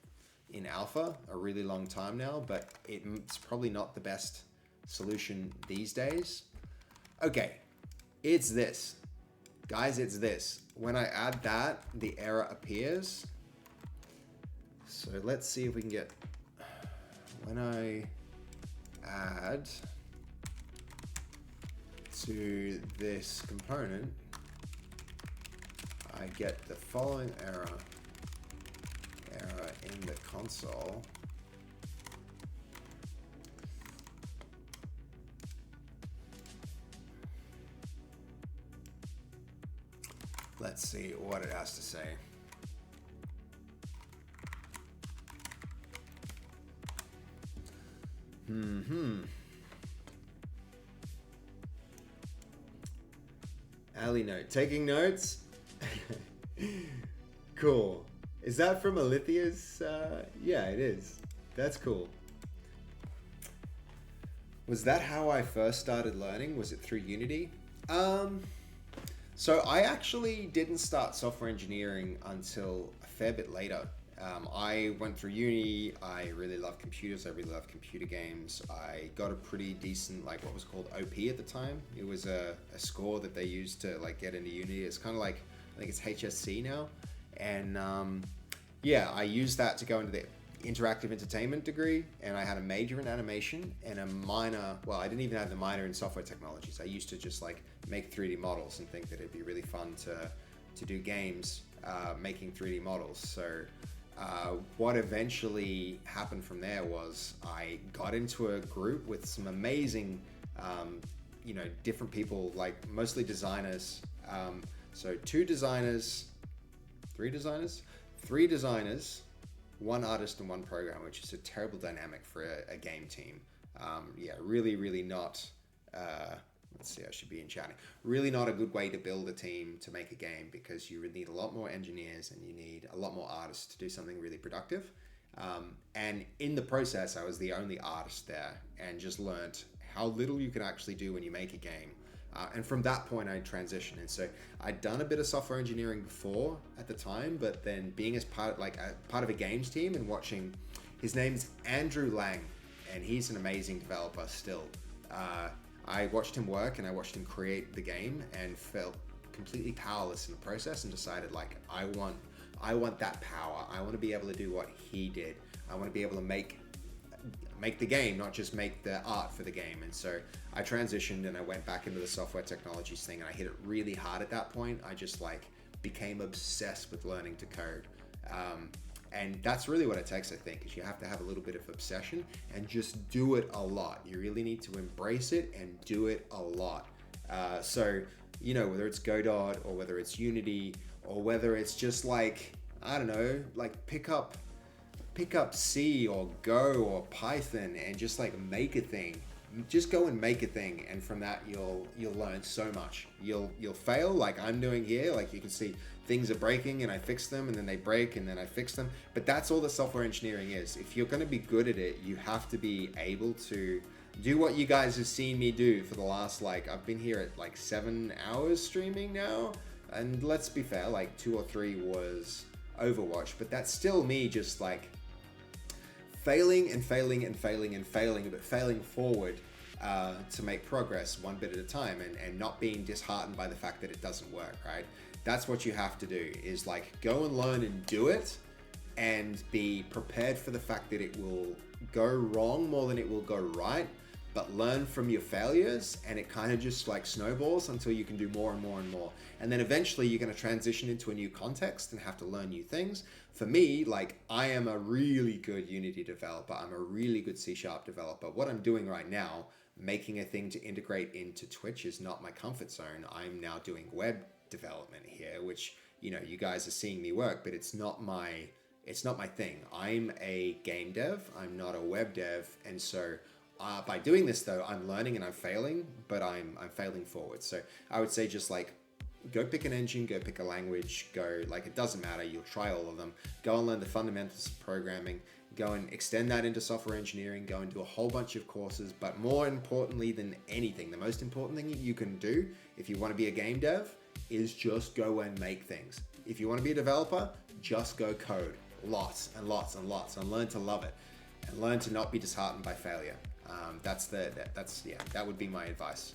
Speaker 1: in alpha a really long time now, but it's probably not the best solution these days. Okay, it's this. Guys, it's this. When I add that, the error appears. So let's see if we can get, when I add to this component, I get the following error in the console. Let's see what it has to say. Ali note. Taking notes? Cool. Is that from Alithia's? Yeah, it is. That's cool. Was that how I first started learning? Was it through Unity? So I actually didn't start software engineering until a fair bit later. I went through uni. I really love computers. I really love computer games. I got a pretty decent, like, what was called OP at the time. It was a score that they used to, like, get into uni. It's kind of like, I think it's HSC now. And yeah, I used that to go into the interactive entertainment degree, and I had a major in animation and a minor, well, I didn't even have the minor in software technologies. I used to just, like, make 3D models and think that it'd be really fun to do games making 3D models. So what eventually happened from there was I got into a group with some amazing, you know, different people, like mostly designers. So three designers, one artist and one programmer, which is a terrible dynamic for a game team. Yeah, really not, let's see, I should be in chatting. Really not a good way to build a team to make a game, because you would need a lot more engineers and you need a lot more artists to do something really productive. And in the process, I was the only artist there and just learned how little you can actually do when you make a game. And from that point, I transitioned. And so I'd done a bit of software engineering before at the time, but then being as part of a games team and watching, his name's Andrew Lang, and he's an amazing developer still. I watched him work and I watched him create the game and felt completely powerless in the process, and decided, like, I want that power. I want to be able to do what he did. I want to be able to make the game, not just make the art for the game. And so I transitioned and I went back into the software technologies thing, and I hit it really hard at that point. I just, like, became obsessed with learning to code. And that's really what it takes, I think, is you have to have a little bit of obsession and just do it a lot. You really need to embrace it and do it a lot. So, you know, whether it's Godot or whether it's Unity or whether it's just, like, I don't know, like pick up C or Go or Python and just, like, make a thing. Just go and make a thing, and from that you'll learn so much. You'll fail like I'm doing here. Like, you can see things are breaking and I fix them, and then they break and then I fix them. But that's all that software engineering is. If you're going to be good at it, you have to be able to do what you guys have seen me do for the last, like, I've been here at like 7 hours streaming now, and let's be fair, like 2 or 3 was Overwatch, but that's still me just, like, failing, but failing forward to make progress one bit at a time, and not being disheartened by the fact that it doesn't work, right? That's what you have to do, is, like, go and learn and do it, and be prepared for the fact that it will go wrong more than it will go right, but learn from your failures, and it kind of just, like, snowballs until you can do more and more and more. And then eventually you're going to transition into a new context and have to learn new things. For me, like, I am a really good Unity developer. I'm a really good C# developer. What I'm doing right now, making a thing to integrate into Twitch, is not my comfort zone. I'm now doing web development here, which, you know, you guys are seeing me work, but it's not my thing. I'm a game dev. I'm not a web dev. And so by doing this, though, I'm learning and I'm failing, but I'm failing forward. So I would say just, like, go pick an engine, go pick a language, go, like, it doesn't matter, you'll try all of them. Go and learn the fundamentals of programming, go and extend that into software engineering, go and do a whole bunch of courses. But more importantly than anything, the most important thing you can do if you want to be a game dev is just go and make things. If you want to be a developer, just go code lots and lots and lots and learn to love it and learn to not be disheartened by failure. That would be my advice.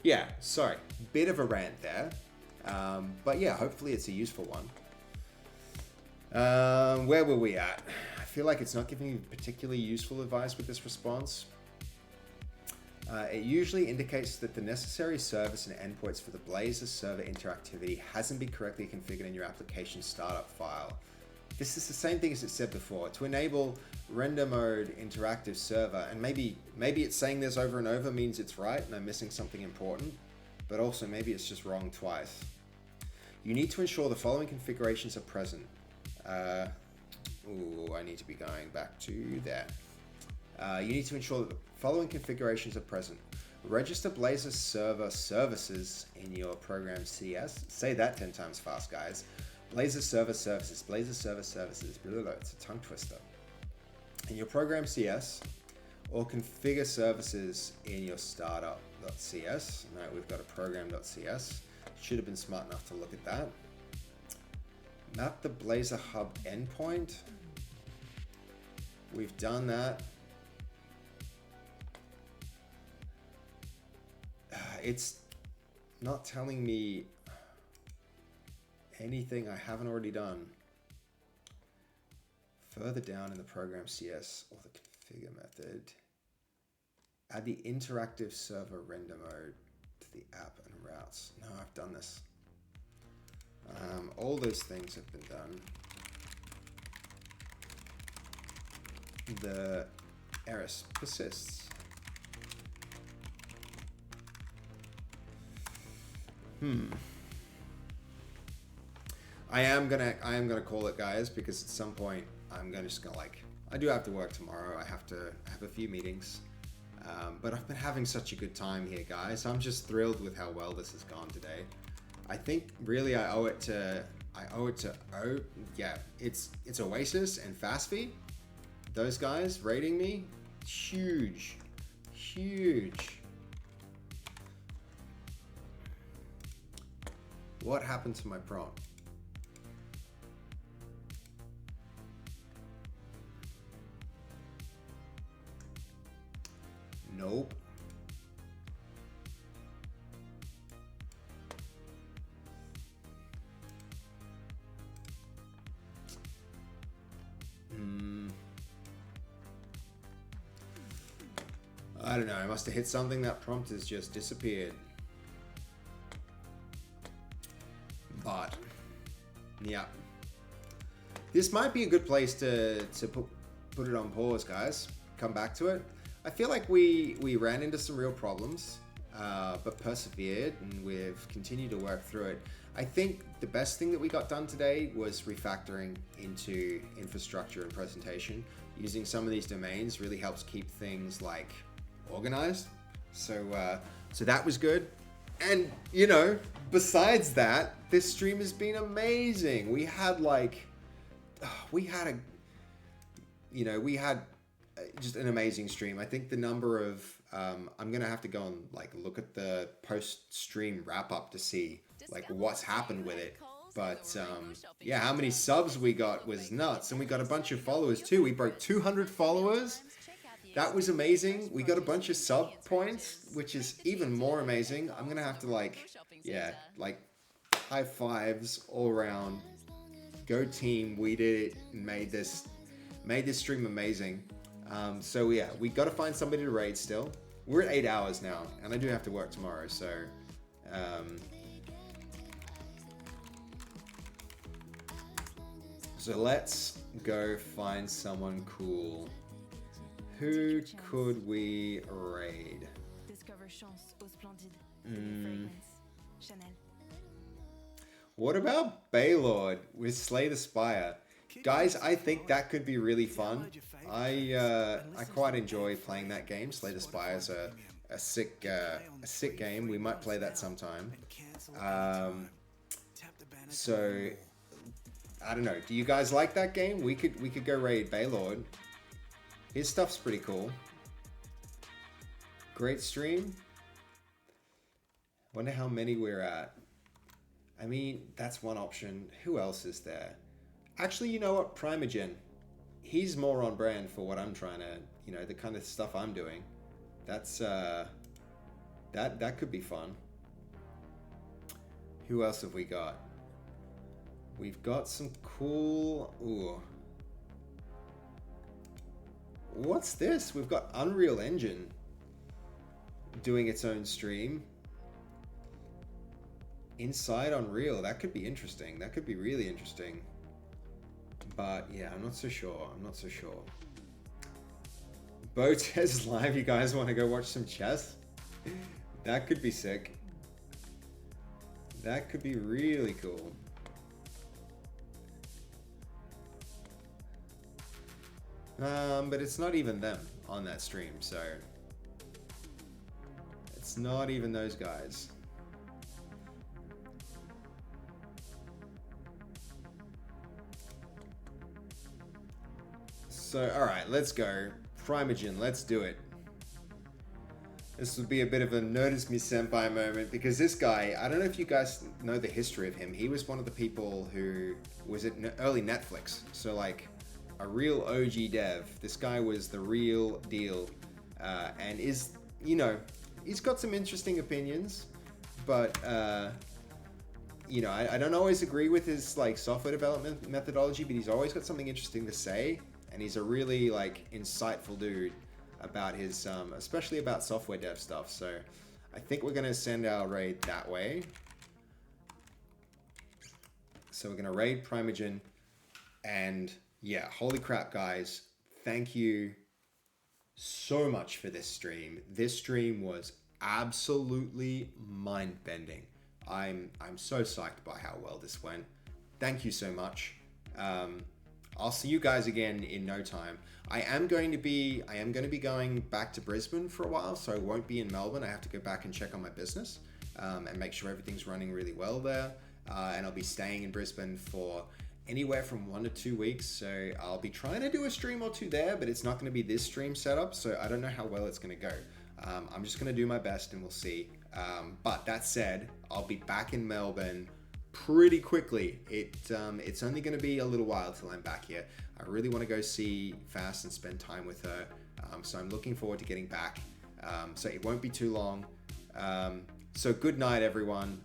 Speaker 1: Yeah, sorry, bit of a rant there. But yeah, hopefully it's a useful one. Where were we at? I feel like it's not giving me particularly useful advice with this response. It usually indicates that the necessary service and endpoints for the Blazor server interactivity hasn't been correctly configured in your application startup file. This is the same thing as it said before. To enable render mode interactive server, and maybe it's saying this over and over means it's right and I'm missing something important, but also maybe it's just wrong twice. You need to ensure the following configurations are present. I need to be going back to there. You need to ensure that the following configurations are present. Register Blazor server services in your program CS. Say that 10 times fast, guys. Blazor server services, Blazor server services, blah, blah, blah. It's a tongue twister. In your program CS, or configure services in your startup.cs. Now we've got a program.cs. Should have been smart enough to look at that. Map the Blazor Hub endpoint. We've done that. It's not telling me anything I haven't already done. Further down in the program CS or the configure method, add the interactive server render mode to the app and routes. No, I've done this. All those things have been done. The error persists. I am gonna call it, guys, because at some point I'm just gonna I do have to work tomorrow. I have a few meetings, but I've been having such a good time here, guys. I'm just thrilled with how well this has gone today. I think really I owe it to it's Oasis and Fasffy. Those guys rating me, huge. What happened to my prompt? Nope. I don't know, I must have hit something. That prompt has just disappeared. But yeah, this might be a good place to put it on pause, guys. Come back to it. I feel like we ran into some real problems, but persevered, and we've continued to work through it. I think the best thing that we got done today was refactoring into infrastructure and presentation. Using some of these domains really helps keep things organized. So that was good. And besides that, this stream has been amazing. We had just an amazing stream. I think the number of I'm gonna have to go and look at the post-stream wrap-up to see what's happened with it. But yeah, how many subs we got was nuts, and we got a bunch of followers too. We broke 200 followers. That was amazing. We got a bunch of sub points, which is even more amazing. I'm gonna have to high fives all around. Go team, we did it and made this stream amazing. So yeah, we got to find somebody to raid still. We're at 8 hours now, and I do have to work tomorrow, so so let's go find someone cool. Who could we raid? What about Baylord with Slay the Spire? Guys, I think that could be really fun. I quite enjoy playing that game. Slay the Spire is a sick game. We might play that sometime. So I don't know. Do you guys like that game? We could go raid Baylord. His stuff's pretty cool. Great stream. Wonder how many we're at. I mean, that's one option. Who else is there? Actually, you know what? Primogen. He's more on brand for what I'm trying to, you know, the kind of stuff I'm doing. That's, that could be fun. Who else have we got? We've got some cool... Ooh. What's this? We've got Unreal Engine doing its own stream. Inside Unreal. That could be interesting. That could be really interesting. But yeah, I'm not so sure. I'm not so sure. Botez live. You guys want to go watch some chess? That could be sick. That could be really cool. But it's not even them on that stream, so it's not even those guys. So, alright, let's go. Primogen, let's do it. This would be a bit of a notice me senpai moment because this guy, I don't know if you guys know the history of him. He was one of the people who was at early Netflix. So like a real OG dev. This guy was the real deal and is, you know, he's got some interesting opinions, but you know, I don't always agree with his like software development methodology, but he's always got something interesting to say. And he's a really like insightful dude about his, especially about software dev stuff. So I think we're gonna send our raid that way. So we're gonna raid Primogen, and yeah, holy crap, guys! Thank you so much for this stream. This stream was absolutely mind-bending. I'm so psyched by how well this went. Thank you so much. I'll see you guys again in no time. I am going to be going back to Brisbane for a while, so I won't be in Melbourne. I have to go back and check on my business and make sure everything's running really well there. And I'll be staying in Brisbane for anywhere from 1 to 2 weeks. So I'll be trying to do a stream or two there, but it's not going to be this stream setup. So I don't know how well it's going to go. I'm just going to do my best and we'll see. But that said, I'll be back in Melbourne pretty quickly. It's only going to be a little while till I'm back here. I really want to go see Fass and spend time with her. So I'm looking forward to getting back. So it won't be too long. So good night, everyone.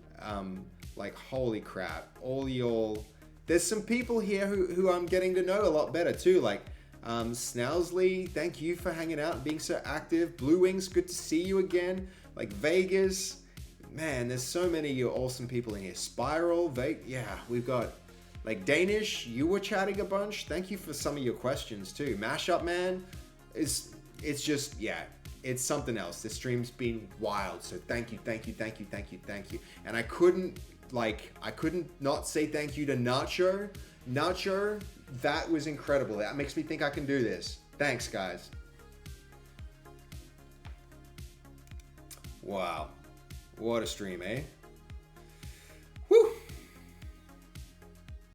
Speaker 1: Like, holy crap. All y'all. There's some people here who I'm getting to know a lot better too. Like, Snousley, thank you for hanging out and being so active. Blue Wings, good to see you again. Like, Vegas. Man, there's so many of you awesome people in here. Spiral, yeah, we've got like Danish. You were chatting a bunch. Thank you for some of your questions too. Mashup Man, it's just, yeah, it's something else. This stream's been wild. So thank you. And I couldn't not say thank you to Nacho. Nacho, that was incredible. That makes me think I can do this. Thanks, guys. Wow. What a stream, eh?